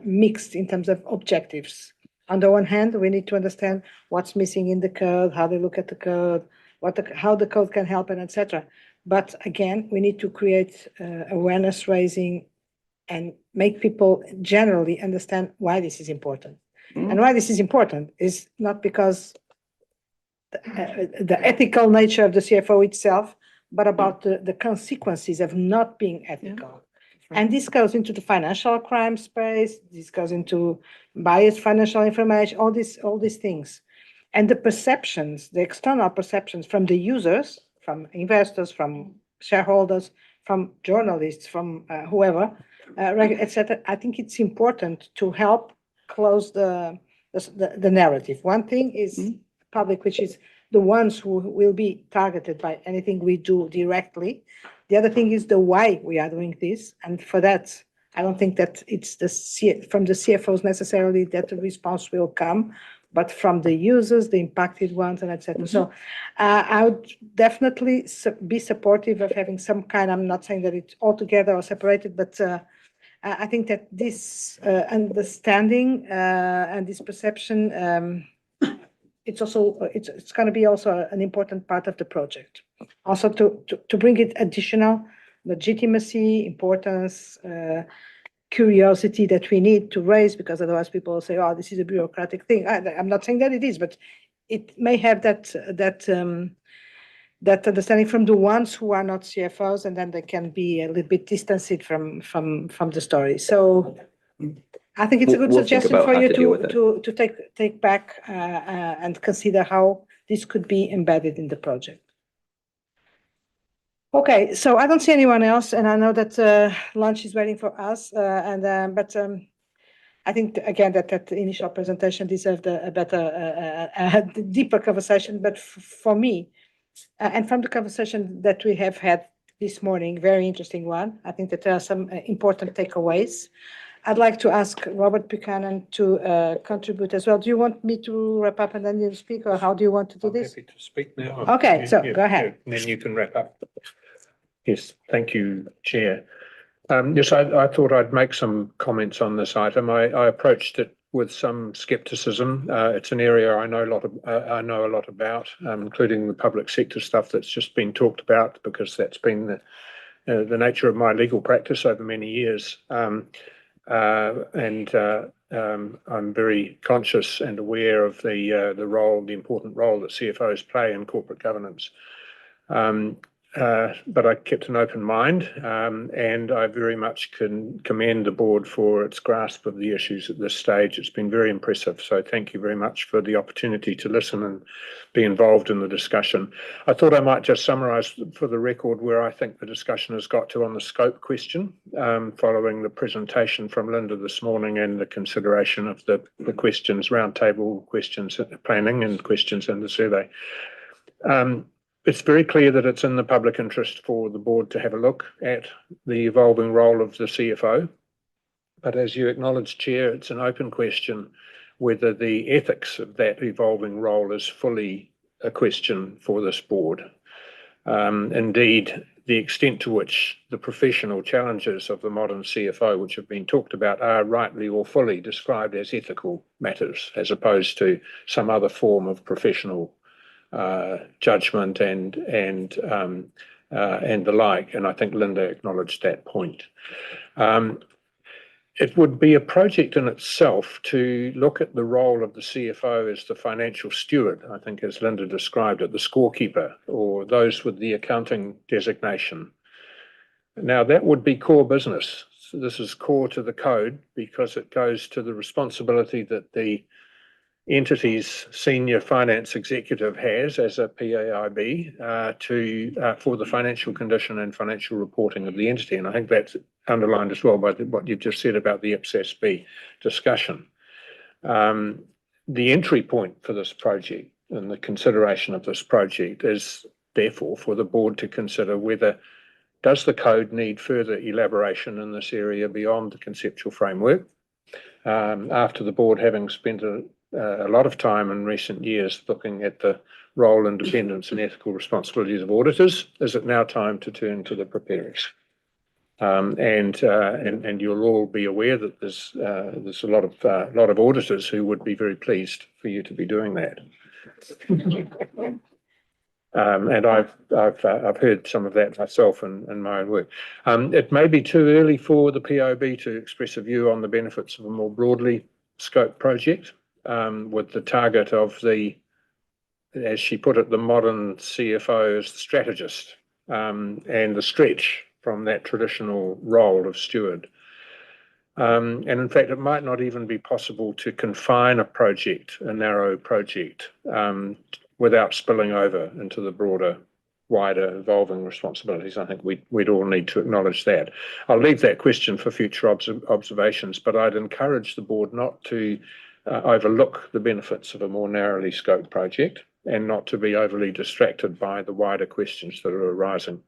mixed in terms of objectives. On the one hand, we need to understand what's missing in the code, how they look at the code, how the code can help, and etc. But again, we need to create awareness raising and make people generally understand why this is important. And why this is important is not because the ethical nature of the CFO itself, but about the consequences of not being ethical. And this goes into the financial crime space, this goes into biased financial information, all these things. And the perceptions, the external perceptions from the users, from investors, from shareholders, from journalists, from whoever, etc. I think it's important to help close the narrative. One thing is public, which is the ones who will be targeted by anything we do directly. The other thing is the why we are doing this. And for that, I don't think that it's from the CFOs necessarily that the response will come, but from the users, the impacted ones, and etc. So I would definitely be supportive of having some kind, I'm not saying that it's all together or separated, but I think that this understanding and this perception, it's going to be also an important part of the project. Also to bring it additional legitimacy, importance, curiosity that we need to raise, because otherwise people will say, oh, this is a bureaucratic thing. I'm not saying that it is, but it may have that understanding from the ones who are not CFOs, and then they can be a little bit distanced from the story. So I think it's a good suggestion for you to take back and consider how this could be embedded in the project. Okay, so I don't see anyone else, and I know that lunch is waiting for us. But I think again that initial presentation deserved a better, deeper conversation. But for me, and from the conversation that we have had this morning, very interesting one. I think that there are some important takeaways. I'd like to ask Robert Buchanan to contribute as well. Do you want me to wrap up and then you speak, or how do you want to do this? I'm happy to speak now. Okay, so go ahead. And then you can wrap up. Yes, thank you, Chair. Yes, I thought I'd make some comments on this item. I approached it with some skepticism. It's an area I know a lot about, including the public sector stuff that's just been talked about, because that's been the nature of my legal practice over many years. I'm very conscious and aware of the important role that CFOs play in corporate governance. But I kept an open mind, and I very much can commend the board for its grasp of the issues at this stage. It's been very impressive. So thank you very much for the opportunity to listen and be involved in the discussion. I thought I might just summarise for the record where I think the discussion has got to on the scope question, following the presentation from Linda this morning and the consideration of the questions, roundtable questions, planning and questions in the survey. It's very clear that it's in the public interest for the board to have a look at the evolving role of the CFO. But as you acknowledged, Chair, it's an open question whether the ethics of that evolving role is fully a question for this board. Indeed, the extent to which the professional challenges of the modern CFO, which have been talked about, are rightly or fully described as ethical matters, as opposed to some other form of professional judgment and the like, and I think Linda acknowledged that point. It would be a project in itself to look at the role of the CFO as the financial steward, I think as Linda described it, the scorekeeper, or those with the accounting designation. Now that would be core business. So this is core to the code because it goes to the responsibility that the entity's senior finance executive has as a PAIB for the financial condition and financial reporting of the entity. And I think that's underlined as well by what you've just said about the IESBA discussion. The entry point for this project and the consideration of this project is therefore for the board to consider whether does the code need further elaboration in this area beyond the conceptual framework. After the board having spent a lot of time in recent years looking at the role, independence and ethical responsibilities of auditors, is it now time to turn to the preparers? And you'll all be aware that there's a lot of auditors who would be very pleased for you to be doing that. And I've heard some of that myself in my own work. It may be too early for the POB to express a view on the benefits of a more broadly scoped project, with the target of as she put it, the modern CFO as the strategist, and the stretch from that traditional role of steward. And in fact, it might not even be possible to confine a narrow project, without spilling over into the broader, wider evolving responsibilities. I think we'd all need to acknowledge that. I'll leave that question for future observations, but I'd encourage the board not to overlook the benefits of a more narrowly scoped project and not to be overly distracted by the wider questions that are arising.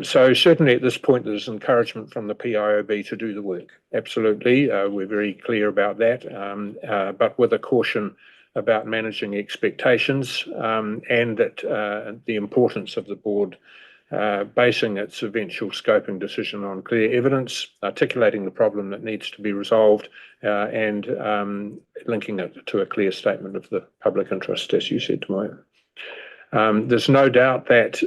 So certainly at this point, there's encouragement from the PIOB to do the work. Absolutely, we're very clear about that, but with a caution about managing expectations, and that the importance of the board basing its eventual scoping decision on clear evidence, articulating the problem that needs to be resolved, and linking it to a clear statement of the public interest, as you said, Tomoya. There's no doubt that,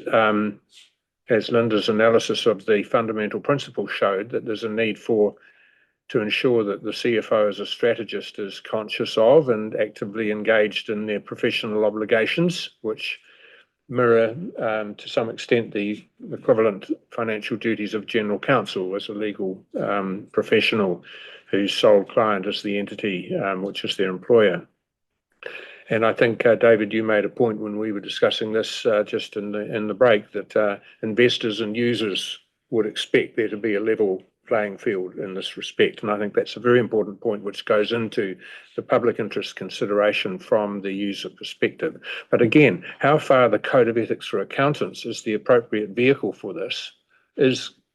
as Linda's analysis of the fundamental principles showed, that there's a need to ensure that the CFO as a strategist is conscious of and actively engaged in their professional obligations, which mirror to some extent the equivalent financial duties of general counsel as a legal professional whose sole client is the entity which is their employer. And I think, David, you made a point when we were discussing this just in the break that investors and users would expect there to be a level playing field in this respect. And I think that's a very important point which goes into the public interest consideration from the user perspective. But again, how far the Code of Ethics for Accountants is the appropriate vehicle for this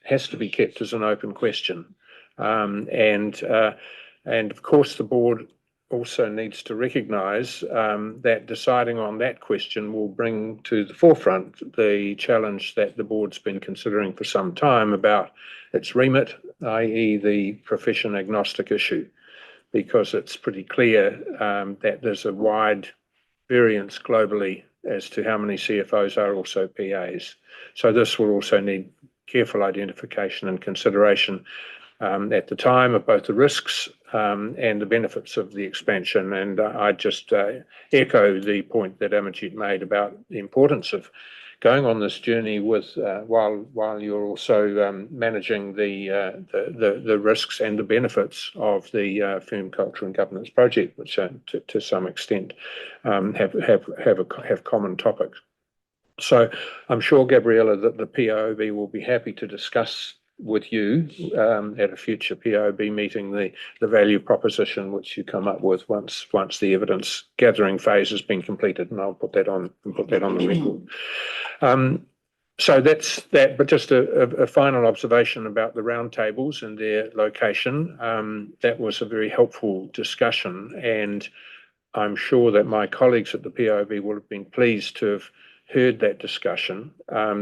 has to be kept as an open question. And of course, the board also needs to recognise that deciding on that question will bring to the forefront the challenge that the board's been considering for some time about its remit, i.e. the profession agnostic issue, because it's pretty clear that there's a wide variance globally as to how many CFOs are also PAs. So this will also need careful identification and consideration at the time of both the risks and the benefits of the expansion. And I just echo the point that Amarjit made about the importance of going on this journey with while you're also managing the risks and the benefits of the firm culture and governance project, which to some extent have common topics. So I'm sure, Gabriella, that the POB will be happy to discuss with you at a future POB meeting the value proposition which you come up with once the evidence gathering phase has been completed, and I'll put that on the record. So that's that, but just a final observation about the roundtables and their location. That was a very helpful discussion, and I'm sure that my colleagues at the POB will have been pleased to have heard that discussion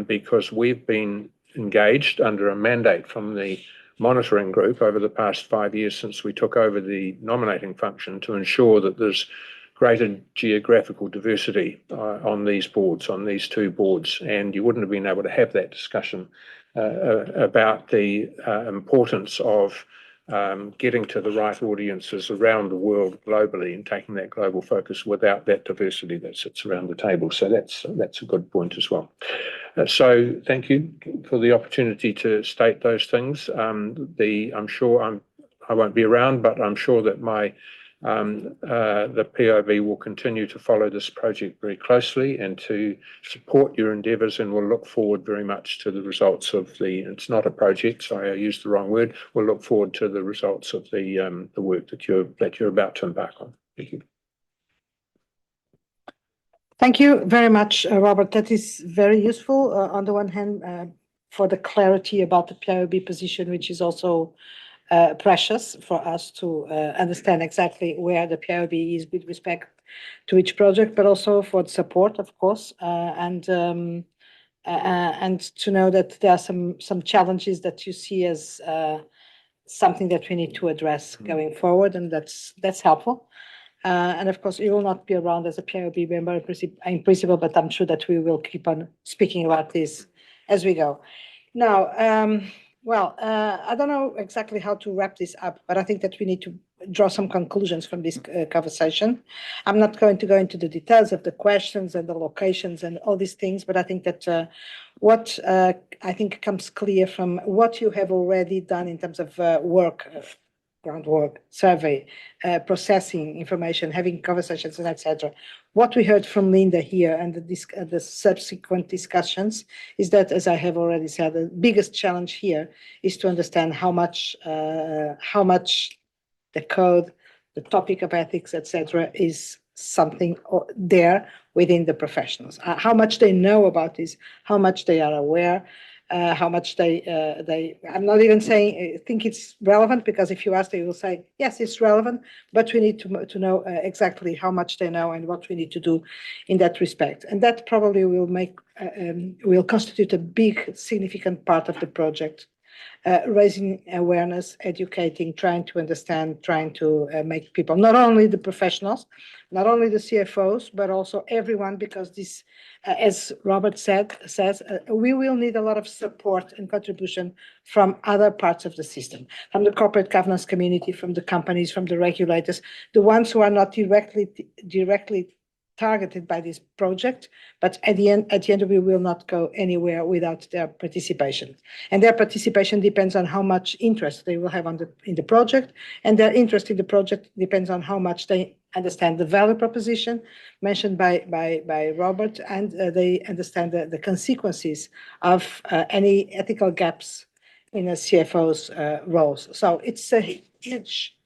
because we've been engaged under a mandate from the monitoring group over the past 5 years since we took over the nominating function to ensure that there's greater geographical diversity on these boards, on these two boards, and you wouldn't have been able to have that discussion about the importance of getting to the right audiences around the world globally and taking that global focus without that diversity that sits around the table. So that's a good point as well. So thank you for the opportunity to state those things. I'm sure I won't be around, but I'm sure that the POB will continue to follow this project very closely and to support your endeavours, and we'll look forward very much to the results of it's not a project, sorry, I used the wrong word. We'll look forward to the results of the work that you're about to embark on. Thank you. Thank you very much, Robert. That is very useful. On the one hand, for the clarity about the POB position, which is also precious for us to understand exactly where the POB is with respect to each project, but also for the support, of course, and to know that there are some challenges that you see as something that we need to address going forward, and that's helpful. And of course, you will not be around as a POB member in principle, but I'm sure that we will keep on speaking about this as we go. Now, I don't know exactly how to wrap this up, but I think that we need to draw some conclusions from this conversation. I'm not going to go into the details of the questions and the locations and all these things, but I think that what I think comes clear from what you have already done in terms of work, groundwork, survey, processing information, having conversations, and etc. What we heard from Linda here and the subsequent discussions is that, as I have already said, the biggest challenge here is to understand how much the code, the topic of ethics, etc., is something there within the professionals. How much they know about this, how much they are aware, how much I'm not even saying think it's relevant, because if you ask, they will say, yes, it's relevant, but we need to know exactly how much they know and what we need to do in that respect. And that probably will constitute a big, significant part of the project. Raising awareness, educating, trying to understand, trying to make people, not only the professionals, not only the CFOs, but also everyone, because this, as Robert says, we will need a lot of support and contribution from other parts of the system, from the corporate governance community, from the companies, from the regulators, the ones who are not directly targeted by this project, but at the end we will not go anywhere without their participation. And their participation depends on how much interest they will have in the project, and their interest in the project depends on how much they understand the value proposition mentioned by Robert, and they understand the consequences of any ethical gaps in a CFO's roles. So it's a huge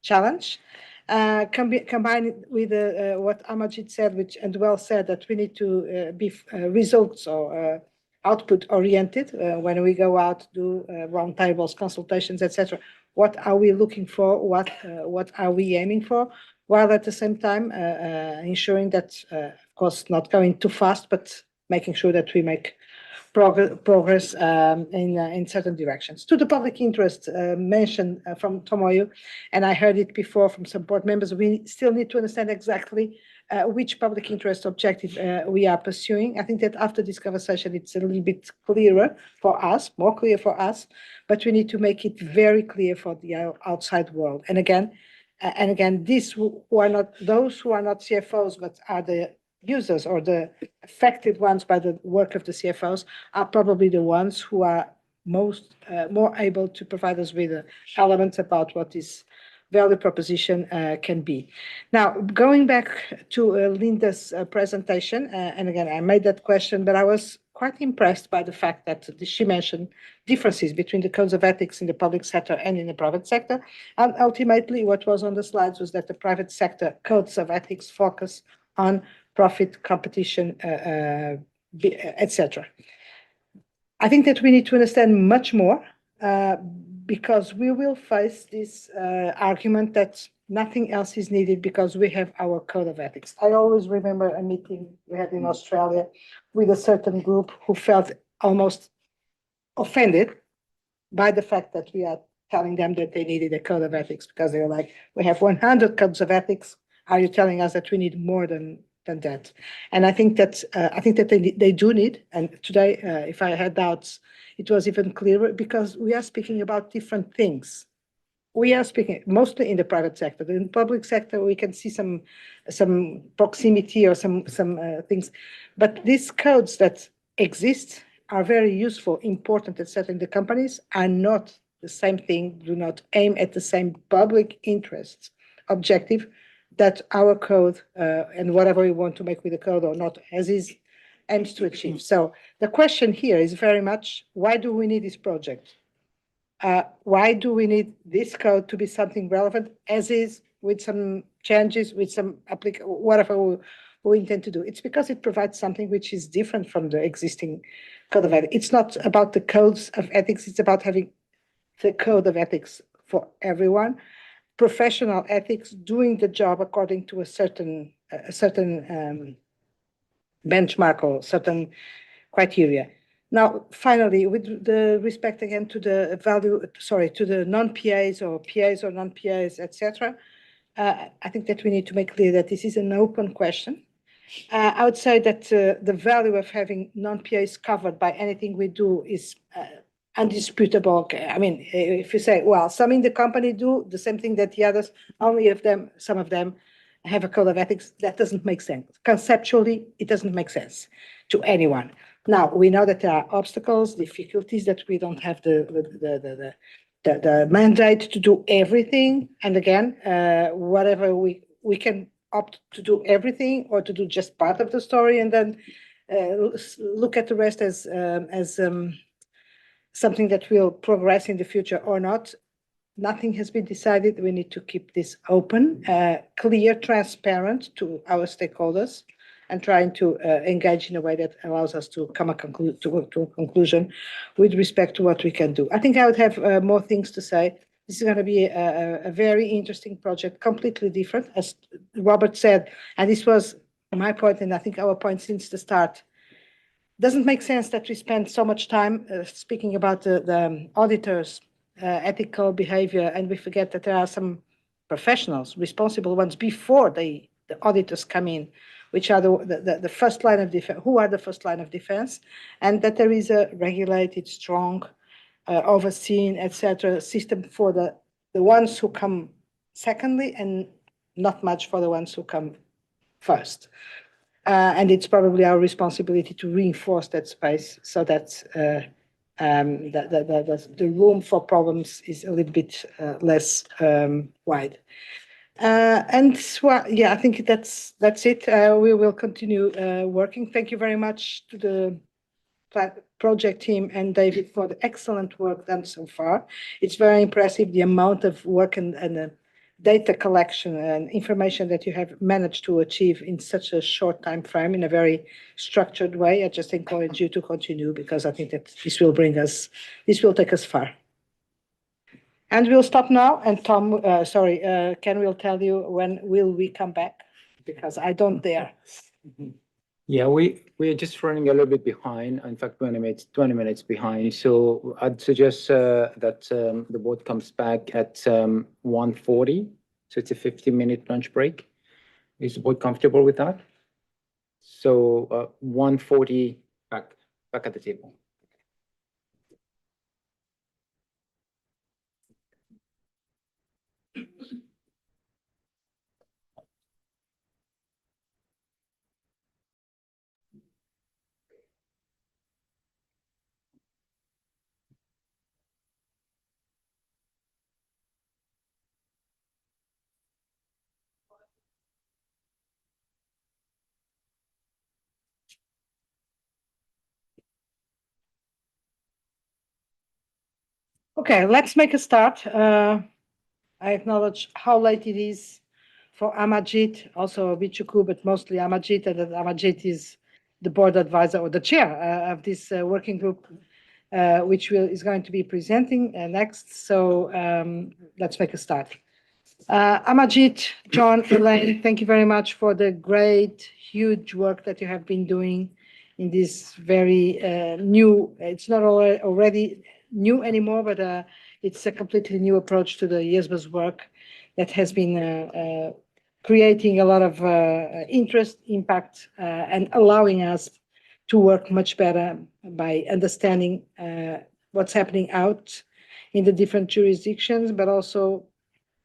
challenge. Combined with what Amarjit said, and well said, that we need to be results or output oriented when we go out, do roundtables, consultations, etc. What are we looking for? What are we aiming for? while at the same time ensuring that, of course, not going too fast, but making sure that we make progress in certain directions. To the public interest mentioned from Tomoyo, and I heard it before from some board members, we still need to understand exactly which public interest objective we are pursuing. I think that after this conversation, it's a little bit clearer for us, more clear for us, but we need to make it very clear for the outside world. And again, these who are not, those who are not CFOs, but are the users or the affected ones by the work of the CFOs are probably the ones who are more able to provide us with elements about what this value proposition can be. Now, going back to Linda's presentation, and again, I made that question, but I was quite impressed by the fact that she mentioned differences between the codes of ethics in the public sector and in the private sector. And ultimately, what was on the slides was that the private sector codes of ethics focus on profit, competition, etc. I think that we need to understand much more because we will face this argument that nothing else is needed because we have our code of ethics. I always remember a meeting we had in Australia with a certain group who felt almost offended by the fact that we are telling them that they needed a code of ethics because they were like, we have 100 codes of ethics. Are you telling us that we need more than that? And I think that they do need. And today, if I had doubts, it was even clearer because we are speaking about different things. We are speaking mostly in the private sector. In the public sector, we can see some proximity or some things, but these codes that exist are very useful, important, etc. in the companies are not the same thing, do not aim at the same public interest objective that our code and whatever we want to make with the code or not as is aims to achieve. So the question here is very much, why do we need this project? Why do we need this code to be something relevant as is with some changes, with some whatever we intend to do? It's because it provides something which is different from the existing code of ethics. It's not about the codes of ethics. It's about having the code of ethics for everyone. Professional ethics, doing the job according to a certain benchmark or certain criteria. Now, finally, with the respect again to the to the non-PAs or PAs or non-PAs, etc., I think that we need to make clear that this is an open question. I would say that the value of having non-PAs covered by anything we do is undisputable. I mean, if you say, well, some in the company do the same thing that the others, some of them have a code of ethics, that doesn't make sense. Conceptually, it doesn't make sense to anyone. Now, we know that there are obstacles, difficulties, that we don't have the mandate to do everything. And again, whatever we can opt to do everything or to do just part of the story and then look at the rest as something that will progress in the future or not. Nothing has been decided. We need to keep this open, clear, transparent to our stakeholders, and trying to engage in a way that allows us to come to a conclusion with respect to what we can do. I think I would have more things to say. This is going to be a very interesting project, completely different, as Robert said, and this was my point, and I think our point since the start. Doesn't make sense that we spend so much time speaking about the auditors' ethical behavior, and we forget that there are some professionals, responsible ones, before the auditors come in, which are the first line of defense, who are the first line of defense, and that there is a regulated, strong, overseen, etc. system for the ones who come secondly, and not much for the ones who come first. And it's probably our responsibility to reinforce that space so that the room for problems is a little bit less wide. And well, yeah, I think that's it. We will continue working. Thank you very much to the project team and David for the excellent work done so far. It's very impressive, the amount of work and data collection and information that you have managed to achieve in such a short time frame in a very structured way. I just encourage you to continue because I think that this will take us far. And we'll stop now. And Tom, Ken will tell you when will we come back, because I don't dare. Yeah, we're just running a little bit behind. In fact, 20 minutes behind. So I'd suggest that the board comes back at 1:40. So it's a 15-minute lunch break. Is the board comfortable with that? So 1:40 back at the table. Okay, let's make a start. I acknowledge how late it is for Amajit, also Bichuku, but mostly Amajit, and that Amajit is the board advisor or the chair of this working group, which is going to be presenting next. So let's make a start. Amajit, John, Elaine, thank you very much for the great, huge work that you have been doing in this very new, it's not already new anymore, but it's a completely new approach to the IESBA's work that has been creating a lot of interest, impact, and allowing us to work much better by understanding what's happening out in the different jurisdictions, but also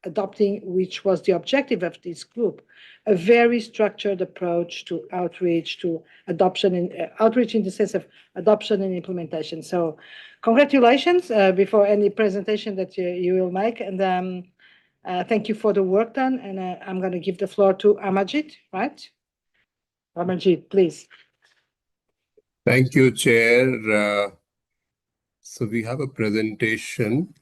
adopting, which was the objective of this group, a very structured approach to outreach, to adoption, and outreach in the sense of adoption and implementation. So congratulations before any presentation that you will make. And thank you for the work done. And I'm going to give the floor to Amajit, right? Amajit, please. Thank you, Chair. So we have a presentation.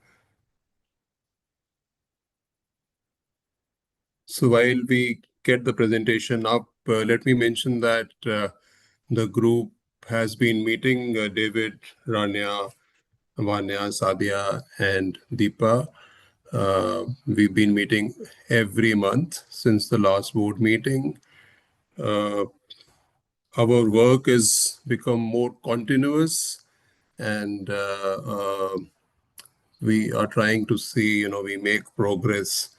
So while we get the presentation up, let me mention that the group has been meeting David, Rania, Vanya, Sadia, and Deepa. We've been meeting every month since the last board meeting. Our work has become more continuous, and we are trying to see, we make progress.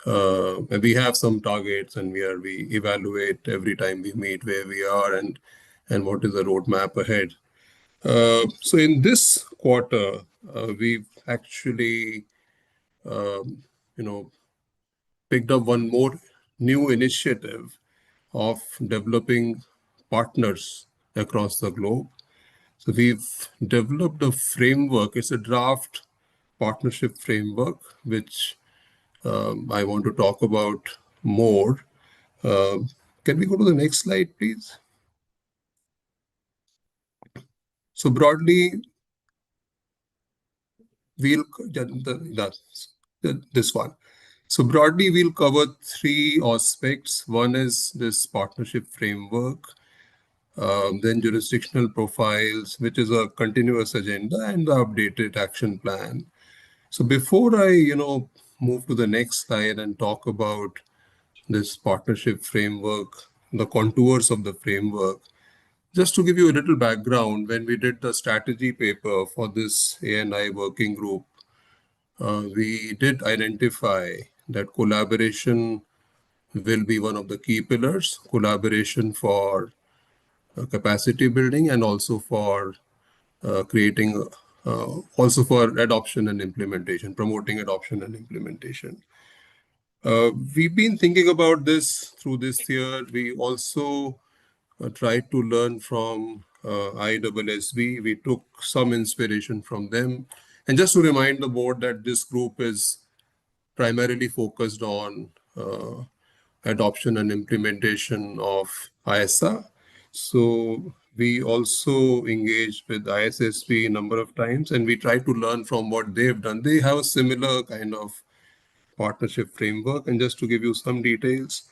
And we have some targets, and we evaluate every time we meet where we are and what is the roadmap ahead. So in this quarter, we've actually, picked up one more new initiative of developing partners across the globe. So we've developed a framework. It's a draft partnership framework, which I want to talk about more. Can we go to the next slide, please? So broadly, this one. So broadly, we'll cover three aspects. One is this partnership framework, then jurisdictional profiles, which is a continuous agenda, and the updated action plan. So before I, move to the next slide and talk about this partnership framework, the contours of the framework, just to give you a little background, when we did the strategy paper for this ANI working group, we did identify that collaboration will be one of the key pillars, collaboration for capacity building and also for creating, also for adoption and implementation, promoting adoption and implementation. We've been thinking about this through this year. We also tried to learn from IESBA. We took some inspiration from them. And just to remind the board that this group is primarily focused on adoption and implementation of IESA. So we also engaged with ISSB a number of times, and we try to learn from what they've done. They have a similar kind of partnership framework. And just to give you some details,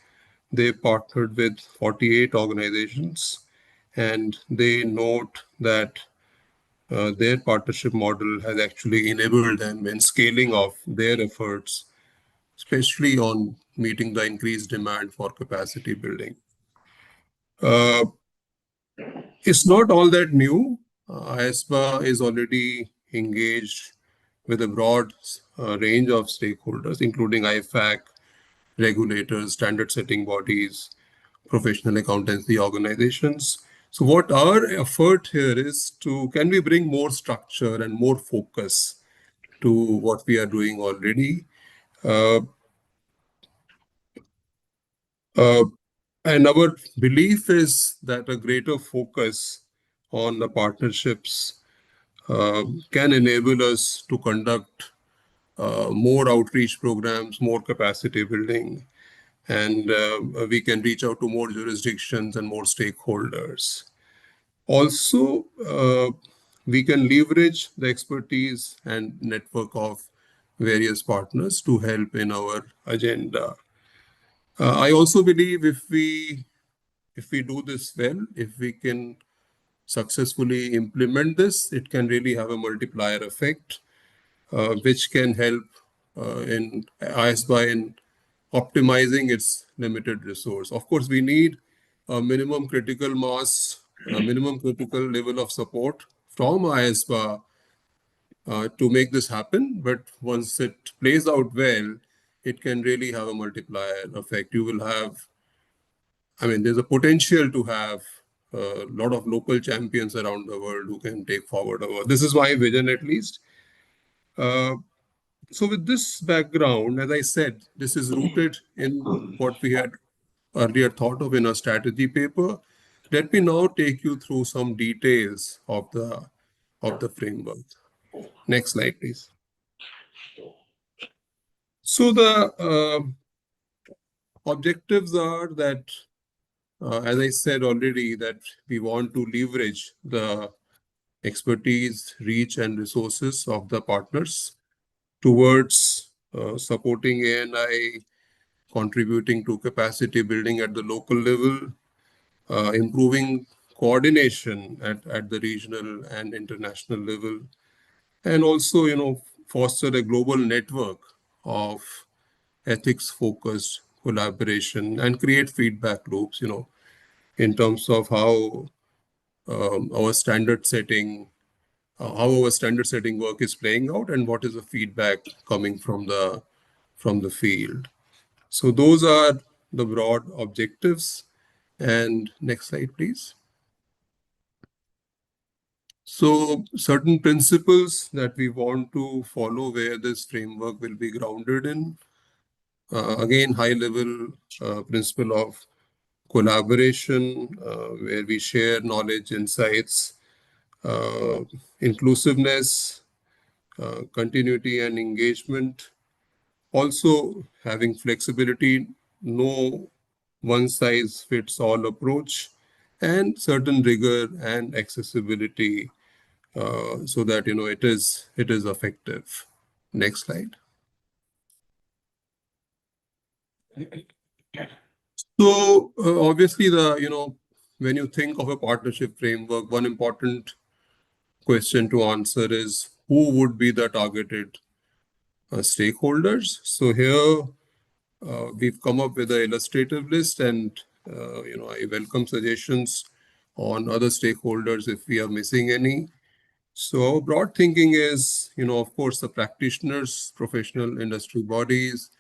they partnered with 48 organizations, and they note that their partnership model has actually enabled them in scaling of their efforts, especially on meeting the increased demand for capacity building. It's not all that new. IESBA is already engaged with a broad range of stakeholders, including IFAC, regulators, standard setting bodies, professional accountancy organizations. So what our effort here is to, can we bring more structure and more focus to what we are doing already? Uh, uh, and our belief is that a greater focus on the partnerships can enable us to conduct more outreach programs, more capacity building, and we can reach out to more jurisdictions and more stakeholders. Also, we can leverage the expertise and network of various partners to help in our agenda. I also believe if we do this well, if we can successfully implement this, it can really have a multiplier effect, which can help in IESBA in optimizing its limited resource. Of course, we need a minimum critical mass, a minimum critical level of support from IESBA to make this happen. But once it plays out well, it can really have a multiplier effect. You will have, I mean, there's a potential to have a lot of local champions around the world who can take forward our. This is my vision, at least. So with this background, as I said, this is rooted in what we had earlier thought of in our strategy paper. Let me now take you through some details of the framework. Next slide, please. So the objectives are that, as I said already, that we want to leverage the expertise, reach, and resources of the partners towards supporting ANI, contributing to capacity building at the local level, improving coordination at the regional and international level, and also, foster a global network of ethics-focused collaboration and create feedback loops, in terms of how our standard setting work is playing out and what is the feedback coming from the field. So those are the broad objectives. And next slide, please. So certain principles that we want to follow where this framework will be grounded in. Again, high-level principle of collaboration, where we share knowledge, insights, inclusiveness, continuity and engagement. Also having flexibility, no one-size-fits-all approach, and certain rigor and accessibility, so that it is effective. Next slide. So obviously, when you think of a partnership framework, one important question to answer is who would be the targeted stakeholders. So here we've come up with an illustrative list, and I welcome suggestions on other stakeholders if we are missing any. So broad thinking is, of course, the practitioners, professional industry bodies,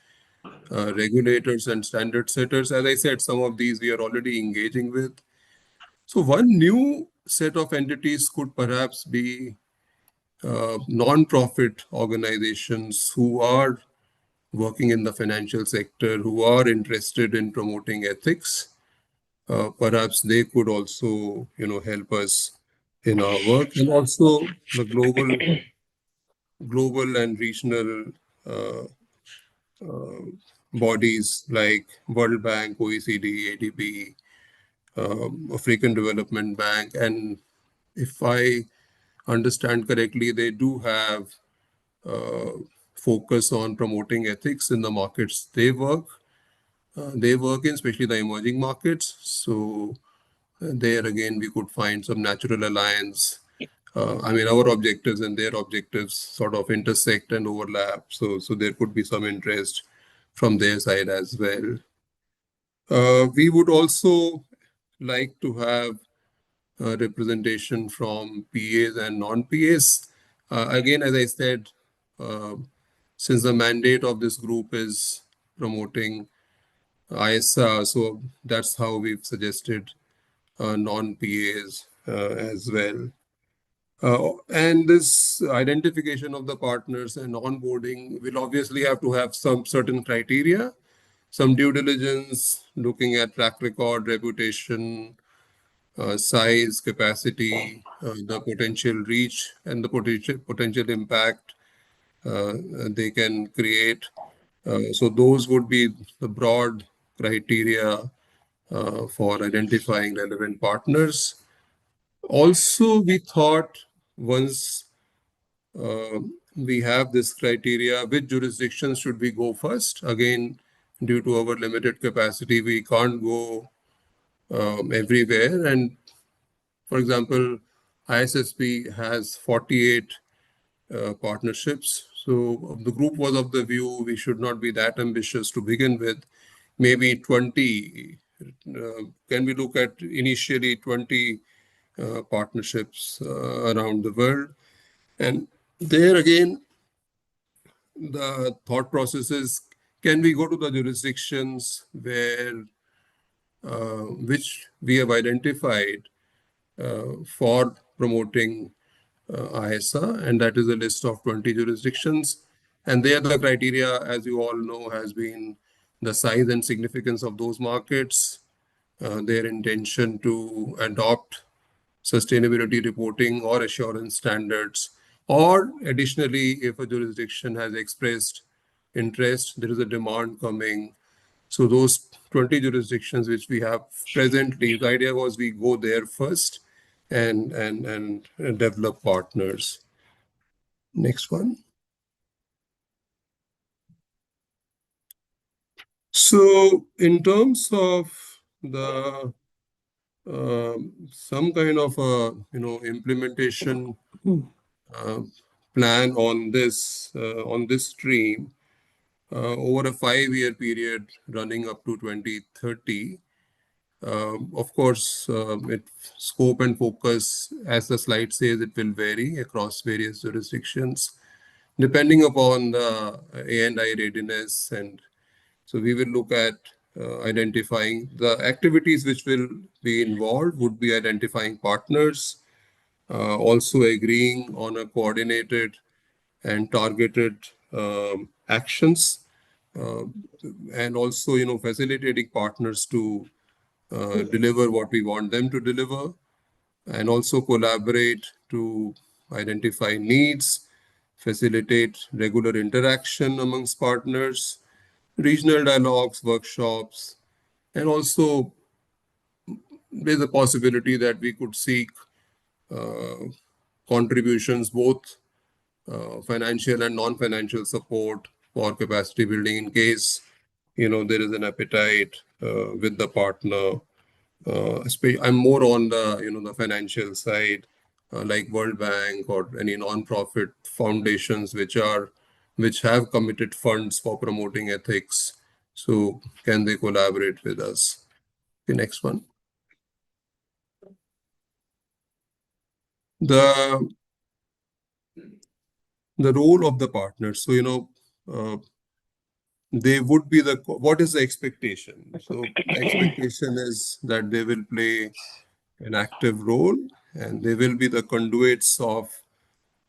regulators, and standard setters. As I said, some of these we are already engaging with. So one new set of entities could perhaps be non-profit organizations who are working in the financial sector, who are interested in promoting ethics. Perhaps they could also, help us in our work, and also the global and regional bodies like World Bank, OECD, ADB, African Development Bank, and if I understand correctly, they do have focus on promoting ethics in the markets they work. They work in, especially the emerging markets. So there again, we could find some natural alliance I mean, our objectives and their objectives sort of intersect and overlap. So there could be some interest from their side as well. We would also like to have representation from PAs and non-PAs. Again, as I said, uh, since the mandate of this group is promoting IESBA, so that's how we've suggested non-PAs as well. And this identification of the partners and onboarding will obviously have to have some certain criteria, some due diligence, looking at track record, reputation, size, capacity, the potential reach, and the potential impact they can create. So those would be the broad criteria for identifying relevant partners. Also, we thought once we have this criteria, which jurisdictions should we go first? Again, due to our limited capacity, we can't go everywhere. And for example, ISSB has 48 partnerships. So the group was of the view we should not be that ambitious to begin with. Maybe 20. Can we look at initially 20 partnerships around the world? And there again, the thought process is, can we go to the jurisdictions where which we have identified for promoting IESA, and that is a list of 20 jurisdictions. And there the criteria, as you all know, has been the size and significance of those markets, their intention to adopt sustainability reporting or assurance standards, or additionally, if a jurisdiction has expressed interest, there is a demand coming. So those 20 jurisdictions which we have presently, the idea was we go there first and develop partners. Next one. So in terms of the some kind of a implementation plan on this stream over a 5-year period running up to 2030. Of course, scope and focus, as the slide says, it will vary across various jurisdictions, depending upon the A&I readiness. And so we will look at identifying the activities which will be involved, would be identifying partners, also agreeing on a coordinated and targeted actions, and also facilitating partners to deliver what we want them to deliver, and also collaborate to identify needs, facilitate regular interaction amongst partners, regional dialogues, workshops, and also there's a possibility that we could seek contributions, both financial and non-financial support for capacity building in case there is an appetite with the partner. I'm more on the the financial side, like World Bank or any non-profit foundations which have committed funds for promoting ethics. So can they collaborate with us? The next one. The role of the partners. So they would be what is the expectation? So the expectation is that they will play an active role and they will be the conduits of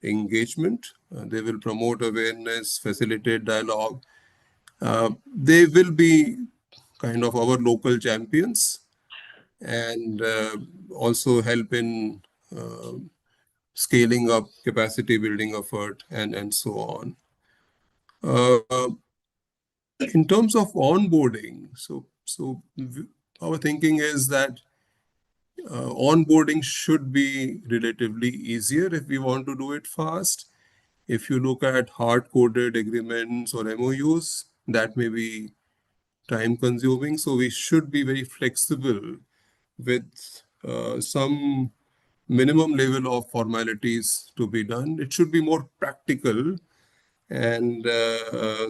engagement. They will promote awareness, facilitate dialogue. They will be kind of our local champions and also help in scaling up capacity building effort and so on. In terms of onboarding, our thinking is that onboarding should be relatively easier if we want to do it fast. If you look at hard-coded agreements or MOUs, that may be time-consuming. So we should be very flexible with some minimum level of formalities to be done. It should be more practical, and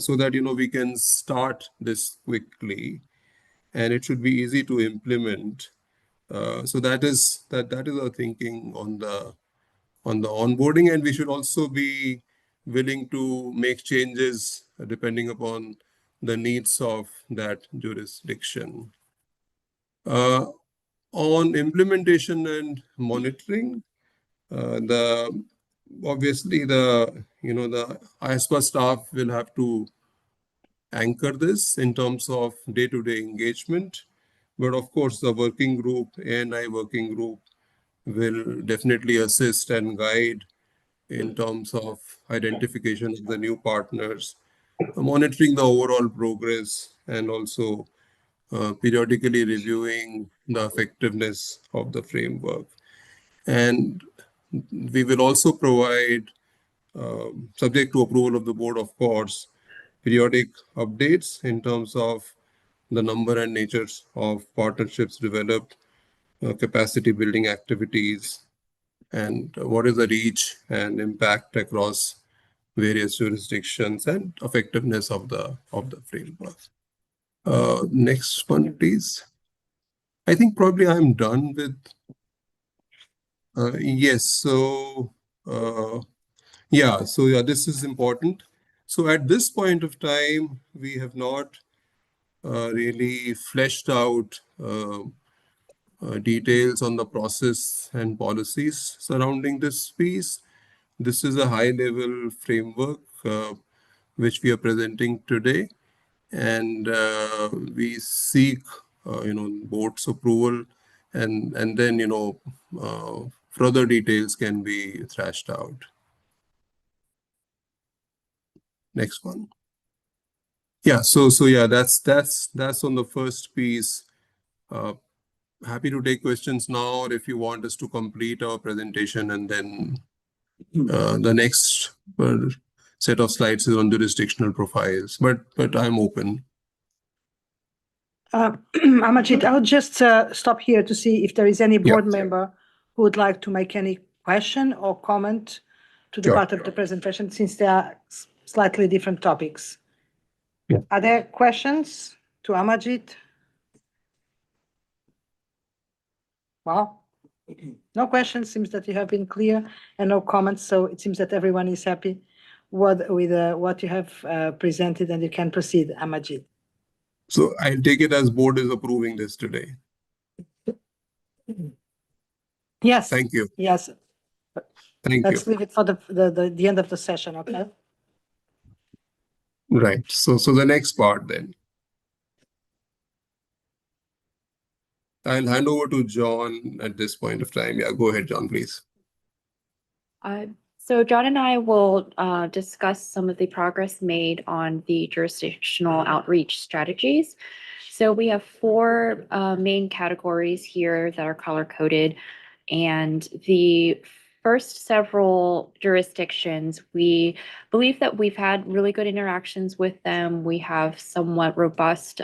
so that we can start this quickly, and it should be easy to implement. So that is our thinking on the onboarding, and we should also be willing to make changes depending upon the needs of that jurisdiction. On implementation and monitoring, obviously the IESBA staff will have to anchor this in terms of day-to-day engagement. But of course, the working group, ANI working group, will definitely assist and guide in terms of identification of the new partners, monitoring the overall progress, and also periodically reviewing the effectiveness of the framework. And we will also provide, subject to approval of the board, of course, periodic updates in terms of the number and natures of partnerships developed, capacity building activities, and what is the reach and impact across various jurisdictions and effectiveness of the framework. Next one, please. I think probably I'm done with. Yes. So this is important. So at this point of time, we have not really fleshed out details on the process and policies surrounding this piece. This is a high-level framework which we are presenting today, and we seek, board's approval, and then further details can be thrashed out. Next one. Yeah. So yeah, that's on the first piece. Happy to take questions now, or if you want us to complete our presentation, and then the next set of slides is on jurisdictional profiles. But I'm open. Amajit, I'll just stop here to see if there is any board member who would like to make any question or comment to the part of the presentation, since they are slightly different topics. Yeah. Are there questions to Amajit? Well, no questions. Seems that you have been clear, and no comments. So it seems that everyone is happy with what you have presented, and you can proceed, Amajit. So I'll take it as board is approving this today. Yes. Thank you. Yes. Thank Let's you. leave it for the end of the session, okay? Right. So the next part then. I'll hand over to John at this point of time. Yeah, go ahead, John, please. So John and I will discuss some of the progress made on the jurisdictional outreach strategies. So we have four main categories here that are color-coded, and the first several jurisdictions, we believe that we've had really good interactions with them. We have somewhat robust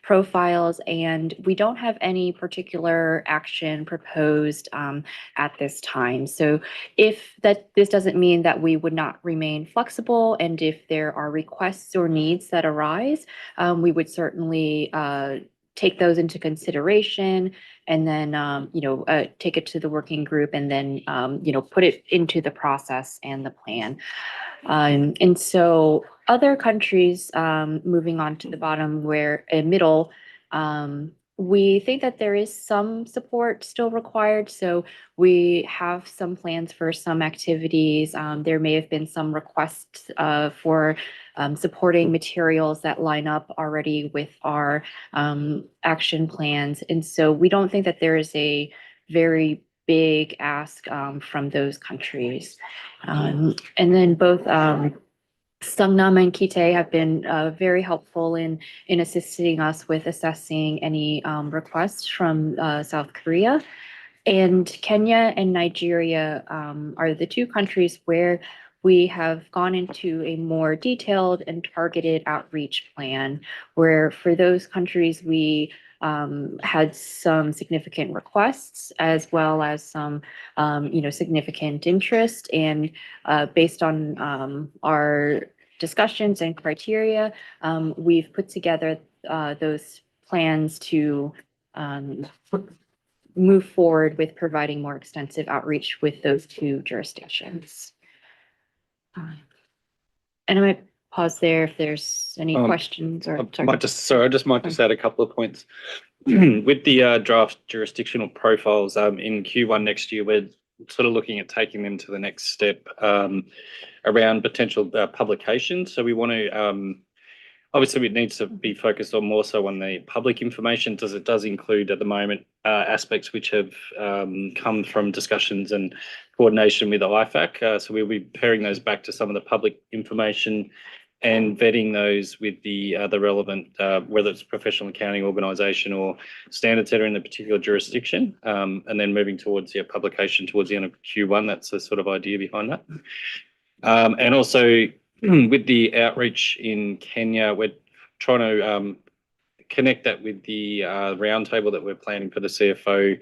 profiles, and we don't have any particular action proposed at this time. So this doesn't mean that we would not remain flexible, and if there are requests or needs that arise, we would certainly take those into consideration, and then take it to the working group, and then put it into the process and the plan. And so other countries, moving on to the bottom middle, we think that there is some support still required. So we have some plans for some activities. There may have been some requests for supporting materials that line up already with our action plans. And so we don't think that there is a very big ask from those countries. And then both Sungnam and Kite have been very helpful in assisting us with assessing any requests from South Korea. And Kenya and Nigeria are the two countries where we have gone into a more detailed and targeted outreach plan, where for those countries we had some significant requests as well as some, significant interest. And based on our discussions and criteria, we've put together those plans to move forward with providing more extensive outreach with those two jurisdictions. And I might pause there if there's any questions or. I might just add a couple of points. With the draft jurisdictional profiles, in Q1 next year, we're sort of looking at taking them to the next step around potential publication. So we want to, obviously it needs to be focused on more so on the public information, as it does include at the moment aspects which have come from discussions and coordination with the IFAC. So we'll be pairing those back to some of the public information and vetting those with the relevant, whether it's professional accounting organisation or standards that are in the particular jurisdiction, and then moving towards publication towards the end of Q1. That's the sort of idea behind that. And also with the outreach in Kenya, we're trying to connect that with the roundtable that we're planning for the CFO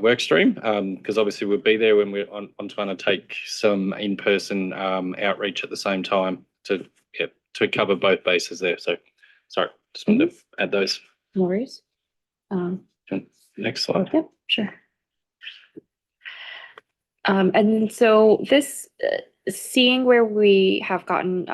work stream, because obviously we'll be there when we're on trying to take some in-person outreach at the same time to cover both bases there. So, sorry, just wanted to add those. No worries. Next slide. Yep, sure. And so this, seeing where we have gotten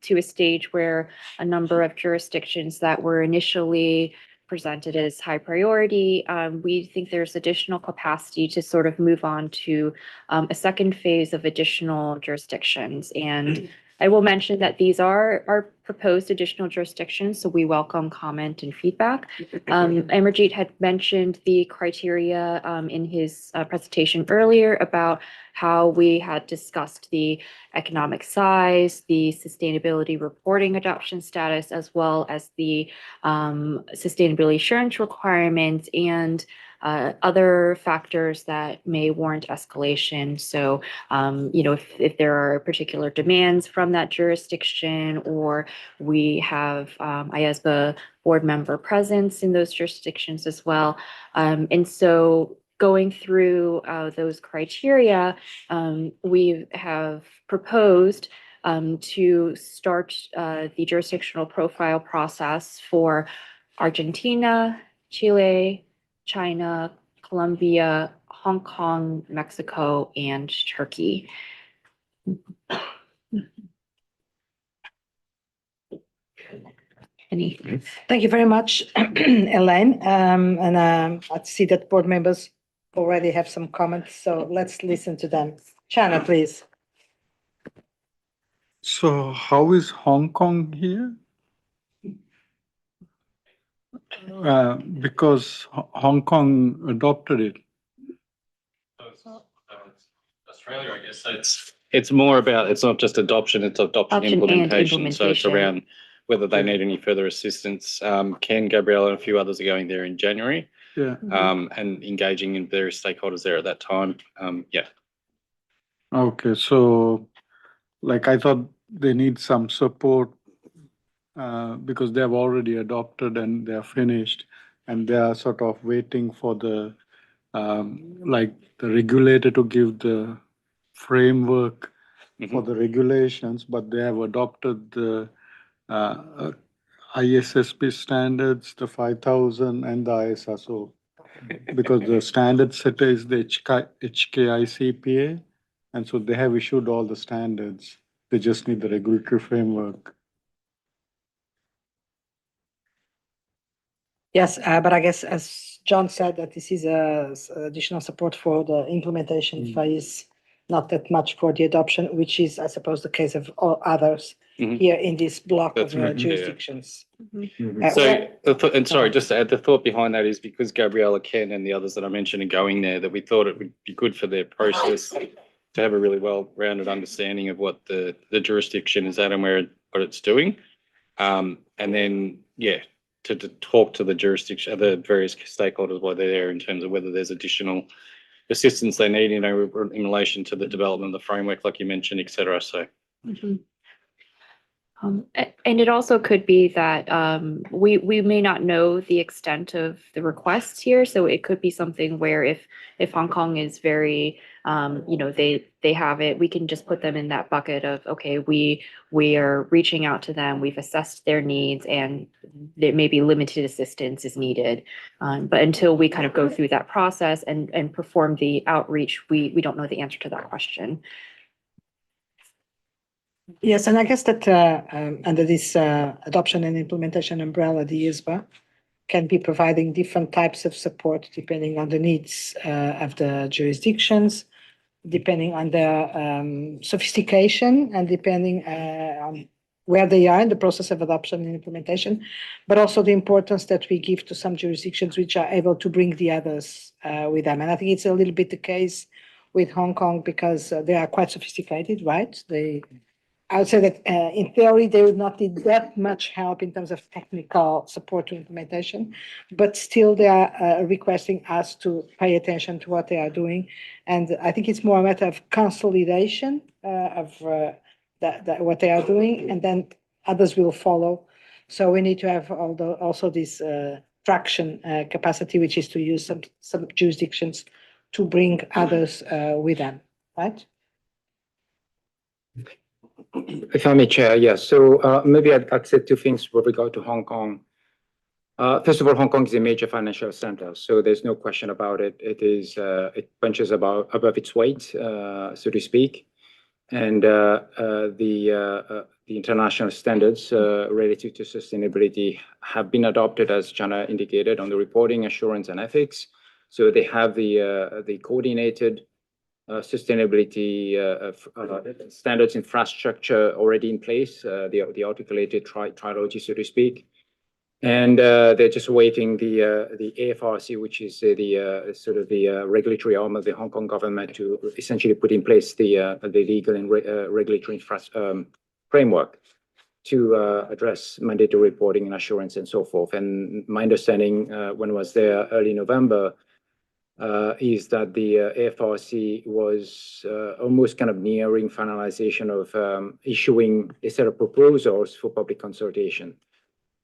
to a stage where a number of jurisdictions that were initially presented as high priority, we think there's additional capacity to sort of move on to a second phase of additional jurisdictions. And I will mention that these are our proposed additional jurisdictions, so we welcome comment and feedback. Amarjeet had mentioned the criteria in his presentation earlier about how we had discussed the economic size, the sustainability reporting adoption status, as well as the sustainability assurance requirements and other factors that may warrant escalation. So, if there are particular demands from that jurisdiction, or we have IESBA board member presence in those jurisdictions as well. And so going through those criteria, we have proposed to start the jurisdictional profile process for Argentina, Chile, China, Colombia, Hong Kong, Mexico, and Turkey. Thank you very much, Elaine. I see that board members already have some comments, so let's listen to them. Chana, please. So how is Hong Kong here? Because Hong Kong adopted it. Australia, I guess. It's more about, it's not just adoption, it's adoption implementation. So it's around whether they need any further assistance. Ken, Gabriella, and a few others are going there in January. Yeah. And engaging in various stakeholders there at that time. Yeah. Okay, so like I thought they need some support because they have already adopted and they are finished, and they are sort of waiting for the like the regulator to give the framework for the regulations, but they have adopted the IESBA standards, the 5000 and the ISA. So because the standard setter is the HKICPA, and so they have issued all the standards. They just need the regulatory framework. Yes, but I guess as John said, that this is additional support for the implementation phase, not that much for the adoption, which is, I suppose, the case of all others here in this block of jurisdictions. Sorry, just to add, the thought behind that is because Gabriella, Ken, and the others that I mentioned are going there, that we thought it would be good for their process to have a really well-rounded understanding of what the jurisdiction is at and what it's doing, and then to talk to the jurisdiction, the various stakeholders while they're there in terms of whether there's additional assistance they need, in relation to the development of the framework, like you mentioned, etc. So. And it also could be that we may not know the extent of the requests here. So it could be something where if Hong Kong is very, they have it, we can just put them in that bucket of, okay, we are reaching out to them, we've assessed their needs, and there may be limited assistance is needed. But until we kind of go through that process and perform the outreach, we don't know the answer to that question. Yes, and I guess that under this adoption and implementation umbrella, the IESBA can be providing different types of support depending on the needs of the jurisdictions, depending on the sophistication and depending on where they are in the process of adoption and implementation, but also the importance that we give to some jurisdictions which are able to bring the others with them. And I think it's a little bit the case with Hong Kong because they are quite sophisticated, right? I would say that in theory, they would not need that much help in terms of technical support to implementation, but still they are requesting us to pay attention to what they are doing. And I think it's more a matter of consolidation of what they are doing, and then others will follow. So we need to have also this traction capacity, which is to use some jurisdictions to bring others with them, right? If I may, Chair, yes. So maybe I'd say two things with regard to Hong Kong. First of all, Hong Kong is a major financial center, so there's no question about it. It punches above its weight, so to speak, and the international standards related to sustainability have been adopted, as Jana indicated, on the reporting, assurance, and ethics. So they have the coordinated sustainability standards infrastructure already in place, the articulated trilogy, so to speak. And they're just awaiting the AFRC, which is the sort of the regulatory arm of the Hong Kong government, to essentially put in place the legal and regulatory framework to address mandatory reporting and assurance and so forth. And my understanding when I was there early November is that the AFRC was almost kind of nearing finalization of issuing a set of proposals for public consultation.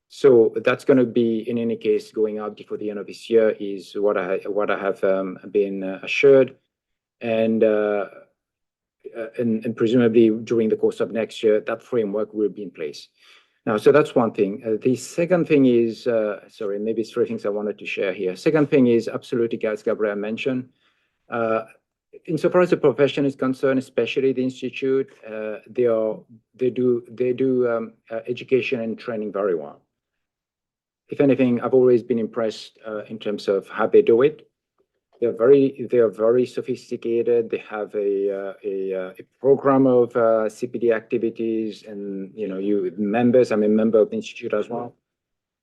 So that's going to be, in any case, going out before the end of this year is what I have been assured, and presumably during the course of next year, that framework will be in place. Now, so that's one thing. The second thing is, sorry, maybe it's three things I wanted to share here. Second thing is absolutely, as Gabrielle mentioned, insofar as the profession is concerned, especially the institute, they do education and training very well. If anything, I've always been impressed in terms of how they do it. They are very sophisticated. They have a program of CPD activities, and members. I'm a member of the institute as well.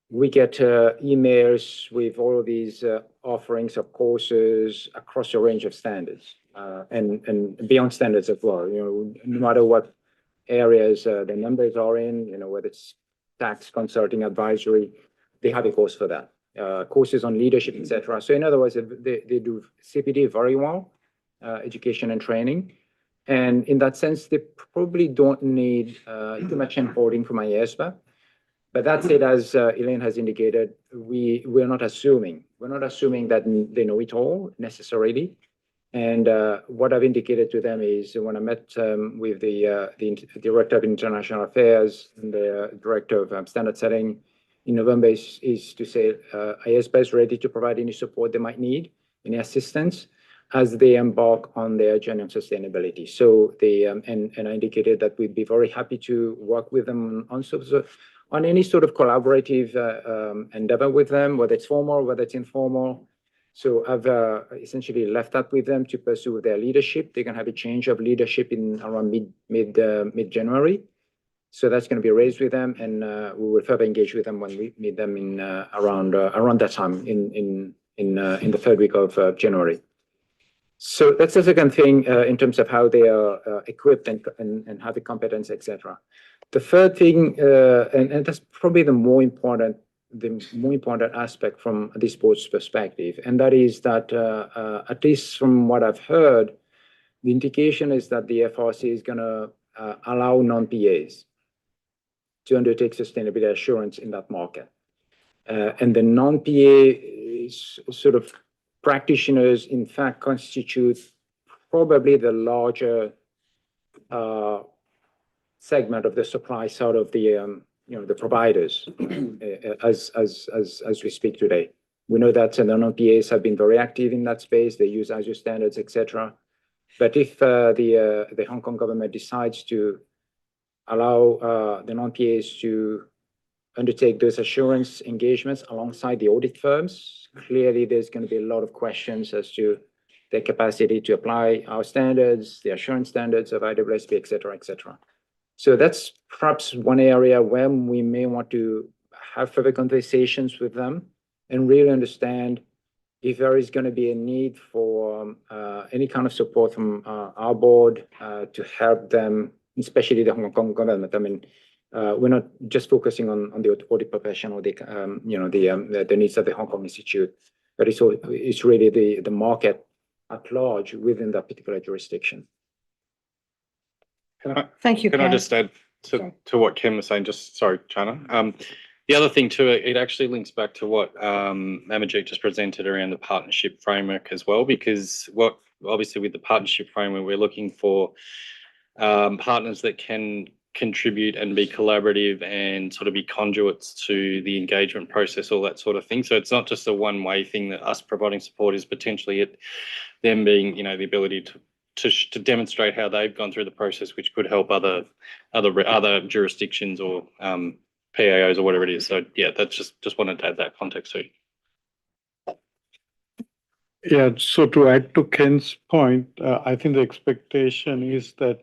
We get emails with all of these offerings of courses across a range of standards and beyond standards as well. No matter what areas the members are in, whether it's tax, consulting, advisory, they have a course for that. Courses on leadership, etc. So in other words, they do CPD very well, education and training. And in that sense, they probably don't need too much handholding from IESBA. But that said, as Elaine has indicated, we're not assuming that they know it all necessarily. And what I've indicated to them is when I met with the Director of International Affairs and the Director of Standard Setting in November is to say IESBA is ready to provide any support they might need, any assistance, as they embark on their journey on sustainability. So they and I indicated that we'd be very happy to work with them on any sort of collaborative endeavor with them, whether it's formal, whether it's informal. So I've essentially left that with them to pursue their leadership. They're going to have a change of leadership in around mid-January. So that's going to be raised with them, and we will further engage with them when we meet them in around that time in the third week of January. So that's the second thing in terms of how they are equipped and have the competence, etc. The third thing, and that's probably the more important aspect from this board's perspective, and that is that at least from what I've heard, the indication is that the FRC is going to allow non-PAs. to undertake sustainability assurance in that market. And the non-PA sort of practitioners, in fact, constitute probably the larger segment of the supply side of the the providers as we speak today. We know that the non-PAs have been very active in that space. They use Azure standards, etc. But if the Hong Kong government decides to allow the non-PAs to undertake those assurance engagements alongside the audit firms, clearly there's going to be a lot of questions as to their capacity to apply our standards, the assurance standards of IESBA, etc., etc. So that's perhaps one area where we may want to have further conversations with them and really understand if there is going to be a need for any kind of support from our board to help them, especially the Hong Kong government. I mean, we're not just focusing on the audit profession or the the needs of the Hong Kong Institute, but it's really the market at large within that particular jurisdiction. Thank you, Can I Ken. just add to what Ken was saying? Just sorry, Chana. The other thing too, it actually links back to what Amarjeet just presented around the partnership framework as well, because obviously with the partnership framework, we're looking for partners that can contribute and be collaborative and sort of be conduits to the engagement process, all that sort of thing. So it's not just a one-way thing that us providing support is potentially them being, the ability to demonstrate how they've gone through the process, which could help other jurisdictions or PAOs or whatever it is. So yeah, that's just wanted to add that context too. Yeah, so to add to Ken's point, I think the expectation is that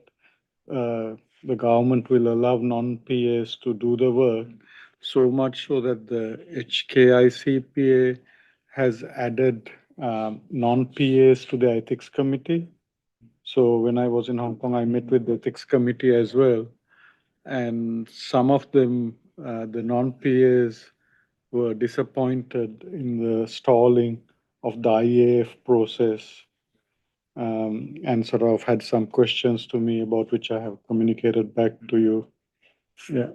the government will allow non-PAs to do the work, so much so that the HKICPA has added non-PAs to the ethics committee. So when I was in Hong Kong, I met with the ethics committee as well. And some of them, the non-PAs, were disappointed in the stalling of the IAF process, and sort of had some questions to me about which I have communicated back to you. Yeah.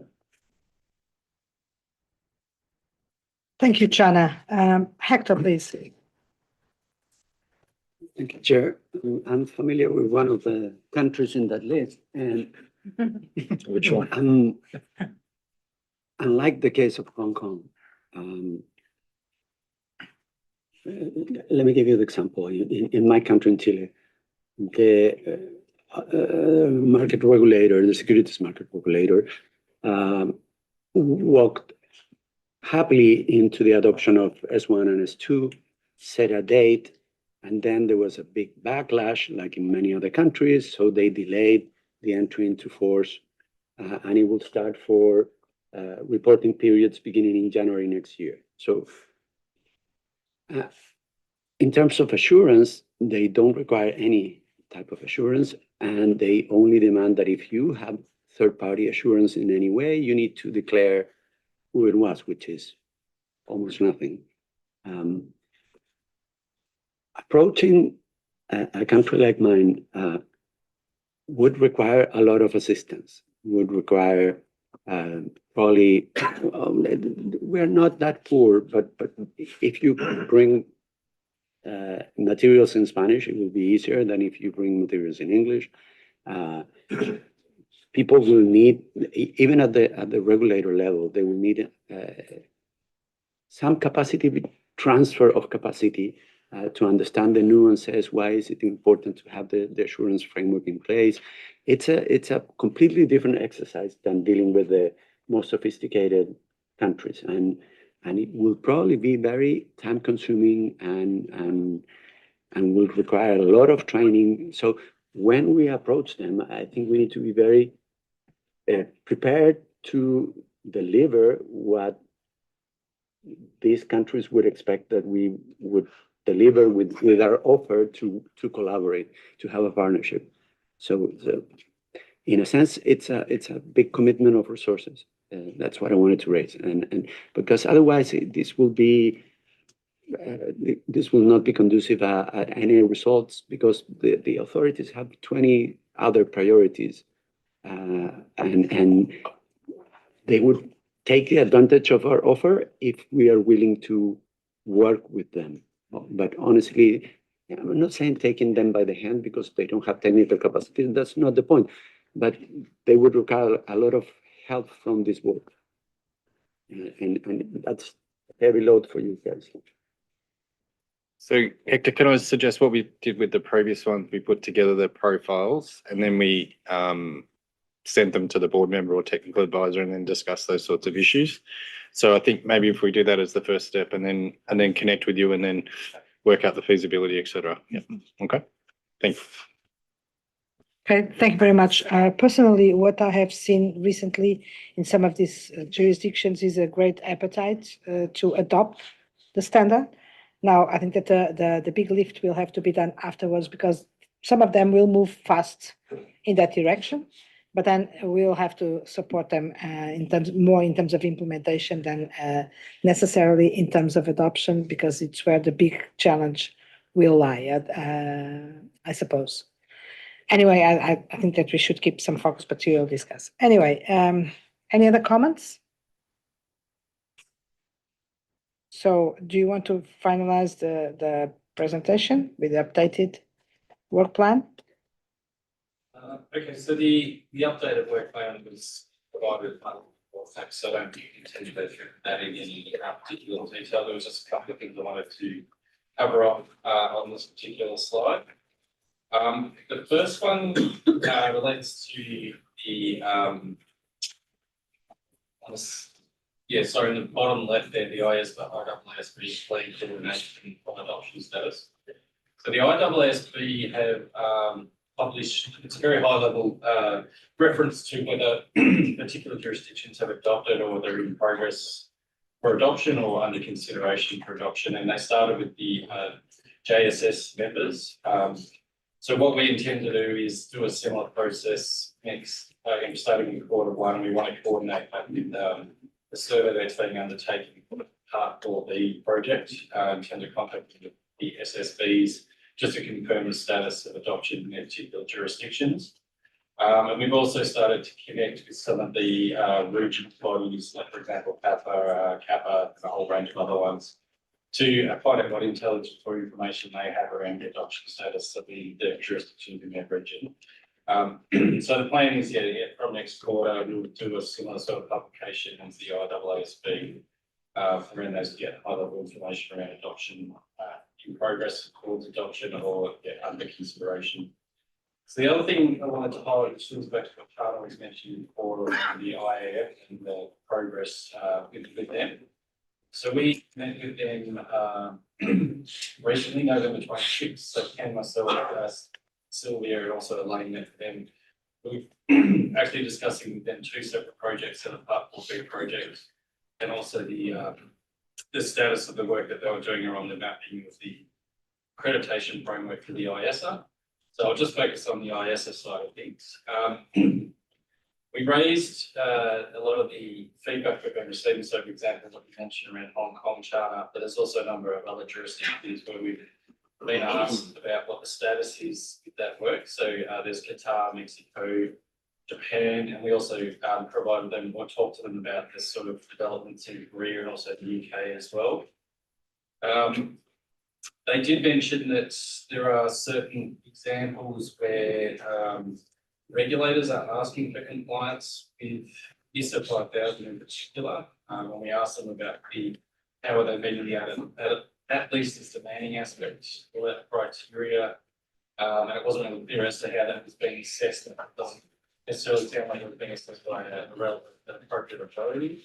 Thank you, Chana. Hector, please. Thank you, Chair. I'm familiar with one of the countries in that list, and which one? Unlike the case of Hong Kong, let me give you the example. In my country, in Chile, the market regulator, the securities market regulator, walked happily into the adoption of S1 and S2, set a date, and then there was a big backlash, like in many other countries, so they delayed the entry into force, and it will start for reporting periods beginning in January next year. So in terms of assurance, they don't require any type of assurance, and they only demand that if you have third-party assurance in any way, you need to declare who it was, which is almost nothing. Approaching a country like mine would require a lot of assistance, would require probably, we're not that poor, but if you bring materials in Spanish, it will be easier than if you bring materials in English. People will need, even at the regulator level, they will need some capacity, transfer of capacity to understand the nuances. Why is it important to have the assurance framework in place? It's a completely different exercise than dealing with the more sophisticated countries, and it will probably be very time consuming and will require a lot of training. So when we approach them, I think we need to be very prepared to deliver what these countries would expect that we would deliver with our offer to collaborate, to have a partnership. So in a sense, it's a big commitment of resources. That's what I wanted to raise, and because otherwise this will not be conducive at any results, because the authorities have 20 other priorities, and they would take the advantage of our offer if we are willing to work with them. But honestly, I'm not saying taking them by the hand because they don't have technical capacity. That's not the point. But they would require a lot of help from this work. And that's a heavy load for you guys. So Hector, can I suggest what we did with the previous one? We put together the profiles and then we sent them to the board member or technical advisor and then discuss those sorts of issues. So I think maybe if we do that as the first step and then connect with you and then work out the feasibility, etc. Yeah. Okay. Thanks. Okay, thank you very much. Personally, what I have seen recently in some of these jurisdictions is a great appetite to adopt the standard. Now, I think that the big lift will have to be done afterwards because some of them will move fast in that direction, but then we'll have to support them in terms of implementation than necessarily in terms of adoption, because it's where the big challenge will lie, I suppose. Anyway, I think that we should keep some focus, but we'll discuss. Anyway, any other comments? So do you want to finalize the presentation with the updated work plan? Okay, so the updated work plan was provided by thanks. So I don't intend to go through that in any particular detail. There was just a couple of things I wanted to cover off on this particular slide. The first one relates to the in the bottom left there, the IESBA IESB fleet coordination of adoption status. So the IESB have published, it's a very high level reference to whether particular jurisdictions have adopted or they're in progress for adoption or under consideration for adoption. And they started with the JSS members. So what we intend to do is do a similar process next, starting in Q1, and we want to coordinate that with the survey that's being undertaken for the Part 4B project in terms of contacting the SSBs just to confirm the status of adoption in their particular jurisdictions. And we've also started to connect with some of the regional bodies, like for example, PAPA, CAPA, and a whole range of other ones, to find out what intelligence or information they have around the adoption status of the jurisdictions in their region. So the plan is, from next quarter, we'll do a similar sort of publication as the IAASB around those to get high-level information around adoption in progress towards adoption or under consideration. So the other thing I wanted to highlight, which goes back to what Carla was mentioning before, around the IAF and the progress with them. So we met with them recently, November 26th. So Ken, myself, Sylvia, and also Elaine met with them. We're actually discussing with them two separate projects, and a Part 4B project, and also the status of the work that they were doing around the mapping of the accreditation framework for the IESA. So I'll just focus on the IESA side of things. We raised a lot of the feedback we've been receiving. So, for example, what you mentioned around Hong Kong Charter, but there's also a number of other jurisdictions where we've been asked about what the status is with that work. So there's Qatar, Mexico, Japan, and we also provided them or talked to them about the sort of developments in Korea and also the UK as well. They did mention that there are certain examples where regulators are asking for compliance with ISA 5000 in particular. When we asked them about how are they meeting the at least this demanding aspect or that criteria, and it wasn't really clear as to how that was being assessed. It doesn't necessarily sound like it was being assessed by a relevant appropriate authority.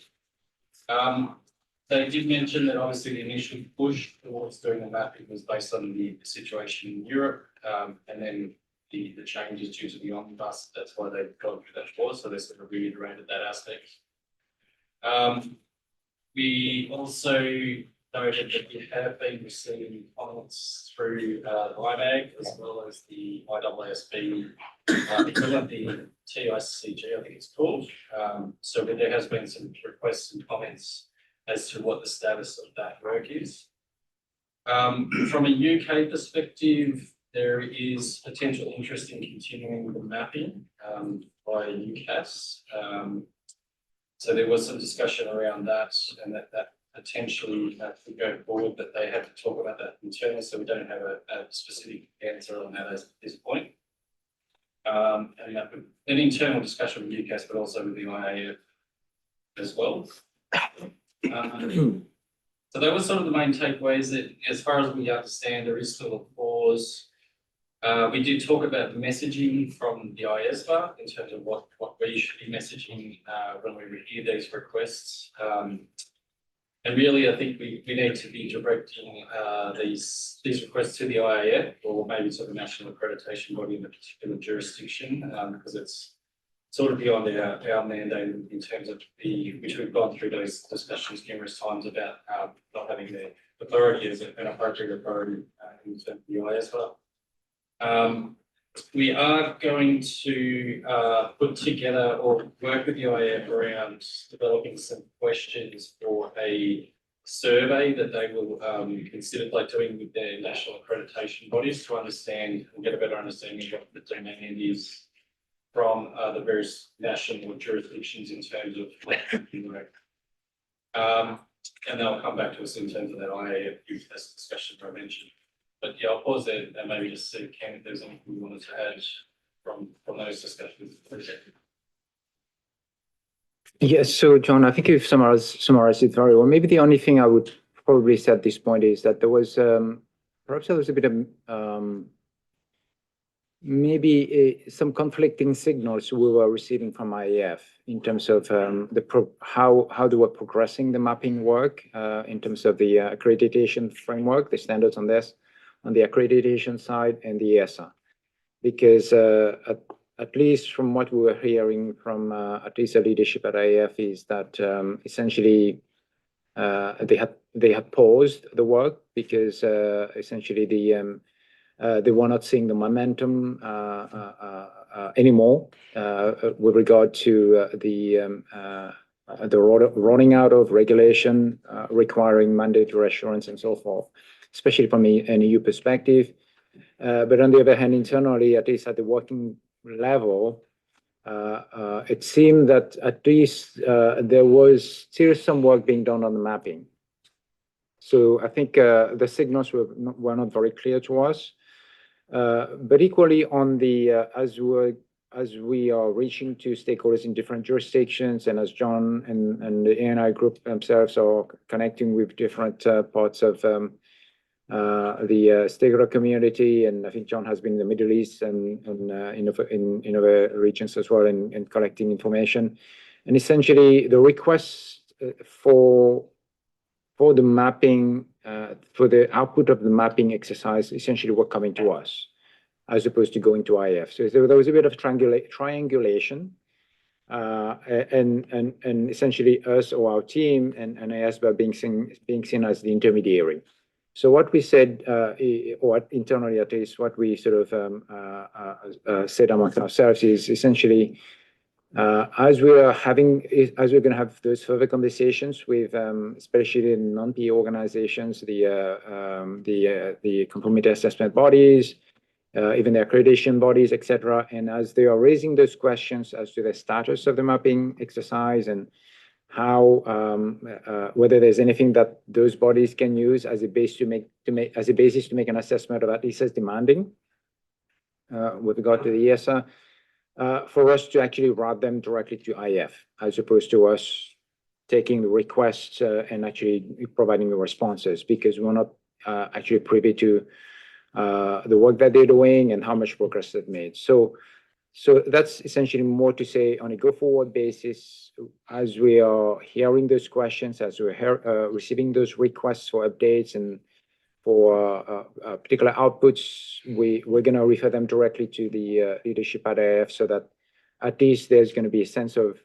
They did mention that obviously the initial push towards doing the mapping was based on the situation in Europe, and then the changes due to the omnibus. That's why they've gone through that course. So they sort of reiterated that aspect. We also noted that we have been receiving comments through the IMAG as well as the IAASB, equivalent the TICG, I think it's called. So there has been some requests and comments as to what the status of that work is. From a UK perspective, there is potential interest in continuing the mapping by UCAS. So there was some discussion around that and that potentially could go forward, but they have to talk about that internally, so we don't have a specific answer on that at this point. And that would an internal discussion with UCAS, but also with the IAF as well. So that was sort of the main takeaways. That, as far as we understand, there is still a pause. We did talk about messaging from the IESBA in terms of what we should be messaging when we review these requests. And really, I think we need to be directing these requests to the IAF or maybe to the national accreditation body in a particular jurisdiction, because it's sort of beyond our mandate in terms of which we've gone through those discussions numerous times about not having the authority as an appropriate authority in terms of the IESBA. We are going to put together or work with the IAF around developing some questions for a survey that they will consider like doing with their national accreditation bodies to understand and get a better understanding of what the demand is from the various national jurisdictions in terms of work. And they'll come back to us in terms of that IAF youth discussion I mentioned. But yeah, I'll pause there and maybe just see, Ken, if there's anything we wanted to add from those discussions. Yes, so John, I think you've summarized it very well. Maybe the only thing I would probably say at this point is that there was perhaps there was a bit of maybe some conflicting signals we were receiving from IAF in terms of how they were progressing the mapping work in terms of the accreditation framework, the standards on this, on the accreditation side and the ESA. Because at least from what we were hearing from at least the leadership at IAF is that essentially they had paused the work because essentially they were not seeing the momentum anymore with regard to the running out of regulation requiring mandatory assurance and so forth, especially from an EU perspective. But on the other hand, internally, at least at the working level, it seemed that at least there was still some work being done on the mapping. So I think the signals were not very clear to us. But equally on the as we are reaching to stakeholders in different jurisdictions, and as John and the ANI group themselves are connecting with different parts of the stakeholder community, and I think John has been in the Middle East and in other regions as well, in collecting information. And essentially, the requests for the mapping, for the output of the mapping exercise, essentially were coming to us, as opposed to going to IF. So there was a bit of triangulation, and essentially us or our team and IESBA being seen as the intermediary. So what we said, or internally at least, what we sort of said amongst ourselves is essentially, as we're going to have those further conversations with, especially the non-PA organizations, the conformity assessment bodies, even the accreditation bodies, etc., and as they are raising those questions as to the status of the mapping exercise and how whether there's anything that those bodies can use as a base to make an assessment of at least as demanding with regard to the ESA, for us to actually route them directly to IF, as opposed to us taking the requests and actually providing the responses, because we're not actually privy to the work that they're doing and how much progress they've made. So that's essentially more to say on a go-forward basis, as we are hearing those questions, as we're receiving those requests for updates and for particular outputs, we're going to refer them directly to the leadership at IF, so that at least there's going to be a sense of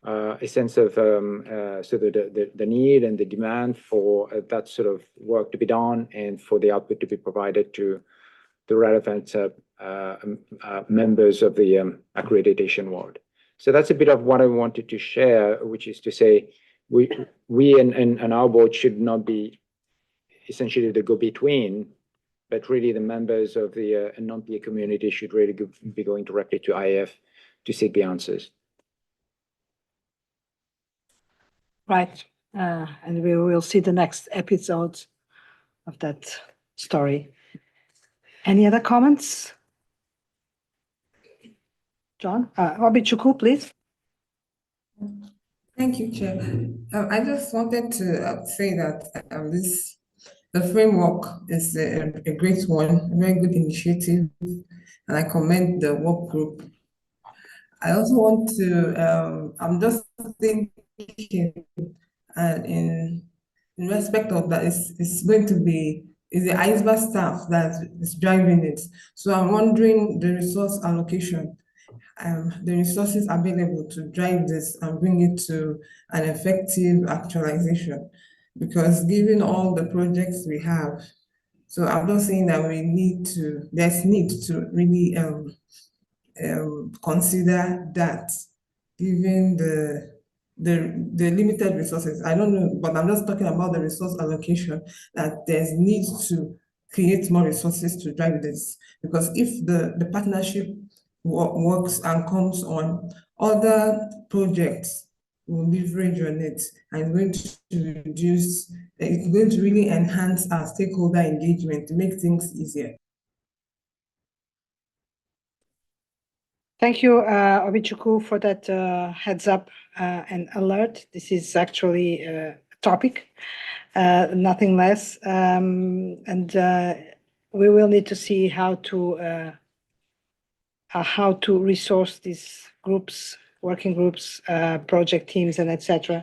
so the need and the demand for that sort of work to be done and for the output to be provided to the relevant members of the accreditation world. So that's a bit of what I wanted to share, which is to say we and our board should not be essentially the go-between, but really the members of the non-PA community should really be going directly to IF to seek the answers. Right. And we will see the next episode of that story. Any other comments? John, Obichukwu, please. Thank you, Chair. I just wanted to say that the framework is a great one, a very good initiative, and I commend the work group. I also want to, I'm just thinking, in respect of that, it's going to be, is the IESBA staff that is driving it. So I'm wondering the resource allocation, the resources available to drive this and bring it to an effective actualization. Because given all the projects we have, so I'm not saying that there's need to really consider that, given the limited resources. I don't know, but I'm just talking about the resource allocation, that there's need to create more resources to drive this. Because if the partnership works and comes on, other projects will leverage on it, and it's going to really enhance our stakeholder engagement to make things easier. Thank you, Obichukwu, for that heads up and alert. This is actually a topic, nothing less. And we will need to see how to resource these groups, working groups, project teams, and etc.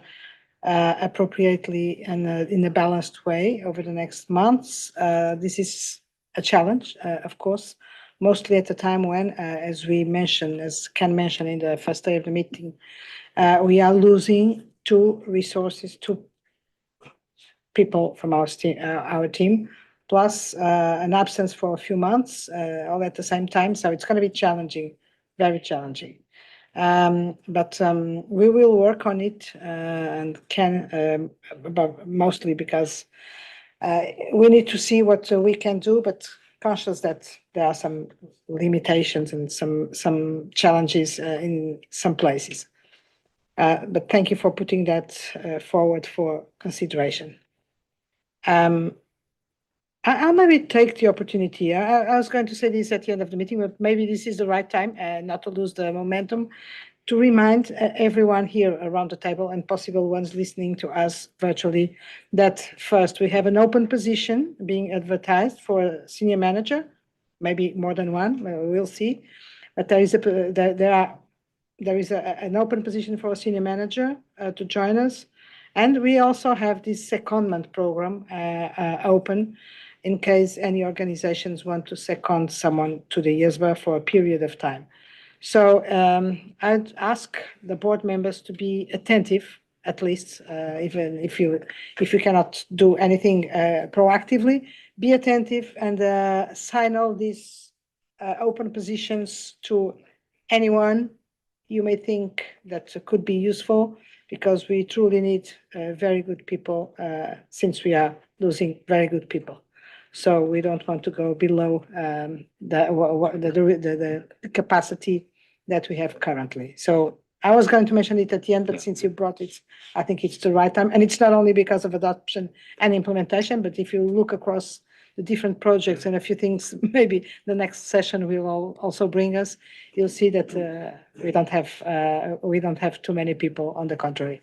Appropriately and in a balanced way over the next months. This is a challenge, of course, mostly at the time when, as we mentioned, as Ken mentioned in the first day of the meeting, we are losing two people from our team, plus an absence for a few months, all at the same time. So it's going to be challenging, very challenging. But we will work on it and can, but mostly because we need to see what we can do, but conscious that there are some limitations and some challenges in some places. But thank you for putting that forward for consideration. I'll maybe take the opportunity. I was going to say this at the end of the meeting, but maybe this is the right time not to lose the momentum, to remind everyone here around the table and possible ones listening to us virtually that first, we have an open position being advertised for a senior manager, maybe more than one, we'll see. But there is an open position for a senior manager to join us. And we also have this secondment program open in case any organizations want to second someone to the IESBA for a period of time. So I'd ask the board members to be attentive, at least, even if you cannot do anything proactively, be attentive and sign all these open positions to anyone you may think that could be useful, because we truly need very good people since we are losing very good people. So we don't want to go below the capacity that we have currently. So I was going to mention it at the end, but since you brought it, I think it's the right time. And it's not only because of adoption and implementation, but if you look across the different projects and a few things, maybe the next session will also bring us, you'll see that we don't have too many people, on the contrary.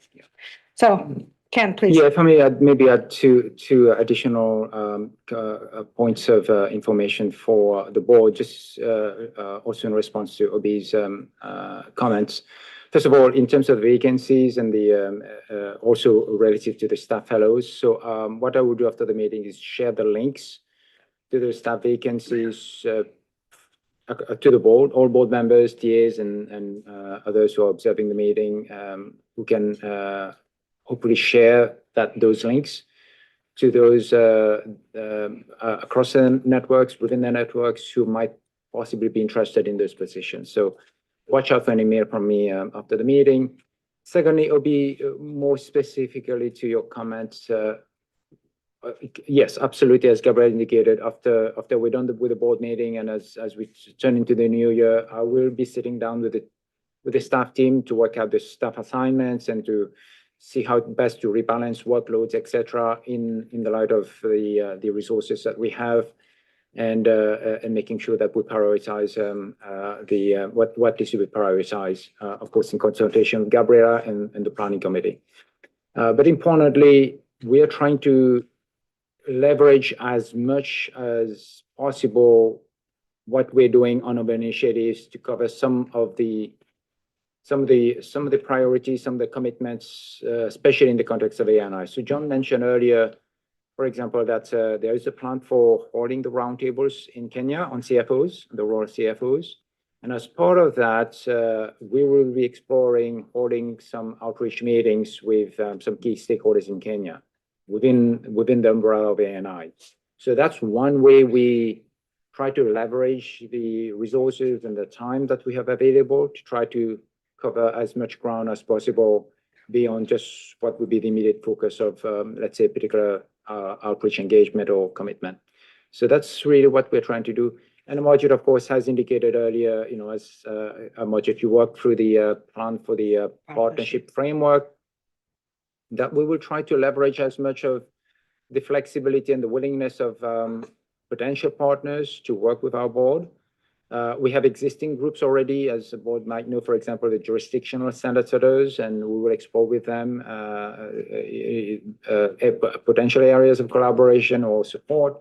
So Ken, please. Yeah, if I may maybe add two additional points of information for the board, just also in response to Obi's comments. First of all, in terms of vacancies and the also relative to the staff fellows. So what I will do after the meeting is share the links to the staff vacancies to the board, all board members, TAs, and others who are observing the meeting, who can hopefully share those links to those across the networks, within the networks, who might possibly be interested in those positions. So watch out for an email from me after the meeting. Secondly, Obi, more specifically to your comments, yes, absolutely, as Gabriel indicated, after we're done with the board meeting and as we turn into the new year, I will be sitting down with the staff team to work out the staff assignments and to see how best to rebalance workloads, etc., in the light of the resources that we have, and making sure that we prioritize what needs to be prioritized, of course, in consultation with Gabriela and the planning committee. But importantly, we are trying to leverage as much as possible what we're doing on urban initiatives to cover some of the priorities, some of the commitments, especially in the context of AI. So John mentioned earlier, for example, that there is a plan for holding the roundtables in Kenya on CFOs, the role of CFOs. And as part of that, we will be exploring holding some outreach meetings with some key stakeholders in Kenya within the umbrella of ANI. So that's one way we try to leverage the resources and the time that we have available to try to cover as much ground as possible beyond just what would be the immediate focus of, let's say, a particular outreach engagement or commitment. So that's really what we're trying to do. And Amajit, of course, has indicated earlier, as Amajit, you work through the plan for the partnership framework, that we will try to leverage as much of the flexibility and the willingness of potential partners to work with our board. We have existing groups already, as the board might know, for example, the jurisdictional standard setters, and we will explore with them potential areas of collaboration or support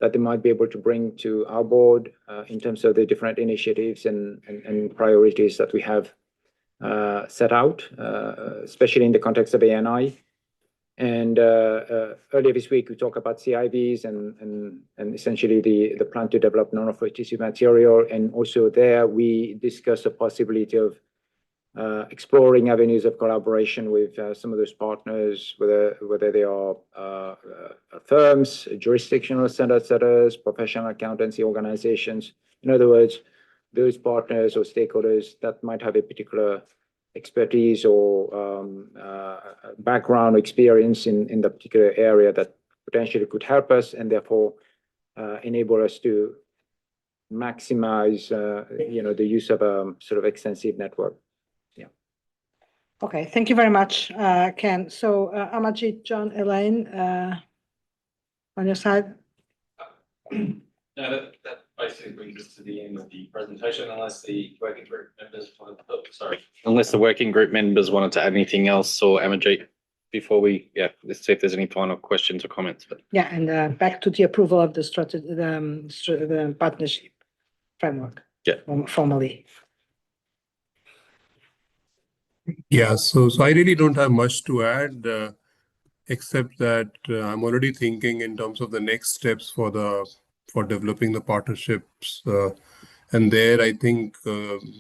that they might be able to bring to our board in terms of the different initiatives and priorities that we have set out, especially in the context of ANI. And earlier this week, we talked about CIVs and essentially the plan to develop non-offer tissue material. And also there, we discussed the possibility of exploring avenues of collaboration with some of those partners, whether they are firms, jurisdictional standard setters, professional accountancy organizations. In other words, those partners or stakeholders that might have a particular expertise or background or experience in the particular area that potentially could help us and therefore enable us to maximize the use of a sort of extensive network. Yeah. Okay, thank you very much, Ken. So Amajit, John, Elaine, on your side. No, that basically brings us to the end of the presentation, unless the working group members wanted to add anything else, or Amajit, before let's see if there's any final questions or comments. But Yeah, and back to the approval of the strategy, the partnership framework. Yeah. Formally. Yeah, so I really don't have much to add, except that I'm already thinking in terms of the next steps for developing the partnerships. And there, I think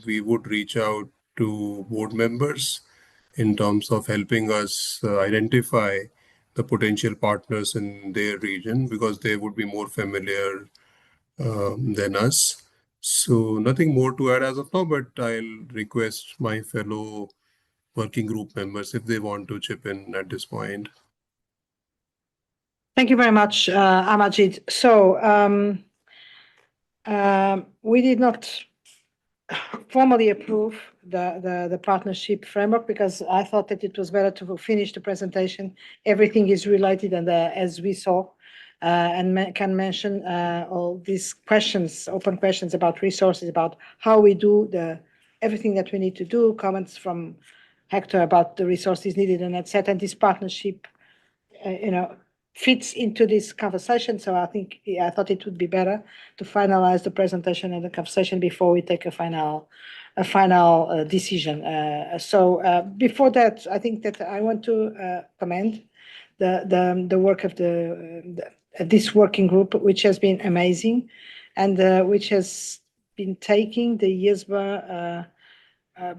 we would reach out to board members in terms of helping us identify the potential partners in their region, because they would be more familiar than us. So nothing more to add as of now, but I'll request my fellow working group members if they want to chip in at this point. Thank you very much, Amajit. So we did not formally approve the partnership framework because I thought that it was better to finish the presentation. Everything is related, and as we saw, and can mention all these questions, open questions about resources, about how we do everything that we need to do, comments from Hector about the resources needed, and etc. And this partnership, fits into this conversation. So I thought it would be better to finalize the presentation and the conversation before we take a final decision. So before that, I think that I want to commend the work of this working group, which has been amazing, and which has been taking the IESBA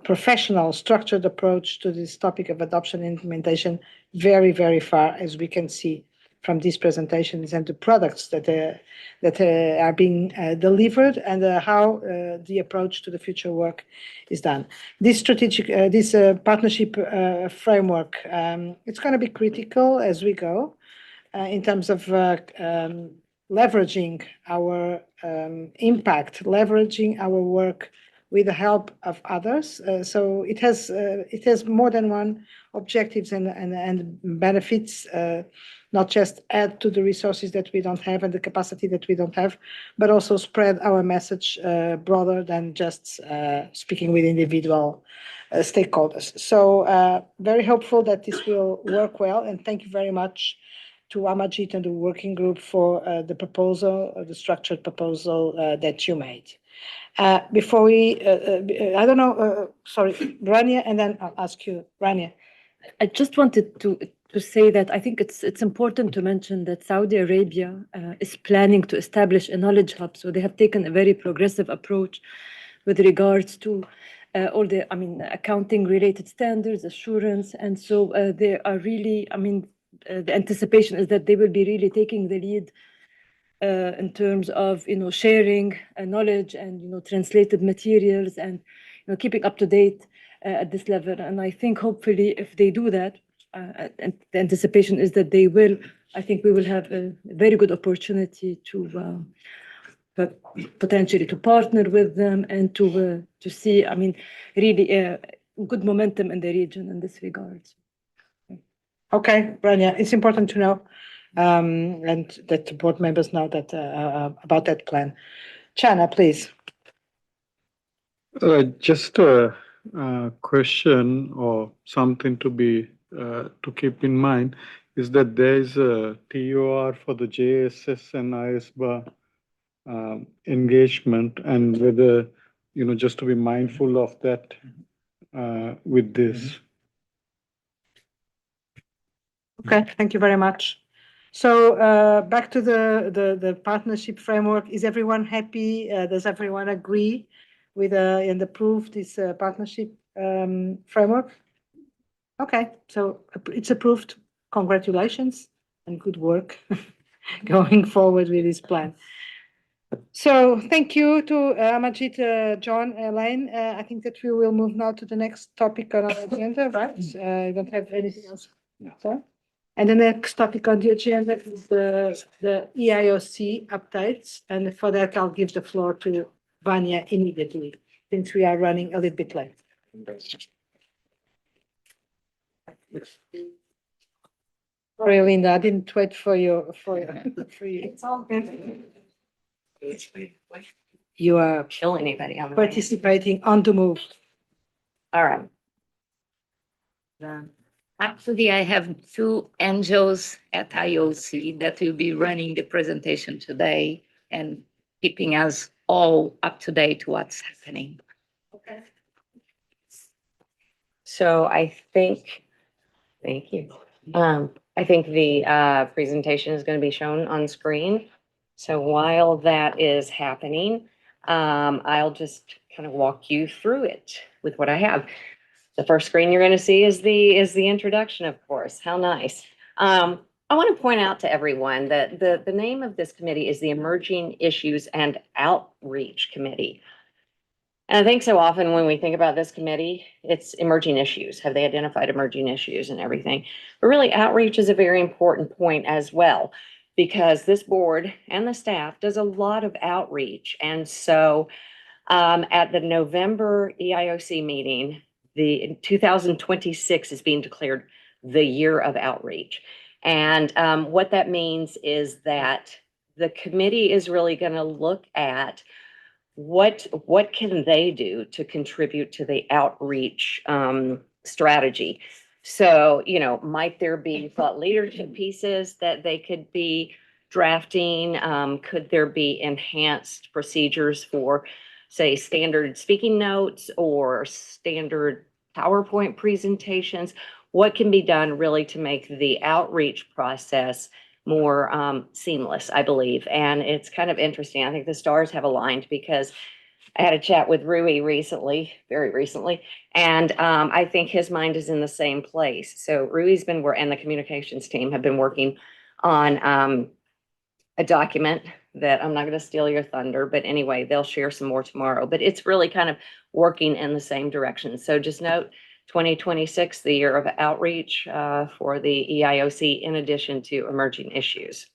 professional, structured approach to this topic of adoption and implementation very, very far, as we can see from these presentations and the products that are being delivered, and how the approach to the future work is done. This partnership framework, it's going to be critical as we go in terms of leveraging our impact, leveraging our work with the help of others. So it has more than one objectives and benefits, not just add to the resources that we don't have and the capacity that we don't have, but also spread our message broader than just speaking with individual stakeholders. So very hopeful that this will work well, and thank you very much to Amajit and the working group for the proposal, the structured proposal that you made. Before we, I don't know, sorry, Rania, and then I'll ask you, Rania. I just wanted to say that I think it's important to mention that Saudi Arabia is planning to establish a knowledge hub. So they have taken a very progressive approach with regards to all the, accounting related standards, assurance. And so they are really, the anticipation is that they will be really taking the lead in terms of, sharing knowledge and, translated materials and, keeping up to date at this level. And I think hopefully if they do that, and the anticipation is that they will, I think we will have a very good opportunity to potentially to partner with them and to see, really good momentum in the region in this regard. Okay, Rania, it's important to know, and that the board members know that about that plan. Chana, please. Just a question or something to be to keep in mind is that there is a TOR for the JSS and IESBA engagement, and whether just to be mindful of that with this. Okay, thank you very much. So back to the partnership framework. Is everyone happy? Does everyone agree with and approve this partnership framework? Okay, so it's approved. Congratulations and good work going forward with this plan. So thank you to Amajit, John, Elaine. I think that we will move now to the next topic on our agenda, right? I don't have anything else. No. So, and the next topic on the agenda is the EIOC updates. And for that, I'll give the floor to Vanya immediately, since we are running a little bit late. Sorry, Linda, I didn't wait for you. It's all good. You are Kill anybody on the participating on the move. All right. Actually, I have two angels at IOC that will be running the presentation today and keeping us all up to date what's happening. Okay. So I think, thank you. I think the presentation is going to be shown on screen. So while that is happening, I'll just kind of walk you through it with what I have. The first screen you're going to see is the introduction, of course. How nice. I want to point out to everyone that the name of this committee is the Emerging Issues and Outreach Committee. And I think so often when we think about this committee, it's emerging issues. Have they identified emerging issues and everything? But really, outreach is a very important point as well, because this board and the staff does a lot of outreach. And so at the November EIOC meeting, the 2026 is being declared the year of outreach. And what that means is that the committee is really going to look at what can they do to contribute to the outreach strategy. So, might there be thought leadership pieces that they could be drafting? Could there be enhanced procedures for, say, standard speaking notes or standard PowerPoint presentations? What can be done really to make the outreach process more seamless, I believe. And it's kind of interesting. I think the stars have aligned because I had a chat with Rui recently, very recently, and I think his mind is in the same place. So Rui's been and the communications team have been working on a document that I'm not going to steal your thunder, but anyway, they'll share some more tomorrow. But it's really kind of working in the same direction. So just note 2026, the year of outreach for the EIOC, in addition to emerging issues.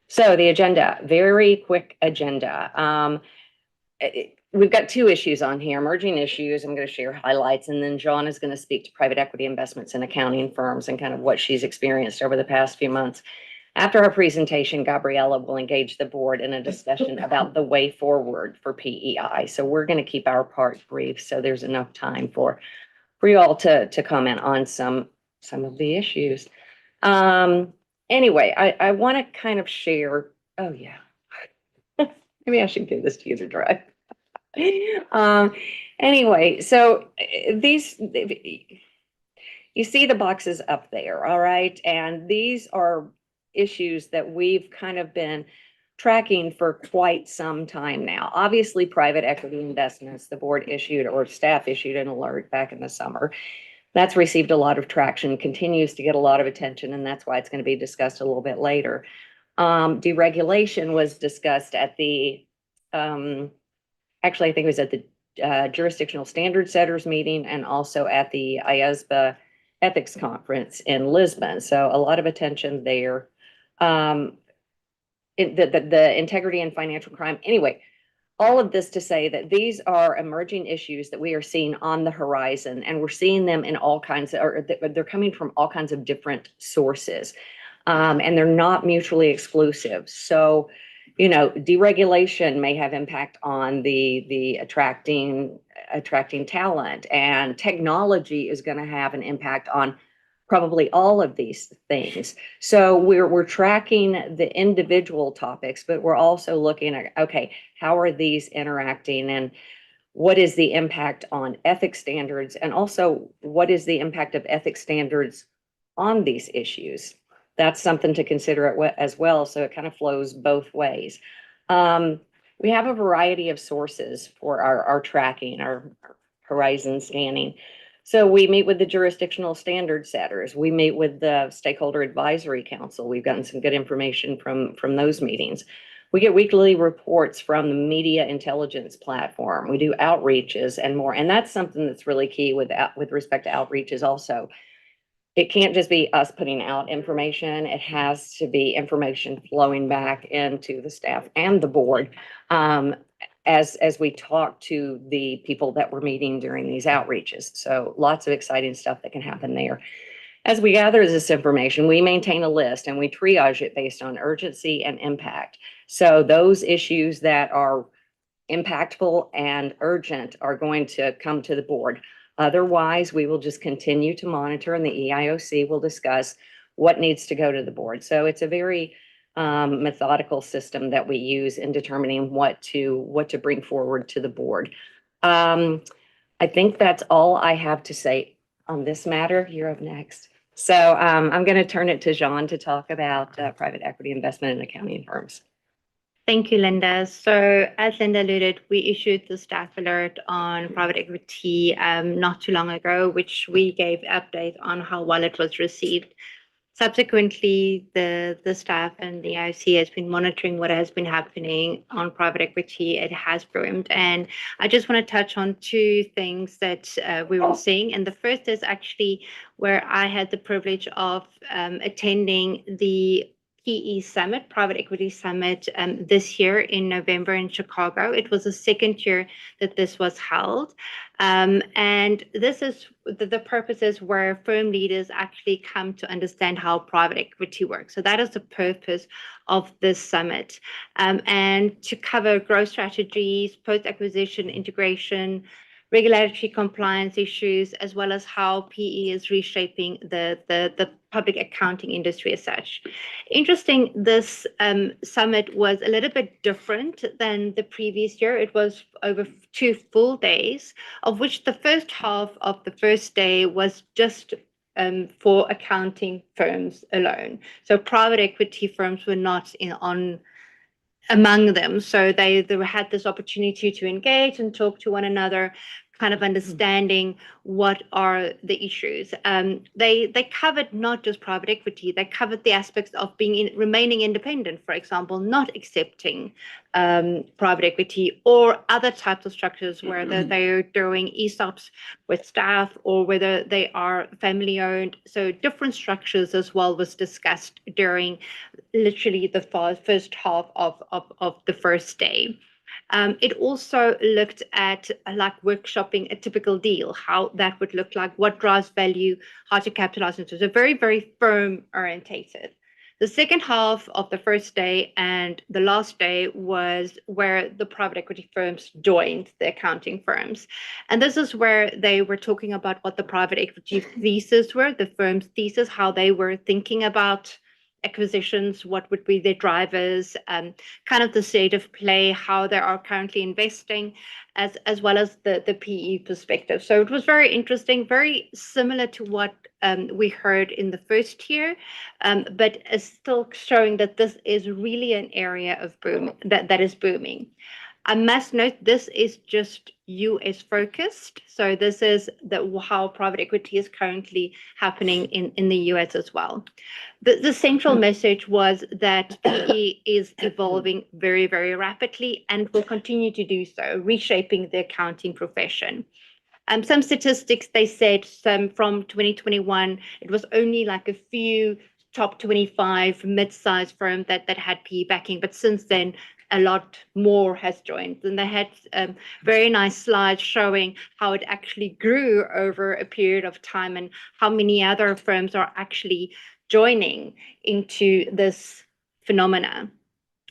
So the agenda, very quick agenda. we've got two issues on here, emerging issues. I'm going to share highlights, and then John is going to speak to private equity investments in accounting firms and kind of what she's experienced over the past few months. After our presentation, Gabriella will engage the board in a discussion about the way forward for PEI. So we're going to keep our part brief, so there's enough time for you all to comment on some of the issues. Anyway, I want to kind of share. Oh yeah, maybe I should give this to you to drive. Anyway, so these, you see the boxes up there, all right? And these are issues that we've kind of been tracking for quite some time now. Obviously, private equity investments, the board issued or staff issued an alert back in the summer. That's received a lot of traction, continues to get a lot of attention, and that's why it's going to be discussed a little bit later. Deregulation was discussed at the, actually, I think it was at the Jurisdictional Standard Setters meeting and also at the IESBA Ethics Conference in Lisbon. So a lot of attention there. The integrity and financial crime. Anyway, all of this to say that these are emerging issues that we are seeing on the horizon, and we're seeing them in all kinds of, or they're coming from all kinds of different sources, and they're not mutually exclusive. So, you know, deregulation may have impact on the attracting talent, and technology is going to have an impact on probably all of these things. So we're tracking the individual topics, but we're also looking at, okay, how are these interacting, and what is the impact on ethics standards, and also what is the impact of ethics standards on these issues? That's something to consider as well. So it kind of flows both ways. We have a variety of sources for our tracking, our horizon scanning. So we meet with the jurisdictional standard setters. We meet with the Stakeholder Advisory Council. We've gotten some good information from those meetings. We get weekly reports from the Media Intelligence Platform. We do outreaches and more. And that's something that's really key with respect to outreaches also. It can't just be us putting out information. It has to be information flowing back into the staff and the board as we talk to the people that we're meeting during these outreaches. So lots of exciting stuff that can happen there. As we gather this information, we maintain a list and we triage it based on urgency and impact. So those issues that are impactful and urgent are going to come to the board. Otherwise, we will just continue to monitor, and the EIOC will discuss what needs to go to the board. So it's a very methodical system that we use in determining what to bring forward to the board. I think that's all I have to say on this matter. You're up next. So I'm going to turn it to Jean to talk about private equity investment in accounting firms. Thank you, Linda. So as Linda alluded, we issued the staff alert on private equity not too long ago, which we gave update on how well it was received. Subsequently, the staff and the IC has been monitoring what has been happening on private equity. It has boomed. And I just want to touch on two things that we were seeing. And the first is actually where I had the privilege of attending the PE Summit, Private Equity Summit, this year in November in Chicago. It was the second year that this was held. And this is the purpose is where firm leaders actually come to understand how private equity works. So that is the purpose of this summit. And to cover growth strategies, post-acquisition integration, regulatory compliance issues, as well as how PE is reshaping the public accounting industry as such. Interesting, this summit was a little bit different than the previous year. It was over 2 full days, of which the first half of the first day was just for accounting firms alone. So private equity firms were not among them. So they had this opportunity to engage and talk to one another, kind of understanding what are the issues. They covered not just private equity, they covered the aspects of remaining independent, for example, not accepting private equity or other types of structures, whether they're doing ESOPs with staff or whether they are family owned. So different structures as well was discussed during literally the first half of the first day. It also looked at like workshopping a typical deal, how that would look like, what drives value, how to capitalize into it. So very, very firm orientated. The second half of the first day and the last day was where the private equity firms joined the accounting firms. And this is where they were talking about what the private equity thesis were, the firm's thesis, how they were thinking about acquisitions, what would be their drivers, kind of the state of play, how they are currently investing, as well as the PE perspective. So it was very interesting, very similar to what we heard in the first year, but is still showing that this is really an area of boom that is booming. I must note this is just US focused. So this is how private equity is currently happening in the US as well. The central message was that PE is evolving very, very rapidly and will continue to do so, reshaping the accounting profession. Some statistics, they said from 2021, it was only like a few top 25 mid-sized firms that had PE backing, but since then, a lot more has joined. And they had very nice slides showing how it actually grew over a period of time and how many other firms are actually joining into this phenomena.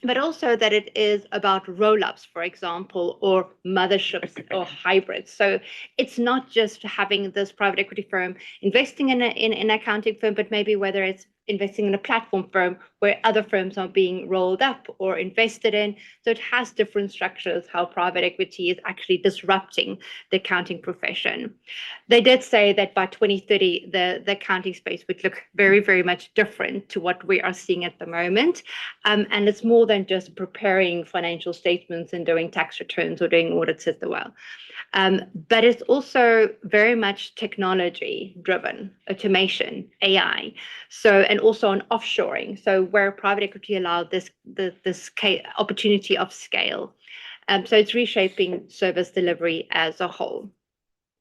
But also that it is about roll-ups, for example, or motherships or hybrids. So it's not just having this private equity firm investing in an accounting firm, but maybe whether it's investing in a platform firm where other firms are being rolled up or invested in. So it has different structures, how private equity is actually disrupting the accounting profession. They did say that by 2030, the accounting space would look very, very much different to what we are seeing at the moment. And it's more than just preparing financial statements and doing tax returns or doing audits as well. But it's also very much technology driven, automation, AI. So, and also on offshoring. So where private equity allowed this opportunity of scale. So it's reshaping service delivery as a whole.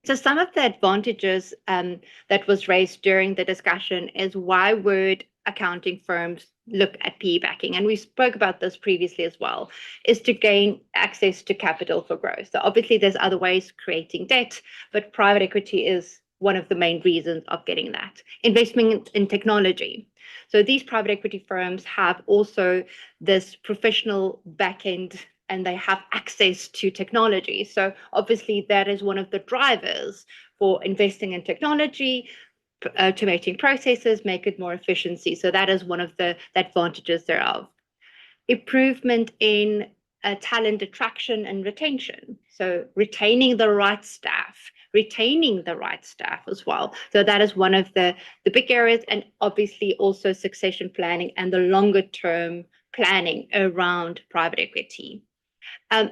So some of the advantages that was raised during the discussion is why would accounting firms look at PE backing? And we spoke about this previously as well, is to gain access to capital for growth. So obviously there's other ways creating debt, but private equity is one of the main reasons of getting that. Investment in technology. So these private equity firms have also this professional backend and they have access to technology. So obviously that is one of the drivers for investing in technology, automating processes, make it more efficiency. So that is one of the advantages thereof. Improvement in talent attraction and retention. So retaining the right staff as well. So that is one of the big areas, and obviously also succession planning and the longer term planning around private equity.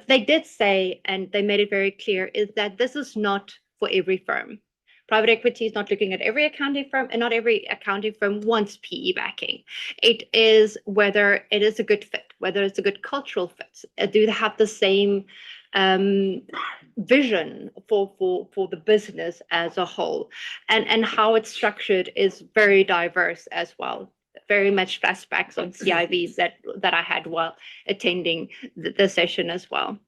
They did say, and they made it very clear, is that this is not for every firm. Private equity is not looking at every accounting firm, and not every accounting firm wants PE backing. It is whether it is a good fit, whether it's a good cultural fit. Do they have the same vision for the business as a whole? And how it's structured is very diverse as well. Very much flashbacks on CIVs that I had while attending the session as well.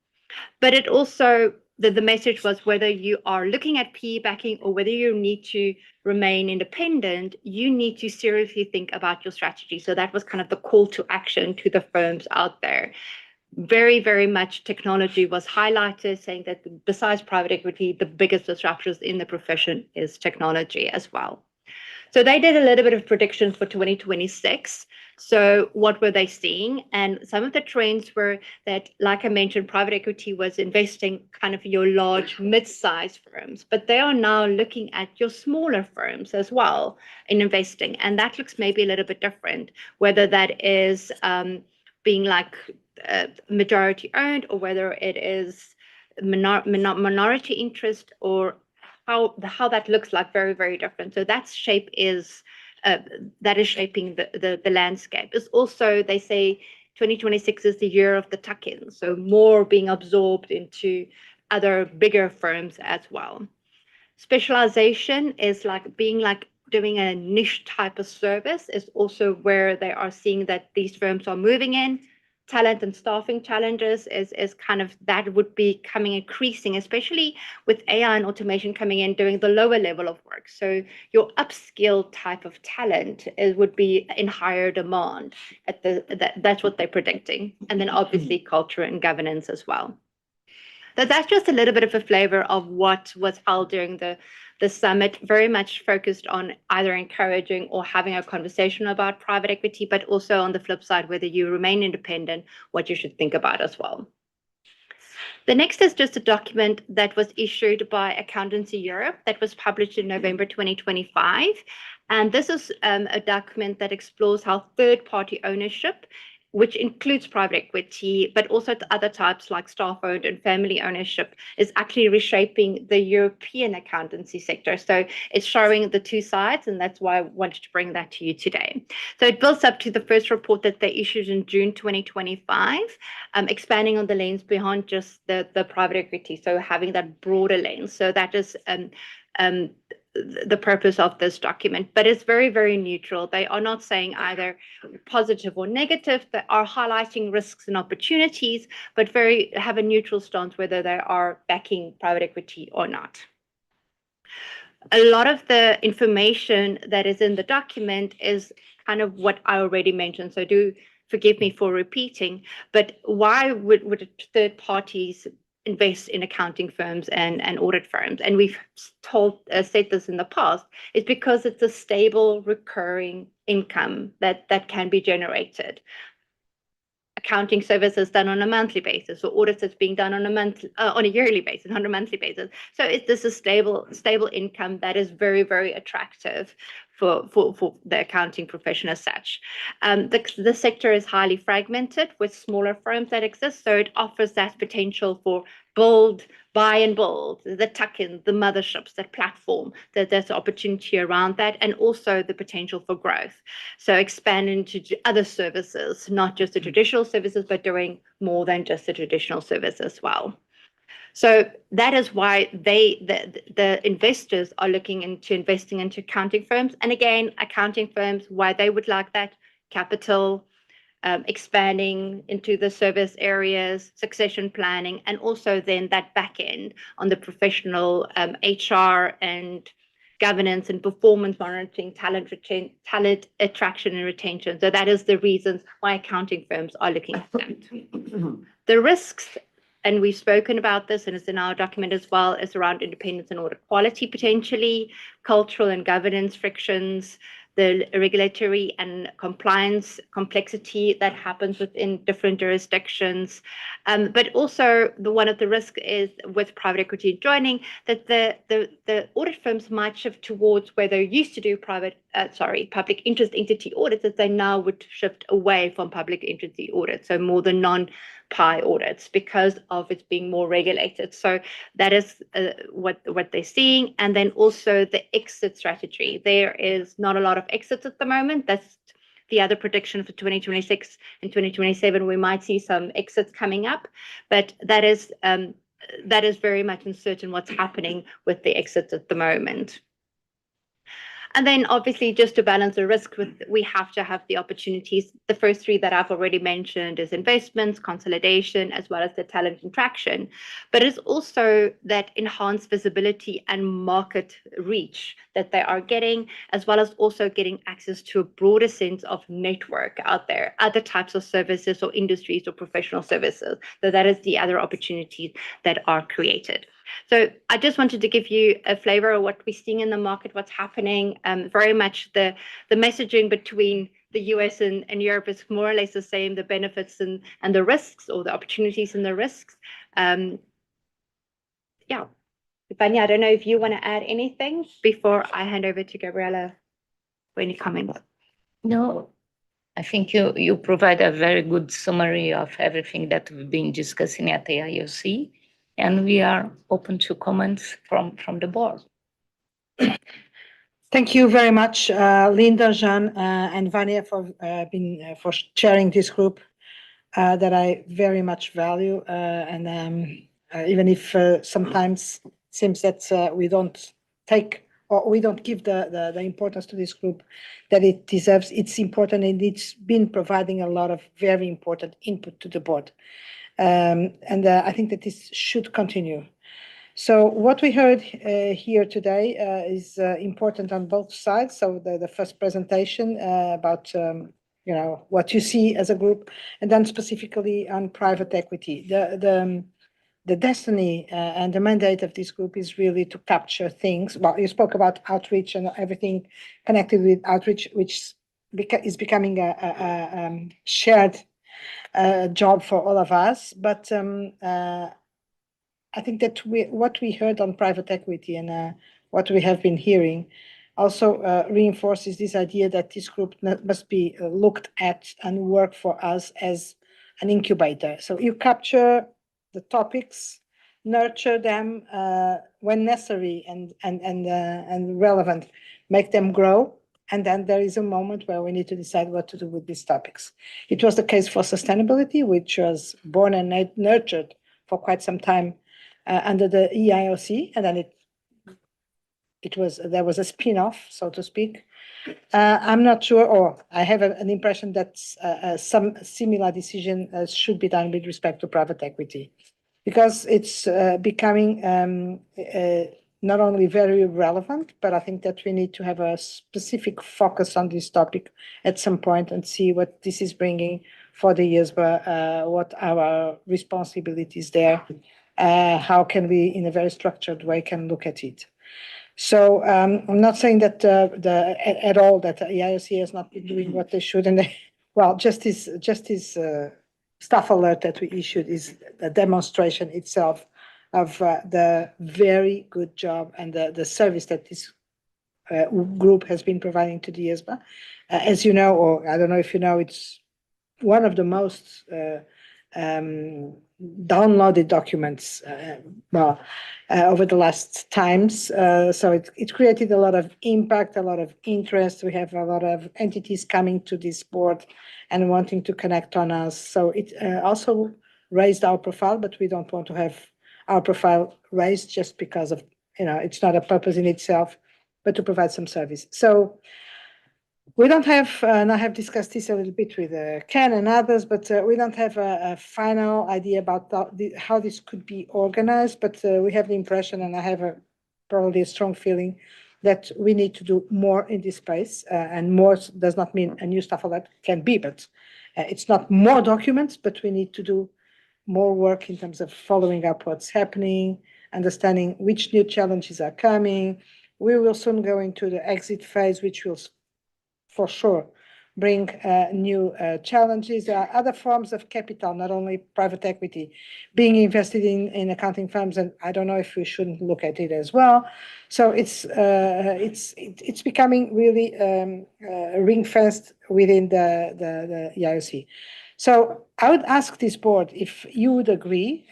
But it also, the message was whether you are looking at PE backing or whether you need to remain independent, you need to seriously think about your strategy. So that was kind of the call to action to the firms out there. Very, very much technology was highlighted, saying that besides private equity, the biggest disruptors in the profession is technology as well. So they did a little bit of predictions for 2026. So what were they seeing? And some of the trends were that, like I mentioned, private equity was investing kind of your large mid-sized firms, but they are now looking at your smaller firms as well in investing. And that looks maybe a little bit different, whether that is being like majority owned or whether it is minority interest, or how that looks like, very, very different. So that shape is that is shaping the landscape. It's also, they say 2026 is the year of the tuck-ins, so more being absorbed into other bigger firms as well. Specialization is like being like doing a niche type of service is also where they are seeing that these firms are moving in. talent and staffing challenges is kind of that would be coming increasing, especially with AI and automation coming in doing the lower level of work. So your upskill type of talent would be in higher demand at that's what they're predicting. And then obviously culture and governance as well. So that's just a little bit of a flavor of what was held during the summit, very much focused on either encouraging or having a conversation about private equity, but also on the flip side, whether you remain independent, what you should think about as well. The next is just a document that was issued by Accountancy Europe that was published in November 2025. And this is a document that explores how third-party ownership, which includes private equity, but also other types like staff-owned and family ownership, is actually reshaping the European accountancy sector. So it's showing the two sides, and that's why I wanted to bring that to you today. So it builds up to the first report that they issued in June 2025, expanding on the lens beyond just the private equity, so having that broader lens. So that is the purpose of this document, but it's very, very neutral. They are not saying either positive or negative. They are highlighting risks and opportunities, but have a neutral stance whether they are backing private equity or not. A lot of the information that is in the document is kind of what I already mentioned, so do forgive me for repeating, but why would third parties invest in accounting firms and audit firms? And we've said this in the past, is because it's a stable, recurring income that can be generated. Accounting services done on a monthly basis, or audits that's being done on a yearly basis, not a monthly basis. So this is stable income that is very, very attractive for the accounting profession as such. The sector is highly fragmented with smaller firms that exist, so it offers that potential for buy and build, the tuck-in, the motherships, that platform, that there's opportunity around that, and also the potential for growth. So expand into other services, not just the traditional services, but doing more than just the traditional service as well. So that is why the investors are looking into investing into accounting firms. And again, accounting firms, why they would like that capital, expanding into the service areas, succession planning, and also then that back end on the professional HR and governance and performance monitoring, talent attraction and retention. So that is the reasons why accounting firms are looking at that. The risks, and we've spoken about this, and it's in our document as well, is around independence and audit quality potentially, cultural and governance frictions, the regulatory and compliance complexity that happens within different jurisdictions. But also one of the risks is with private equity joining that the audit firms might shift towards where they used to do public interest entity audits, that they now would shift away from public entity audits, so more than non-PI audits, because of it being more regulated. So that is what they're seeing. And then also the exit strategy. There is not a lot of exits at the moment. That's the other prediction for 2026 and 2027. We might see some exits coming up, but that is very much uncertain what's happening with the exits at the moment. And then obviously just to balance the risk, we have to have the opportunities. The first three that I've already mentioned is investments, consolidation, as well as the talent attraction. But it's also that enhanced visibility and market reach that they are getting, as well as also getting access to a broader sense of network out there, other types of services or industries or professional services. So that is the other opportunities that are created. So I just wanted to give you a flavor of what we're seeing in the market, what's happening. Very much the messaging between the US and Europe is more or less the same, the benefits and the risks, or the opportunities and the risks. Yeah. Vanya, I don't know if you want to add anything before I hand over to Gabriella for any comments. No, I think you provide a very good summary of everything that we've been discussing at the IOC. And we are open to comments from the board. Thank you very much, Linda, Jean, and Vanya for chairing this group that I very much value. And even if sometimes seems that we don't take or we don't give the importance to this group that it deserves. It's important, and it's been providing a lot of very important input to the board. And I think that this should continue. So what we heard here today is important on both sides. So the first presentation about what you see as a group, and then specifically on private equity. The destiny and the mandate of this group is really to capture things. Well, you spoke about outreach and everything connected with outreach, which is becoming a shared job for all of us. But I think that what we heard on private equity and what we have been hearing also reinforces this idea that this group must be looked at and work for us as an incubator. So you capture the topics, nurture them when necessary and relevant, make them grow. And then there is a moment where we need to decide what to do with these topics. It was the case for sustainability, which was born and nurtured for quite some time under the EIOC, and then there was a spin-off, so to speak. I'm not sure, or I have an impression that some similar decision should be done with respect to private equity, because it's becoming not only very relevant, but I think that we need to have a specific focus on this topic at some point and see what this is bringing for the IESBA, what our responsibilities there, how can we, in a very structured way, can look at it. So I'm not saying that at all that the EIOC has not been doing what they should, and just this staff alert that we issued is a demonstration itself of the very good job and the service that this group has been providing to the IESBA. As you know, or I don't know if you know, it's one of the most downloaded documents over the last times. So it created a lot of impact, a lot of interest. We have a lot of entities coming to this board and wanting to connect on us. So it also raised our profile, but we don't want to have our profile raised just because of, it's not a purpose in itself, but to provide some service. So we don't have, and I have discussed this a little bit with Ken and others, but we don't have a final idea about how this could be organized, but we have the impression, and I have probably a strong feeling, that we need to do more in this space, and more does not mean a new staff alert, can be, but it's not more documents, but we need to do more work in terms of following up what's happening, understanding which new challenges are coming. We will soon go into the exit phase, which will for sure bring new challenges. There are other forms of capital, not only private equity, being invested in accounting firms, and I don't know if we shouldn't look at it as well. So it's becoming really ring-fenced within the EIOC. So I would ask this board if you would agree,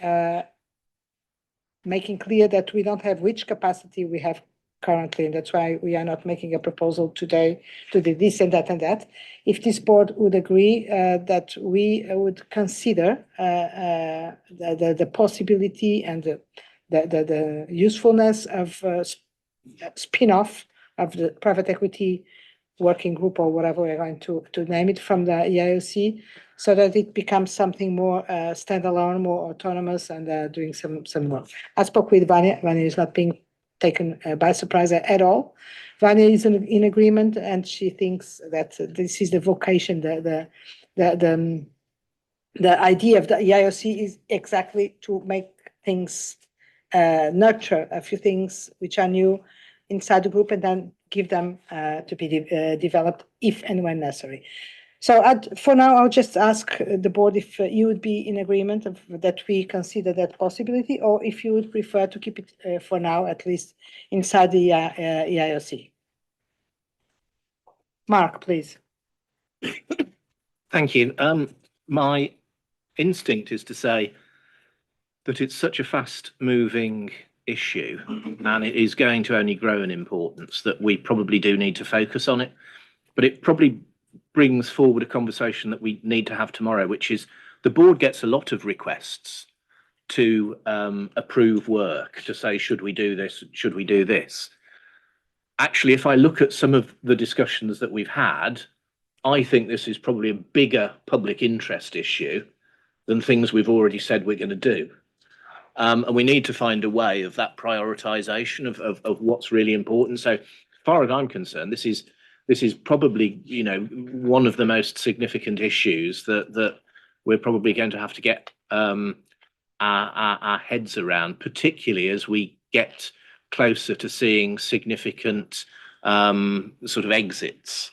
making clear that we don't have which capacity we have currently, and that's why we are not making a proposal today to do this and that and that. If this board would agree that we would consider the possibility and the usefulness of spin-off of the private equity working group, or whatever we're going to name it, from the EIOC, so that it becomes something more standalone, more autonomous, and doing some work. I spoke with Vanya. Vanya is not being taken by surprise at all. Vanya is in agreement, and she thinks that this is the vocation, the idea of the EIOC is exactly to make things, nurture a few things which are new inside the group, and then give them to be developed if and when necessary. So for now, I'll just ask the board if you would be in agreement that we consider that possibility, or if you would prefer to keep it for now, at least inside the EIOC. Mark, please. Thank you. My instinct is to say that it's such a fast-moving issue, and it is going to only grow in importance, that we probably do need to focus on it. But it probably brings forward a conversation that we need to have tomorrow, which is the board gets a lot of requests to approve work, to say, should we do this, should we do this? actually, if I look at some of the discussions that we've had, I think this is probably a bigger public interest issue than things we've already said we're going to do. And we need to find a way of that prioritization of what's really important. So, as far as I'm concerned, this is probably, you know, one of the most significant issues that we're probably going to have to get our heads around, particularly as we get closer to seeing significant sort of exits.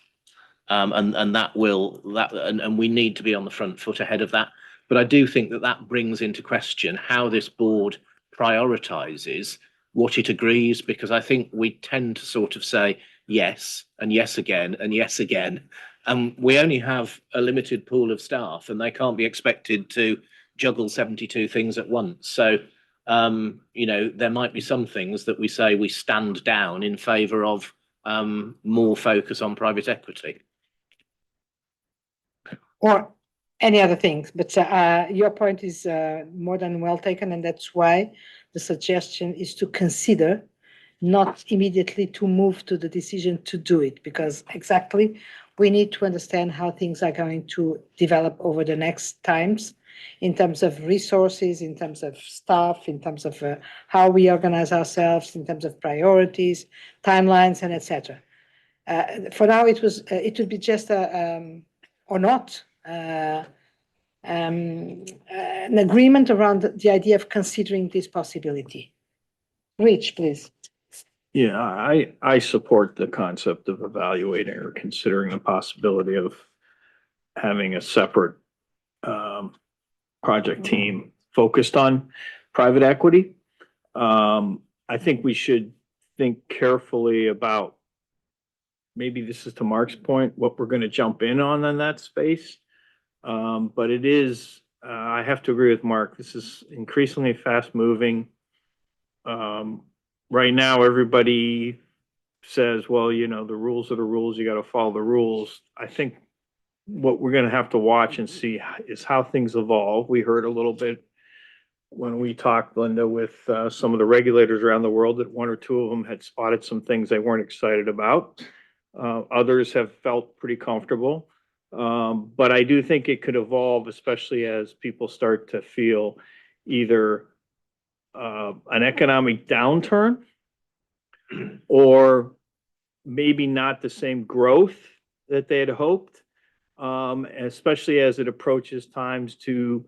And we need to be on the front foot ahead of that. But I do think that brings into question how this board prioritizes what it agrees, because I think we tend to sort of say yes and yes again and yes again. And we only have a limited pool of staff, and they can't be expected to juggle 72 things at once. So, you know, there might be some things that we say we stand down in favor of more focus on private equity. Or any other things, but your point is more than well taken, and that's why the suggestion is to consider, not immediately to move to the decision to do it, because exactly we need to understand how things are going to develop over the next times in terms of resources, in terms of staff, in terms of how we organize ourselves, in terms of priorities, timelines, and etc. For now, it would be just or not an agreement around the idea of considering this possibility. Rich, please. Yeah, I support the concept of evaluating or considering the possibility of having a separate project team focused on private equity. I think we should think carefully about, maybe this is to Mark's point, what we're going to jump in on that space. But it is, I have to agree with Mark, this is increasingly fast moving. Right now, everybody says, well, you know, the rules are the rules, you got to follow the rules. I think what we're going to have to watch and see is how things evolve. We heard a little bit when we talked, Linda, with some of the regulators around the world, that one or two of them had spotted some things they weren't excited about. Others have felt pretty comfortable. But I do think it could evolve, especially as people start to feel either an economic downturn or maybe not the same growth that they had hoped, especially as it approaches times to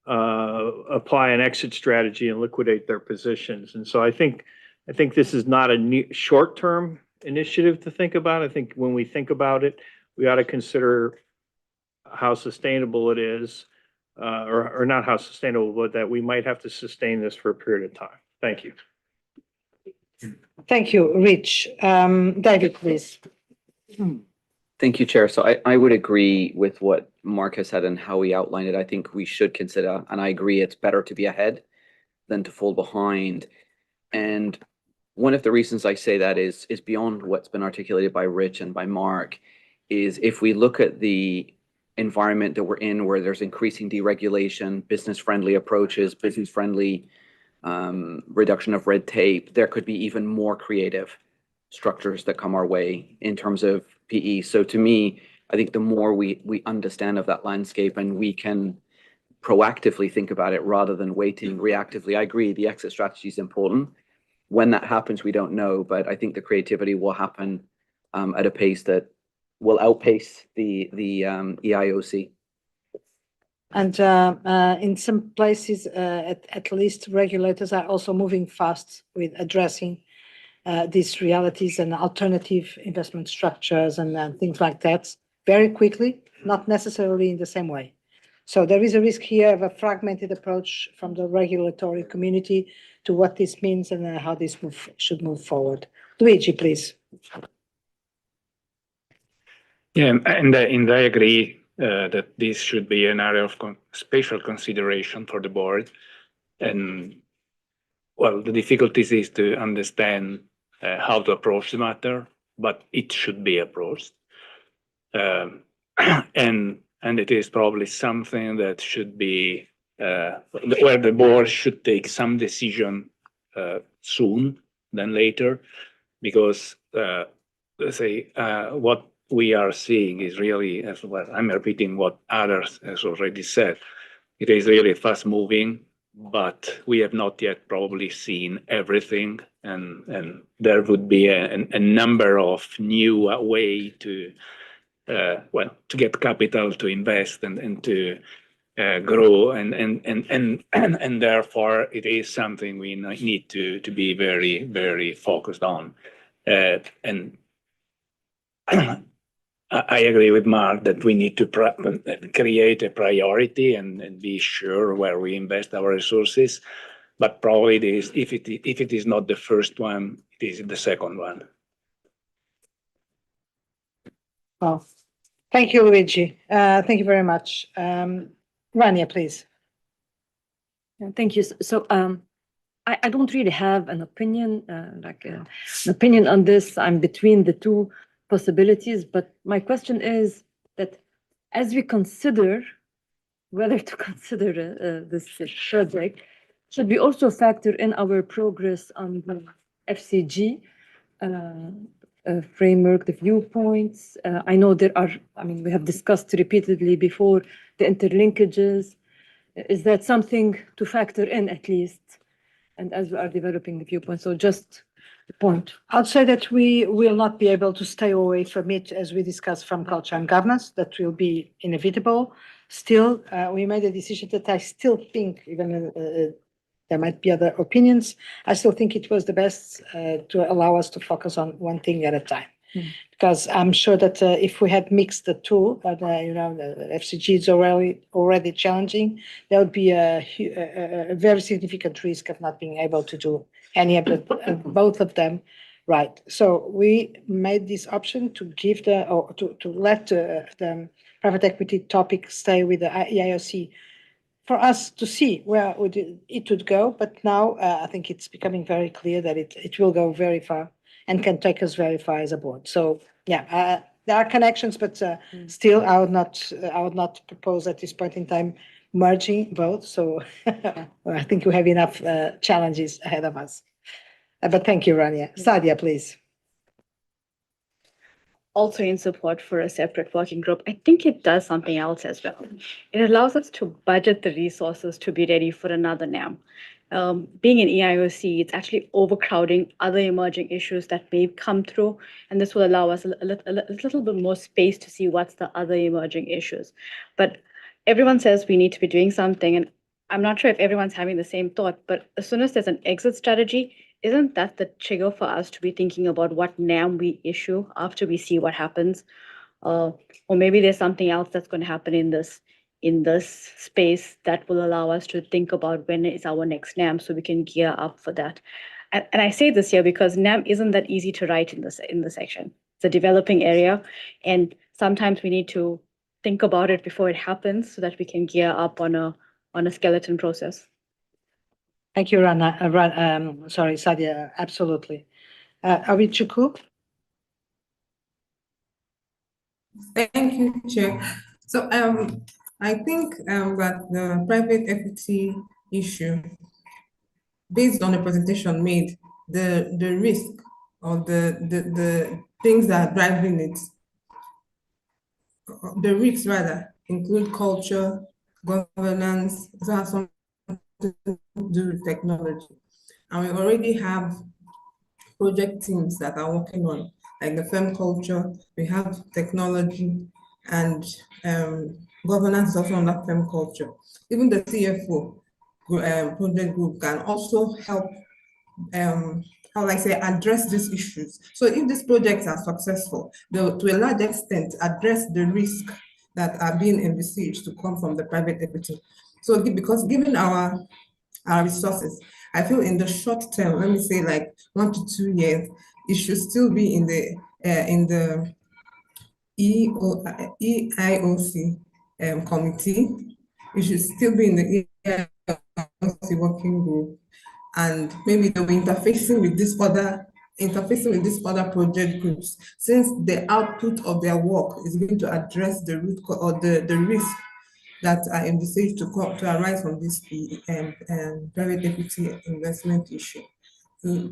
apply an exit strategy and liquidate their positions. And so I think this is not a short-term initiative to think about. I think when we think about it, we ought to consider how sustainable it is, or not how sustainable, but that we might have to sustain this for a period of time. Thank you. Thank you, Rich. David, please. Thank you, Chair. So I would agree with what Mark has said and how he outlined it. I think we should consider, and I agree, it's better to be ahead than to fall behind. And one of the reasons I say that is beyond what's been articulated by Rich and by Mark, is if we look at the environment that we're in, where there's increasing deregulation, business-friendly approaches, business-friendly reduction of red tape, there could be even more creative structures that come our way in terms of PE. So to me, I think the more we understand of that landscape and we can proactively think about it rather than waiting reactively. I agree, the exit strategy is important. When that happens, we don't know, but I think the creativity will happen at a pace that will outpace the EIOC. And in some places, at least regulators are also moving fast with addressing these realities and alternative investment structures and things like that very quickly, not necessarily in the same way. So there is a risk here of a fragmented approach from the regulatory community to what this means and how this should move forward. Luigi, please. Yeah, and I agree that this should be an area of special consideration for the board. And well, the difficulties is to understand how to approach the matter, but it should be approached. And it is probably something that should be where the board should take some decision soon than later, because let's say, what we are seeing is really, as well, I'm repeating what others has already said. It is really fast moving, but we have not yet probably seen everything, and there would be a number of new way to to get capital to invest and to grow, and therefore it is something we need to be very focused on. And I agree with Mark that we need to create a priority and be sure where we invest our resources. But probably it is, if it is not the first one, it is the second one. Well, thank you, Luigi. Thank you very much. Rania, please. Yeah, thank you. So I don't really have an opinion, an opinion on this. I'm between the two possibilities, but my question is that as we consider whether to consider this project, should we also factor in our progress on the FCG framework, the viewpoints? I know there are, I mean, we have discussed repeatedly before the interlinkages. Is that something to factor in at least? And as we are developing the viewpoint, so just the point. I'd say that we will not be able to stay away from it, as we discussed, from culture and governance. That will be inevitable. Still, we made a decision that I still think, even there might be other opinions, I still think it was the best to allow us to focus on one thing at a time. Because I'm sure that if we had mixed the two, you know, the FCG is already challenging, there would be a very significant risk of not being able to do any of both of them right. So we made this option to give to let the private equity topic stay with the EIOC for us to see where it would go. But now I think it's becoming very clear that it will go very far and can take us very far as a board. So yeah, there are connections, but still, I would not propose at this point in time merging both. So I think we have enough challenges ahead of us. But thank you, Rania. Sadia, please. Also in support for a separate working group, I think it does something else as well. It allows us to budget the resources to be ready for another NAM. Being an EIOC, it's actually overcrowding other emerging issues that may come through, and this will allow us a little bit more space to see what's the other emerging issues. But everyone says we need to be doing something, and I'm not sure if everyone's having the same thought, but as soon as there's an exit strategy, isn't that the trigger for us to be thinking about what NAM we issue after we see what happens? Or maybe there's something else that's going to happen in this space that will allow us to think about when is our next NAM so we can gear up for that. And I say this here because NAM isn't that easy to write in the section. It's a developing area, and sometimes we need to think about it before it happens so that we can gear up on a skeleton process. Thank you, Rana. Sorry, Sadia, absolutely. Avi Chukwu? Thank you, Chair. So I think that the private equity issue, based on the presentation made, the risk or the things that are driving it, the risks rather, include culture, governance, it has something to do with technology. And we already have project teams that are working on, like the firm culture, we have technology, and governance is also on that firm culture. Even the CFO project group can also help, how will I say, address these issues. So if these projects are successful, they'll to a large extent address the risk that are being envisaged to come from the private equity. So because given our resources, I feel in the short term, let me say like 1 to 2 years, it should still be in the EIOC committee. It should still be in the EIOC working group, and maybe they'll be interfacing with this other project groups, since the output of their work is going to address the root or the risk that are envisaged to arise from this private equity investment issue. So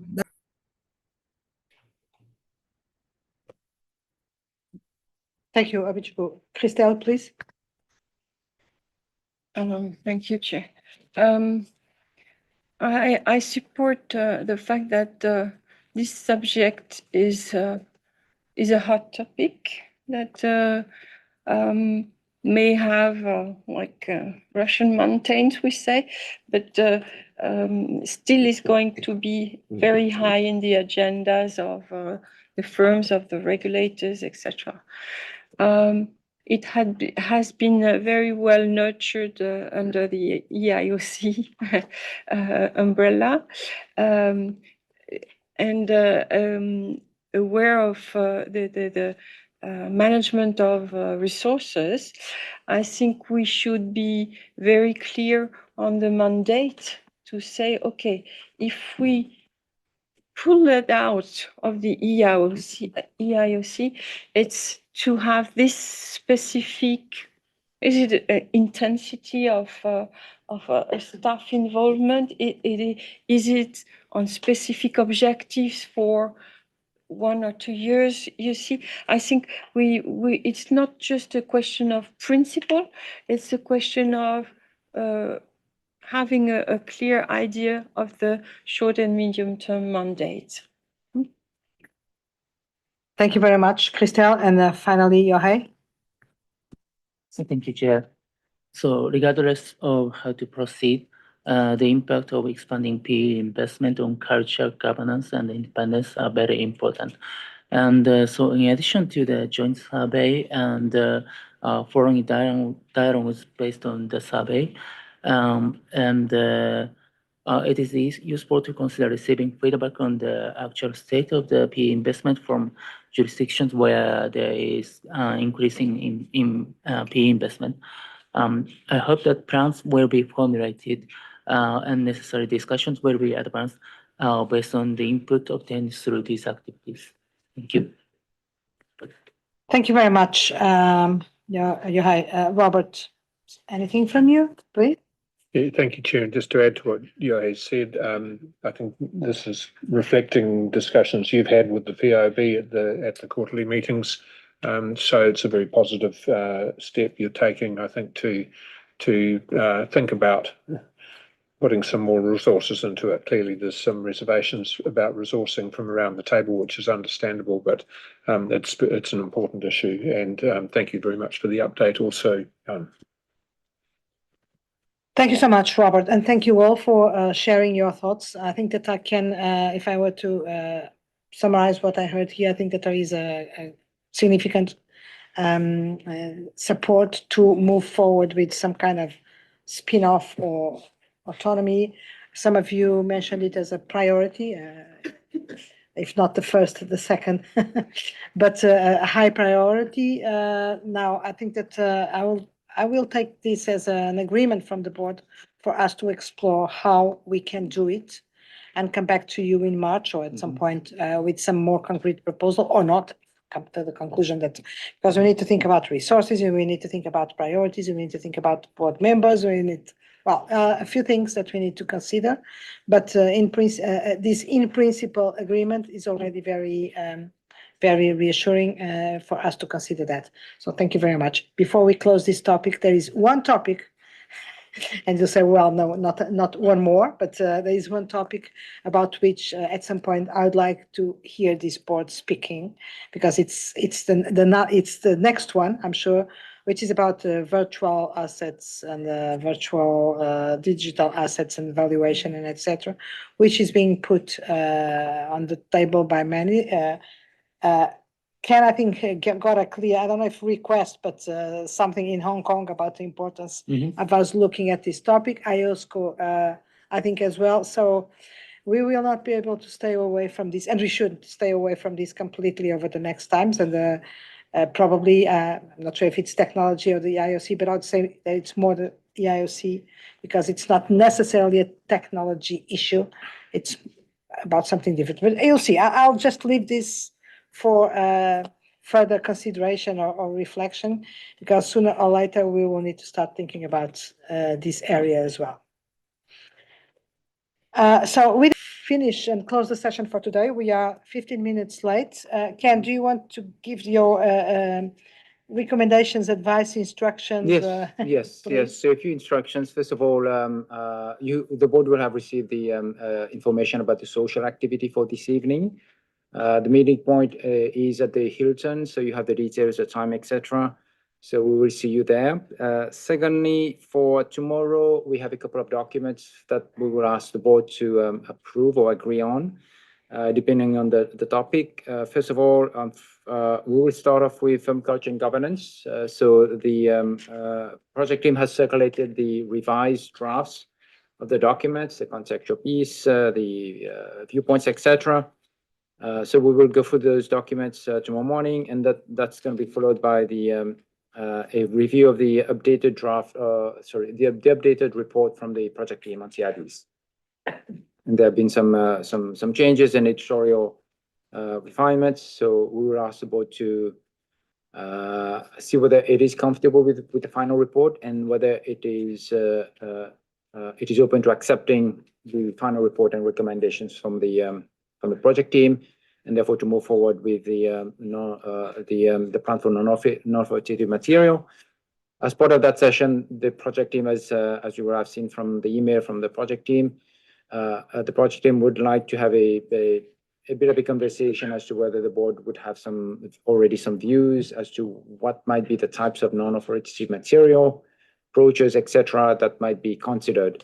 Thank you, Abichuku. Christelle, please. Thank you, Chair. I support the fact that this subject is a hot topic that may have like Russian mountains, we say, but still is going to be very high in the agendas of the firms, of the regulators, etc. It has been very well nurtured under the EIOC umbrella, and aware of the management of resources. I think we should be very clear on the mandate to say, okay, if we pull it out of the EIOC, it's to have this specific, is it intensity of staff involvement? Is it on specific objectives for 1 or 2 years? You see, I think it's not just a question of principle, it's a question of having a clear idea of the short and medium term mandate. Thank you very much, Christelle. And finally, Yohei. So thank you, Chair. So regardless of how to proceed, the impact of expanding PE investment on culture, governance, and independence are very important. And so in addition to the joint survey and following dialogues based on the survey, it is useful to consider receiving feedback on the actual state of the PE investment from jurisdictions where there is increasing in PE investment. I hope that plans will be formulated and necessary discussions will be advanced based on the input obtained through these activities. Thank you. Thank you very much, Yohei. Robert, anything from you, please? Yeah, thank you, Chair. And just to add to what Yohei said, I think this is reflecting discussions you've had with the PIB at the quarterly meetings. So it's a very positive step you're taking, I think, to think about putting some more resources into it. Clearly, there's some reservations about resourcing from around the table, which is understandable, but it's an important issue. And thank you very much for the update also. Thank you so much, Robert, and thank you all for sharing your thoughts. I think that I can, if I were to summarize what I heard here, I think that there is a significant support to move forward with some kind of spin-off or autonomy. Some of you mentioned it as a priority, if not the first, the second, but a high priority. Now, I think that I will take this as an agreement from the board for us to explore how we can do it and come back to you in March or at some point with some more concrete proposal or not. Come to the conclusion that because we need to think about resources and we need to think about priorities and we need to think about board members. We need, well, a few things that we need to consider, but this in principle agreement is already very reassuring for us to consider that. So thank you very much. Before we close this topic, there is one topic, and you'll say, well, no, not one more, but there is one topic about which at some point I would like to hear this board speaking, because it's the next one, I'm sure, which is about virtual assets and virtual digital assets and valuation and etc., which is being put on the table by many. Ken, I think, got a clear, I don't know if request, but something in Hong Kong about the importance of us looking at this topic. IOSCO, I think as well. So we will not be able to stay away from this, and we should stay away from this completely over the next times. And probably, I'm not sure if it's technology or the IOC, but I'd say that it's more the IOC because it's not necessarily a technology issue. It's about something different. But you'll see, I'll just leave this for further consideration or reflection, because sooner or later we will need to start thinking about this area as well. So we finish and close the session for today. We are 15 minutes late. Ken, do you want to give your recommendations, advice, instructions? Yes, yes, please? yes. So a few instructions. First of all, the board will have received the information about the social activity for this evening. The meeting point is at the Hilton, so you have the details, the time, etc. So we will see you there. Secondly, for tomorrow, we have a couple of documents that we will ask the board to approve or agree on, depending on the topic. First of all, we will start off with culture and governance. So the project team has circulated the revised drafts of the documents, the conceptual piece, the viewpoints, etc. So we will go through those documents tomorrow morning, and that's going to be followed by the a review of the updated draft, the updated report from the project team on CIDs. And there have been some changes and editorial refinements. So we will ask the board to see whether it is comfortable with the final report and whether it is open to accepting the final report and recommendations from the project team, and therefore to move forward with the plan for non-authoritative material. As part of that session, the project team, as you will have seen from the email from the project team, would like to have a bit of a conversation as to whether the board would have already some views as to what might be the types of non-authoritative material, approaches, etc., that might be considered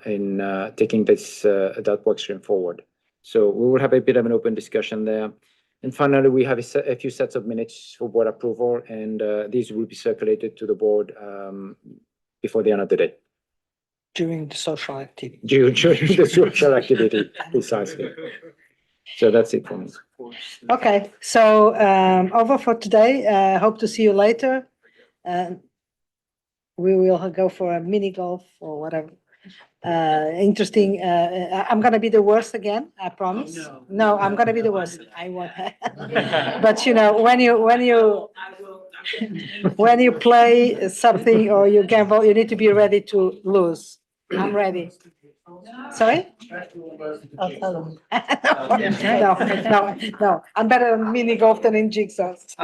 in taking that work stream forward. So we will have a bit of an open discussion there. And finally, we have a few sets of minutes for board approval, and these will be circulated to the board before the end of the day. During the social activity. During the social activity, precisely. So that's it for me. Okay, so over for today. Hope to see you later. We will go for a mini golf or whatever. Interesting. I'm gonna be the worst again. I promise. Oh, no, I'm gonna be the worst. I won't. But you know, when you play something or you gamble, you need to be ready to lose. I'm ready. Sorry? I'll tell them. No. I'm better in mini golf than in jigsaws.